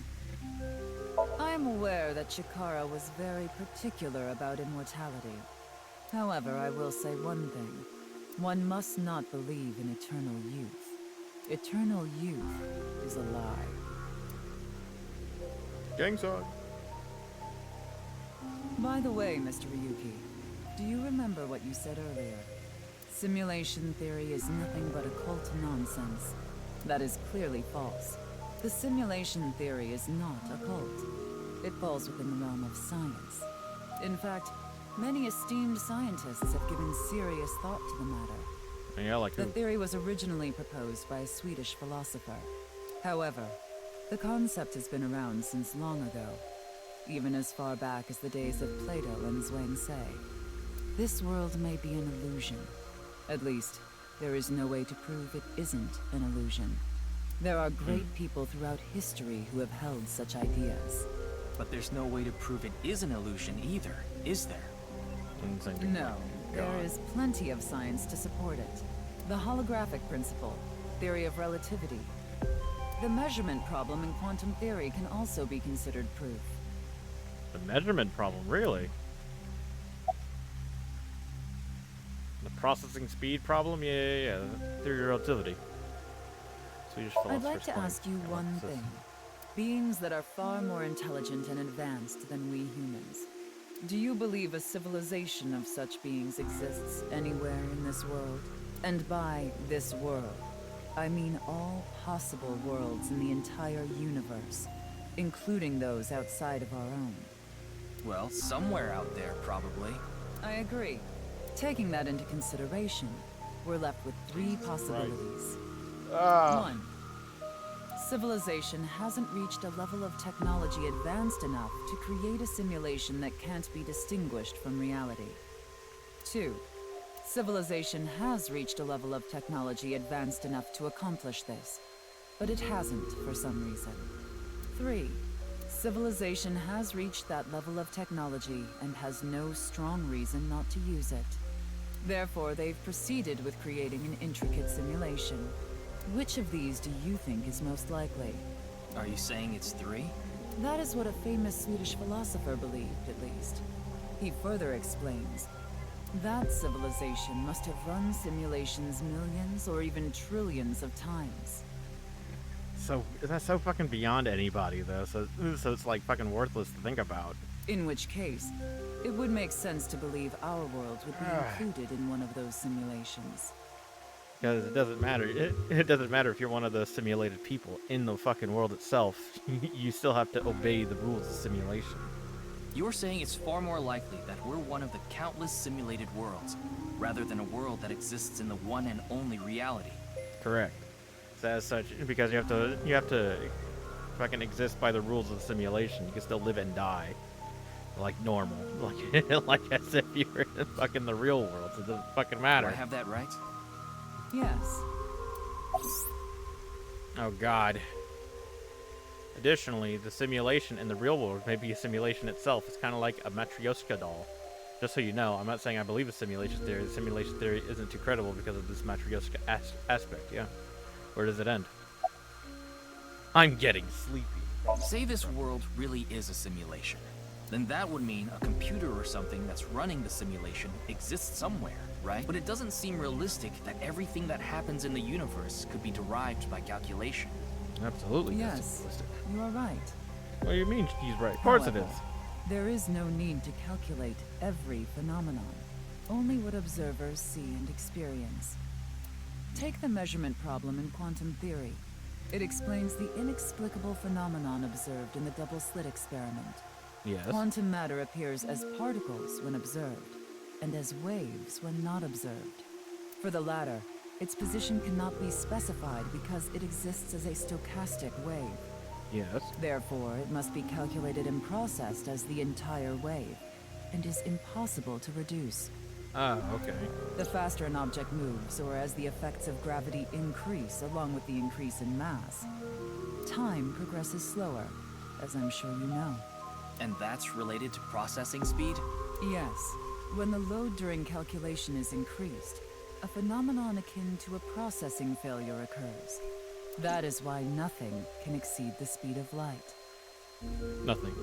I am aware that Chikara was very particular about immortality. However, I will say one thing. One must not believe in eternal youth. Eternal youth is a lie. Gang sign. By the way, Mr. Ryuki, do you remember what you said earlier? Simulation theory is nothing but occult nonsense. That is clearly false. The simulation theory is not occult. It falls within the realm of science. In fact, many esteemed scientists have given serious thought to the matter. Yeah, like The theory was originally proposed by a Swedish philosopher. However, the concept has been around since long ago, even as far back as the days of Plato and Zhuangzi. This world may be an illusion. At least, there is no way to prove it isn't an illusion. There are great people throughout history who have held such ideas. But there's no way to prove it is an illusion either, is there? No, there is plenty of science to support it. The holographic principle, theory of relativity. The measurement problem in quantum theory can also be considered proof. The measurement problem, really? The processing speed problem? Yeah. Theory of relativity. Swedish I'd philosopher's like to claim. ask you one thing. Beings that are far more intelligent and advanced than we humans. Do you believe a civilization of such beings exists anywhere in this world? And by this world, I mean all possible worlds in the entire universe, including those outside of our own. Well, somewhere out there, probably. I agree. Taking that into consideration, we're left with three possibilities. One, civilization hasn't reached a level of technology advanced enough to create a simulation that can't be distinguished from reality. 2, civilization has reached a level of technology advanced enough to accomplish this, but it hasn't for some reason. 3, civilization has reached that level of technology and has no strong reason not to use it. Therefore, they've proceeded with creating an intricate simulation. Which of these do you think is most likely? Are you saying it's 3? That is what a famous Swedish philosopher believed, at least. He further explains, that civilization must have run simulations millions or even trillions of times. So, that's so fucking beyond anybody, though, so it's like fucking worthless to think about. In which case, it would make sense to believe our world would be included in one of those simulations. Because it doesn't matter. It doesn't matter if you're one of the simulated people in the fucking world itself. You still have to obey the rules of simulation. You're saying it's far more likely that we're one of the countless simulated worlds, rather than a world that exists in the one and only reality. Correct. So as such, because you have to fucking exist by the rules of the simulation. You can still live and die. Like normal. Like, like as if you were in fucking the real world. So it doesn't fucking matter. Do I have that right? Yes. Oh god. Additionally, the simulation in the real world may be a simulation itself. It's kind of like a Matryoshka doll. Just so you know, I'm not saying I believe the simulation theory. The simulation theory isn't too credible because of this Matryoshka aspect, yeah. Where does it end? I'm getting sleepy. Say this world really is a simulation. Then that would mean a computer or something that's running the simulation exists somewhere, right? But it doesn't seem realistic that everything that happens in the universe could be derived by calculation. Absolutely. Yes, you are right. What do you mean he's right? Of course it However, is. there is no need to calculate every phenomenon, only what observers see and experience. Take the measurement problem in quantum theory. It explains the inexplicable phenomenon observed in the double-slit experiment. Yes. Quantum matter appears as particles when observed, and as waves when not observed. For the latter, its position cannot be specified because it exists as a stochastic wave. Yes. Therefore, it must be calculated and processed as the entire wave, and is impossible to reduce. Ah, okay. The faster an object moves, or as the effects of gravity increase along with the increase in mass, time progresses slower, as I'm sure you know. And that's related to processing speed? Yes. When the load during calculation is increased, a phenomenon akin to a processing failure occurs. That is why nothing can exceed the speed of light. Nothing.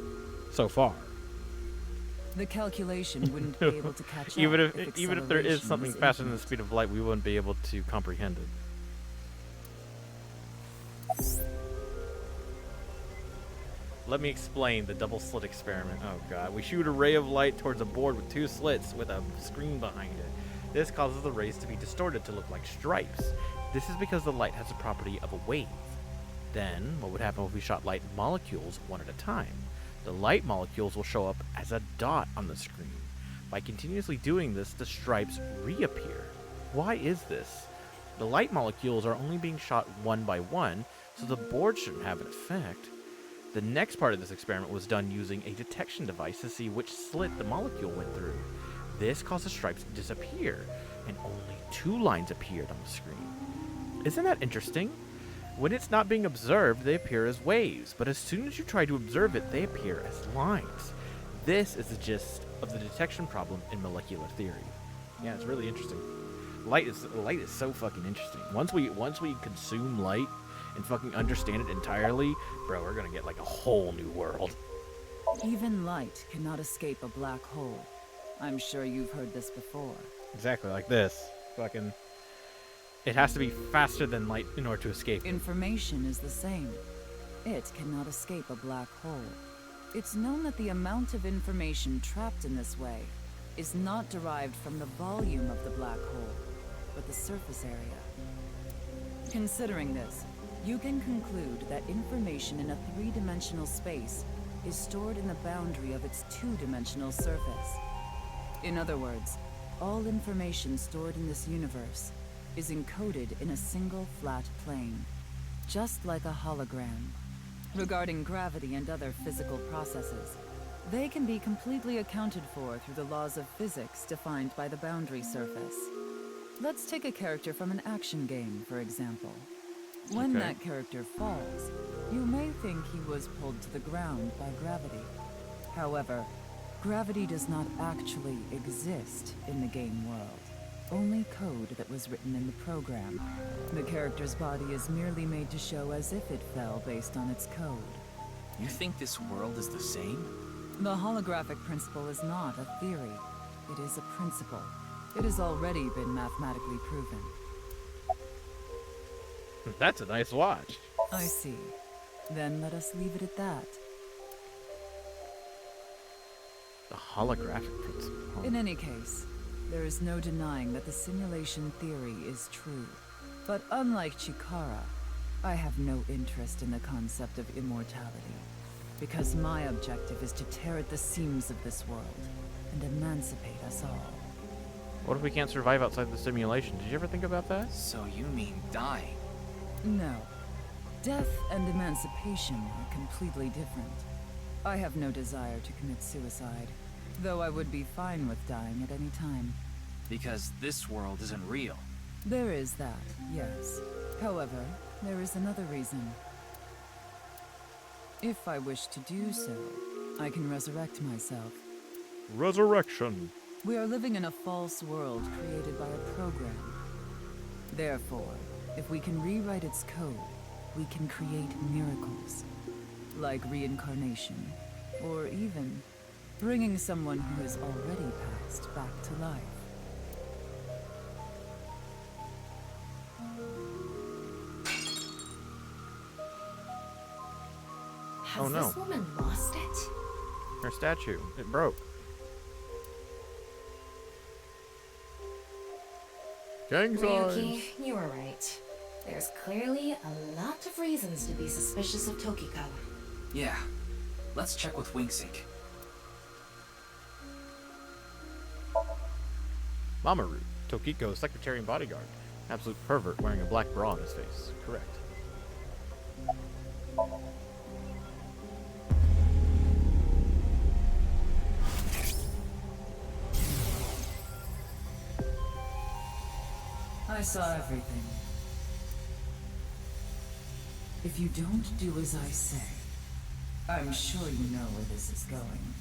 So far. The calculation wouldn't be able to catch even up if there is acceleration something was faster than the infinite. speed of light, we wouldn't be able to comprehend it. Let me explain the double slit experiment. Oh god. We shoot a ray of light towards a board with two slits with a screen behind it. This causes the rays to be distorted to look like stripes. This is because the light has the property of a wave. Then, what would happen if we shot light molecules one at a time? The light molecules will show up as a dot on the screen. By continuously doing this, the stripes reappear. Why is this? The light molecules are only being shot one by one, so the board shouldn't have an effect. The next part of this experiment was done using a detection device to see which slit the molecule went through. This caused the stripes to disappear, and only two lines appeared on the screen. Isn't that interesting? When it's not being observed, they appear as waves, but as soon as you try to observe it, they appear as lines. This is the gist of the detection problem in molecular theory. Yeah, it's really interesting. Light is so fucking interesting. Once we consume light and fucking understand it entirely, bro, we're gonna get like a whole new world. Even light cannot escape a black hole. I'm sure you've heard this before. Exactly like this. Fucking. It has to be faster than light in order to escape. Information is the same. It cannot escape a black hole. It's known that the amount of information trapped in this way is not derived from the volume of the black hole, but the surface area. Considering this, you can conclude that information in a three-dimensional space is stored in the boundary of its two-dimensional surface. In other words, all information stored in this universe is encoded in a single flat plane, just like a hologram. Regarding gravity and other physical processes, they can be completely accounted for through the laws of physics defined by the boundary surface. Let's take a character from an action game, for example. When Okay. that character falls, you may think he was pulled to the ground by gravity. However, gravity does not actually exist in the game world. Only code that was written in the program. The character's body is merely made to show as if it fell based on its code. You think this world is the same? The holographic principle is not a theory. It is a principle. It has already been mathematically proven. That's a nice watch. I see. Then let us leave it at that. The holographic principle. In any case, there is no denying that the simulation theory is true. But unlike Chikara, I have no interest in the concept of immortality, because my objective is to tear at the seams of this world and emancipate us all. What if we can't survive outside the simulation? Did you ever think about that? So you mean dying? No. Death and emancipation are completely different. I have no desire to commit suicide, though I would be fine with dying at any time. Because this world isn't real. There is that, yes. However, there is another reason. If I wish to do so, I can resurrect myself. Resurrection. We are living in a false world created by a program. Therefore, if we can rewrite its code, we can create miracles. Like reincarnation, or even bringing someone who has already passed back to life. Oh Has no. this woman lost it? Her statue. It broke. Gang Ryuki, signs. you were right. There's clearly a lot of reasons to be suspicious of Tokiko. Yeah. Let's check with Wingsync. Mamoru, Tokiko's secretary and bodyguard. Absolute pervert wearing a black bra on his face. Correct. I saw everything. If you don't do as I say, I'm sure you know where this is going.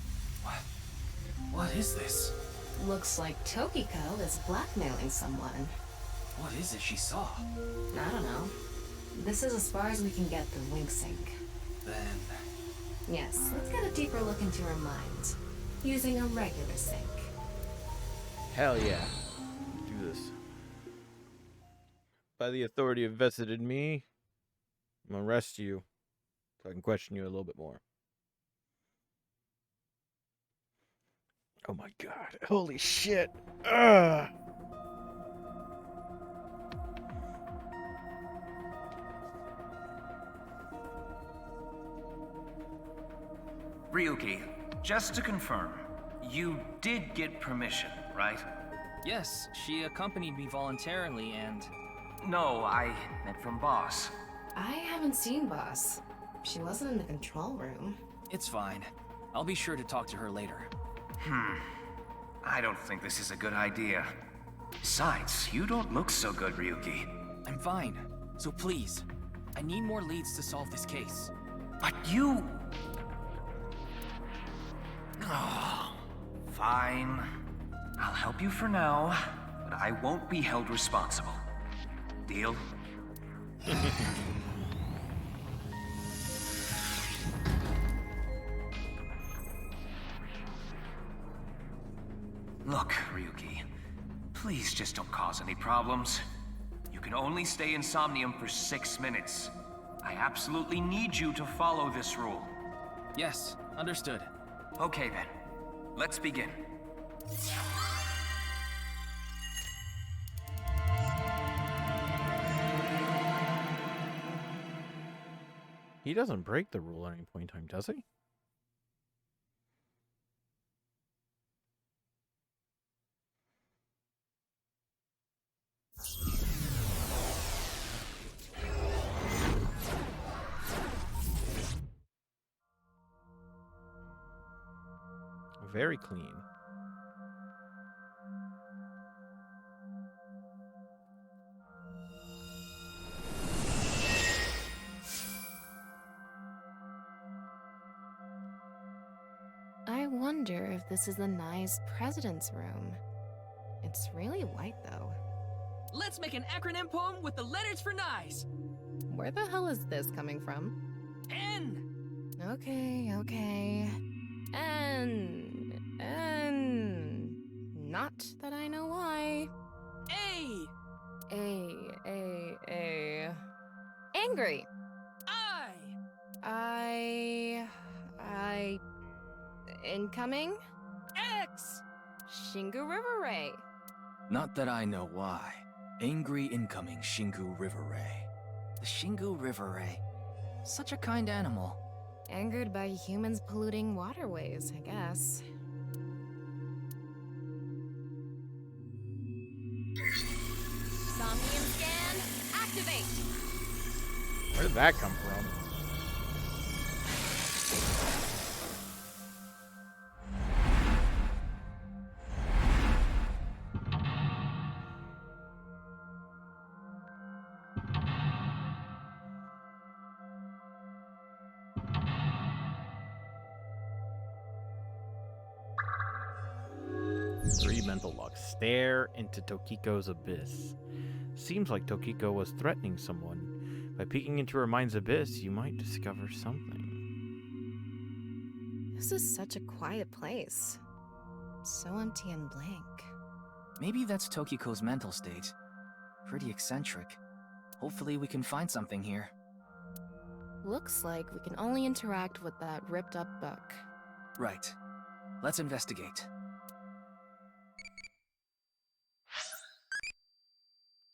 What is this? Looks like Tokiko is blackmailing someone. What is it she saw? I don't know. This is as far as we can get through Wingsync. Then... Yes, let's get a deeper look into her mind. Using a regular sync. Hell yeah. Do this. By the authority vested in me, I'm gonna arrest you so I can question you a little bit more. Oh my god. Holy shit. Ugh. Ryuki, just to confirm, you did get permission, right? Yes, she accompanied me voluntarily and... No, I meant from Boss. I haven't seen Boss. She wasn't in the control room. It's fine. I'll be sure to talk to her later. I don't think this is a good idea. Besides, you don't look so good, Ryuki. I'm fine. So please, I need more leads to solve this case. But you... Oh, fine. I'll help you for now, but I won't be held responsible. Deal? Look, Ryuki, please just don't cause any problems. You can only stay in Somnium for 6 minutes. I absolutely need you to follow this rule. Yes, understood. Okay then, let's begin. He doesn't break the rule at any point in time, does he? Very clean. I wonder if this is the Nye's president's room. It's really white, though. Let's make an acronym poem with the letters for Nyes. Where the hell is this coming from? N. Okay. N. Not that I know why. A. Angry. I. Incoming? X. Shingu River Ray. Not that I know why. Angry incoming Shingu River Ray. The Shingu River Ray. Such a kind animal. Angered by humans polluting waterways, I guess. Somnium scan, activate! Where did that come from? 3 mental locks. Stare into Tokiko's abyss. Seems like Tokiko was threatening someone. By peeking into her mind's abyss, you might discover something. This is such a quiet place. So empty and blank. Maybe that's Tokiko's mental state. Pretty eccentric. Hopefully we can find something here. Looks like we can only interact with that ripped up book. Right. Let's investigate.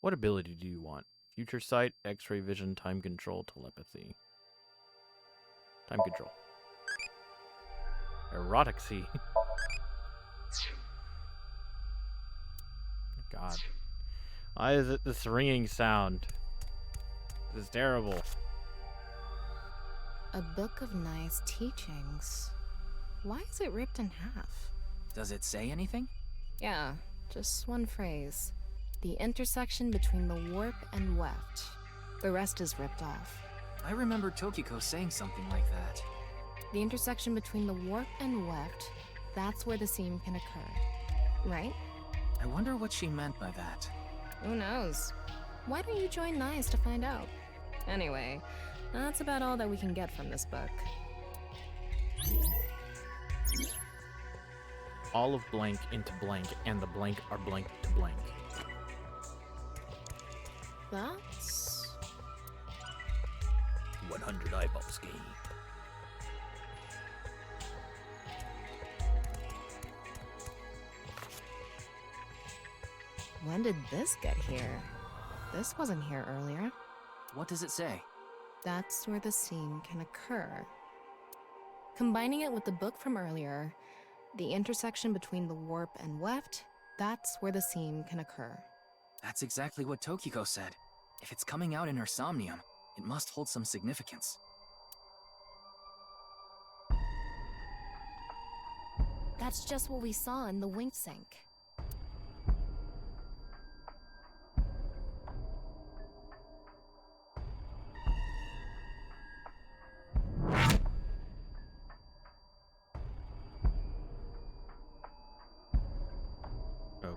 What ability do you want? Future sight, X-ray vision, time control, telepathy. Time control. Eroticsy. God. Why is it this ringing sound? This is terrible. A book of nice teachings. Why is it ripped in half? Does it say anything? Yeah, just one phrase. The intersection between the warp and weft. The rest is ripped off. I remember Tokiko saying something like that. The intersection between the warp and weft, that's where the seam can occur. Right? I wonder what she meant by that. Who knows? Why don't you join NICE to find out? Anyway, that's about all that we can get from this book. All of blank into blank, and the blank are blank to blank. That's... 100 eyeballs game. When did this get here? This wasn't here earlier. What does it say? That's where the seam can occur. Combining it with the book from earlier, the intersection between the warp and weft, that's where the seam can occur. That's exactly what Tokiko said. If it's coming out in her Somnium, it must hold some significance. That's just what we saw in the wink sink.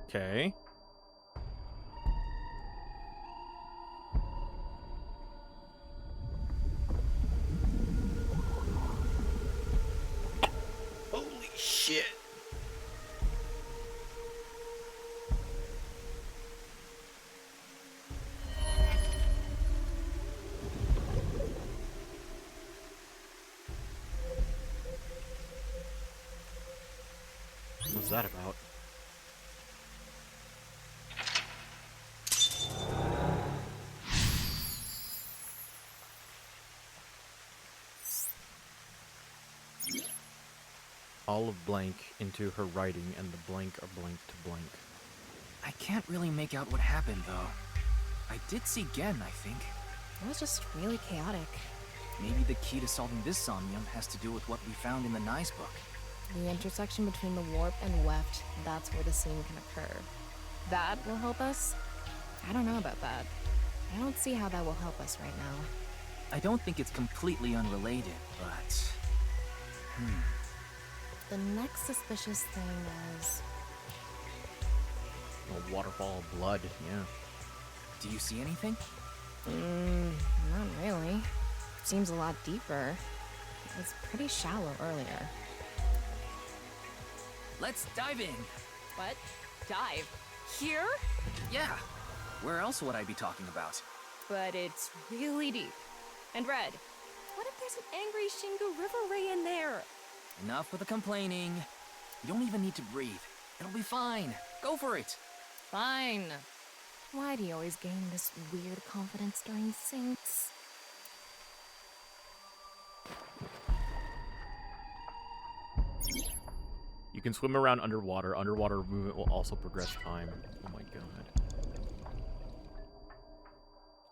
Okay. Holy shit. What's that about? All of blank into her writing, and the blank are blank to blank. I can't really make out what happened, though. I did see Gen, I think. It was just really chaotic. Maybe the key to solving this Somnium has to do with what we found in the NICE book. The intersection between the warp and weft, that's where the seam can occur. That will help us? I don't know about that. I don't see how that will help us right now. I don't think it's completely unrelated, but... The next suspicious thing is... A waterfall of blood, yeah. Do you see anything? Not really. Seems a lot deeper. It was pretty shallow earlier. Let's dive in. What? Dive? Here? Yeah. Where else would I be talking about? But it's really deep. And Red, what if there's an angry Shingu River Ray in there? Enough with the complaining. You don't even need to breathe. It'll be fine. Go for it. Fine. Why do you always gain this weird confidence during sinks? You can swim around underwater. Underwater movement will also progress time. Oh my god.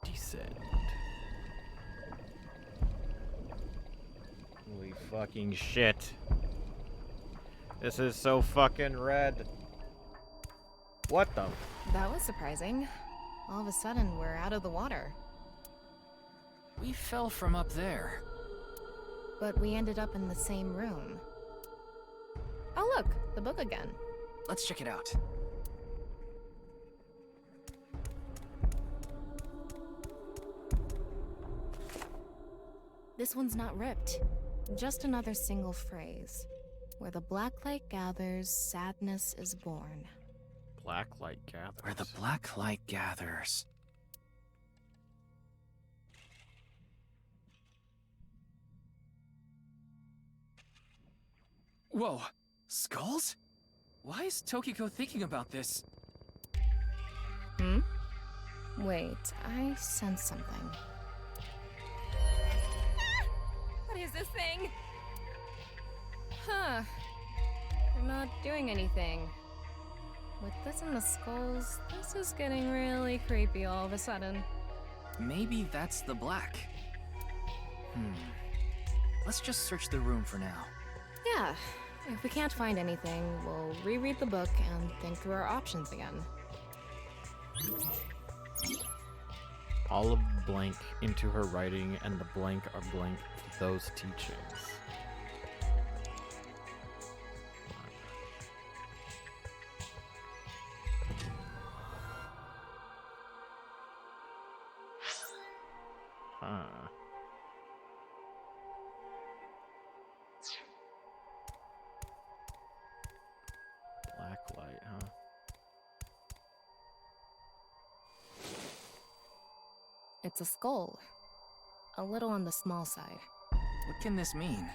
Descend. Holy fucking shit. This is so fucking red. What the? That was surprising. All of a sudden, we're out of the water. We fell from up there. But we ended up in the same room. Oh look, the book again. Let's check it out. This one's not ripped. Just another single phrase. Where the black light gathers, sadness is born. Black light gathers. Where the black light gathers. Whoa! Skulls? Why is Tokiko thinking about this? Hmm? Wait, I sense something. What is this thing? Huh. They're not doing anything. With this and the skulls, this is getting really creepy all of a sudden. Maybe that's the black. Let's just search the room for now. Yeah. If we can't find anything, we'll reread the book and think through our options again. All of blank into her writing and the blank are blank to those teachings. Huh. Black light, huh? It's a skull. A little on the small side. What can this mean?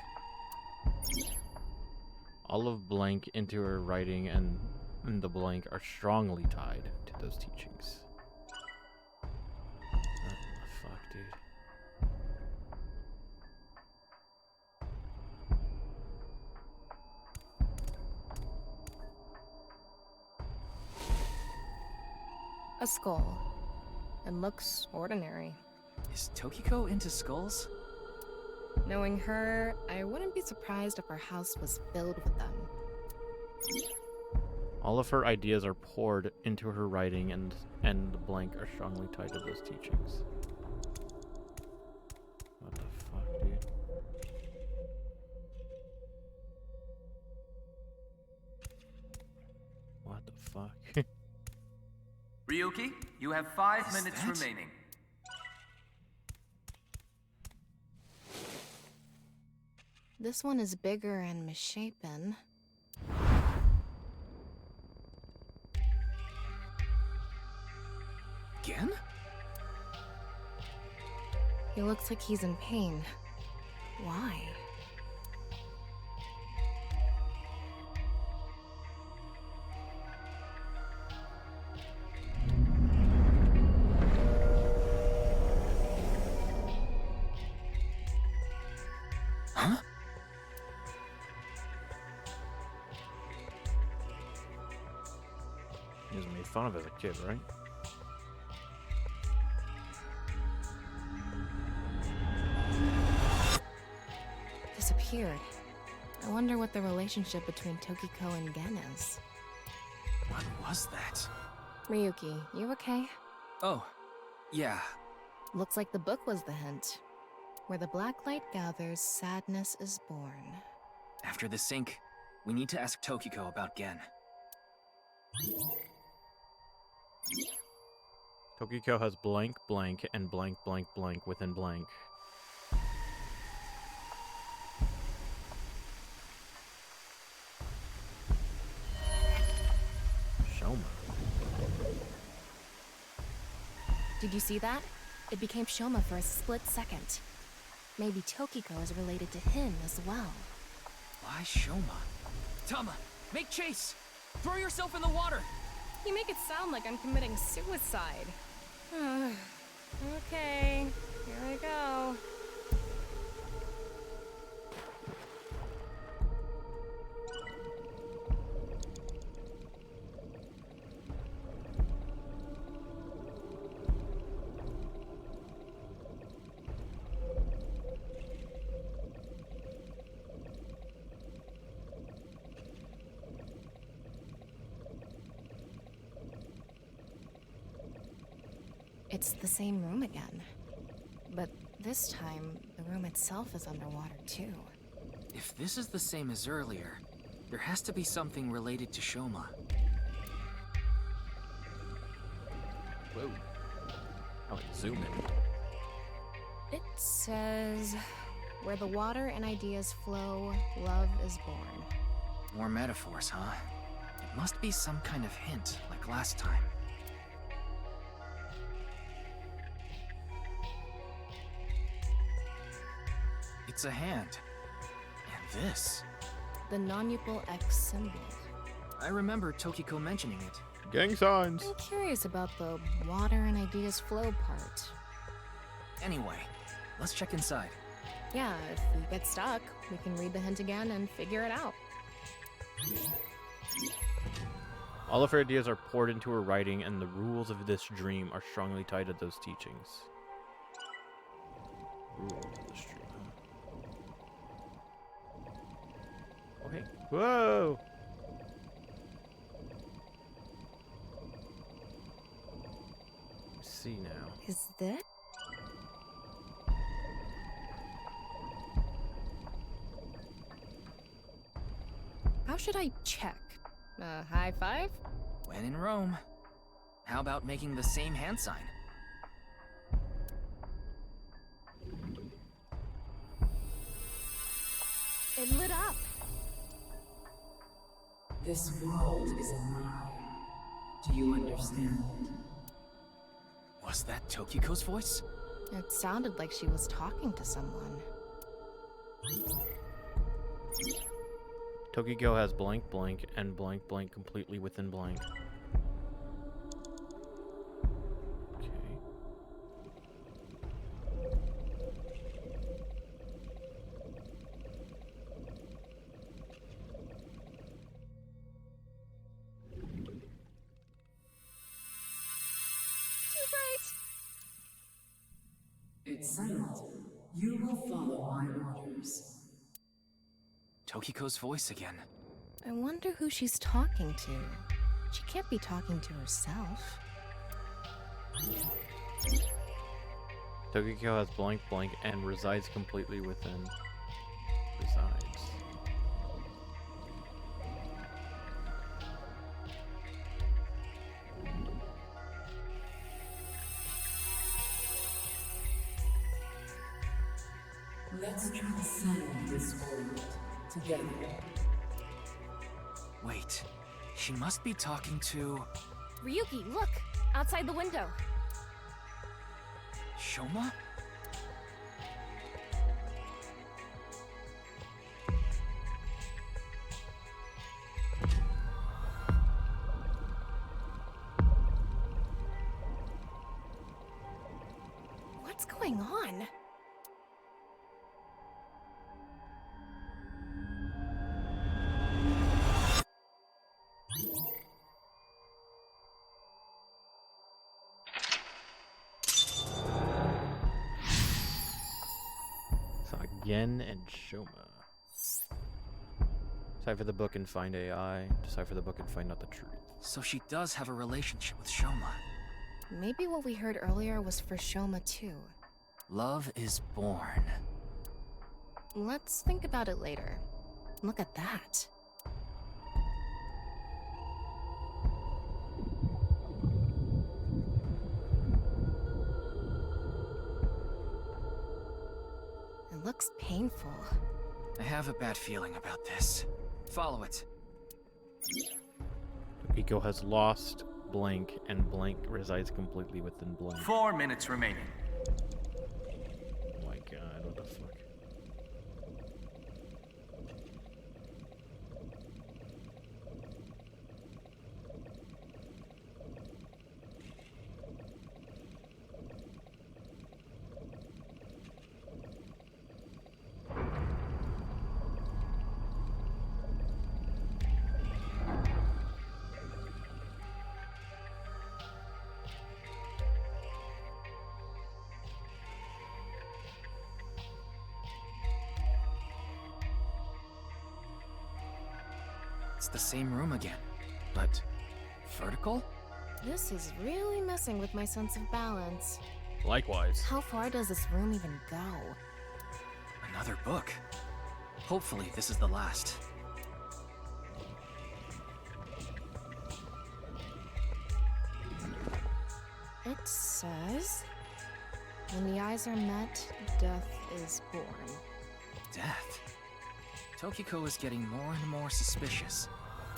All of blank into her writing and the blank are strongly tied to those teachings. What the fuck, dude? A skull. It looks ordinary. Is Tokiko into skulls? Knowing her, I wouldn't be surprised if her house was filled with them. All of her ideas are poured into her writing and the blank are strongly tied to those teachings. What the fuck, dude? What the fuck? Ryuki, you have 5 minutes remaining. This one is bigger and misshapen. Again? He looks like he's in pain. Why? Huh? He was made fun of as a kid, right? Disappeared. I wonder what the relationship between Tokiko and Gen is. What was that? Ryuki, you okay? Oh, yeah. Looks like the book was the hint. Where the black light gathers, sadness is born. After the sync, we need to ask Tokiko about Gen. Tokiko has blank blank and blank blank blank within blank. Shoma. Did you see that? It became Shoma for a split second. Maybe Tokiko is related to him as well. Why Shoma? Tama, make chase! Throw yourself in the water! You make it sound like I'm committing suicide. Okay, here I go. It's the same room again. But this time, the room itself is underwater too. If this is the same as earlier, There has to be something related to Shoma. Whoa. Oh, zoom in. It says, where the water and ideas flow, love is born. More metaphors, huh? It must be some kind of hint, like last time. It's a hand. And this. The non-upal X symbol. I remember Tokiko mentioning it. Gang signs. I'm curious about the water and ideas flow part. Anyway, let's check inside. Yeah, if we get stuck, we can read the hint again and figure it out. All of her ideas are poured into her writing, and the rules of this dream are strongly tied to those teachings. Rules of this dream. Okay. Whoa! Let's see now. Is that? How should I check? High five? When in Rome. How about making the same hand sign? It lit up. This world is a lie. Do you understand? Was that Tokiko's voice? It sounded like she was talking to someone. Tokiko has blank blank and blank blank completely within blank. Okay. Too bright. It's silent. You will follow my orders. Tokiko's voice again. I wonder who she's talking to. She can't be talking to herself. Tokiko has blank blank and resides completely within. Resides. Let's transcend this world together. Wait, she must be talking to... Ryuki, look! Outside the window. Shoma? What's going on? Yen and Shoma. Decipher the book and find AI. Decipher the book and find out the truth. So she does have a relationship with Shoma. Maybe what we heard earlier was for Shoma too. Love is born. Let's think about it later. Look at that. It looks painful. I have a bad feeling about this. Follow it. Tokiko has lost blank, and blank resides completely within blank. 4 minutes remaining. Oh my god, what the fuck? It's the same room again, but vertical? This is really messing with my sense of balance. Likewise. How far does this room even go? Another book. Hopefully this is the last. It says, when the eyes are met, death is born. Death? Tokiko is getting more and more suspicious.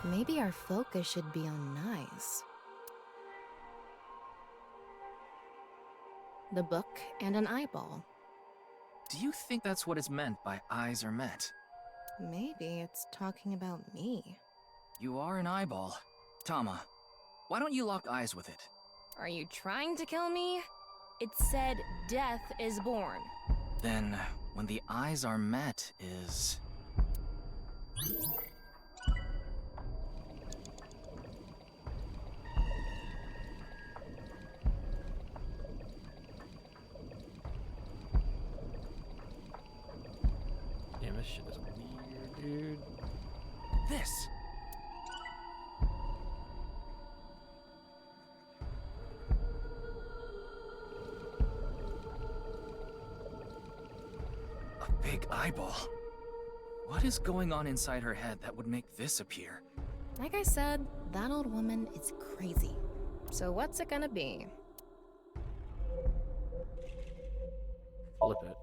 Maybe our focus should be on eyes. The book and an eyeball. Do you think that's what is meant by eyes are met? Maybe it's talking about me. You are an eyeball. Tama, why don't you lock eyes with it? Are you trying to kill me? It said death is born. Then, when the eyes are met is... Damn, this shit is weird, dude. This! A big eyeball. What is going on inside her head that would make this appear? Like I said, that old woman is crazy. So what's it gonna be? Flip it.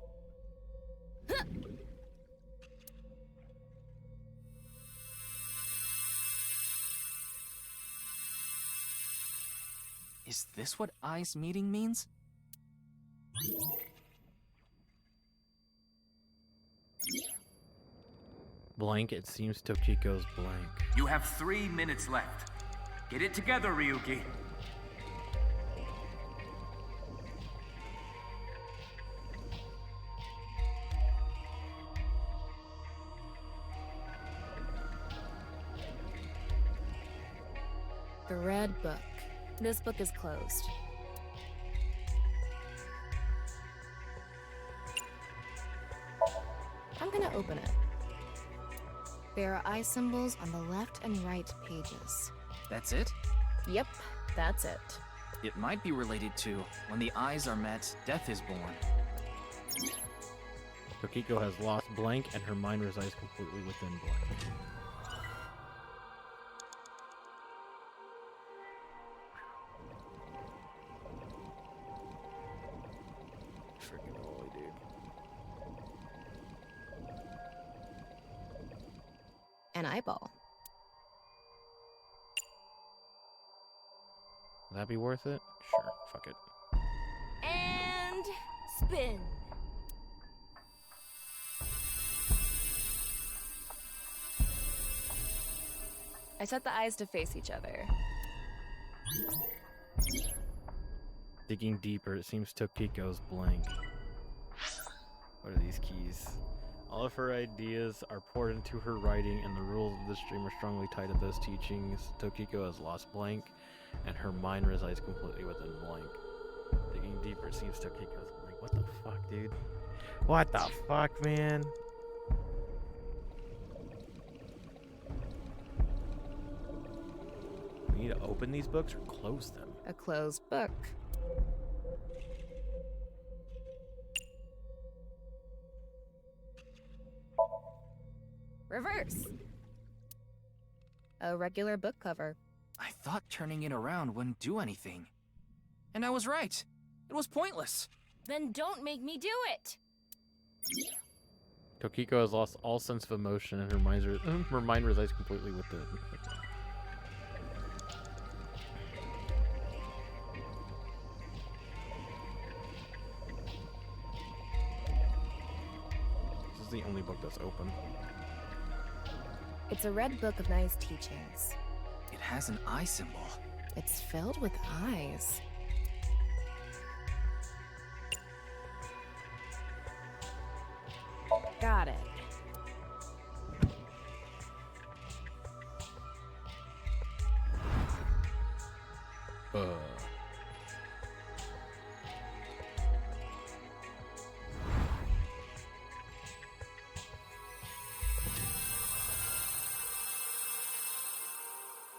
Is this what eyes meeting means? Blank, it seems Tokiko's blank. You have 3 minutes left. Get it together, Ryuki. The Red Book. This book is closed. I'm gonna open it. There are eye symbols on the left and right pages. That's it? Yep, that's it. It might be related to when the eyes are met, death is born. Tokiko has lost blank, and her mind resides completely within blank. Freaking holy, dude. An eyeball. Will that be worth it? Sure, fuck it. And spin. I set the eyes to face each other. Digging deeper, it seems Tokiko's blank. What are these keys? All of her ideas are poured into her writing, and the rules of the stream are strongly tied to those teachings. Tokiko has lost blank, and her mind resides completely within blank. Digging deeper, it seems Tokiko's blank. What the fuck, dude? What the fuck, man? We need to open these books or close them. A closed book. Reverse. A regular book cover. I thought turning it around wouldn't do anything. And I was right. It was pointless. Then don't make me do it. Tokiko has lost all sense of emotion, and her mind resides completely within. This is the only book that's open. It's a red book of nice teachings. It has an eye symbol. It's filled with eyes. Got it.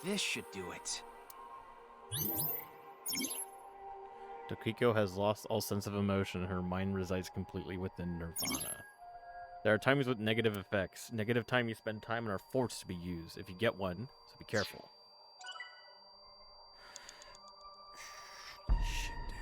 This should do it. Tokiko has lost all sense of emotion, and her mind resides completely within Nirvana. There are times with negative effects. Negative time you spend time and are forced to be used if you get one, so be careful. Shit, dude.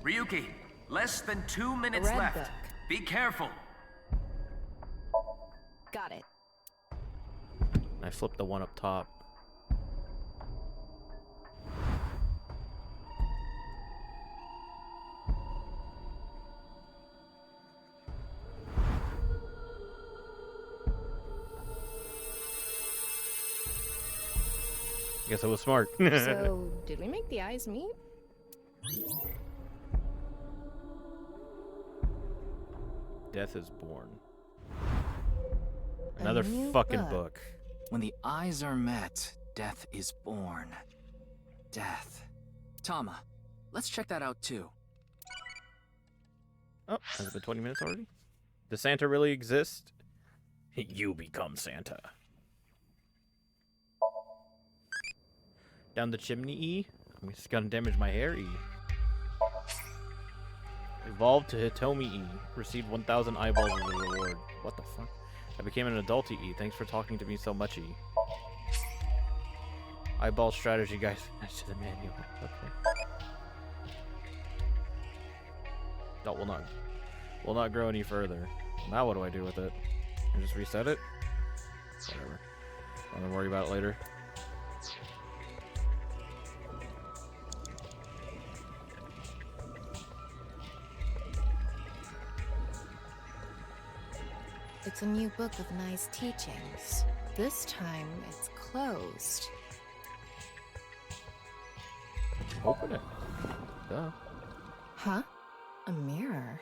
Ryuki, less than 2 minutes red left. book. Be careful. Got it. I flipped the one up top. Guess I was smart. So, did we make the eyes meet? Death is born. Another new fucking book. book. When the eyes are met, death is born. Death. Tama, let's check that out too. Oh, has it been 20 minutes already? Does Santa really exist? You become Santa. Down the chimney, E. I'm just gonna damage my hair, E. Evolved to Hitomi, E. Received 1,000 eyeballs as a reward. What the fuck? I became an adult, E. Thanks for talking to me so much, E. Eyeball strategy, guys. Match to the manual. Okay. That will not grow any further. Now what do I do with it? I just reset it? Whatever. I'm gonna worry about it later. It's a new book of nice teachings. This time, it's closed. Open it. Duh. Huh? A mirror?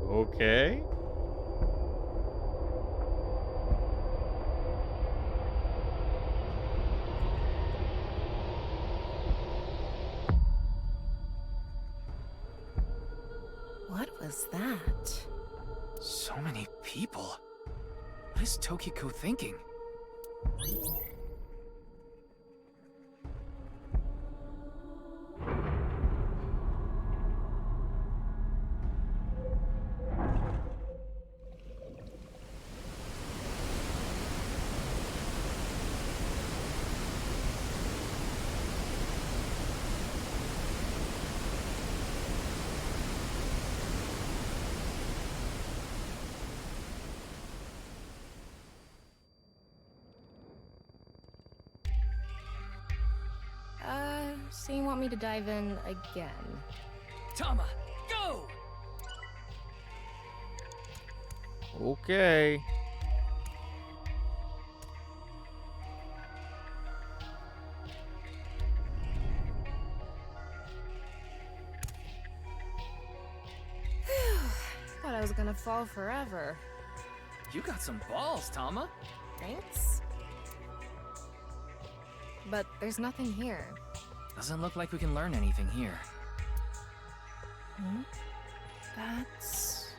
Okay. What was that? So many people. What is Tokiko thinking? So you want me to dive in again? Tama, go! Okay. Thought I was gonna fall forever. You got some balls, Tama. Thanks. But there's nothing here. Doesn't look like we can learn anything here. Hmm? That's...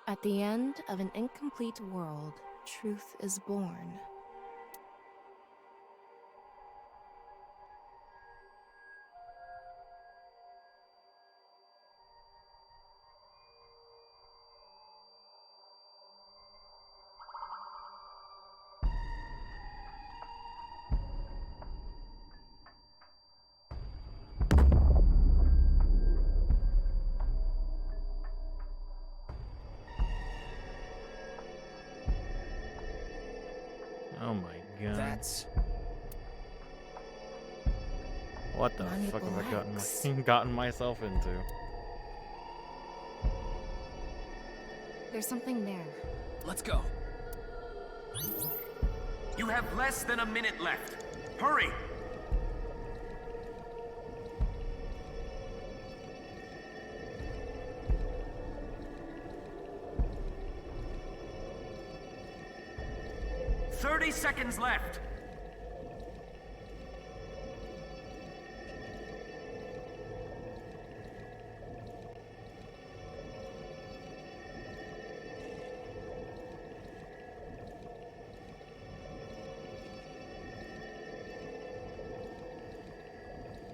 At the end of an incomplete world, truth is born. Oh my god. That's... What the fuck have I gotten myself into? There's something there. Let's go. You have less than a minute left. Hurry! 30 seconds left.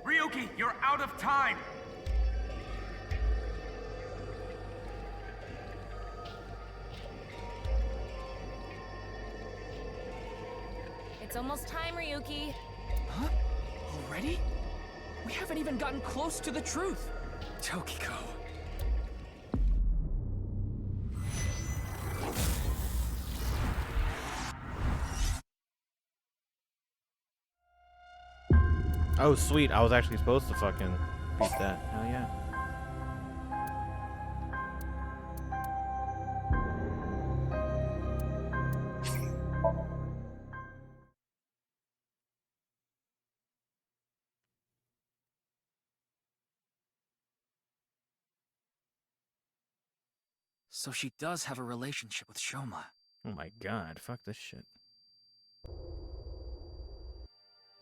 Ryuki, you're out of time! It's almost time, Ryuki. Huh? Already? We haven't even gotten close to the truth. Tokiko. Oh, sweet. I was actually supposed to fucking beat that. Hell yeah. So she does have a relationship with Shoma. Oh my god. Fuck this shit.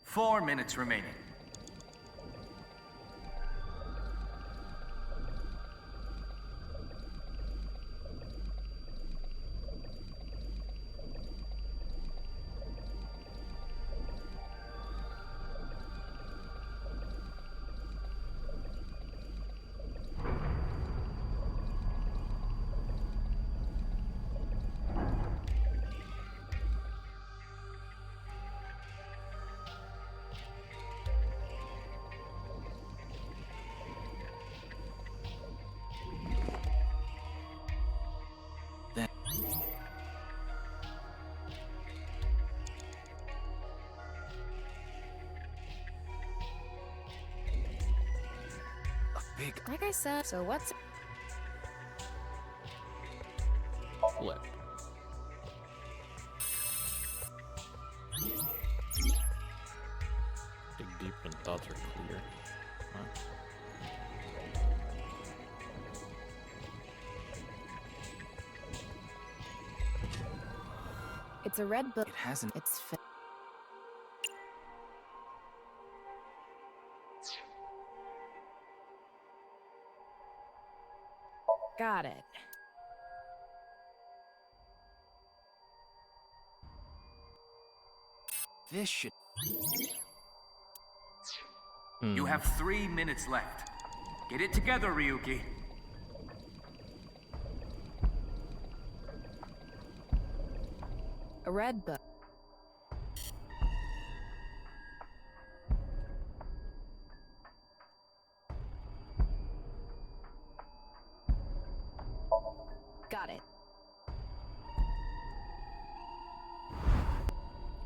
4 minutes remaining. Like I said, so what's... Flip. Dig deep when thoughts are clear. Huh? It's a red book. It hasn't. It's... Got it. This should... You have 3 minutes left. Get it together, Ryuki. A red book. Got it.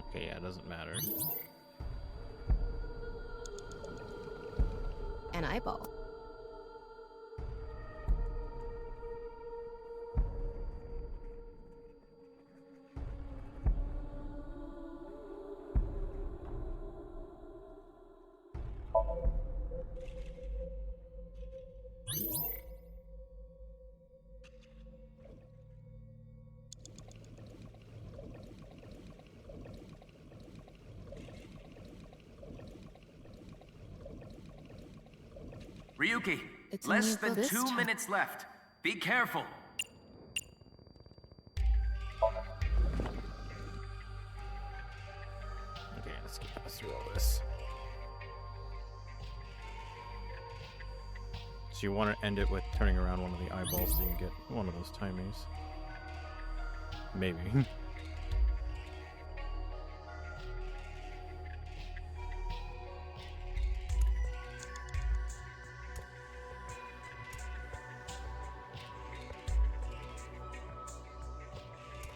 Okay, yeah, it doesn't matter. An eyeball. Ryuki, It's less unusual than this 2 time. minutes left. Be careful. Okay, let's get through all this. So you want to end it with turning around one of the eyeballs so you can get one of those timies. Maybe.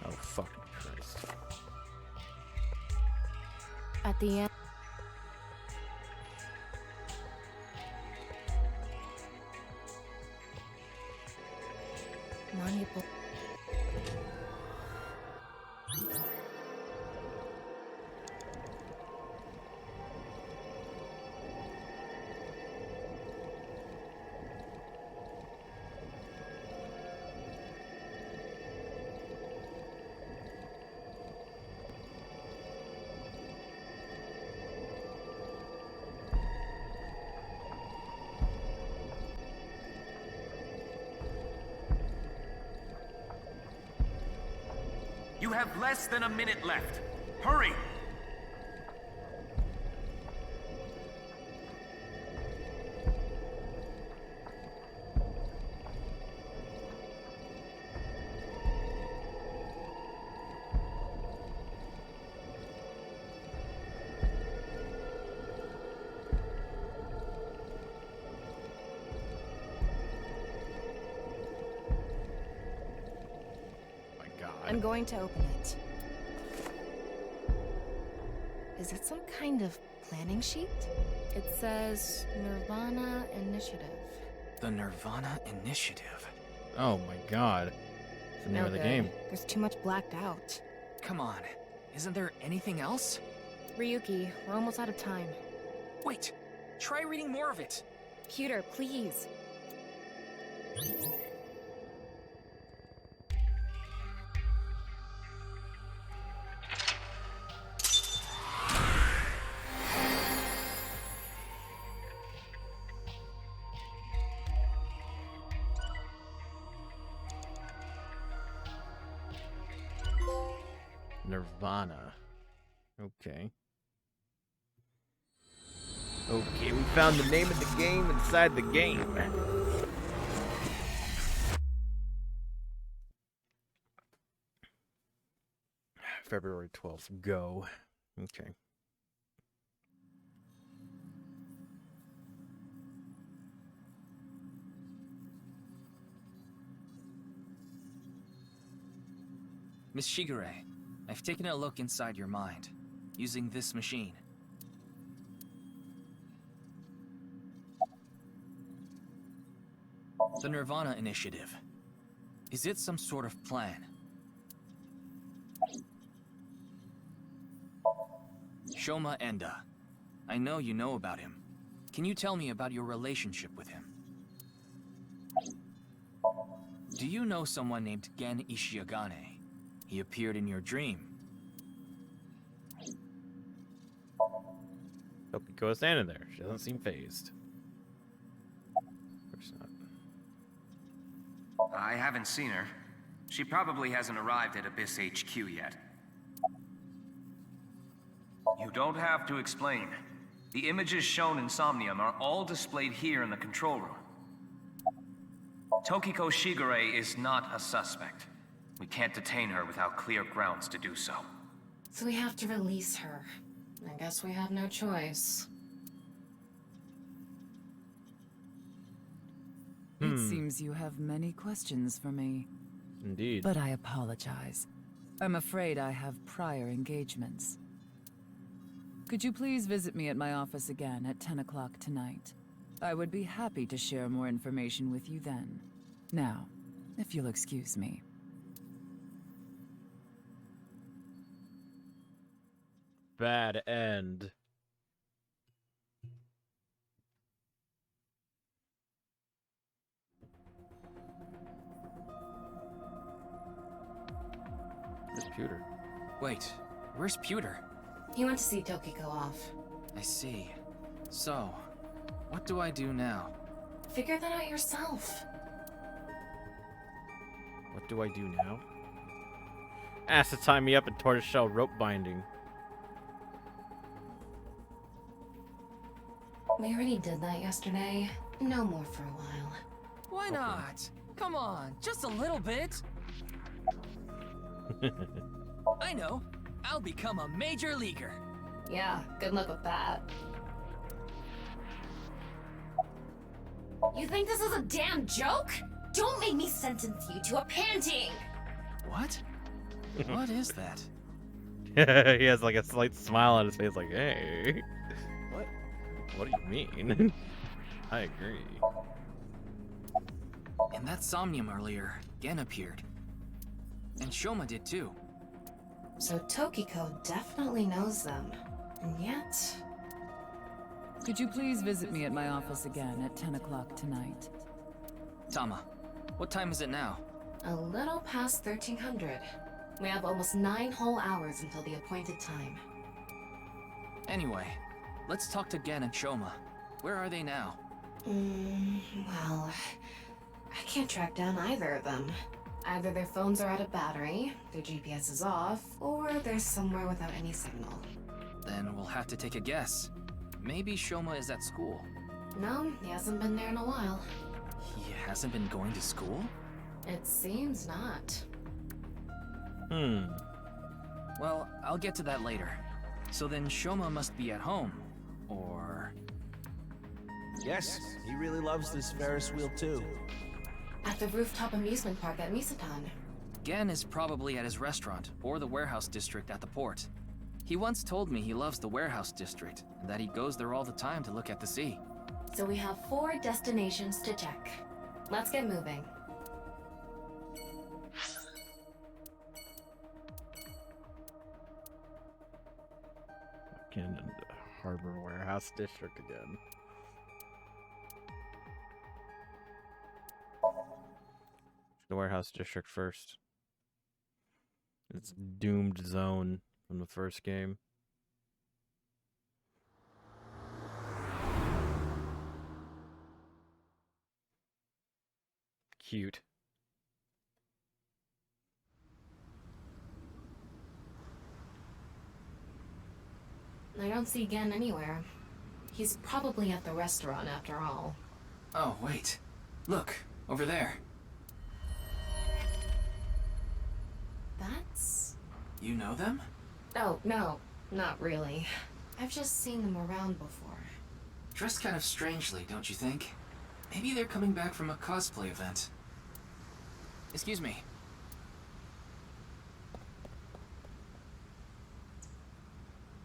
Oh, fucking Christ. At the end. Malleable. have less than a minute left. Hurry! I'm going to open it. Is it some kind of planning sheet? It says Nirvana Initiative. The Nirvana Initiative. Oh my god. It's the name No of the good. game. There's too much blacked out. Come on, isn't there anything else? Ryuki, we're almost out of time. Wait, try reading more of it. Computer, please. Nirvana. Okay. Okay, we found the name of the game inside the game. February 12th. Go. Okay. Miss Shigure, I've taken a look inside your mind, using this machine. The Nirvana Initiative. Is it some sort of plan? Shoma Enda. I know you know about him. Can you tell me about your relationship with him? Do you know someone named Gen Ishiagane? He appeared in your dream. Tokiko is standing there. She doesn't seem phased. Of course not. I haven't seen her. She probably hasn't arrived at Abyss HQ yet. You don't have to explain. The images shown in Somnium are all displayed here in the control room. Tokiko Shigure is not a suspect. We can't detain her without clear grounds to do so. So we have to release her. I guess we have no choice. It seems you have many questions for me. Indeed. But I apologize. I'm afraid I have prior engagements. Could you please visit me at my office again at 10 o'clock tonight? I would be happy to share more information with you then. Now, if you'll excuse me. Bad end. Where's Pewter? Wait, where's Pewter? He went to see Tokiko off. I see. So, what do I do now? Figure that out yourself. What do I do now? Asked to tie me up in tortoiseshell rope binding. We already did that yesterday. No more for a while. Why not? Come on, just a little bit. I know. I'll become a major leaguer. Yeah, good luck with that. You think this is a damn joke? Don't make me sentence you to a panting! What? What is that? He has like a slight smile on his face like, hey. What do you mean? I agree. In that Somnium earlier, Gen appeared. And Shoma did too. So Tokiko definitely knows them. And yet... Could you please visit me at my office again at 10 o'clock tonight? Tama, what time is it now? A little past 1300. We have almost 9 whole hours until the appointed time. Anyway, let's talk to Gen and Shoma. Where are they now? Well... I can't track down either of them. Either their phones are out of battery, their GPS is off, or they're somewhere without any signal. Then we'll have to take a guess. Maybe Shoma is at school. No, he hasn't been there in a while. He hasn't been going to school? It seems not. Well, I'll get to that later. So then Shoma must be at home. Or... Yes, he really loves this Ferris wheel too. At the rooftop amusement park at Misatan. Gen is probably at his restaurant, or the warehouse district at the port. He once told me he loves the warehouse district, and that he goes there all the time to look at the sea. So we have 4 destinations to check. Let's get moving. Fucking Harbor Warehouse District again. The warehouse district first. It's doomed zone from the first game. Cute. I don't see Gen anywhere. He's probably at the restaurant after all. Oh, wait. Look, over there. That's... You know them? Oh, no, not really. I've just seen them around before. Dressed kind of strangely, don't you think? Maybe they're coming back from a cosplay event. Excuse me.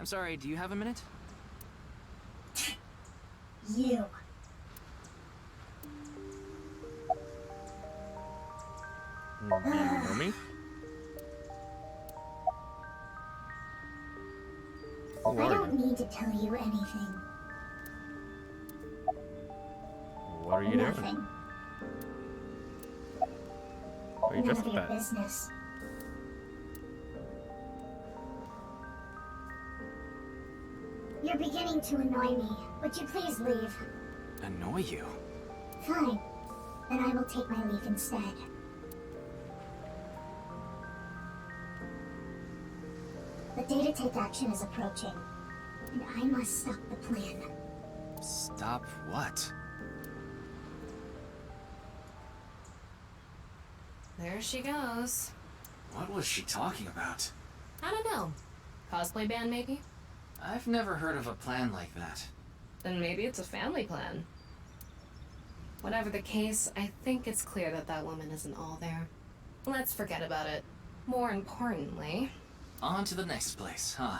I'm sorry, do you have a minute? You. Do you know me? I don't need to tell you anything. What are you Nothing. doing? Are you None just of your fat? business. You're beginning to annoy me. Would you please leave? Annoy you? Fine. Then I will take my leave instead. The day to take action is approaching, and I must stop the plan. Stop what? There she goes. What was she talking about? I don't know. Cosplay band, maybe? I've never heard of a plan like that. Then maybe it's a family plan. Whatever the case, I think it's clear that that woman isn't all there. Let's forget about it. More importantly... On to the next place, huh?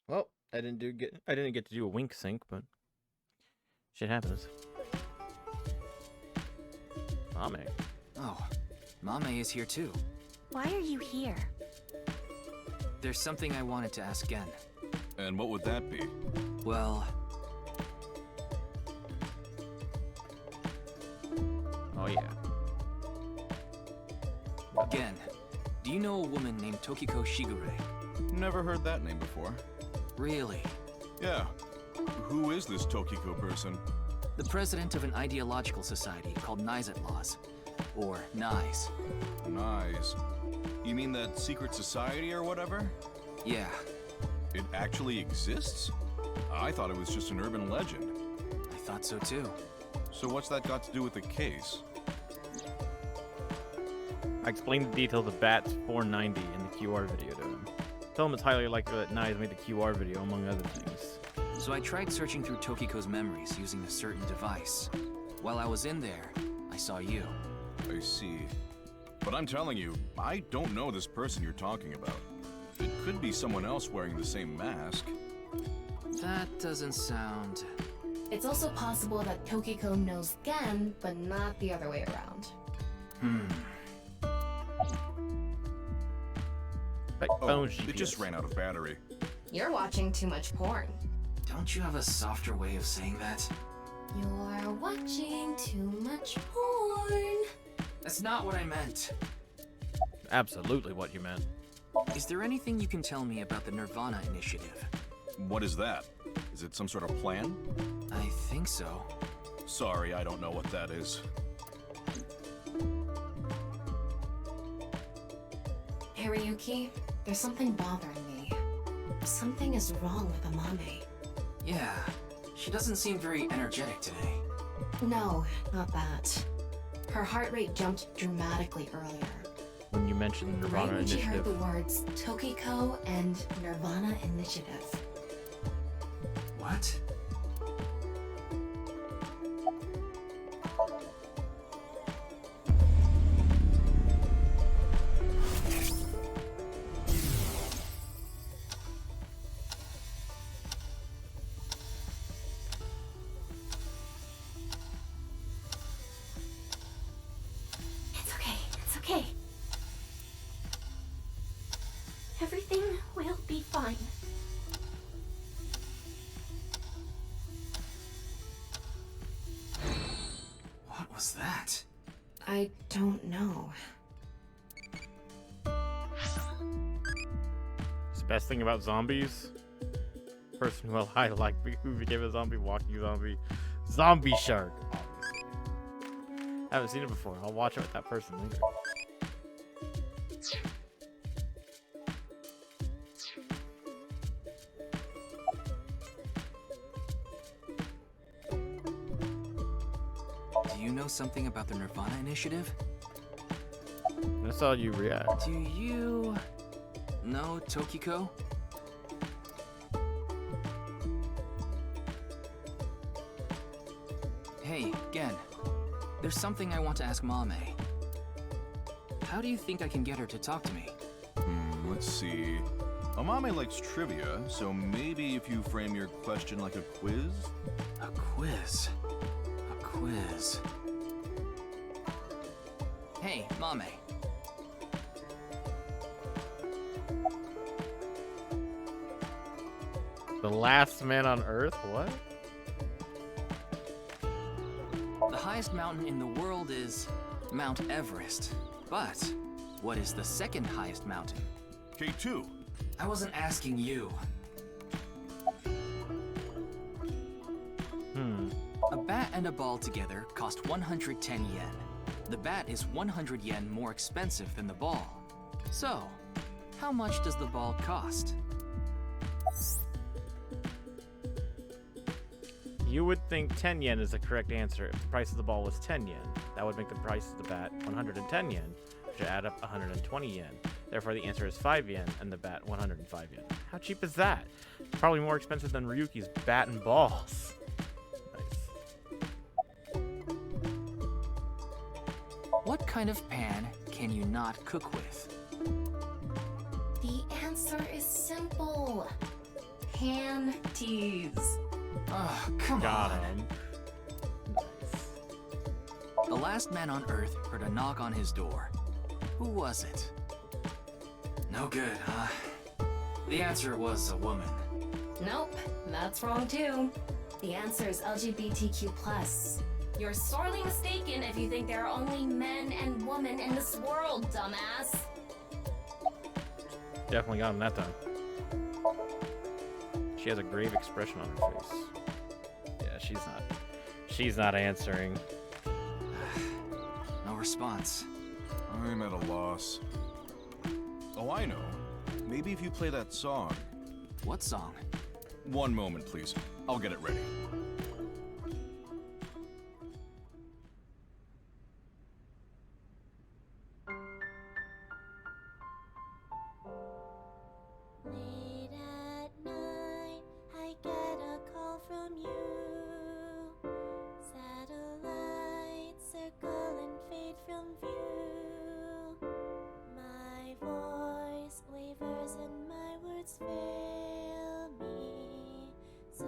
Well, I didn't get to do a wink sync, but shit happens. Mame. Oh, Mame is here too. Why are you here? There's something I wanted to ask Gen. And what would that be? Well... Oh yeah. Gen, do you know a woman named Tokiko Shigure? Never heard that name before. Really? Yeah. Who is this Tokiko person? The president of an ideological society called Nizet Laws. Or NISE. NISE. You mean that secret society or whatever? Yeah. It actually exists? I thought it was just an urban legend. I thought so too. So what's that got to do with the case? I explained the details of Bats 490 in the QR video to him. Tell him it's highly likely that Nise made the QR video, among other things. So I tried searching through Tokiko's memories using a certain device. While I was in there, I saw you. I see. But I'm telling you, I don't know this person you're talking about. It could be someone else wearing the same mask. That doesn't sound... It's also possible that Tokiko knows Gen, but not the other way around. Oh, it just ran out of battery. You're watching too much porn. Don't you have a softer way of saying that? You're watching too much porn. That's not what I meant. Absolutely what you meant. Is there anything you can tell me about the Nirvana initiative? What is that? Is it some sort of plan? I think so. Sorry, I don't know what that is. Hariyuki, there's something bothering me. Something is wrong with Amame. Yeah, she doesn't seem very energetic today. No, not that. Her heart rate jumped dramatically earlier. When you mentioned Nirvana Right when she heard initiative. the words Tokiko and Nirvana initiative. What? It's okay, it's okay. Everything will be fine. What was that? I don't know. It's the best thing about zombies. Person who I like who became a zombie, walking zombie. Zombie shark. Obviously. I haven't seen it before. I'll watch it with that person later. Do you know something about the Nirvana initiative? I saw you react. Do you know Tokiko? Hey, Gen. There's something I want to ask Mame. How do you think I can get her to talk to me? Let's see. Amame likes trivia, so maybe if you frame your question like a quiz? A quiz. A quiz. Hey, Mame. The last man on Earth? What? The highest mountain in the world is Mount Everest. But what is the second highest mountain? K2. I wasn't asking you. A bat and a ball together cost 110 yen. The bat is 100 yen more expensive than the ball. So, how much does the ball cost? You would think 10 yen is the correct answer if the price of the ball was 10 yen. That would make the price of the bat 110 yen, which would add up 120 yen. Therefore, the answer is 5 yen and the bat 105 yen. How cheap is that? Probably more expensive than Ryuki's bat and balls. What kind of pan can you not cook with? The answer is simple. Panties. Oh, come Got on. him. The last man on Earth heard a knock on his door. Who was it? No good, huh? The answer was a woman. Nope, that's wrong too. The answer is LGBTQ+. You're sorely mistaken if you think there are only men and women in this world, dumbass. Definitely got him that time. She has a grave expression on her face. Yeah, she's not answering. No response. I'm at a loss. Oh, I know. Maybe if you play that song. What song? One moment, please. I'll get it ready. Late at night, I get a call from you. Satellites circle and fade from view. My voice wavers and my words fail me. So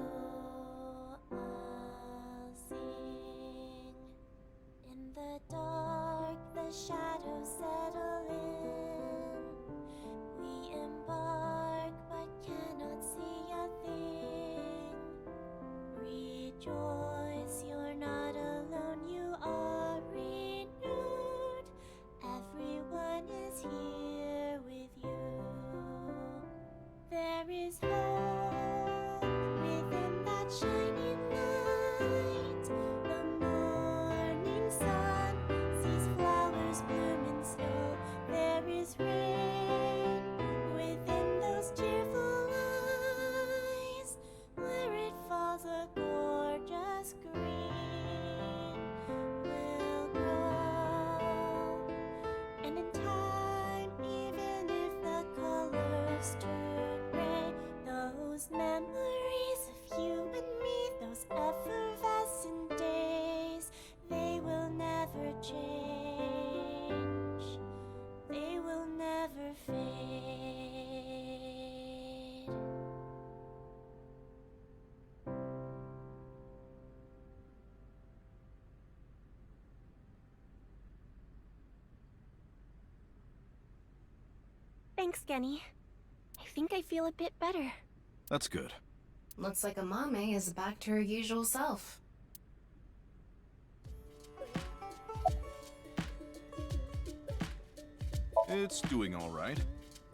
Thanks, Genny. I think I feel a bit better. That's good. Looks like Amame is back to her usual self. It's doing all right.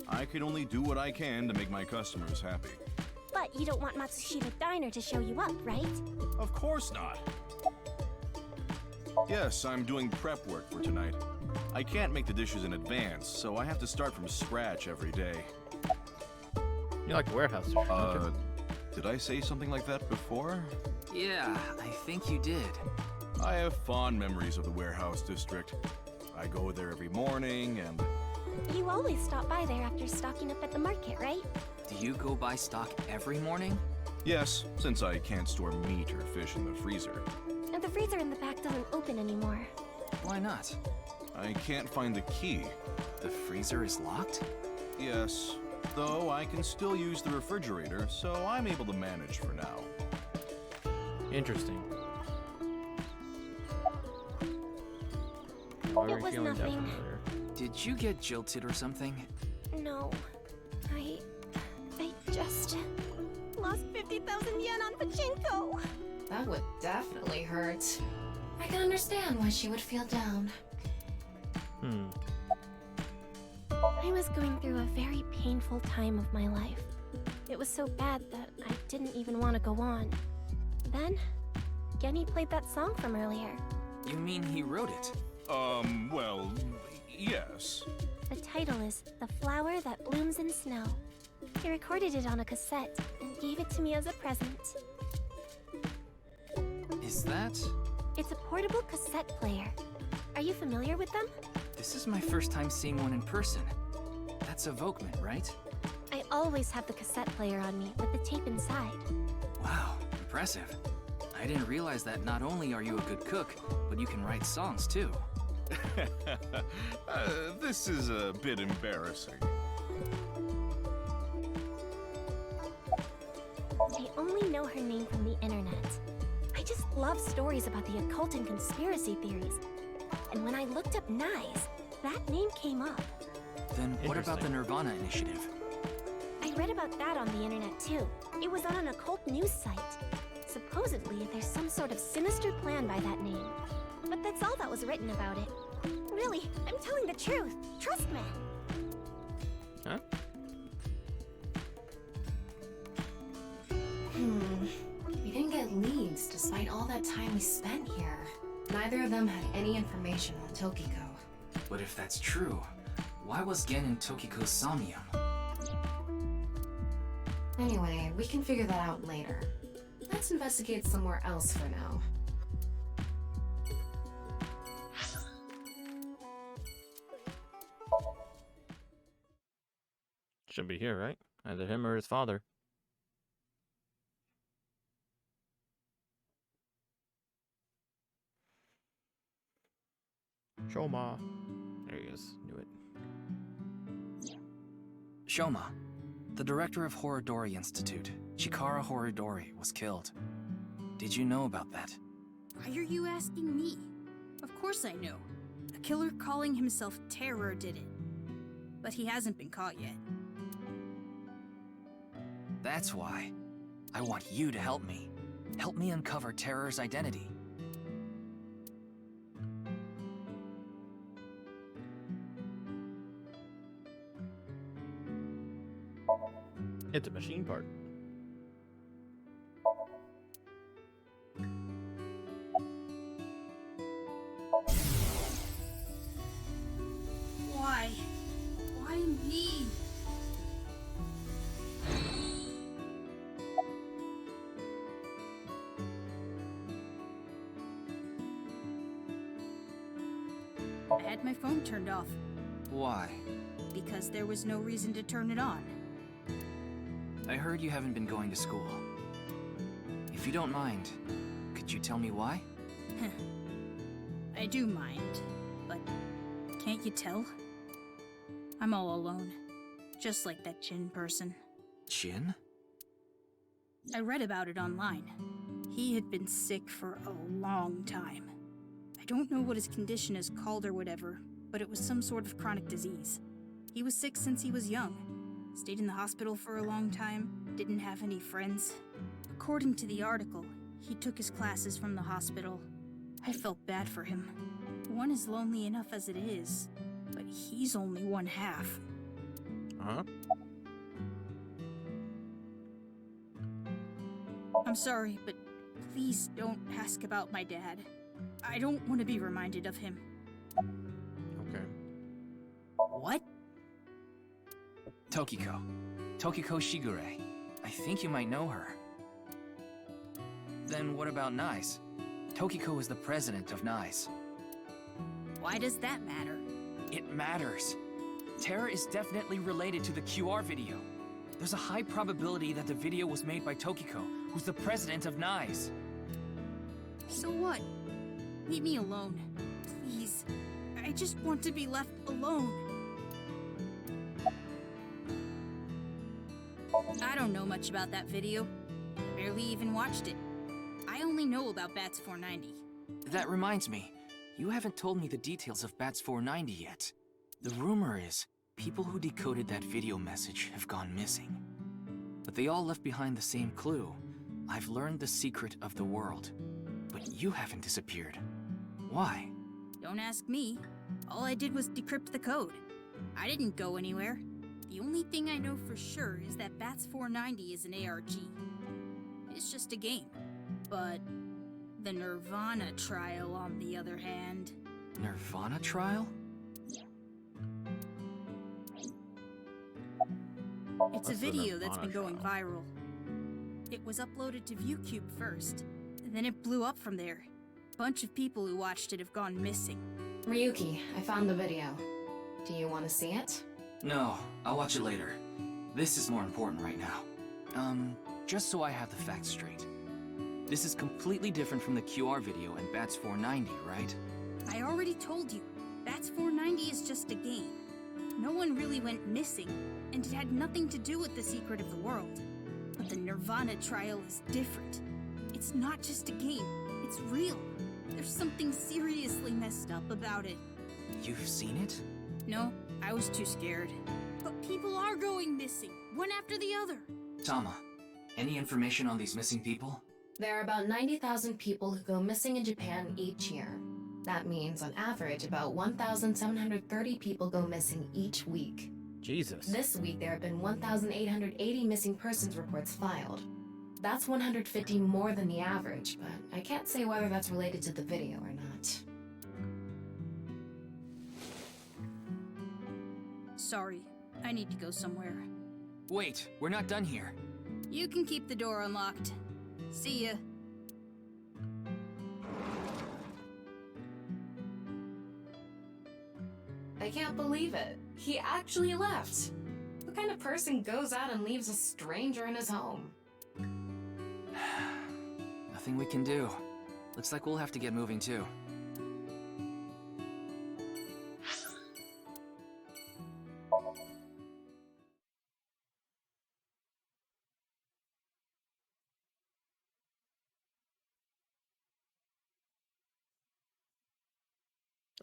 I can only do what I can to make my customers happy. But you don't want Matsushita Diner to show you up, right? Of course not. Yes, I'm doing prep work for tonight. I can't make the dishes in advance, so I have to start from scratch every day. You like warehouse district, don't you? Did I say something like that before? Yeah, I think you did. I have fond memories of the warehouse district. I go there every morning and... You always stop by there after stocking up at the market, right? Do you go buy stock every morning? Yes, since I can't store meat or fish in the freezer. And the freezer in the back doesn't open anymore. Why not? I can't find the key. The freezer is locked? Yes, though I can still use the refrigerator, so I'm able to manage for now. Interesting. It was nothing. Did you get jilted or something? No. I just lost 50,000 yen on pachinko. That would definitely hurt. I can understand why she would feel down. I was going through a very painful time of my life. It was so bad that I didn't even want to go on. Then, Genny played that song from earlier. You mean he wrote it? Well, yes. The title is The Flower That Blooms in Snow. He recorded it on a cassette and gave it to me as a present. Is that? It's a portable cassette player. Are you familiar with them? This is my first time seeing one in person. That's a Volkman, right? I always have the cassette player on me with the tape inside. Wow, impressive. I didn't realize that not only are you a good cook, but you can write songs too. This is a bit embarrassing. I only know her name from the internet. I just love stories about the occult and conspiracy theories. And when I looked up Nyes, that name came up. Then what about the Nirvana initiative? I read about that on the internet too. It was on an occult news site. Supposedly, there's some sort of sinister plan by that name. But that's all that was written about it. Really, I'm telling the truth. Trust me. Huh? We didn't get leads despite all that time we spent here. Neither of them had any information on Tokiko. But if that's true, why was Gen in Tokiko's Somnium? Anyway, we can figure that out later. Let's investigate somewhere else for now. Should be here, right? Either him or his father. Shoma. There he is. Knew it. Shoma, the director of Horodori Institute, Chikara Horodori, was killed. Did you know about that? Why are you asking me? Of course I know. A killer calling himself Terror did it. But he hasn't been caught yet. That's why. I want you to help me. Help me uncover Terror's identity. It's a machine part. Why? Why me? I had my phone turned off Why? because there was no reason to turn it on. I heard you haven't been going to school. If you don't mind, could you tell me why? I do mind, but can't you tell? I'm all alone, just like that Jin person. Jin? I read about it online. He had been sick for a long time. I don't know what his condition is called or whatever, but it was some sort of chronic disease. He was sick since he was young. Stayed in the hospital for a long time, didn't have any friends. According to the article, he took his classes from the hospital. I felt bad for him. One is lonely enough as it is, but he's only one half. Huh? I'm sorry, but please don't ask about my dad. I don't want to be reminded of him. Okay. What? Tokiko. Tokiko Shigure. I think you might know her. Then what about NICE? Tokiko is the president of NICE. Why does that matter? It matters. Terra is definitely related to the QR video. There's a high probability that the video was made by Tokiko, who's the president of NICE. So what? Leave me alone. Please. I just want to be left alone. I don't know much about that video. Barely even watched it. I only know about Bats 490. That reminds me, you haven't told me the details of Bats 490 yet. The rumor is, people who decoded that video message have gone missing. But they all left behind the same clue. I've learned the secret of the world. But you haven't disappeared. Why? Don't ask me. All I did was decrypt the code. I didn't go anywhere. The only thing I know for sure is that Bats 490 is an ARG. It's just a game. But the Nirvana trial, on the other hand... Nirvana trial? It's a video that's been going viral. It was uploaded to ViewCube first, and then it blew up from there. A bunch of people who watched it have gone missing. Ryuki, I found the video. Do you want to see it? No, I'll watch it later. This is more important right now. Just so I have the facts straight. This is completely different from the QR video and Bats 490, right? I already told you, Bats 490 is just a game. No one really went missing, and it had nothing to do with the secret of the world. But the Nirvana trial is different. It's not just a game, it's real. There's something seriously messed up about it. You've seen it? No, I was too scared. But people are going missing, one after the other. Tama, any information on these missing people? There are about 90,000 people who go missing in Japan each year. That means, on average, about 1,730 people go missing each week. Jesus. This week, there have been 1,880 missing persons reports filed. That's 150 more than the average, but I can't say whether that's related to the video or not. Sorry, I need to go somewhere. Wait, we're not done here. You can keep the door unlocked. See ya. I can't believe it. He actually left. What kind of person goes out and leaves a stranger in his home? Nothing we can do. Looks like we'll have to get moving too.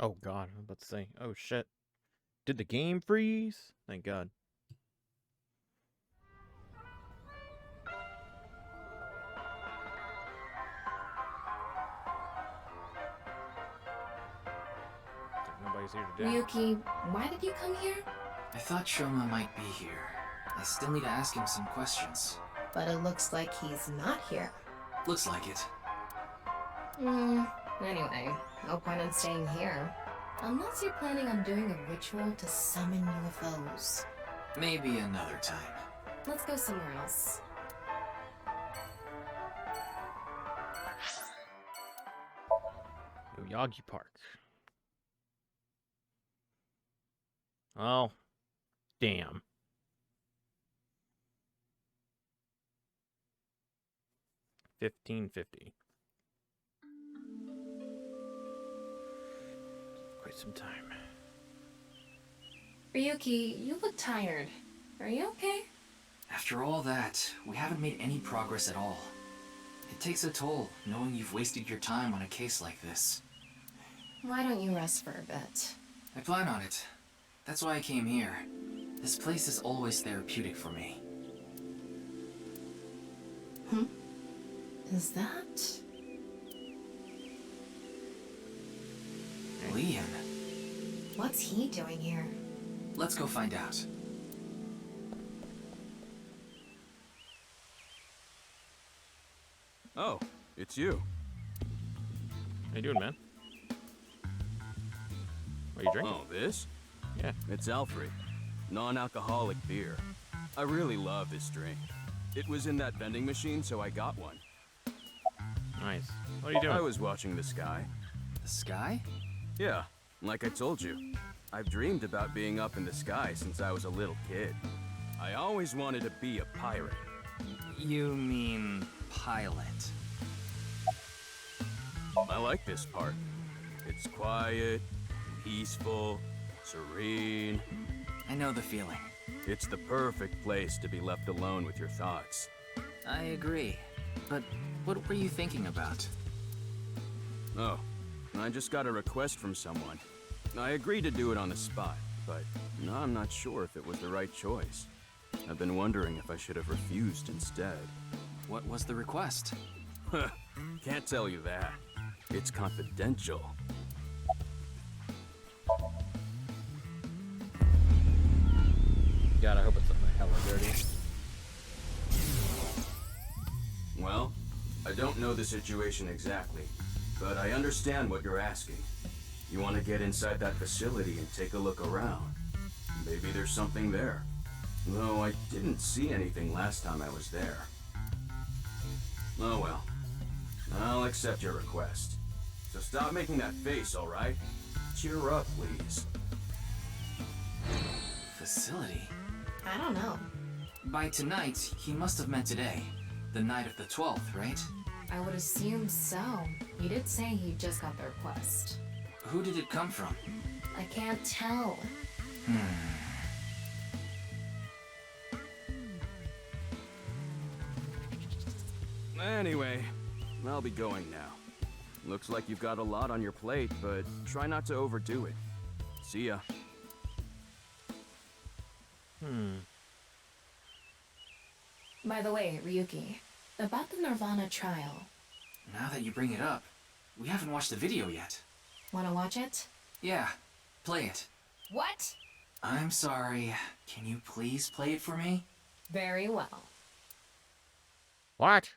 Oh god, I'm about to say, oh shit. Did the game freeze? Thank god. Nobody's here today. Ryuki, why did you come here? I thought Shoma might be here. I still need to ask him some questions. But it looks like he's not here. Looks like it. Anyway, no point in staying here. Unless you're planning on doing a ritual to summon UFOs. Maybe another time. Let's go somewhere else. Yoyagi Park. Oh, damn. $15.50. Quite some time. Ryuki, you look tired. Are you okay? After all that, we haven't made any progress at all. It takes a toll, knowing you've wasted your time on a case like this. Why don't you rest for a bit? I plan on it. That's why I came here. This place is always therapeutic for me. Is that? Liam. What's he doing here? Let's go find out. Oh, it's you. How you doing, man? What are you drinking? Oh, this? Yeah. It's Alfred. Non-alcoholic beer. I really love this drink. It was in that vending machine, so I got one. Nice. What are you doing? I was watching the sky. The sky? Yeah, like I told you. I've dreamed about being up in the sky since I was a little kid. I always wanted to be a pirate. You mean pilot? I like this part. It's quiet, peaceful, serene. I know the feeling. It's the perfect place to be left alone with your thoughts. I agree. But what were you thinking about? Oh, I just got a request from someone. I agreed to do it on the spot, but now I'm not sure if it was the right choice. I've been wondering if I should have refused instead. What was the request? Can't tell you that. It's confidential. God, I hope it's something hella dirty. Well, I don't know the situation exactly, but I understand what you're asking. You want to get inside that facility and take a look around. Maybe there's something there. Though I didn't see anything last time I was there. Oh well. I'll accept your request. So stop making that face, alright? Cheer up, please. Facility? I don't know. By tonight, he must have meant today. The night of the 12th, right? I would assume so. He did say he just got the request. Who did it come from? I can't tell. Anyway, I'll be going now. Looks like you've got a lot on your plate, but try not to overdo it. See ya. By the way, Ryuki, about the Nirvana trial. Now that you bring it up, we haven't watched the video yet. Wanna watch it? Yeah, play it. What? I'm sorry. Can you please play it for me? Very well. What?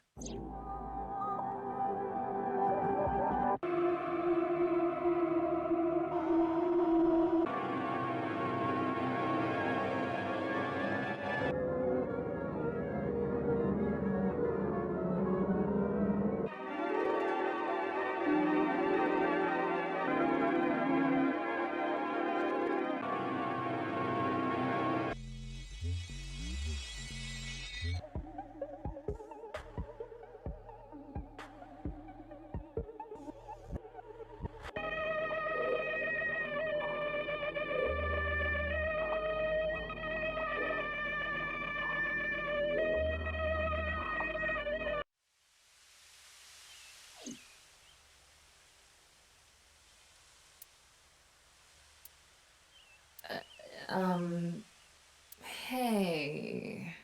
Hey...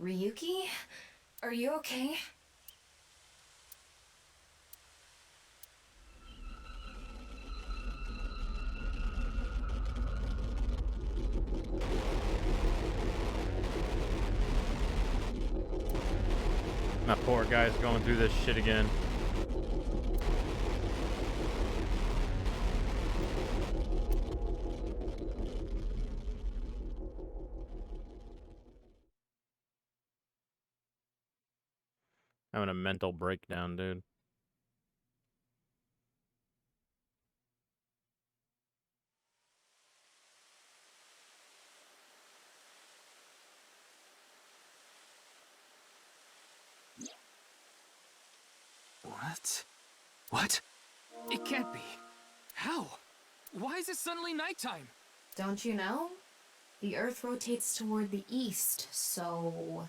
Ryuki? Are you okay? My poor guy's going through this shit again. Having a mental breakdown, dude. What? What? It can't be. How? Why is it suddenly nighttime? Don't you know? The Earth rotates toward the east, so...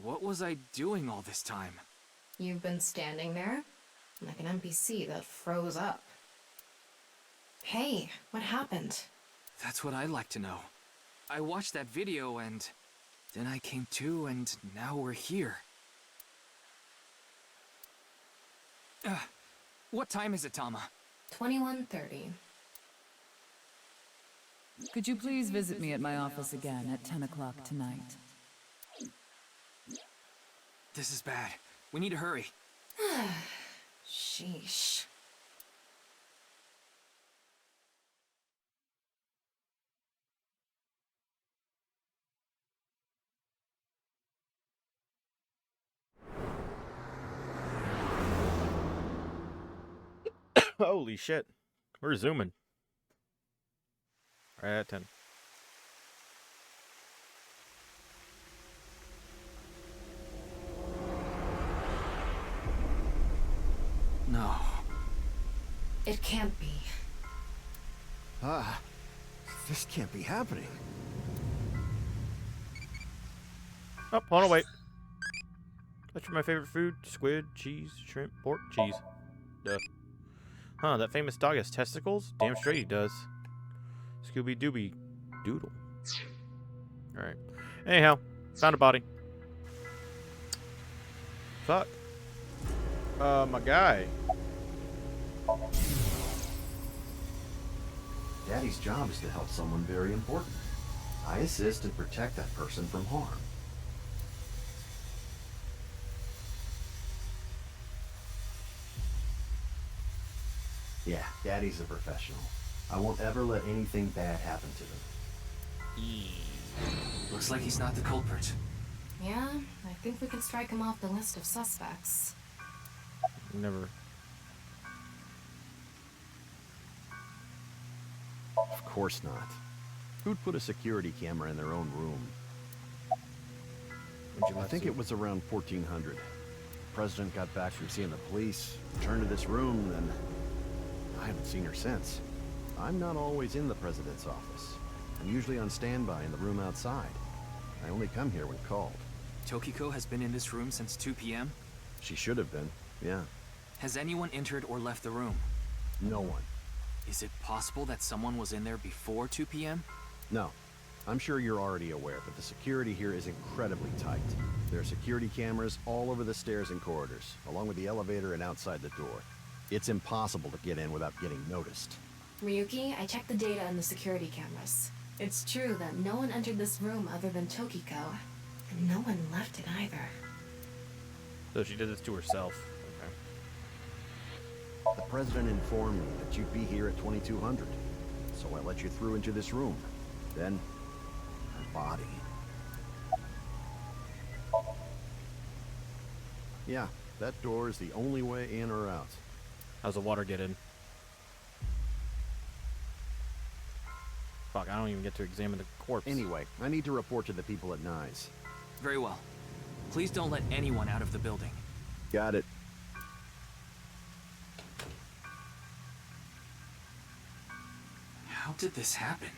What was I doing all this time? You've been standing there, like an NPC that froze up. Hey, what happened? That's what I'd like to know. I watched that video and then I came to, and now we're here. What time is it, Tama? 21:30. Could you please visit me at my office again at 10 o'clock tonight? This is bad. We need to hurry. Sheesh. Holy shit. We're zooming. Right at 10. No. It can't be. This can't be happening. Oh, hold on, wait. That's my favorite food. Squid, cheese, shrimp, pork, cheese. Duh. Huh, that famous dog has testicles? Damn straight he does. Scooby-Dooby Doodle. Alright. Anyhow, found a body. Fuck. My guy. Daddy's job is to help someone very important. I assist and protect that person from harm. Yeah, Daddy's a professional. I won't ever let anything bad happen to them. Looks like he's not the culprit. Yeah, I think we can strike him off the list of suspects. Never. Of course not. Who'd put a security camera in their own room? I think it was around 1400. The president got back from seeing the police, returned to this room, then I haven't seen her since. I'm not always in the president's office. I'm usually on standby in the room outside. I only come here when called. Tokiko has been in this room since 2 p.m.? She should have been, yeah. Has anyone entered or left the room? No one. Is it possible that someone was in there before 2 p.m.? No. I'm sure you're already aware, but the security here is incredibly tight. There are security cameras all over the stairs and corridors, along with the elevator and outside the door. It's impossible to get in without getting noticed. Ryuki, I checked the data on the security cameras. It's true that no one entered this room other than Tokiko, and no one left it either. So she did this to herself. The president informed me that you'd be here at 2200, so I let you through into this room. Then, her body. Yeah, that door is the only way in or out. How's the water get in? Fuck, I don't even get to examine the corpse. Anyway, I need to report to the people at Nyes. Very well. Please don't let anyone out of the building. Got it. How did this happen?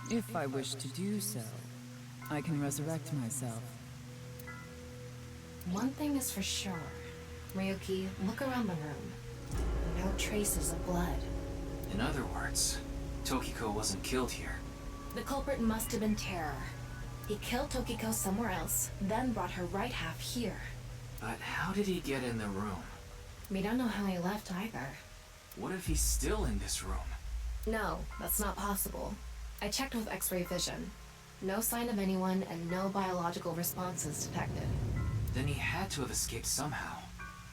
If I wish to do so, I can resurrect myself. One thing is for sure. Ryuki, look around the room. No traces of blood. In other words, Tokiko wasn't killed here. The culprit must have been Terror. He killed Tokiko somewhere else, then brought her right half here. But how did he get in the room? We don't know how he left either. What if he's still in this room? No, that's not possible. I checked with X-ray vision. No sign of anyone and no biological responses detected. Then he had to have escaped somehow.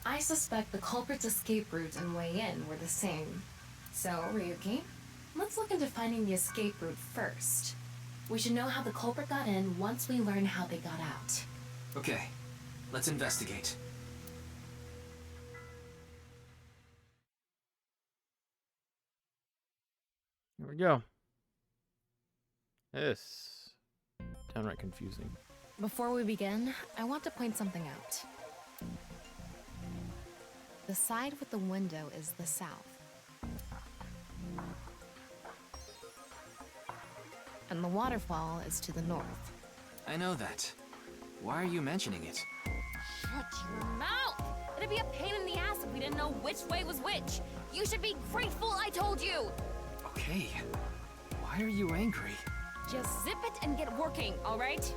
I suspect the culprit's escape route and way in were the same. So, Ryuki, let's look into finding the escape route first. We should know how the culprit got in once we learn how they got out. Okay, let's investigate. Here we go. This downright confusing. Before we begin, I want to point something out. The side with the window is the south. And the waterfall is to the north. I know that. Why are you mentioning it? Shut your mouth! It'd be a pain in the ass if we didn't know which way was which. You should be grateful I told you. okay? Why are you angry? Just zip it and get working, all right?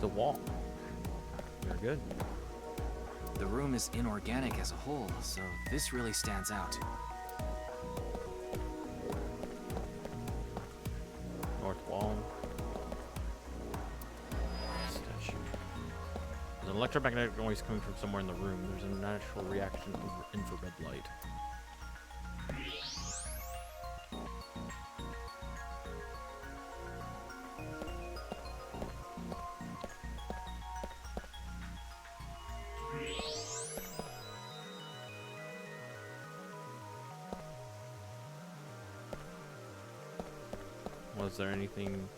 The wall. Very good. The room is inorganic as a whole, so this really stands out. North wall. Statue. There's an electromagnetic noise coming from somewhere in the room. There's a natural reaction over infrared light. Was there anything?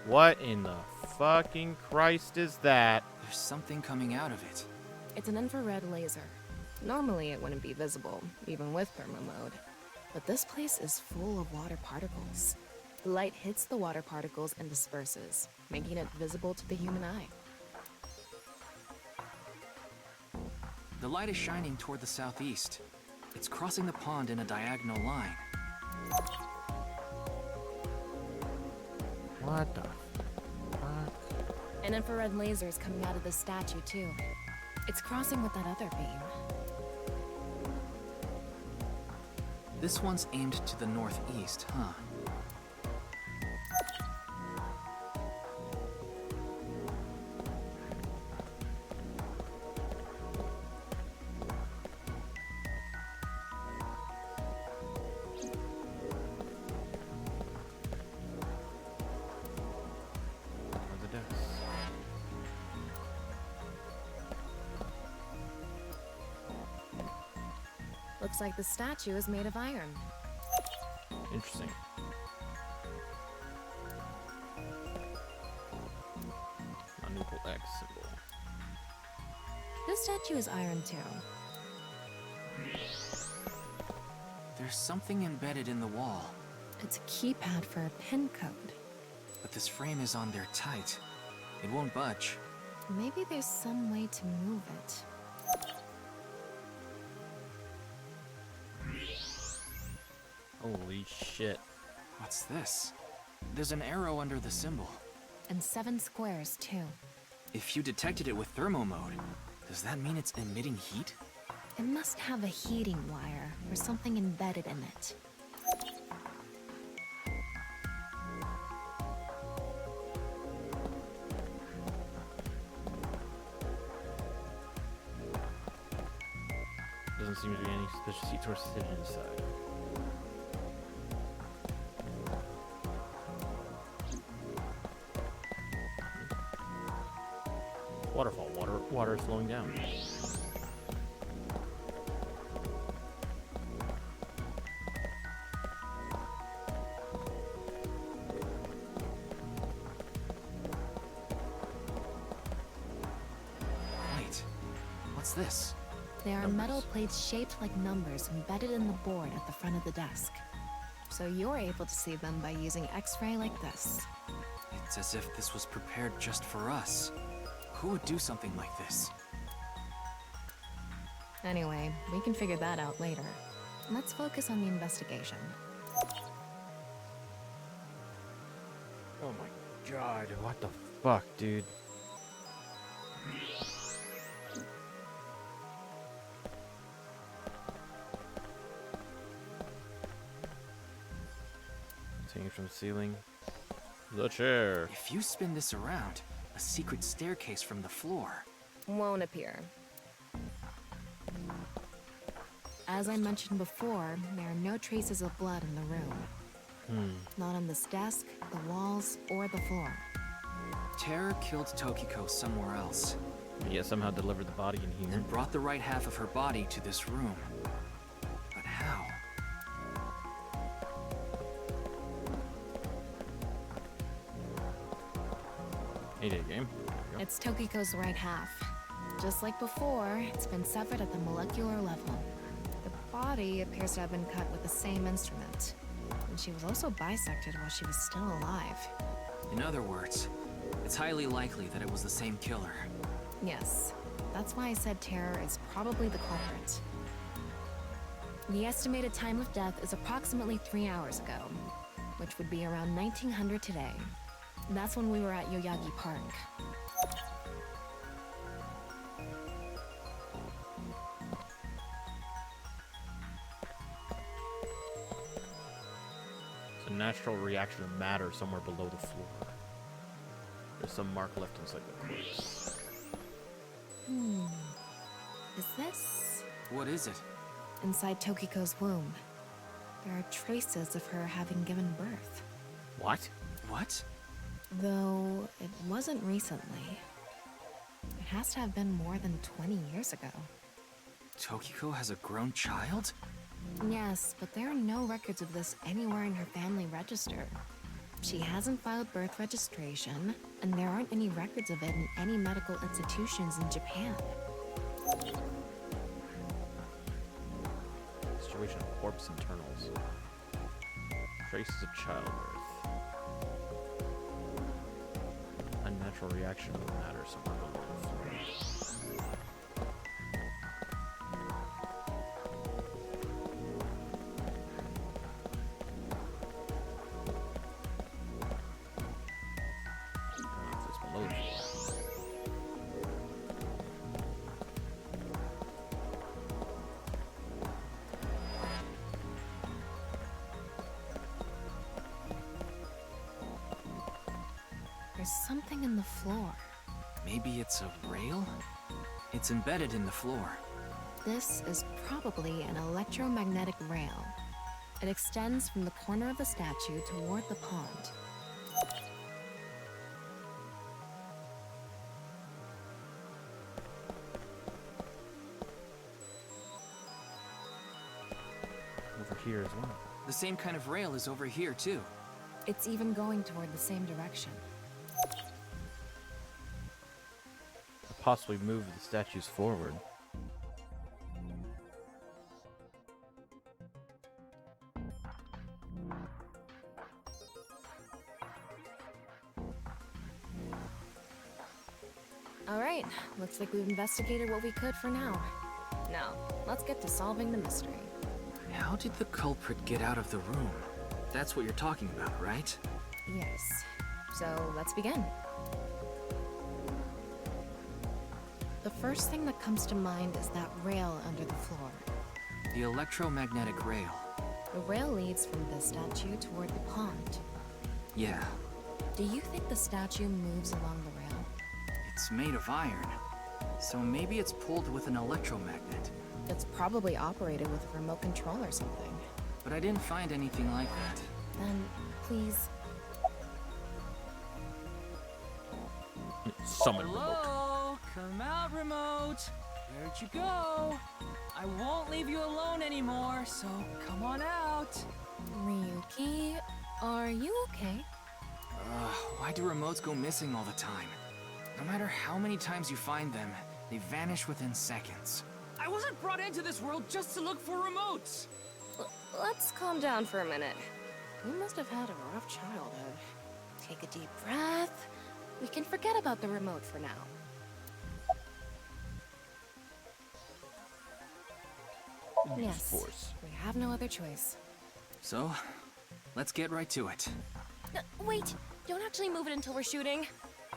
What in the fucking Christ is that? There's something coming out of it. It's an infrared laser. Normally it wouldn't be visible, even with thermo mode. But this place is full of water particles. The light hits the water particles and disperses, making it visible to the human eye. The light is shining toward the southeast. It's crossing the pond in a diagonal line. What the fuck? An infrared laser is coming out of the statue too. It's crossing with that other beam. This one's aimed to the northeast, huh? Looks like the statue is made of iron. Interesting. Unequal X symbol. This statue is iron too. There's something embedded in the wall. It's a keypad for a pin code. But this frame is on there tight. It won't budge. Maybe there's some way to move it. Holy shit. What's this? There's an arrow under the symbol. And 7 squares too. If you detected it with thermo mode, does that mean it's emitting heat? It must have a heating wire or something embedded in it. Doesn't seem to be any suspicious heat source inside. Waterfall. Water is slowing down. Wait, what's this? There are Numbers. metal plates shaped like numbers embedded in the board at the front of the desk. So you're able to see them by using X-ray like this. It's as if this was prepared just for us. Who would do something like this? Anyway, we can figure that out later. Let's focus on the investigation. Oh my god, what the fuck, dude? Hanging from the ceiling. The chair. If you spin this around, a secret staircase from the floor. Won't appear. As I mentioned before, there are no traces of blood in the room. Not on this desk, the walls, or the floor. Terror killed Tokiko somewhere else. Yet somehow delivered the body in here. And brought the right half of her body to this room. But how? Heyday game. It's Tokiko's right half. Just like before, it's been severed at the molecular level. The body appears to have been cut with the same instrument. And she was also bisected while she was still alive. In other words, it's highly likely that it was the same killer. Yes, that's why I said Terror is probably the culprit. The estimated time of death is approximately 3 hours ago, which would be around 1900 today. That's when we were at Yoyagi Park. It's a natural reaction of matter somewhere below the floor. There's some mark left inside the corpse. Is this? What is it? Inside Tokiko's womb. There are traces of her having given birth. What? What? Though it wasn't recently. It has to have been more than 20 years ago. Tokiko has a grown child? Yes, but there are no records of this anywhere in her family register. She hasn't filed birth registration, and there aren't any records of it in any medical institutions in Japan. Situation of corpse internals. Traces of childbirth. Unnatural reaction of matter somewhere below the floor. It's below the floor. There's something in the floor. Maybe it's a rail? It's embedded in the floor. This is probably an electromagnetic rail. It extends from the corner of the statue toward the pond. Over here as well. The same kind of rail is over here, too. It's even going toward the same direction. Possibly move the statues forward. All right, looks like we've investigated what we could for now. Now, let's get to solving the mystery. How did the culprit get out of the room? That's what you're talking about, right? Yes. So, let's begin. The first thing that comes to mind is that rail under the floor. The electromagnetic rail. The rail leads from the statue toward the pond. Yeah, Do you think the statue moves along the rail? it's made of iron. So maybe it's pulled with an electromagnet. It's probably operated with a remote control or something. But I didn't find anything like that. Then, please. Summon remote. Hello? Come out, remote. Where'd you go? I won't leave you alone anymore, so come on out. Ryuki, are you okay? Why do remotes go missing all the time? No matter how many times you find them, they vanish within seconds. I wasn't brought into this world just to look for remotes. Let's calm down for a minute. You must have had a rough childhood. Take a deep breath. We can forget about the remote for now. Yes, we have no other choice. So, let's get right to it. Wait, don't actually move it until we're shooting.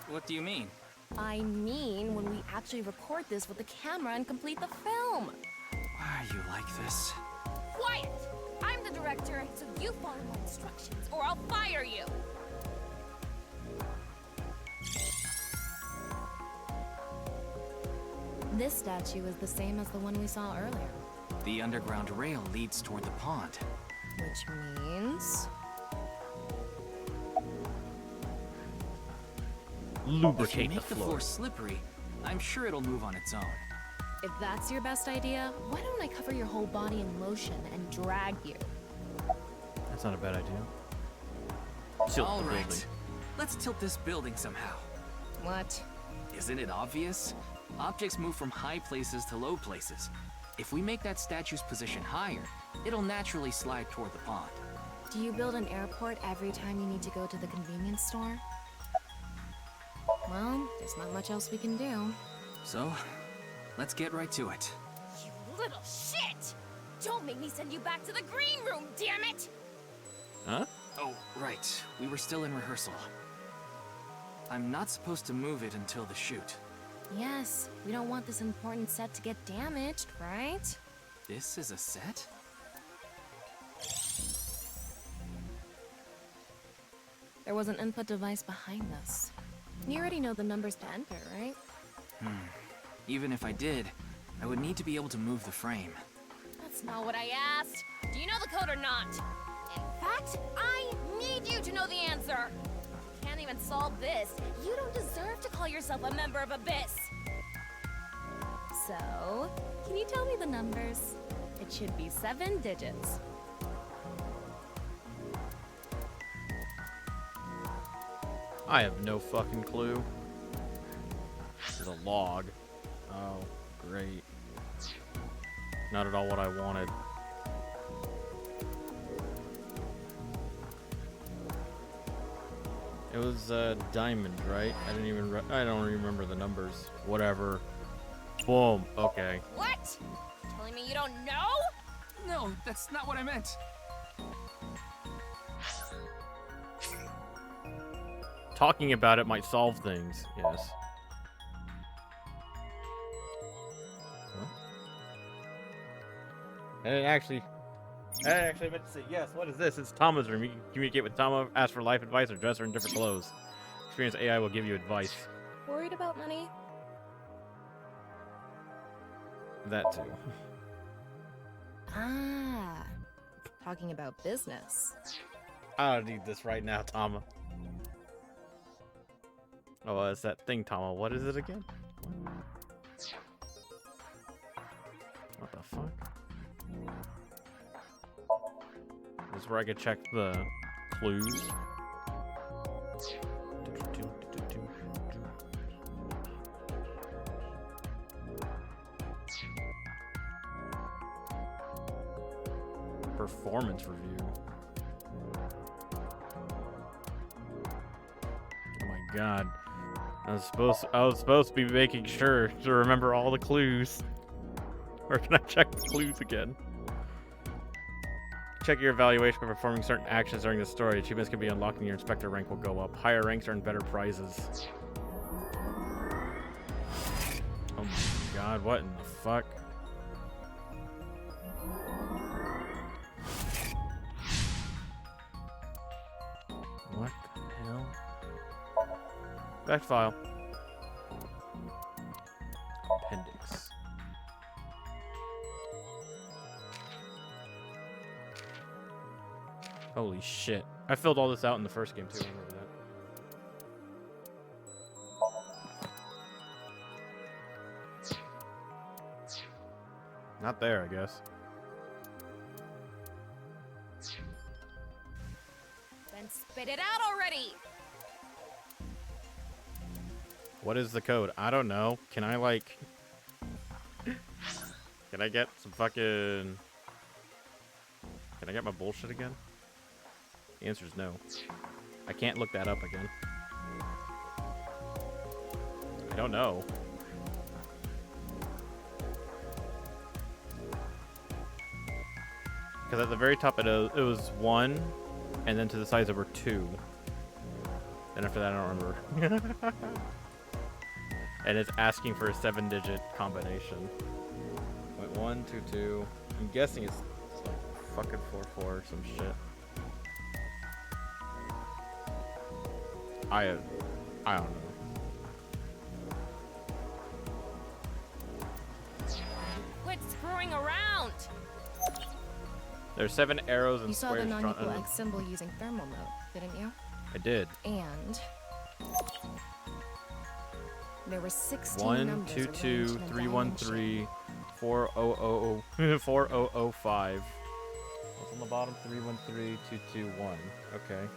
What do you mean? I mean when we actually record this with the camera and complete the film. Why are you like this? Quiet! I'm the director, so you follow my instructions, or I'll fire you! This statue is the same as the one we saw earlier. The underground rail leads toward the pond. Which means... If you make the floor slippery, I'm sure it'll move on its own. If that's your best idea, why don't I cover your whole body in lotion and drag you? That's not a bad idea. All right, let's tilt this building somehow. What? Isn't it obvious? Objects move from high places to low places. If we make that statue's position higher, it'll naturally slide toward the pond. Do you build an airport every time you need to go to the convenience store? Well, there's not much else we can do. So, let's get right to it. You little shit! Don't make me send you back to the green room, damn it! Huh? Oh, right. We were still in rehearsal. I'm not supposed to move it until the shoot. Yes, we don't want this important set to get damaged, right? This is a set? There was an input device behind this. You already know the numbers to enter, right? Even if I did, I would need to be able to move the frame. That's not what I asked. Do you know the code or not? In fact, I need you to know the answer. If you can't even solve this, you don't deserve to call yourself a member of Abyss. So, can you tell me the numbers? It should be 7 digits. I have no fucking clue. This is a log. Oh, great. Not at all what I wanted. It was diamond, right? I don't remember the numbers. Whatever. Boom. Okay. What? Telling me you don't know? No, that's not what I meant. Talking about it might solve things. Yes. And it actually meant to say yes. What is this? It's Tama's room. You can communicate with Tama, ask for life advice, or dress her in different clothes. Experienced AI will give you advice. Worried about money? That too. Ah, talking about business. I don't need this right now, Tama. Oh, it's that thing, Tama. What is it again? What the fuck? This is where I could check the clues. Performance review. Oh my god. I was supposed to be making sure to remember all the clues. Or can I check the clues again? Check your evaluation by performing certain actions during the story. Achievements can be unlocked and your inspector rank will go up. Higher ranks earn better prizes. Oh my god, what in the fuck? What the hell? Back to file. Appendix. Holy shit. I filled all this out in the first game too. I remember that. Not there, I guess. Then spit it out already! What is the code? I don't know. Can I, like... Can I get some fucking... Can I get my bullshit again? The answer is no. I can't look that up again. I don't know. Because at the very top it was 1, and then to the sides there were 2. And after that I don't remember. And it's asking for a 7-digit combination. Wait, 1, 2, 2. I'm guessing it's like fucking 4, 4 or some shit. I don't know. Quit screwing around! There's 7 arrows and You saw the squares drawn non-equal under. X symbol using thermal mode, didn't you? I did. And there were 16 1, numbers 2, 2, arranged in a 3, 1, diamond 3, 4, 0, 0, 4, 0, 0, 5. What's on the bottom? 3, 1, 3, 2, 2, 1. Okay.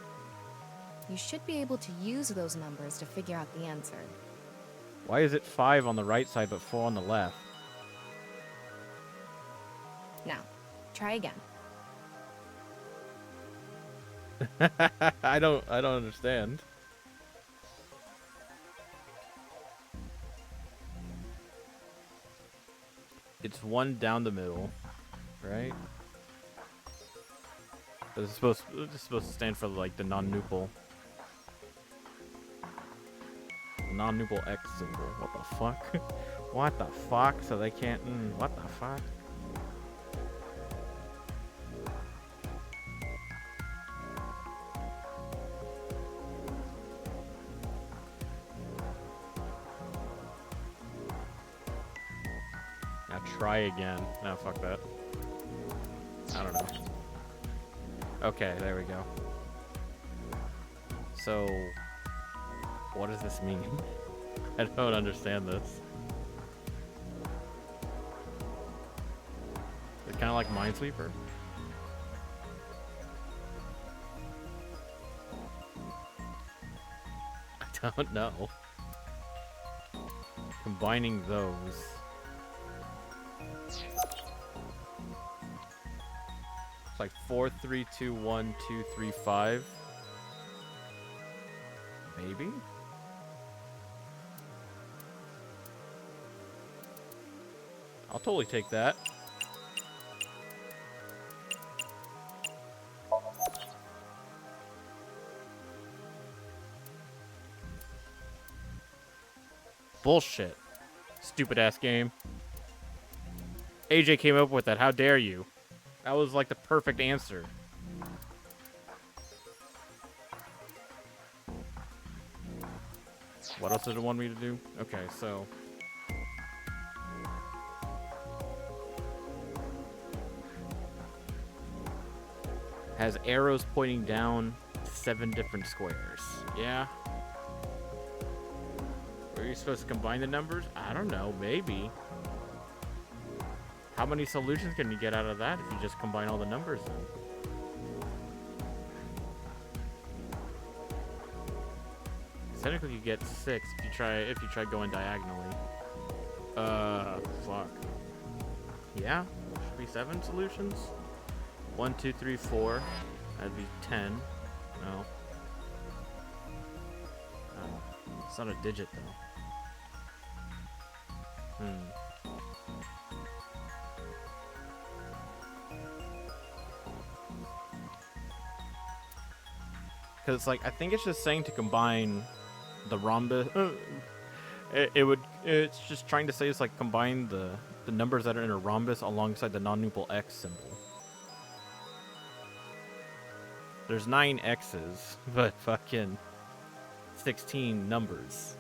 shape. You should be able to use those numbers to figure out the answer. Why is it 5 on the right side but 4 on the left? Now, try again. I don't understand. It's one down the middle, right? It's supposed to stand for like the non-nuple. Non-nuple X symbol. What the fuck? What the fuck? So they can't. What the fuck? Now try again. No, fuck that. I don't know. Okay, there we go. So, what does this mean? I don't understand this. It's kind of like Minesweeper. I don't know. Combining those. It's like 4, 3, 2, 1, 2, 3, 5. Maybe? I'll totally take that. Bullshit. Stupid ass game. AJ came up with that. How dare you? That was like the perfect answer. What else did it want me to do? Okay, so has arrows pointing down 7 different squares. Yeah. Are you supposed to combine the numbers? I don't know, maybe. How many solutions can you get out of that if you just combine all the numbers then? Technically you get 6 if you try going diagonally. Fuck. Yeah, should be 7 solutions. 1, 2, 3, 4. That'd be 10. No. Oh, it's not a digit though. Because like I think it's just saying to combine the rhombus. It's just trying to say it's like combine the numbers that are in a rhombus alongside the non-nuple X symbol. There's 9 X's, but fucking 16 numbers.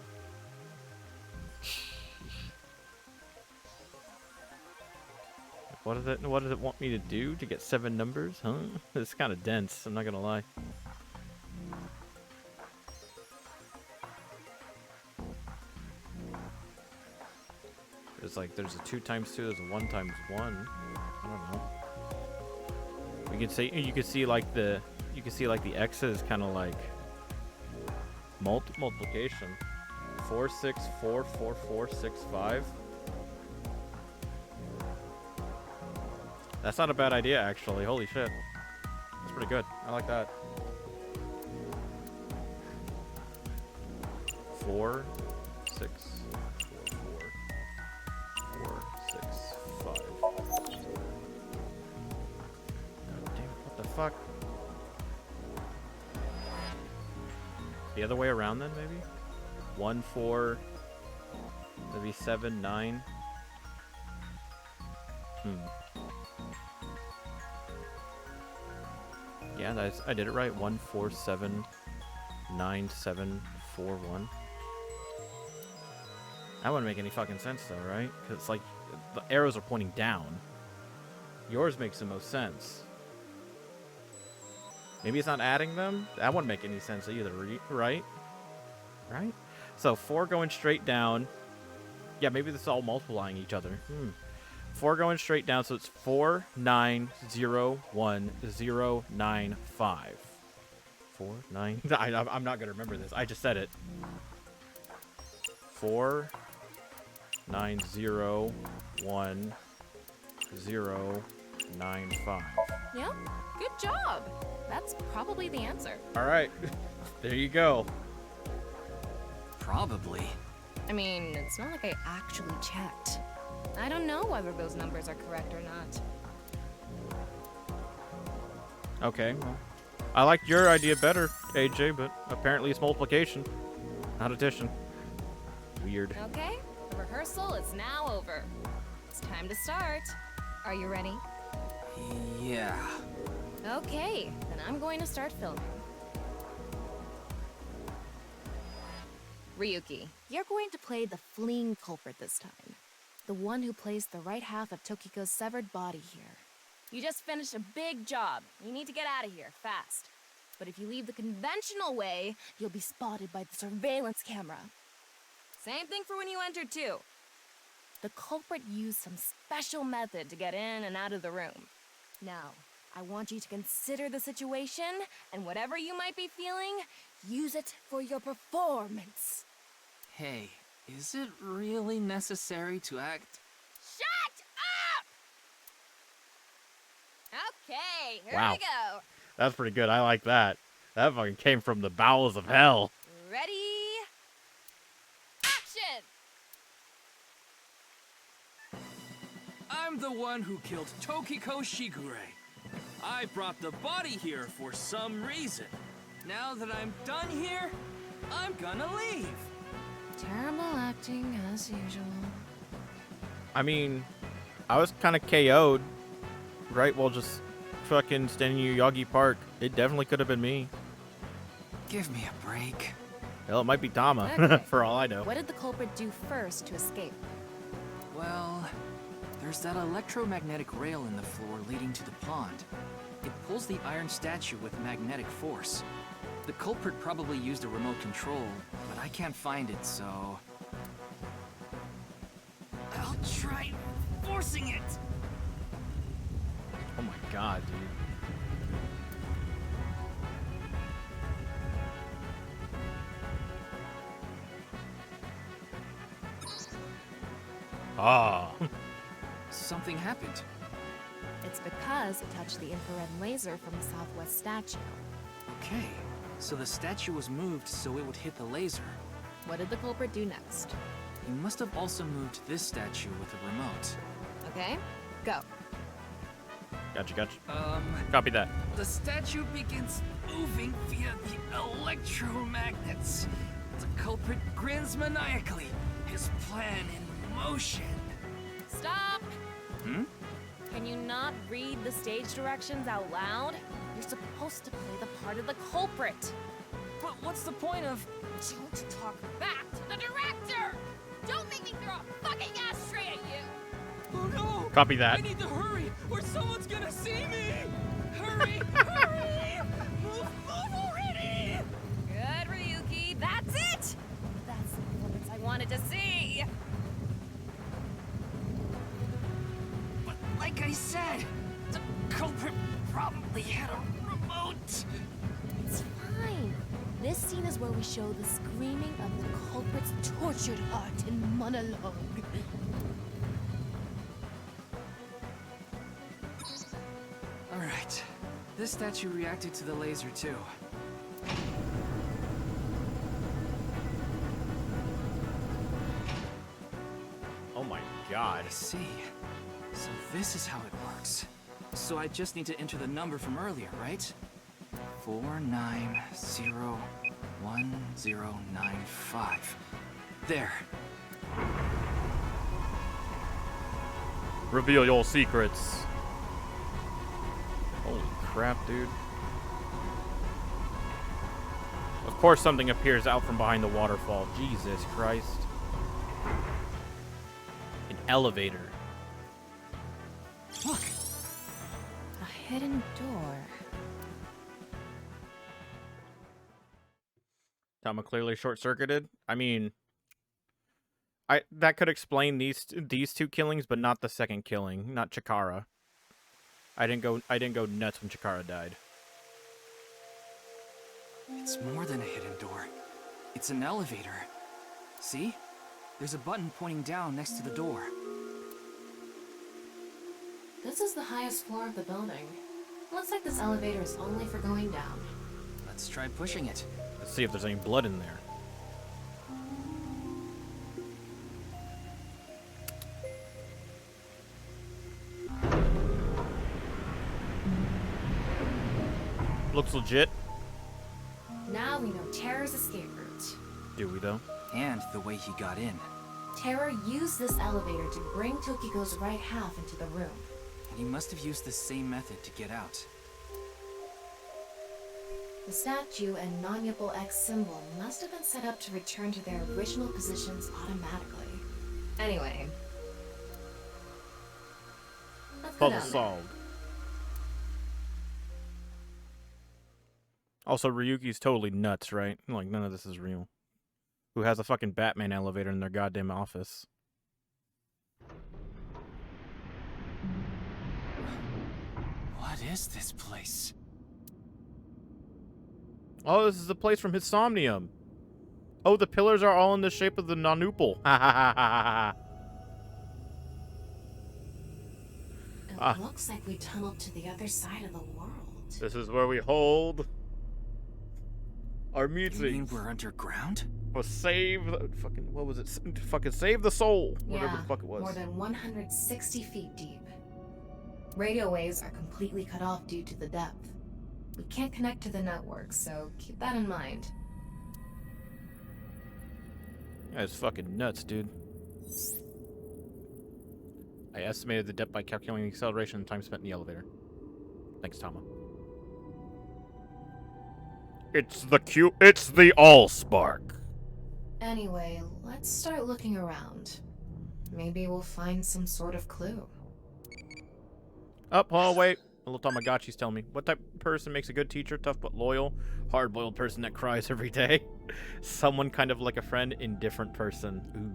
What does it want me to do to get 7 numbers? Huh? It's kind of dense, I'm not gonna lie. It's like there's a 2 times 2, there's a 1 times 1. I don't know. We could say you could see like the X's kind of like multiplication. 4, 6, 4, 4, 4, 6, 5. That's not a bad idea actually. Holy shit. That's pretty good. I like that. 4, 6, 4, 4, 4, 6, 5. God damn it, what the fuck? The other way around then, maybe? 1, 4, maybe 7, 9. Yeah, I did it right. 1, 4, 7, 9, 7, 4, 1. That wouldn't make any fucking sense though, right? Because like the arrows are pointing down. Yours makes the most sense. Maybe it's not adding them? That wouldn't make any sense either, right? Right? So 4 going straight down. Yeah, maybe this is all multiplying each other. 4 going straight down, so it's 4, 9, 0, 1, 0, 9, 5. 4, 9. I'm not gonna remember this. I just said it. 4, 9, 0, 1, 0, 9, 5. Yep, good job. That's probably the answer. All right, there you go. Probably. I mean, it's not like I actually checked. I don't know whether those numbers are correct or not. Okay, well, I liked your idea better, AJ, but apparently it's multiplication, not addition. Weird. Okay, the rehearsal is now over. It's time to start. Are you ready? Yeah. Okay, then I'm going to start filming. Ryuki, you're going to play the fleeing culprit this time. The one who plays the right half of Tokiko's severed body here. You just finished a big job. You need to get out of here, fast. But if you leave the conventional way, you'll be spotted by the surveillance camera. Same thing for when you entered, too. The culprit used some special method to get in and out of the room. Now, I want you to consider the situation, and whatever you might be feeling, use it for your performance. Hey, is it really necessary to act? Shut up! Okay, here Wow. we go. That's pretty good. I like that. That fucking came from the bowels of hell. Ready? Action! I'm the one who killed Tokiko Shigure. I brought the body here for some reason. Now that I'm done here, I'm gonna leave. Terrible acting, as usual. I mean, I was kind of KO'd, right? While just fucking standing in Yogi Park. It definitely could have been me. Give me a break. Hell, it might be Tama, Okay. for all I know. What did the culprit do first to escape? Well, there's that electromagnetic rail in the floor leading to the pond. It pulls the iron statue with magnetic force. The culprit probably used a remote control, but I can't find it, so... I'll try forcing it! Oh my god, dude. Ah. Something happened. It's because it touched the infrared laser from the southwest statue. Okay, so the statue was moved so it would hit the laser. What did the culprit do next? He must have also moved this statue with a remote. Okay, go. Gotcha. Copy that. The statue begins moving via the electromagnets. The culprit grins maniacally, his plan in motion. Stop! Hmm? Can you not read the stage directions out loud? You're supposed to play the part of the culprit. But what's the point of... Don't talk back to the director! Don't make me throw a fucking ashtray at you! Oh no! Copy that. I need to hurry, or someone's gonna see me! Hurry! Hurry! Move already! Good, Ryuki, that's it! That's the performance I wanted to see! But like I said, the culprit probably had a remote. It's fine. This scene is where we show the screaming of the culprit's tortured heart in monologue. Alright, this statue reacted to the laser too. Oh my god. I see. So this is how it works. So I just need to enter the number from earlier, right? 4901095. There. Reveal your secrets. Holy crap, dude. Of course something appears out from behind the waterfall. Jesus Christ. An elevator. Look! A hidden door. Tama clearly short-circuited. I mean, that could explain these two killings, but not the second killing, not Chikara. I didn't go nuts when Chikara died. It's more than a hidden door. It's an elevator. See? There's a button pointing down next to the door. This is the highest floor of the building. Looks like this elevator is only for going down. Let's try pushing it. Let's see if there's any blood in there. Looks legit. Now we know Terror's escape route. Do we though? And the way he got in. Terror used this elevator to bring Tokiko's right half into the room. And he must have used the same method to get out. The statue and non-Yipple X symbol must have been set up to return to their original positions automatically. Anyway. Let's go Puzzle down solved. Also, Ryuki's totally nuts, right? Like, none of this is real. Who has a fucking Batman elevator in their goddamn office? What is this place? Oh, this is the place from his Somnium. Oh, the pillars are all in the shape of the Nanupal. Ha ha ha ha ha. It looks like we tunneled to the other side of the world. This is where we hold our You meeting. mean we're underground? For save the fucking, what was it? Fucking save the soul. Whatever the fuck it was. More than 160 feet deep. Radio waves are completely cut off due to the depth. We can't connect to the network, so keep that in mind. That's fucking nuts, dude. I estimated the depth by calculating the acceleration and time spent in the elevator. Thanks, Tama. It's the Allspark. Anyway, let's start looking around. Maybe we'll find some sort of clue. Oh, wait. A little Tamagotchi's telling me. What type of person makes a good teacher? Tough but loyal. Hard-boiled person that cries every day. Someone kind of like a friend. Indifferent person. Ooh.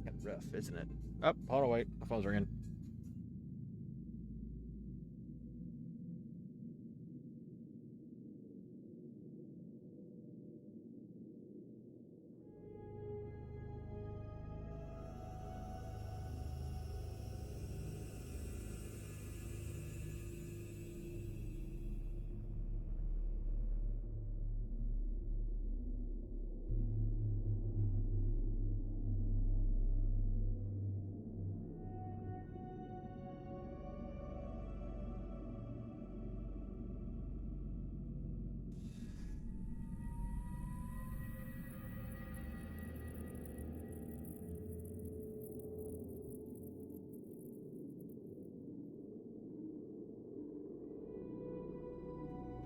Kind of rough, isn't it? Oh, hold on, wait. My phone's ringing.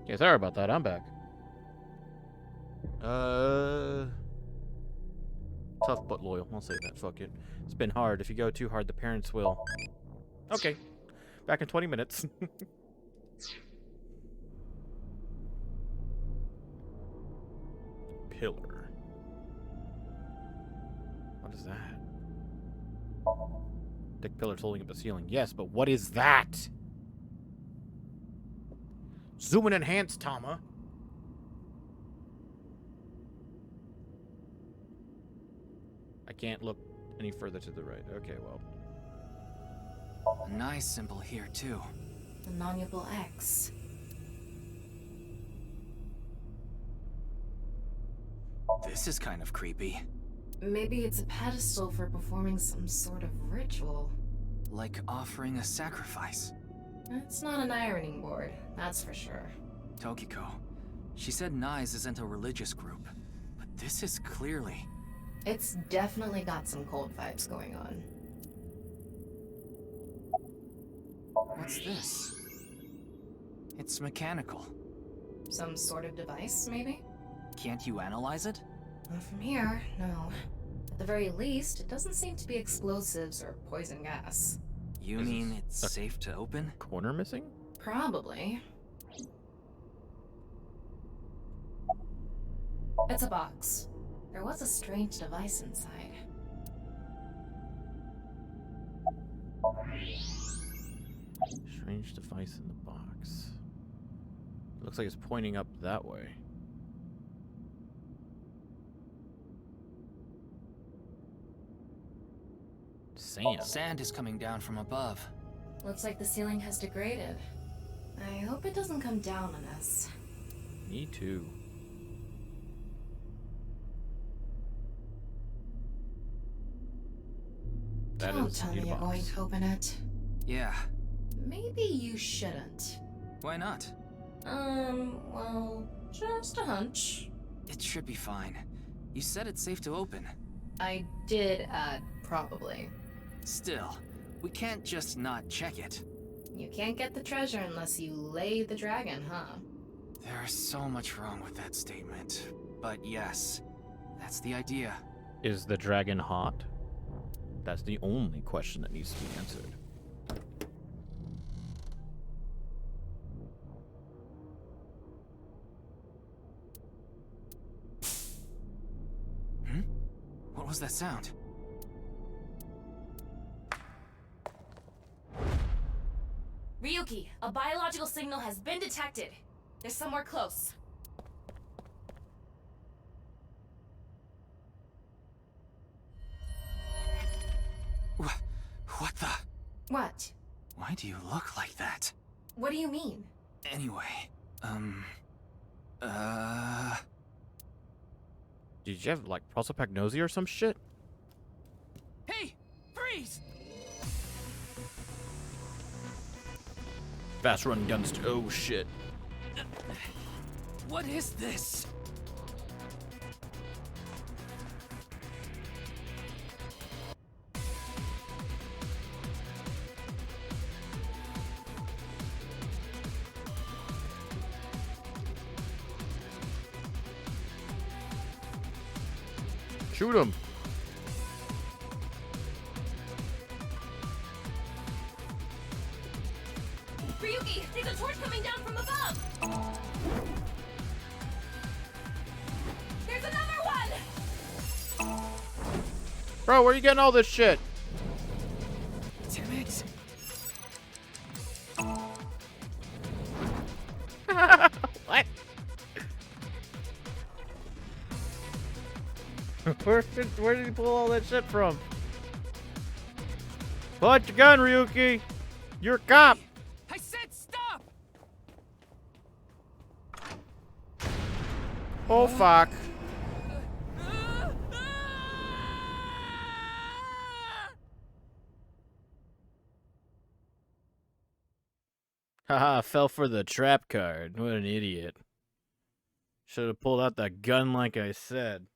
Yeah, sorry about that. I'm back. Tough but loyal. I'll say that. Fuck it. It's been hard. If you go too hard, the parents will. Okay. Back in 20 minutes. Pillar. What is that? Thick pillars holding up the ceiling. Yes, but what is that? Zoom and enhance, Tama. I can't look any further to the right. Okay, well. A nice symbol here, too. The non-Yipple X. This is kind of creepy. Maybe it's a pedestal for performing some sort of ritual. Like offering a sacrifice. It's not an ironing board, that's for sure. Tokiko. She said Nyes isn't a religious group. But this is clearly... It's definitely got some cold vibes going on. What's this? It's mechanical. Some sort of device, maybe? Can't you analyze it? Not from here, no. At the very least, it doesn't seem to be explosives or poison gas. You mean it's safe to open? Corner missing? Probably. It's a box. There was a strange device inside. Strange device in the box. Looks like it's pointing up that way. Sand. Sand is coming down from above. Looks like the ceiling has degraded. I hope it doesn't come down on us. Me too. Don't tell me you're going to open it. Yeah. Maybe you shouldn't. Why not? Well, just a hunch. It should be fine. You said it's safe to open. I did add probably. Still, we can't just not check it. You can't get the treasure unless you lay the dragon, huh? There's so much wrong with that statement. But yes, that's the idea. Is the dragon hot? That's the only question that needs to be answered. Hmm? What was that sound? Ryuki, a biological signal has been detected. They're somewhere close. What the? What? Why do you look like that? What do you mean? Anyway, Did you have, like, prosopagnosia or some shit? Hey! Freeze! Fast run guns. Oh, shit. What is this? Shoot him. Ryuki, there's a torch coming down from above! There's another one! Bro, where are you getting all this shit? Damn it. What? Where did he pull all that shit from? Pull out your gun, Ryuki. You're a cop. I said stop! Oh, fuck. Haha, fell for the trap card. What an idiot. Should have pulled out the gun like I said.